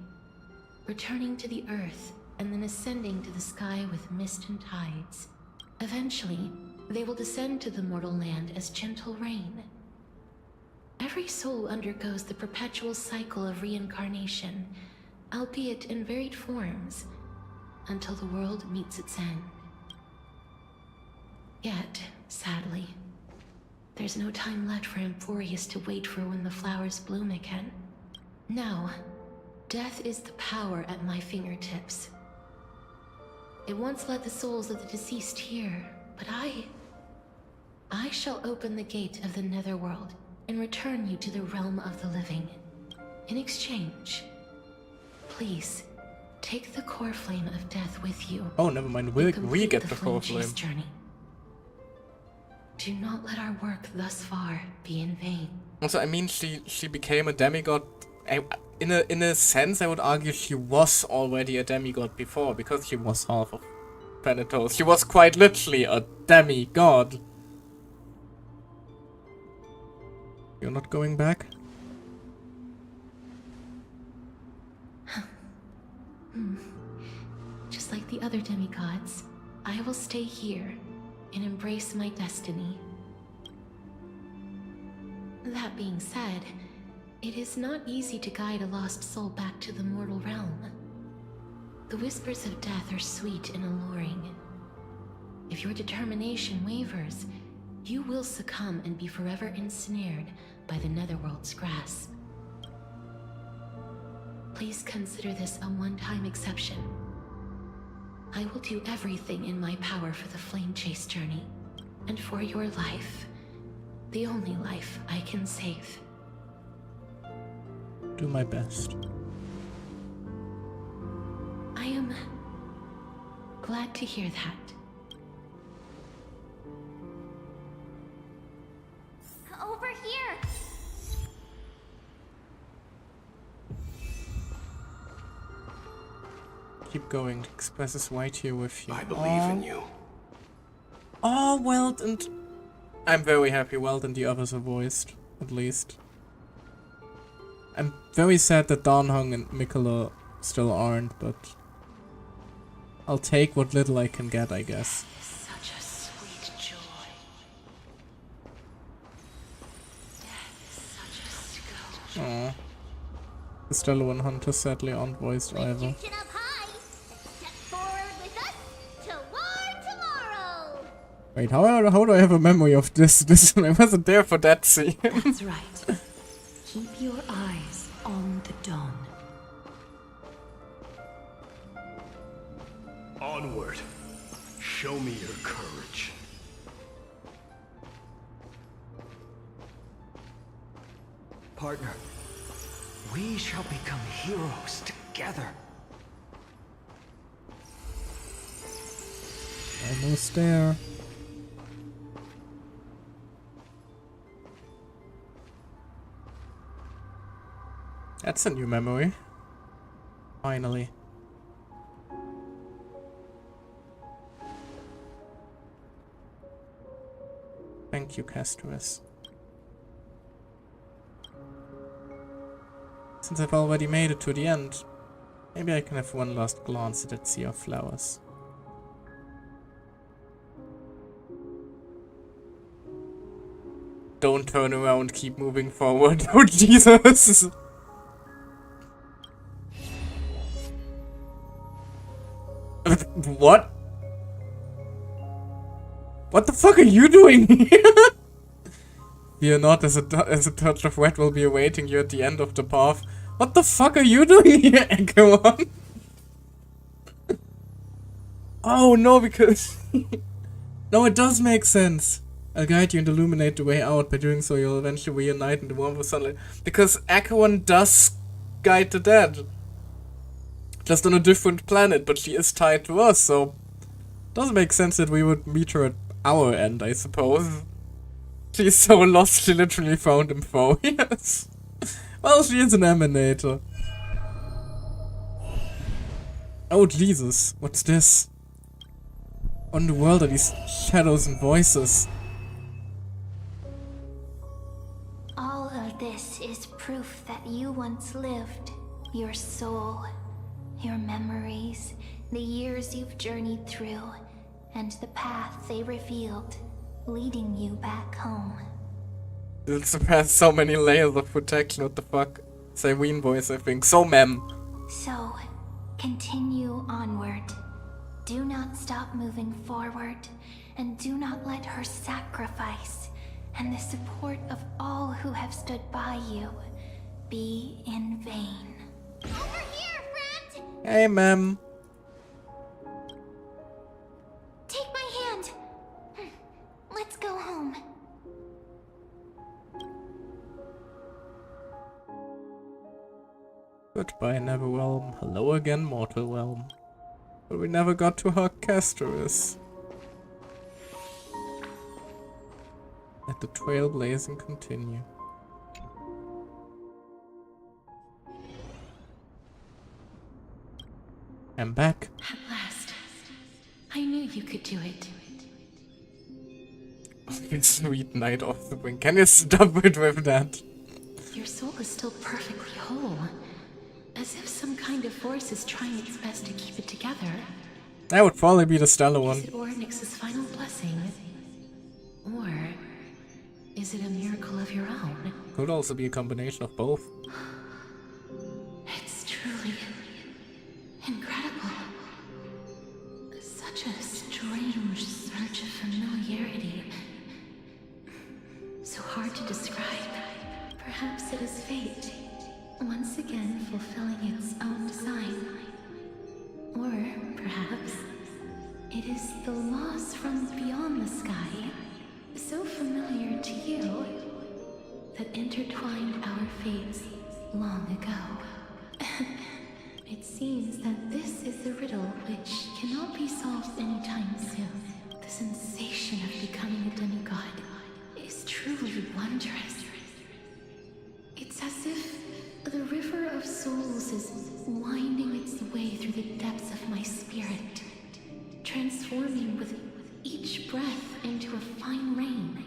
returning to the earth and then ascending to the sky with mist and tides. Eventually, they will descend to the mortal land as gentle rain. Every soul undergoes the perpetual cycle of reincarnation, albeit in varied forms, until the world meets its end. Yet, sadly, there's no time left for Emphorius to wait for when the flowers bloom again. Now, death is the power at my fingertips. It once led the souls of the deceased here, but I shall open the gate of the netherworld and return you to the realm of the living. In exchange, please, take the core flame of death with you. Oh, never mind. We get the core flame. Journey. Do not let our work thus far be in vain. Also, I mean, she became a demigod. In a sense, I would argue she was already a demigod before, because she was half of Thanatos. She was quite literally a demigod. You're not going back? the other demigods, I will stay here and embrace my destiny. That being said, it is not easy to guide a lost soul back to the mortal realm. The whispers of death are sweet and alluring. If your determination wavers, you will succumb and be forever ensnared by the Netherworld's grasp. Please consider this a one-time exception. I will do everything in my power for the Flame Chase journey, and for your life, the only life I can save. Do my best. I am glad to hear that. Over here! Keep going. Express is right here with you. I believe in you. Oh, Weld and... I'm very happy Weld and the others are voiced, at least. I'm very sad that Danhong and Mikola still aren't, but... I'll take what little I can get, I guess. Such a sweet joy. Death is such a scourge. Aww. Costello and Hunter sadly aren't voiced either. Wait, how do I have a memory of this? I wasn't there for that scene. That's right. Keep your eyes on the dawn. Onward. Show me your courage. Partner, we shall become heroes together. Almost there. That's a new memory. Finally. Thank you, Castorus. Since I've already made it to the end, maybe I can have one last glance at that sea of flowers. Don't turn around, keep moving forward. Oh, Jesus! What? What the fuck are you doing here? Fear not, as a touch of wet will be awaiting you at the end of the path. What the fuck are you doing here, Echoon? Oh no, because... No, it does make sense. I'll guide you and illuminate the way out. By doing so, you'll eventually reunite in the warmth of sunlight. Because Echoon does guide the dead. Just on a different planet, but she is tied to us, so... Does make sense that we would meet her at our end, I suppose. She's so lost she literally found him for, yes. Well, she is an emanator. Oh, Jesus. What's this? What in the world are these shadows and voices? All of this is proof that you once lived. Your soul, your memories, the years you've journeyed through, and the path they revealed, leading you back home. It'll surpass so many layers of protection, what the fuck? Cyrene voice, I think. So mem. So, continue onward. Do not stop moving forward, and do not let her sacrifice and the support of all who have stood by you be in vain. Over here, friend! Hey, mem. Take my hand. Let's go home. Goodbye, Neverrealm. Hello again, Mortal Realm. But we never got to hug Castorus. Let the trailblazing continue. I'm back. At last. I knew you could do it. Sweet night off the wing. Can you stop it with that? Your soul is still perfectly whole. As if some kind of force is trying its best to keep it together. That would probably be the stellar one. Is it Ornyx's final blessing? Or is it a miracle of your own? Could also be a combination of both. It's truly incredible. Such a strange surge of familiarity. So hard to describe. Perhaps it is fate, once again fulfilling its own design. Or perhaps it is the loss from beyond the sky, so familiar to you, that intertwined our fates long ago. It seems that this is a riddle which cannot be solved anytime soon. The sensation of becoming a demigod is truly wondrous. It's as if the river of souls is winding its way through the depths of my spirit, transforming with each breath into a fine rain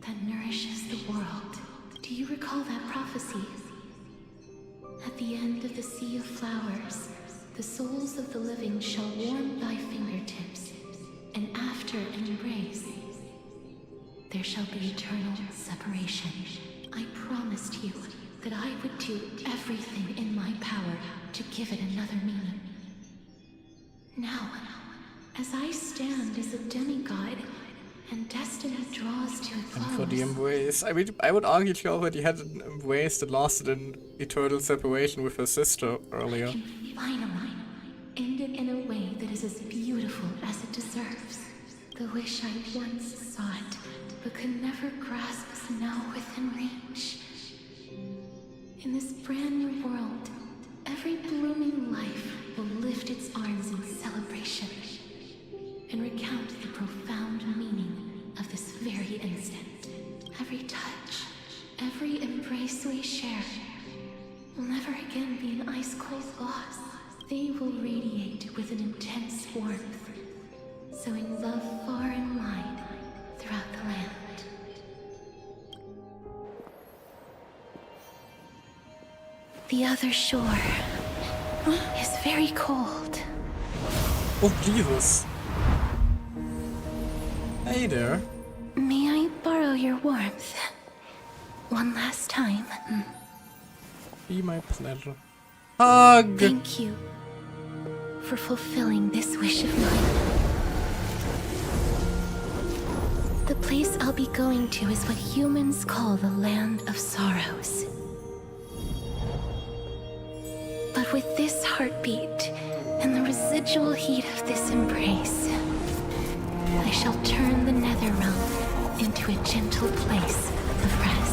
that nourishes the world. Do you recall that prophecy? At the end of the sea of flowers, the souls of the living shall warm thy fingertips, and after an embrace, there shall be eternal separation. I promised you that I would do everything in my power to give it another meaning. Now, as I stand as a demigod, and destiny draws to a close. And for the embrace, I would argue she already had an embrace that lasted in eternal separation with her sister earlier. Finally, end it in a way that is as beautiful as it deserves. The wish I once sought, but could never grasp is now within reach. In this brand new world, every blooming life will lift its arms in celebration and recount the profound meaning of this very instant. Every touch, every embrace we share will never again be an ice-cold loss. They will radiate with an intense warmth, sowing love far and wide throughout the land. The other shore is very cold. Oh, Jesus. Hey there. May I borrow your warmth? One last time. Be my pleasure. Hug! Thank you for fulfilling this wish of mine. The place I'll be going to is what humans call the Land of Sorrows. But with this heartbeat and the residual heat of this embrace, I shall turn the nether realm into a gentle place of rest.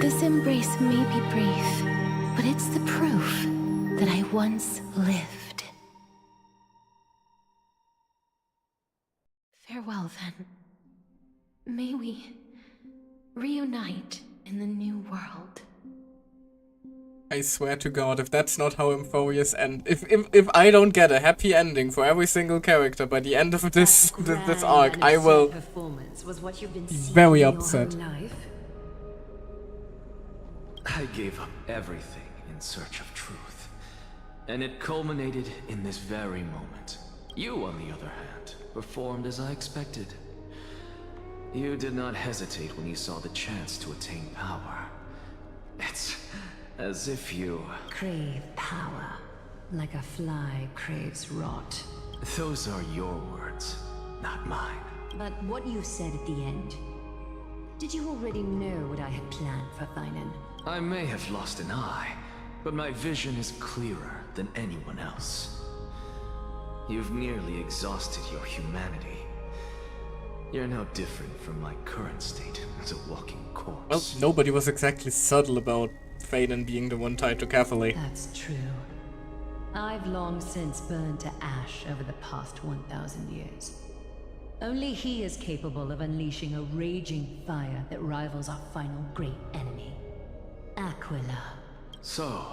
This embrace may be brief, but it's the proof that I once lived. Farewell, then. May we reunite in the new world. I swear to God, if that's not how Euphoria's end, if I don't get a happy ending for every single character by the end of this arc, I will be very upset. I gave up everything in search of truth, and it culminated in this very moment. You, on the other hand, performed as I expected. You did not hesitate when you saw the chance to attain power. It's as if you crave power, like a fly craves rot. Those are your words, not mine. But what you said at the end, did you already know what I had planned for Thainan? I may have lost an eye, but my vision is clearer than anyone else. You've nearly exhausted your humanity. You're no different from my current state as a walking corpse. Well, nobody was exactly subtle about Thainan being the one tied to Catholic. That's true. I've long since burned to ash over the past 1,000 years. Only he is capable of unleashing a raging fire that rivals our final great enemy, Aquila. So,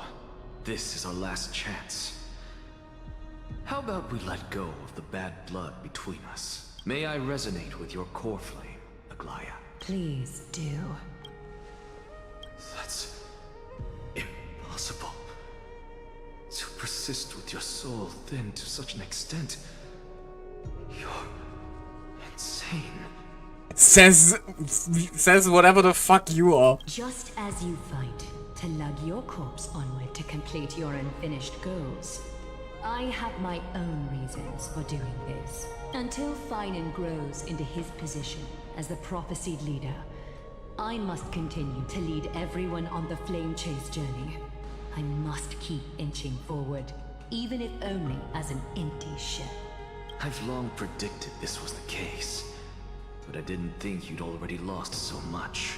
this is our last chance. How about we let go of the bad blood between us? May I resonate with your core flame, Aglaya? Please do. That's impossible. To persist with your soul thinned to such an extent. You're insane. Says whatever the fuck you are. Just as you fight to lug your corpse onward to complete your unfinished goals, I have my own reasons for doing this. Until Finan grows into his position as the prophesied leader, I must continue to lead everyone on the flame chase journey. I must keep inching forward, even if only as an empty shell. I've long predicted this was the case, but I didn't think you'd already lost so much.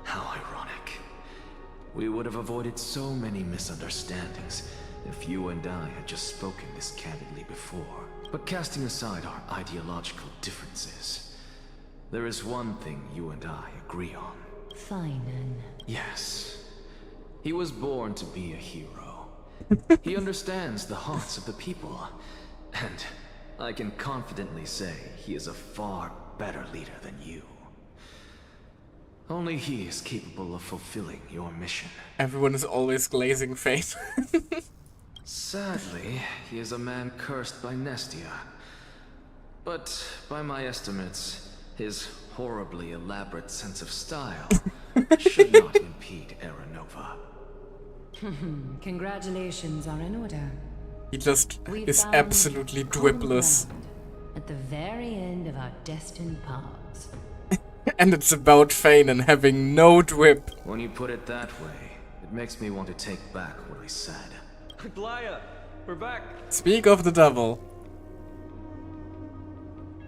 How ironic. We would have avoided so many misunderstandings if you and I had just spoken this candidly before. But casting aside our ideological differences, there is one thing you and I agree on. Finan. Yes. He was born to be a hero. He understands the hearts of the people, and I can confidently say he is a far better leader than you. Only he is capable of fulfilling your mission. Everyone is always glazing face. Sadly, he is a man cursed by Nestia. But by my estimates, his horribly elaborate sense of style should not impede Aranova. Congratulations are in order. He just is absolutely dripless. At the very end of our destined paths. And it's about Finan having no drip. When you put it that way, it makes me want to take back what I said. Aglaya, we're back. Speak of the devil.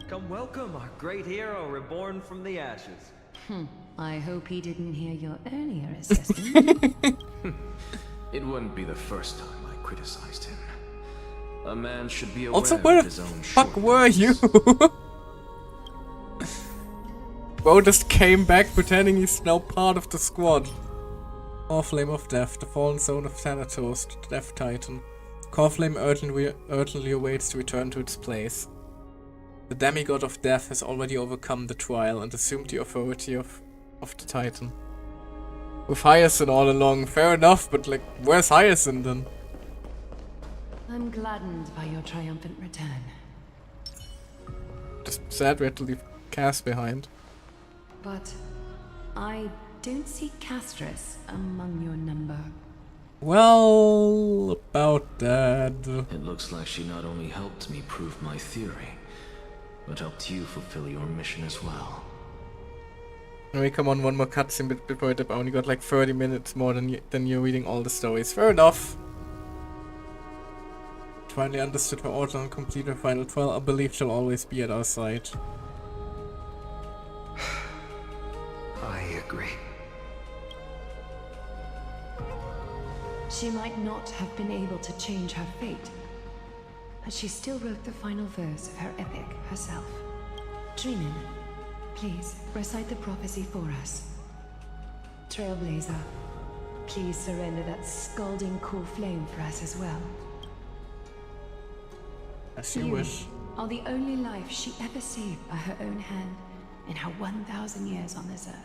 Come welcome our great hero reborn from the ashes. I hope he didn't hear your earlier assessment. It wouldn't be the first time I criticized him. A man should be aware Also, where of the his own fuck were you? Bro just came back pretending he's now part of the squad. Core Flame of Death, the fallen zone of Thanatos, the Death Titan. Core Flame urgently awaits to return to its place. The demigod of death has already overcome the trial and assumed the authority of the Titan. With Hyacinth all along, fair enough, but like, where's Hyacinth then? I'm gladdened by your triumphant return. Just sad we had to leave Cass behind. But I don't see Castris among your number. Well, about that. It looks like she not only helped me prove my theory, but helped you fulfill your mission as well. Anyway, come on, one more cutscene before it. I only got like 30 minutes more than you reading all the stories. Fair enough. Finally understood her order and complete her final trial. I believe she'll always be at our side. I agree. She might not have been able to change her fate, but she still wrote the final verse of her epic herself. Dreamin, please recite the prophecy for us. Trailblazer, please surrender that scalding cool flame for us as well. As you wish. Are the only life she ever saved by her own hand in her 1,000 years on this earth.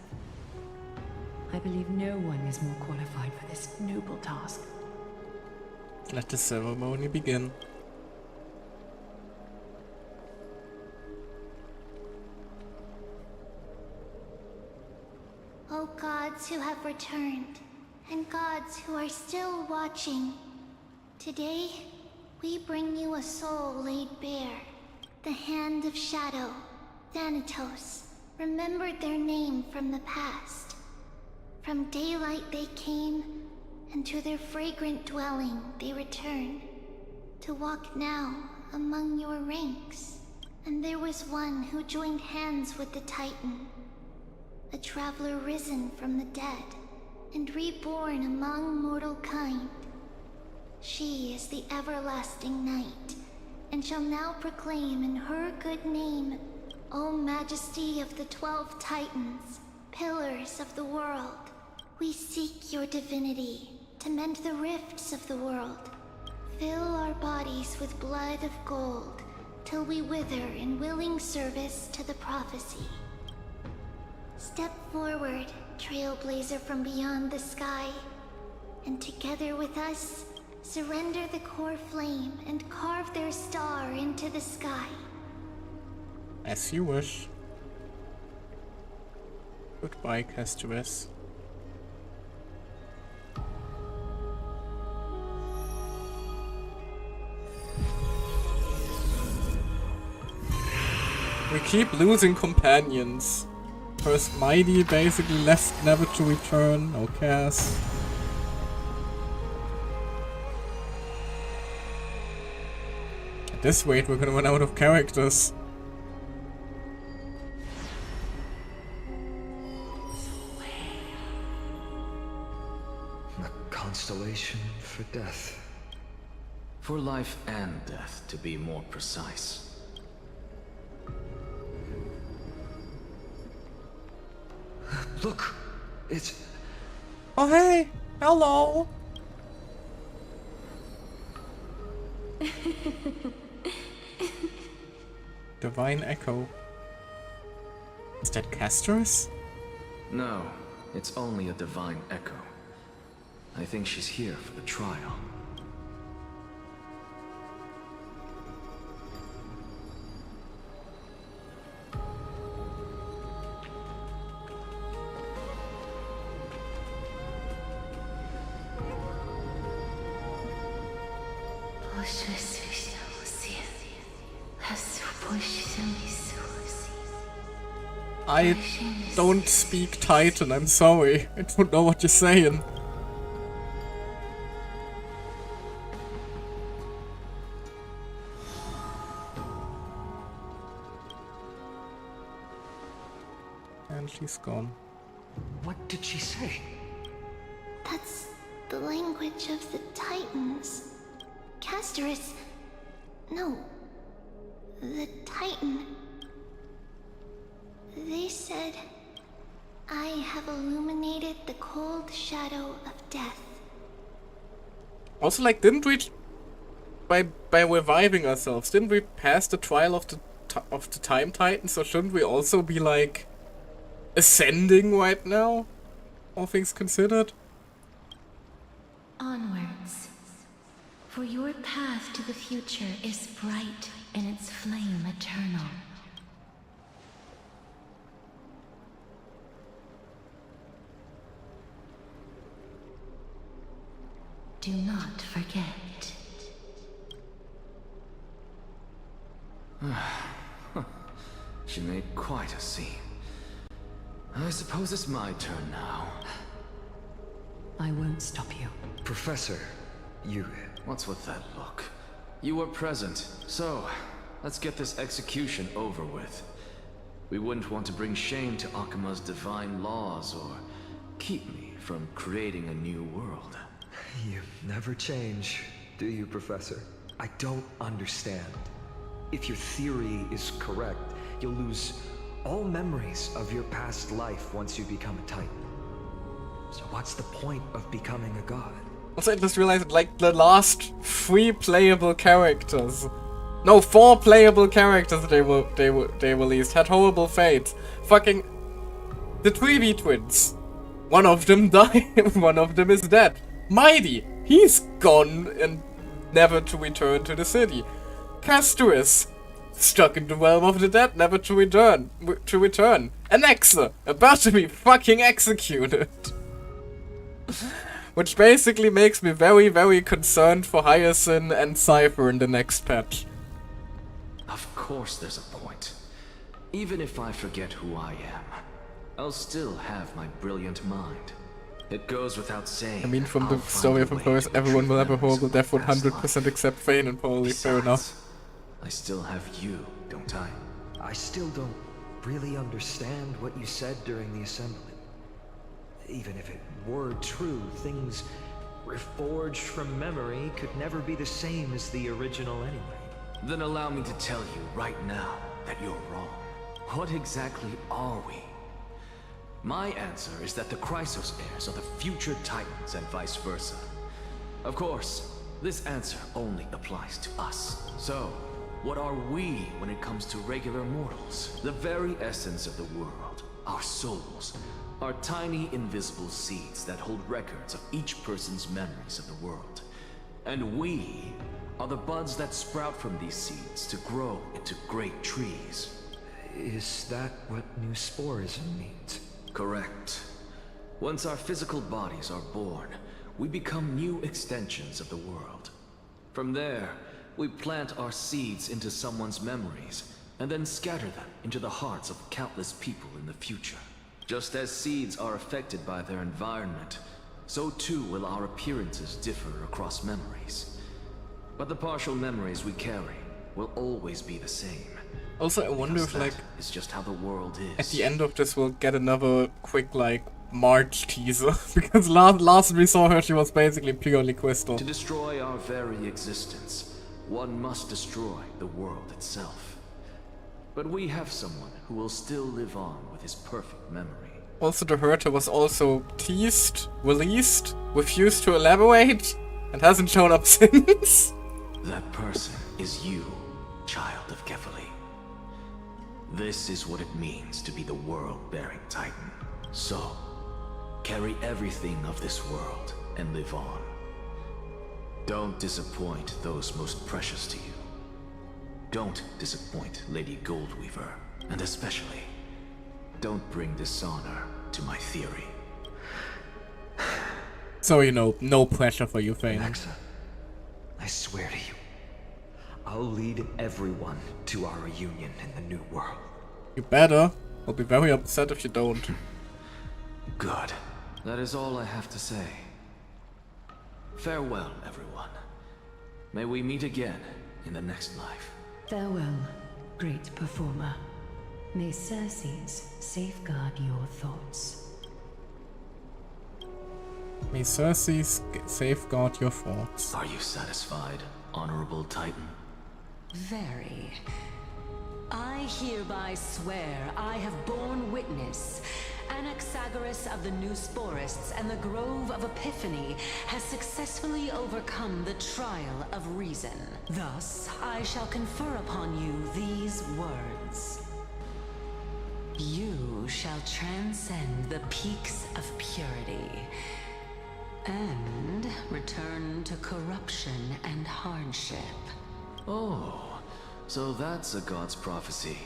I believe no one is more qualified for this noble task. Let the ceremony begin. O gods who have returned, and gods who are still watching, today we bring you a soul laid bare. The Hand of Shadow, Thanatos, remembered their name from the past. From daylight they came, and to their fragrant dwelling they return, to walk now among your ranks. And there was one who joined hands with the Titan, a traveler risen from the dead, and reborn among mortal kind. She is the everlasting night, and shall now proclaim in her good name, O Majesty of the 12 Titans, pillars of the world, we seek your divinity to mend the rifts of the world. Fill our bodies with blood of gold, till we wither in willing service to the prophecy. Step forward, trailblazer from beyond the sky, and together with us, surrender the core flame and carve their star into the sky. As you wish. Goodbye, Castoress. We keep losing companions. First Mighty basically left never to return, no cares. At this rate we're gonna run out of characters. A constellation for death. For life and death, to be more precise. Look, it's... Oh hey! Hello! Divine Echo. Is that Castoress? No, it's only a divine echo. I think she's here for the trial. I don't speak Titan, I'm sorry. I don't know what you're saying. And she's gone. What did she say? That's the language of the Titans. Castoress... No. The Titan... They said, I have illuminated the cold shadow of death. Also, like, didn't we, by reviving ourselves, didn't we pass the trial of the Time Titan? So shouldn't we also be like ascending right now, all things considered? Onwards, for your path to the future is bright and its flame eternal. Do not forget. She made quite a scene. I suppose it's my turn now. I won't stop you. Professor, you... What's with that look? You were present, so let's get this execution over with. We wouldn't want to bring shame to Akuma's divine laws or keep me from creating a new world. You never change, do you, Professor? I don't understand. If your theory is correct, you'll lose all memories of your past life once you become a Titan. So what's the point of becoming a god? Also, I just realized, like, the last 3 playable characters... No, 4 playable characters they released had horrible fates. Fucking... The 3V twins. One of them died, one of them is dead. Mighty, he's gone and never to return to the city. Castoress, stuck in the realm of the dead, never to return. Alexa, about to be fucking executed. Which basically makes me very, very concerned for Hyacinth and Cypher in the next patch. Of course there's a point. Even if I forget who I am, I'll still have my brilliant mind. It goes without saying. I mean, from the story of Empires, everyone will have a horrible death 100% except Fane, and probably fair enough. I still have you, don't I? I still don't really understand what you said during the assembly. Even if it were true, things reforged from memory could never be the same as the original anyway. Then allow me to tell you right now that you're wrong. What exactly are we? My answer is that the Chrysos heirs are the future Titans and vice versa. Of course, This answer only applies to us. So, what are we when it comes to regular mortals? The very essence of the world, our souls, are tiny invisible seeds that hold records of each person's memories of the world. And we are the buds that sprout from these seeds to grow into great trees. Is that what new sporism means? Correct. Once our physical bodies are born, we become new extensions of the world. From there, we plant our seeds into someone's memories, and then scatter them into the hearts of countless people in the future. Just as seeds are affected by their environment, so too will our appearances differ across memories. But the partial memories we carry will always be the same. Also, I wonder if, like, it's just how the world is. At the end of this, we'll get another quick, like, March teaser. Because last we saw her, she was basically purely crystal. To destroy our very existence, one must destroy the world itself. But we have someone who will still live on with his perfect memory. Also, the Herter was also teased, released, refused to elaborate, and hasn't shown up since. That person is you, child of Kefali. This is what it means to be the world-bearing Titan. So, carry everything of this world and live on. Don't disappoint those most precious to you. Don't disappoint Lady Goldweaver, and especially, don't bring dishonor to my theory. So, you know, no pressure for you, Thane. Alexa, I swear to you, I'll lead everyone to our reunion in the new world. You better. I'll be very upset if you don't. Good. That is all I have to say. Farewell, everyone. May we meet again in the next life. Farewell, great performer. May Circes safeguard your thoughts. May Circes safeguard your thoughts. Are you satisfied, Honorable Titan? Very. I hereby swear I have borne witness. Anaxagoras of the New Sporists and the Grove of Epiphany has successfully overcome the trial of reason. Thus, I shall confer upon you these words. You shall transcend the peaks of purity and return to corruption and hardship. Oh, so that's a god's prophecy.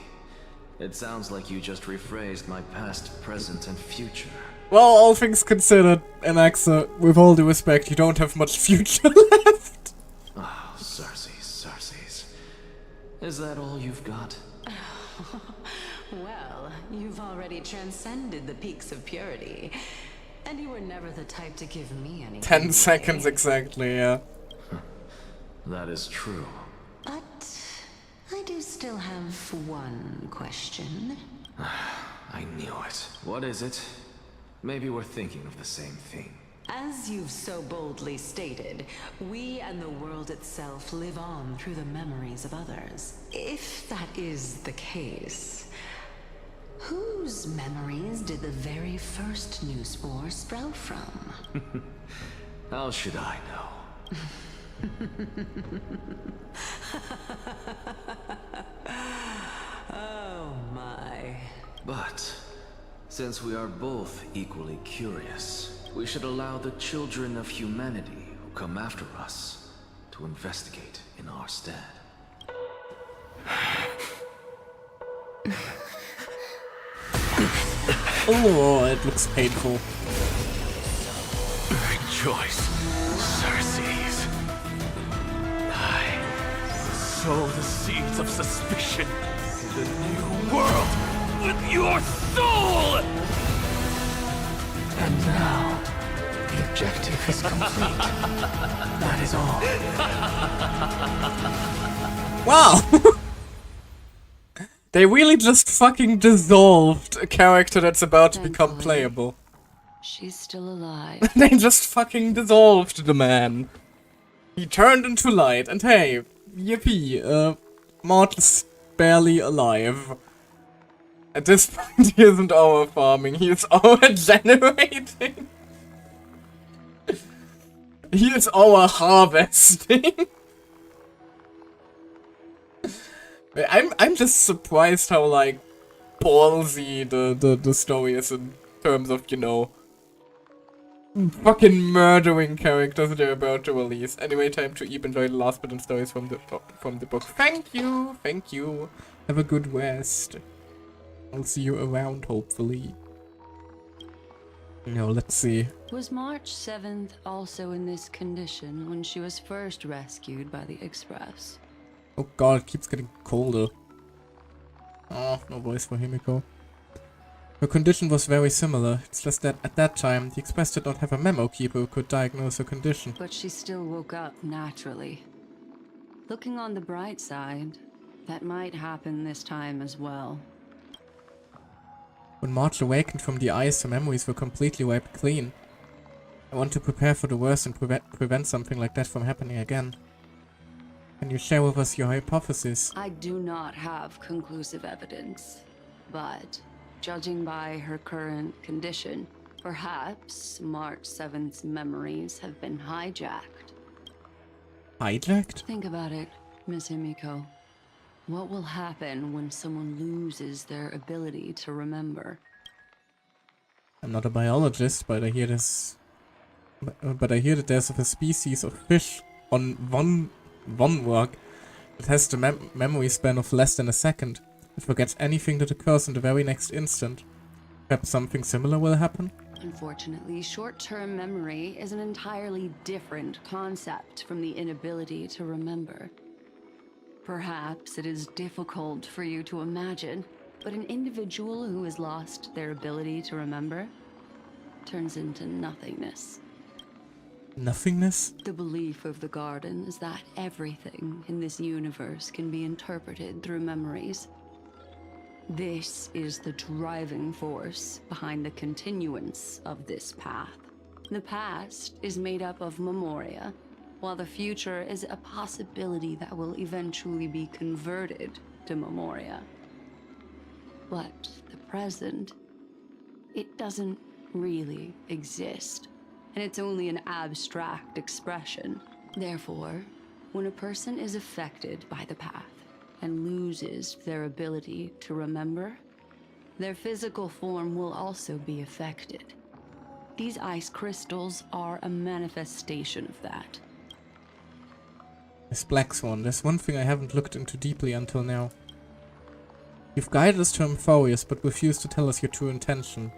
It sounds like you just rephrased my past, present, and future. Well, all things considered, Anaxa, with all due respect, you don't have much future left. Ah, Circes. Is that all you've got? Well, you've already transcended the peaks of purity, and you were never the type to give me any. 10 seconds exactly, yeah. That is true. But I do still have one question. I knew it. What is it? Maybe we're thinking of the same thing. As you've so boldly stated, we and the world itself live on through the memories of others. If that is the case, whose memories did the very first new spore sprout from? How should I know? Oh my. But, since we are both equally curious, we should allow the children of humanity who come after us to investigate in our stead. Oh, it looks painful. Rejoice, Circes. I sow the seeds of suspicion in the new world with your soul! And now, the objective is complete. That is all. Wow! They really just fucking dissolved a character that's about to become playable. She's still alive. They just fucking dissolved the man. He turned into light, and hey, yippee, Mort's barely alive. At this point, he isn't our farming, he is our generating. Here's our harvesting. I'm just surprised how like ballsy the story is in terms of, you know, fucking murdering characters they're about to release. Anyway, time to eat. Enjoy the last bit and stories from the book. Thank you, thank you. Have a good rest. I'll see you around, hopefully. No, let's see. Was March 7th also in this condition when she was first rescued by the Express? Oh god, it keeps getting colder. Oh, no voice for Himiko. Her condition was very similar. It's just that at that time, the Express did not have a memo keeper who could diagnose her condition. But she still woke up naturally. Looking on the bright side, that might happen this time as well. When March awakened from the ice, her memories were completely wiped clean. I want to prepare for the worst and prevent something like that from happening again. Can you share with us your hypothesis? I do not have conclusive evidence, but judging by her current condition, perhaps March 7th's memories have been hijacked. Hijacked? Think about it, Miss Himiko. What will happen when someone loses their ability to remember? I'm not a biologist, but I hear this. But I hear that there's a species of fish on one rock that has the memory span of less than a second. It forgets anything that occurs in the very next instant. Perhaps something similar will happen? Unfortunately, short-term memory is an entirely different concept from the inability to remember. Perhaps it is difficult for you to imagine, but an individual who has lost their ability to remember turns into nothingness. Nothingness? The belief of the Garden is that everything in this universe can be interpreted through memories. This is the driving force behind the continuance of this path. The past is made up of memoria, while the future is a possibility that will eventually be converted to memoria. But the present, it doesn't really exist, and it's only an abstract expression. Therefore, when a person is affected by the path and loses their ability to remember, their physical form will also be affected. These ice crystals are a manifestation of that. Miss Black Swan, there's one thing I haven't looked into deeply until now. You've guided us to Amphorius, but refused to tell us your true intention.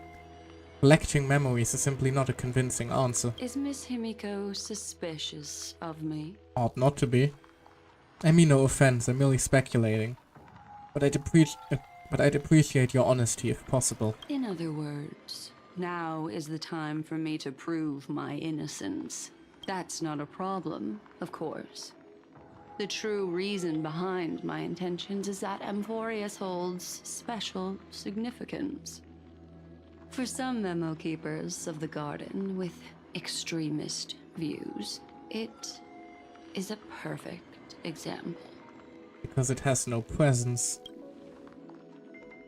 Collecting memories is simply not a convincing answer. Is Miss Himiko suspicious of me? Ought not to be. I mean no offense, I'm merely speculating. But I'd appreciate your honesty if possible. In other words, now is the time for me to prove my innocence. That's not a problem, of course. The true reason behind my intentions is that Amphorius holds special significance. For some memo keepers of the Garden with extremist views, it is a perfect example. Because it has no presence.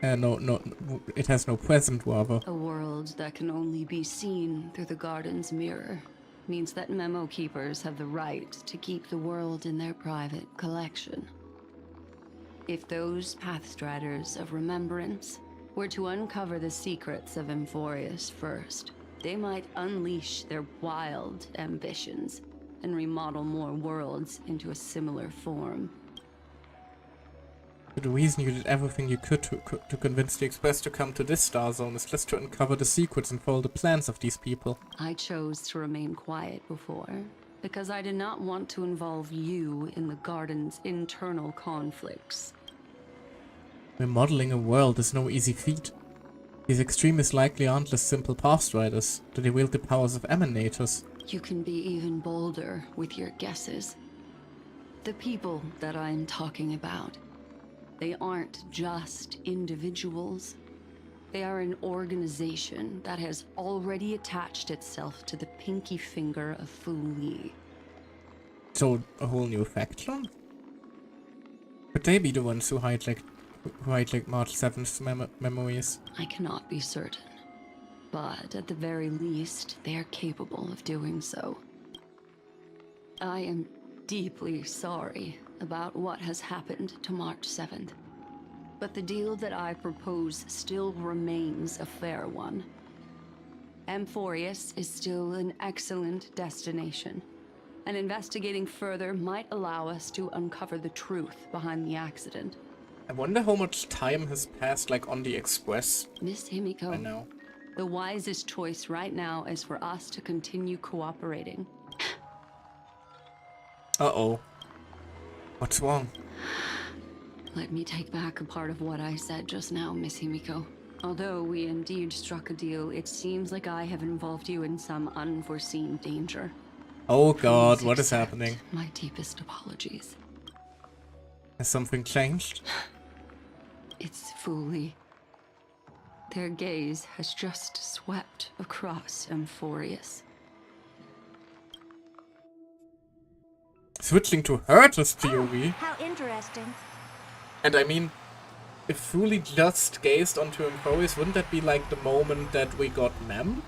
It has no present, rather. A world that can only be seen through the Garden's mirror means that memo keepers have the right to keep the world in their private collection. If those Pathstriders of Remembrance were to uncover the secrets of Amphorius first, they might unleash their wild ambitions and remodel more worlds into a similar form. The reason you did everything you could to convince the Express to come to this star zone is just to uncover the secrets and follow the plans of these people. I chose to remain quiet before, because I did not want to involve you in the Garden's internal conflicts. Remodeling a world is no easy feat. These extremists likely aren't just simple Pathstriders, but they wield the powers of Emanators. You can be even bolder with your guesses. The people that I'm talking about, they aren't just individuals. They are an organization that has already attached itself to the pinky finger of Fu Li. So, a whole new faction? Could they be the ones who hijacked March 7th's memories? I cannot be certain, but at the very least, they are capable of doing so. I am deeply sorry about what has happened to March 7th. But the deal that I propose still remains a fair one. Amphorius is still an excellent destination, and investigating further might allow us to uncover the truth behind the accident. I wonder how much time has passed, like, on the Express. Miss Himiko, I know. the wisest choice right now is for us to continue cooperating. Uh-oh. What's wrong? Let me take back a part of what I said just now, Miss Himiko. Although we indeed struck a deal, it seems like I have involved you in some unforeseen danger. Oh god, Please what is accept happening? My deepest apologies. Has something changed? It's Fuli. Their gaze has just swept across Amphorius. Switching to Herta's POV. How interesting. And I mean, if Fuli just gazed onto Amphorius, wouldn't that be like the moment that we got Mem?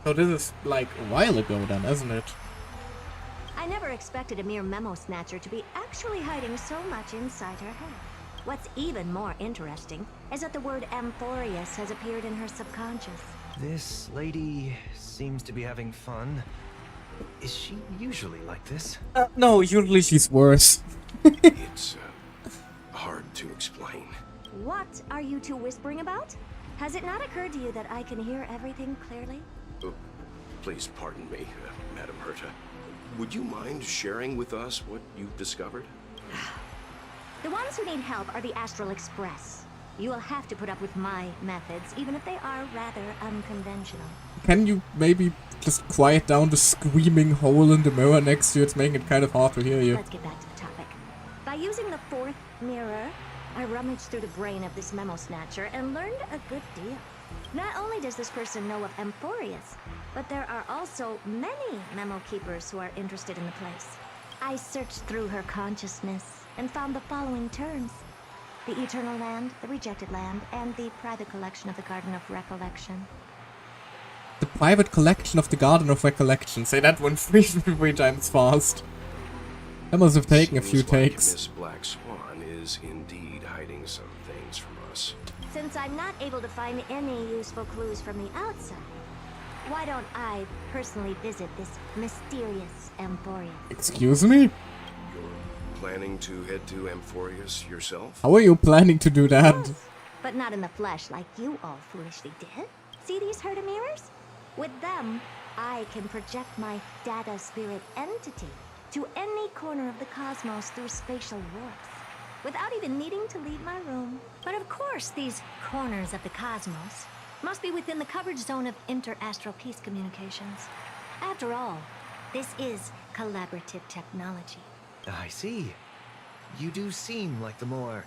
So this is like a while ago then, isn't it? I never expected a mere memo snatcher to be actually hiding so much inside her head. What's even more interesting is that the word Amphorius has appeared in her subconscious. This lady seems to be having fun. Is she usually like this? No, usually she's worse. It's hard to explain. What are you two whispering about? Has it not occurred to you that I can hear everything clearly? Please pardon me, Madam Herta. Would you mind sharing with us what you've discovered? The ones who need help are the Astral Express. You will have to put up with my methods, even if they are rather unconventional. Can you maybe just quiet down the screaming hole in the mirror next to you? It's making it kind of hard to hear you. Let's get back to the topic. By using the fourth mirror, I rummaged through the brain of this memo snatcher and learned a good deal. Not only does this person know of Amphorius, but there are also many memo keepers who are interested in the place. I searched through her consciousness and found the following terms: the Eternal Land, the Rejected Land, and the private collection of the Garden of Recollection. The private collection of the Garden of Recollection. Say that one three times fast. That must have taken a few takes. Miss Black Swan is indeed hiding some things from us. Since I'm not able to find any useful clues from the outside, why don't I personally visit this mysterious Amphorius? Excuse me? Planning to head to Amphorius yourself? How are you planning to do that? Yes, but not in the flesh like you all foolishly did. See these Herta mirrors? With them, I can project my data spirit entity to any corner of the cosmos through spatial warps, without even needing to leave my room. But of course, these corners of the cosmos must be within the coverage zone of inter-astral peace communications. After all, this is collaborative technology. I see. You do seem like the more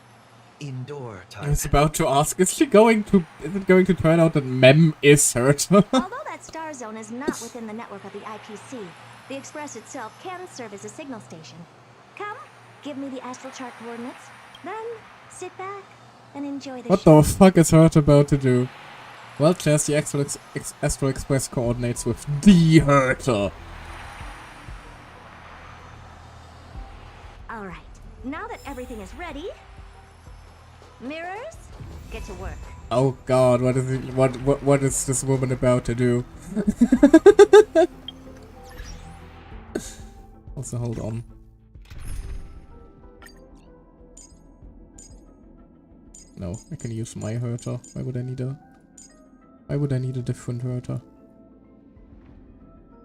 indoor type. I was about to ask, is it going to turn out that Mem is Herta? Although that star zone is not within the network of the IPC, the Express itself can serve as a signal station. Come, give me the astral chart coordinates, then sit back and enjoy the What show. the fuck is Herta about to do? Well, there's the Astral Express coordinates with the Herta. All right, now that everything is ready, mirrors, get to work. Oh god, what is this woman about to do? Also, hold on. No, I can use my Herta. Why would I need a different Herta?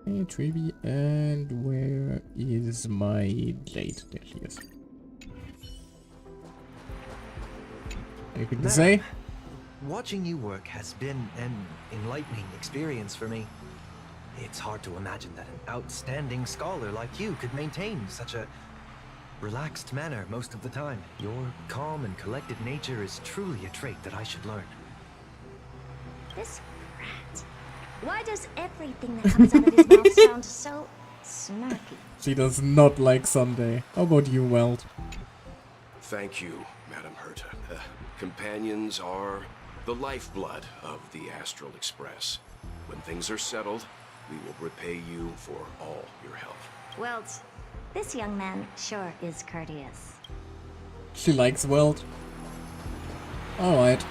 Hey, Trevi, and where is my Jade? There she is. Anything to say? Watching you work has been an enlightening experience for me. It's hard to imagine that an outstanding scholar like you could maintain such a relaxed manner most of the time. Your calm and collected nature is truly a trait that I should learn. This rat. Why does everything that comes out of his mouth sound so snarky? She does not like Sunday. How about you, Weld? Thank you, Madam Herta. Companions are the lifeblood of the Astral Express. When things are settled, we will repay you for all your help. Well, this young man sure is courteous. She likes Welt. Alright.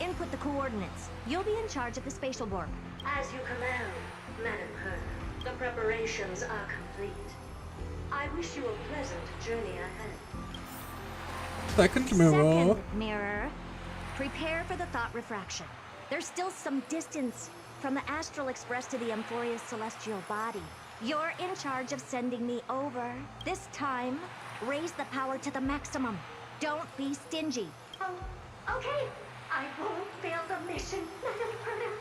Input the coordinates. You'll be in charge of the spatial warp. As you command, Madam Herr. The preparations are complete. I wish you a pleasant journey ahead. Second mirror. Second mirror. Prepare for the thought refraction. There's still some distance from the Astral Express to the Amphoria's celestial body. You're in charge of sending me over. This time, raise the power to the maximum. Don't be stingy. Oh, okay. I won't fail the mission, Madam Herr.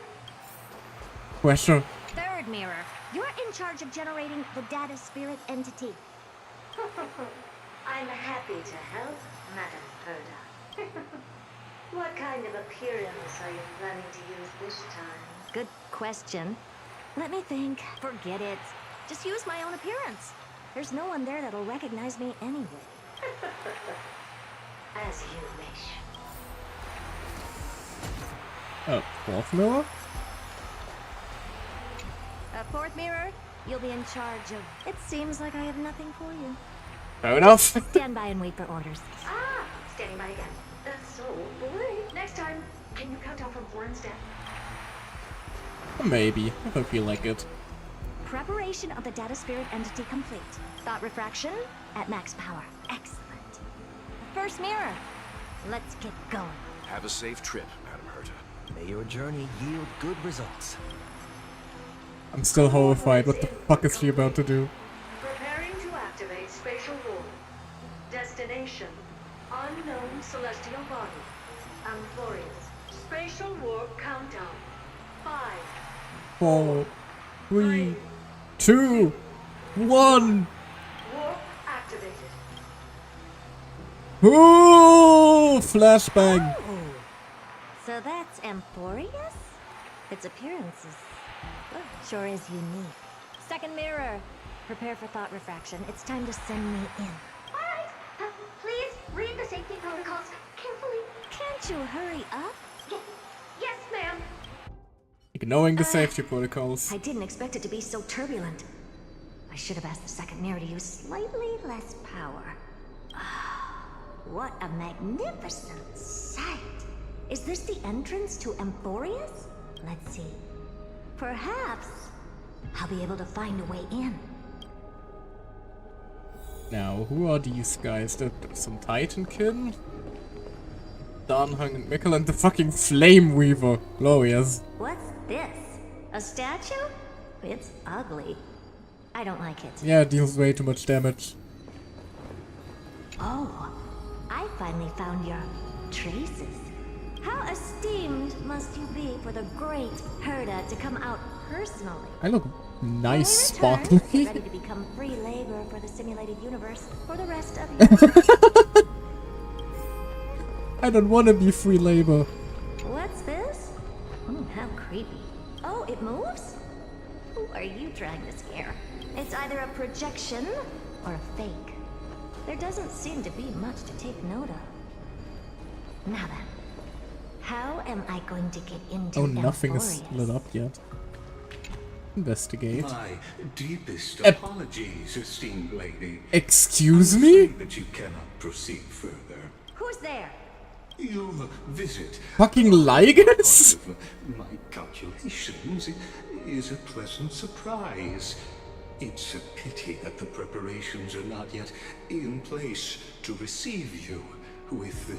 Pressure. Third mirror. You're in charge of generating the data spirit entity. I'm happy to help, Madam Herda. What kind of appearance are you planning to use this time? Good question. Let me think. Forget it. Just use my own appearance. There's no one there that'll recognize me anyway. As you wish. Fourth mirror? Fourth mirror, you'll be in charge of... It seems like I have nothing for you. Fair enough. Stand by and wait for orders. Ah, standing by again. So, boy, next time, can you count down from 4 instead? Maybe, if I feel like it. Preparation of the data spirit entity complete. Thought refraction at max power. Excellent. First mirror. Let's get going. Have a safe trip, Madam Herta. May your journey yield good results. I'm still horrified. What the fuck is she about to do? Preparing to activate spatial warp. Destination: unknown celestial body. Amphorius. Spatial warp countdown. 5, 4, 3, 2, 1. warp activated. Ooh, flashbang. Oh. So that's Amphorius? Its appearance is... well, sure is unique. Second mirror. Prepare for thought refraction. It's time to send me in. Alright, please read the safety protocols carefully. Can't you hurry up? Yes, ma'am. Ignoring the safety protocols. I didn't expect it to be so turbulent. I should have asked the second mirror to use slightly less power. What a magnificent sight! Is this the entrance to Amphorius? Let's see. Perhaps I'll be able to find a way in. Now, who are these guys? There's some Titankin? Danhang and Mikkel and the fucking Flame Weaver. Glorious. What's this? A statue? It's ugly. I don't like it. Yeah, it deals way too much damage. Oh, I finally found your traces. How esteemed must you be for the great Herda to come out personally? I look nice, sparkly. sparkly. Ready to become free labor for the simulated universe for the rest of you. I don't want to be free labor. What's this? How creepy. Oh, it moves? Who are you trying to scare? It's either a projection or a fake. There doesn't seem to be much to take note of. Now then, how am I going to get into nothing is Amphorius? lit up yet. Investigate. My deepest apologies, esteemed lady. Excuse I'm me? afraid that you cannot proceed further. Who's there? Your visit. Fucking Lygus? My calculations is a pleasant surprise. It's a pity that the preparations are not yet in place to receive you with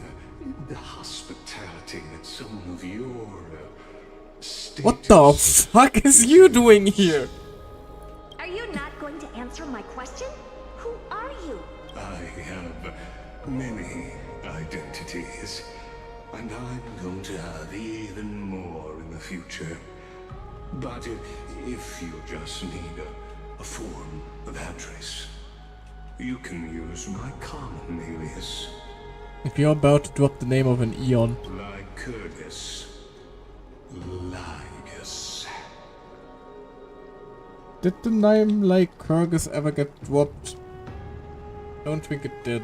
the hospitality that some of your status... What the fuck is you doing here? Are you not going to answer my question? Who are you? I have many identities, and I'm going to have even more in the future. But if you just need a form of address, you can use my common alias. If you're about to drop the name of an Eon. Lycurgus. Lygus. Did the name Lycurgus ever get dropped? Don't think it did.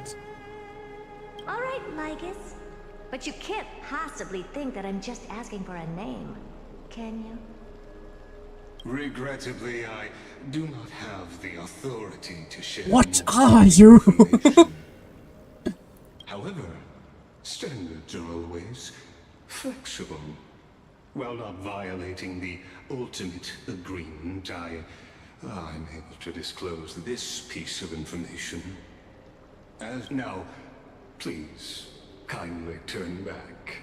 Alright, Lygus. But you can't possibly think that I'm just asking for a name, can you? Regrettably, I do not have the authority to share. What are you? However, standards are always flexible. While not violating the ultimate agreement, I'm able to disclose this piece of information. Now, please, kindly turn back.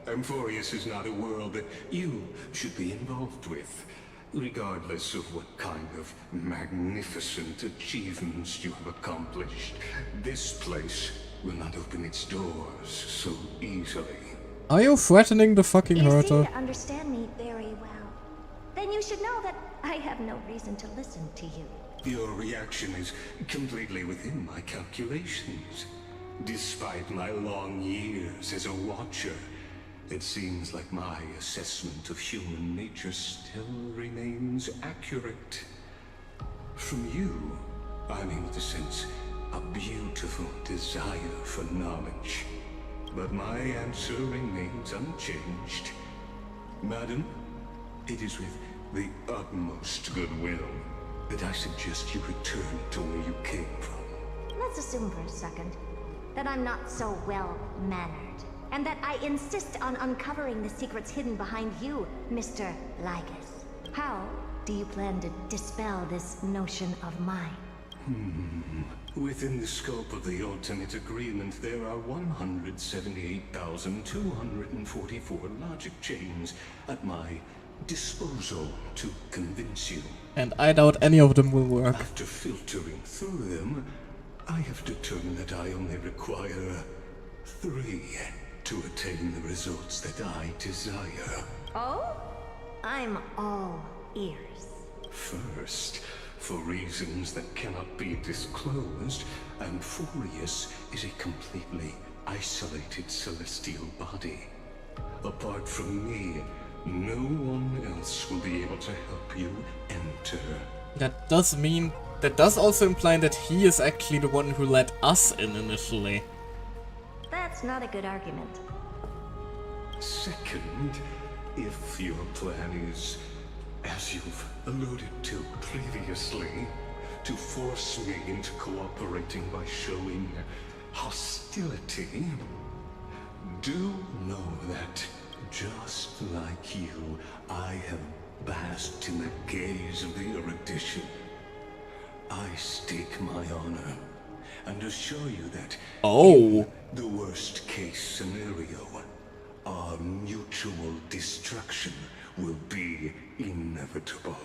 Amphorius is not a world that you should be involved with, regardless of what kind of magnificent achievements you have accomplished. This place will not open its doors so easily. Are you threatening the fucking You seem Herta? to understand me very well. Then you should know that I have no reason to listen to you. Your reaction is completely within my calculations. Despite my long years as a watcher, it seems like my assessment of human nature still remains accurate. From you, I'm able to sense a beautiful desire for knowledge. But my answer remains unchanged. Madam, it is with the utmost goodwill that I suggest you return to where you came from. Let's assume for a second that I'm not so well-mannered, and that I insist on uncovering the secrets hidden behind you, Mr. Lygus. How do you plan to dispel this notion of mine? Within the scope of the ultimate agreement, there are 178,244 logic chains at my disposal to convince you. And I doubt any of them will work. After filtering through them, I have determined that I only require 3 to attain the results that I desire. Oh? I'm all ears. First, for reasons that cannot be disclosed, Amphorius is a completely isolated celestial body. Apart from me, no one else will be able to help you enter. That does also imply that he is actually the one who let us in initially. That's not a good argument. Second, if your plan is, as you've alluded to previously, to force me into cooperating by showing hostility, do know that, just like you, I have basked in the gaze of the erudition. I stake my honor and assure you that in the worst case scenario, our mutual destruction will be inevitable.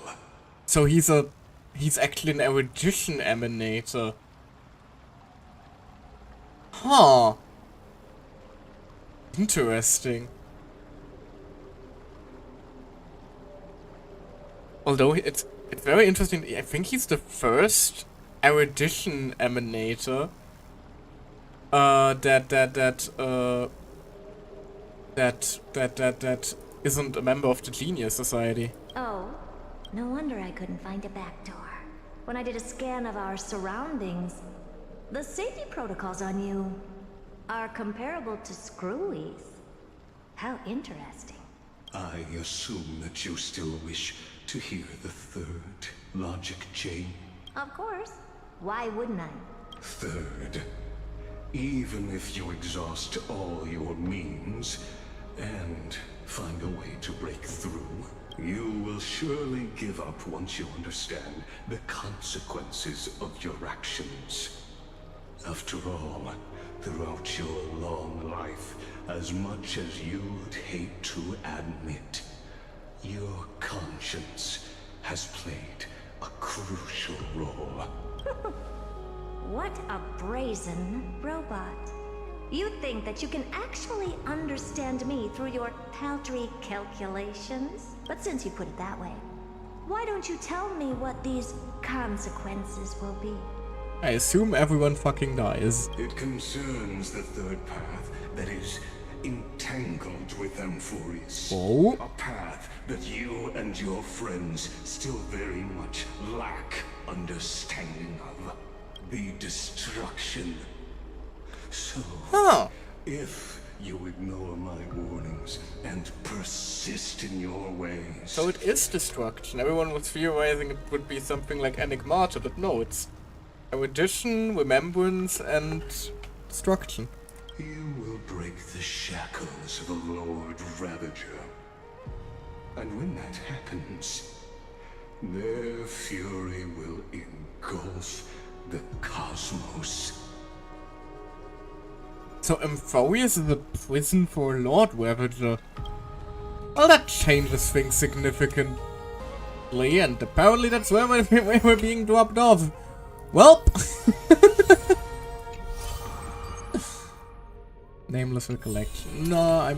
So he's actually an erudition emanator. Huh. Interesting. Although it's very interesting. I think he's the first erudition emanator that isn't a member of the Genius Society. Oh, no wonder I couldn't find a back door. When I did a scan of our surroundings, the safety protocols on you are comparable to Screwy's. How interesting. I assume that you still wish to hear the third logic chain. Of course. Why wouldn't I? Third, even if you exhaust all your means and find a way to break through, you will surely give up once you understand the consequences of your actions. After all, throughout your long life, as much as you'd hate to admit, your conscience has played a crucial role. What a brazen robot. You think that you can actually understand me through your paltry calculations? But since you put it that way, why don't you tell me what these consequences will be? I assume everyone fucking dies. It concerns the third path that is entangled with Amphorius. Oh? A path that you and your friends still very much lack understanding of. The destruction. So, if you ignore my warnings and persist in your ways. So it is destruction. Everyone was theorizing it would be something like Enigmata, but no, it's erudition, remembrance, and destruction. You will break the shackles of a Lord Ravager. And when that happens, their fury will engulf the cosmos. So Amphorius is a prison for Lord Ravager. Well, that changes things significantly, and apparently that's where we're being dropped off. Welp! Nameless Recollection. No,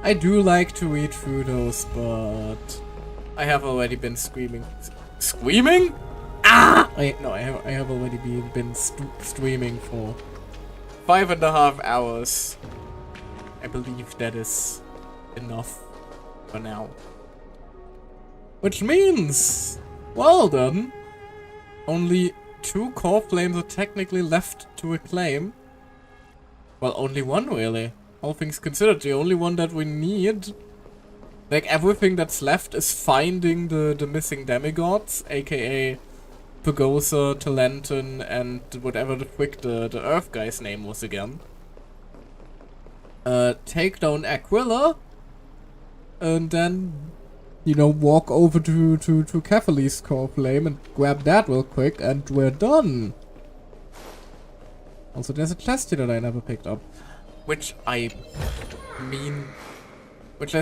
I do like to read through those, but I have already been screaming. Screaming? Ah! I have already been streaming for 5.5 hours. I believe that is enough for now. Which means, well done. Only 2 core flames are technically left to reclaim. Well, only 1 really. All things considered, the only one that we need. Like, everything that's left is finding the missing demigods, aka Pagosa, Talenton, and whatever the frick the Earth guy's name was again. Take down Aquila, and then, you know, walk over to Kephale's core flame and grab that real quick, and we're done. Also, there's a chest here that I never picked up. Which I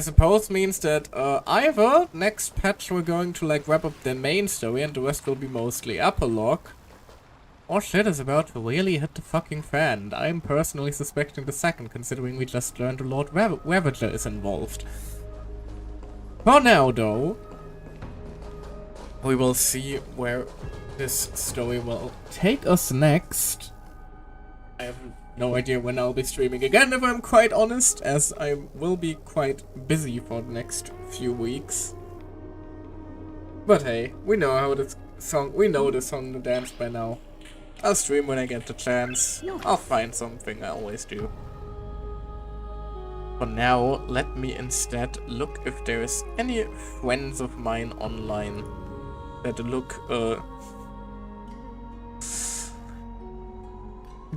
suppose means that either next patch we're going to like wrap up the main story and the rest will be mostly epilogue, or shit is about to really hit the fucking fan. And I'm personally suspecting the second, considering we just learned the Lord Ravager is involved. For now though, we will see where this story will take us next. I have no idea when I'll be streaming again, if I'm quite honest, as I will be quite busy for the next few weeks. But hey, we know how this song, we know the song and dance by now. I'll stream when I get the chance. I'll find something, I always do. For now, let me instead look if there is any friends of mine online that look,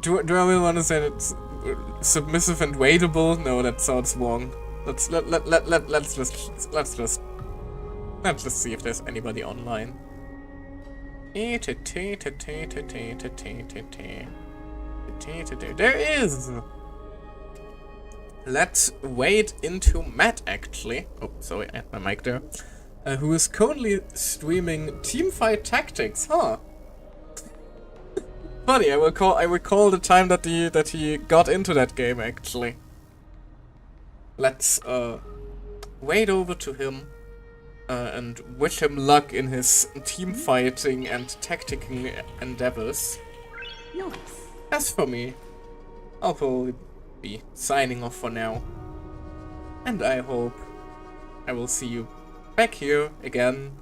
Do I really want to say that it's submissive and waitable? No, that sounds wrong. Let's just see if there's anybody online. There is. Let's wade into Matt actually. Oh, sorry, I had my mic there. Who is currently streaming Teamfight Tactics, huh? Funny, I recall the time that he got into that game actually. Let's wade over to him and wish him luck in his team fighting and tactical endeavors. As for me, I'll probably be signing off for now. And I hope I will see you back here again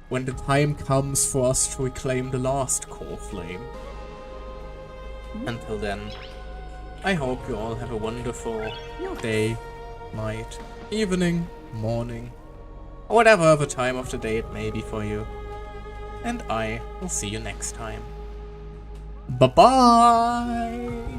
when the time comes for us to reclaim the last core flame. Until then, I hope you all have a wonderful day, night, evening, morning, or whatever other time of the day it may be for you. And I will see you next time. Bye-bye!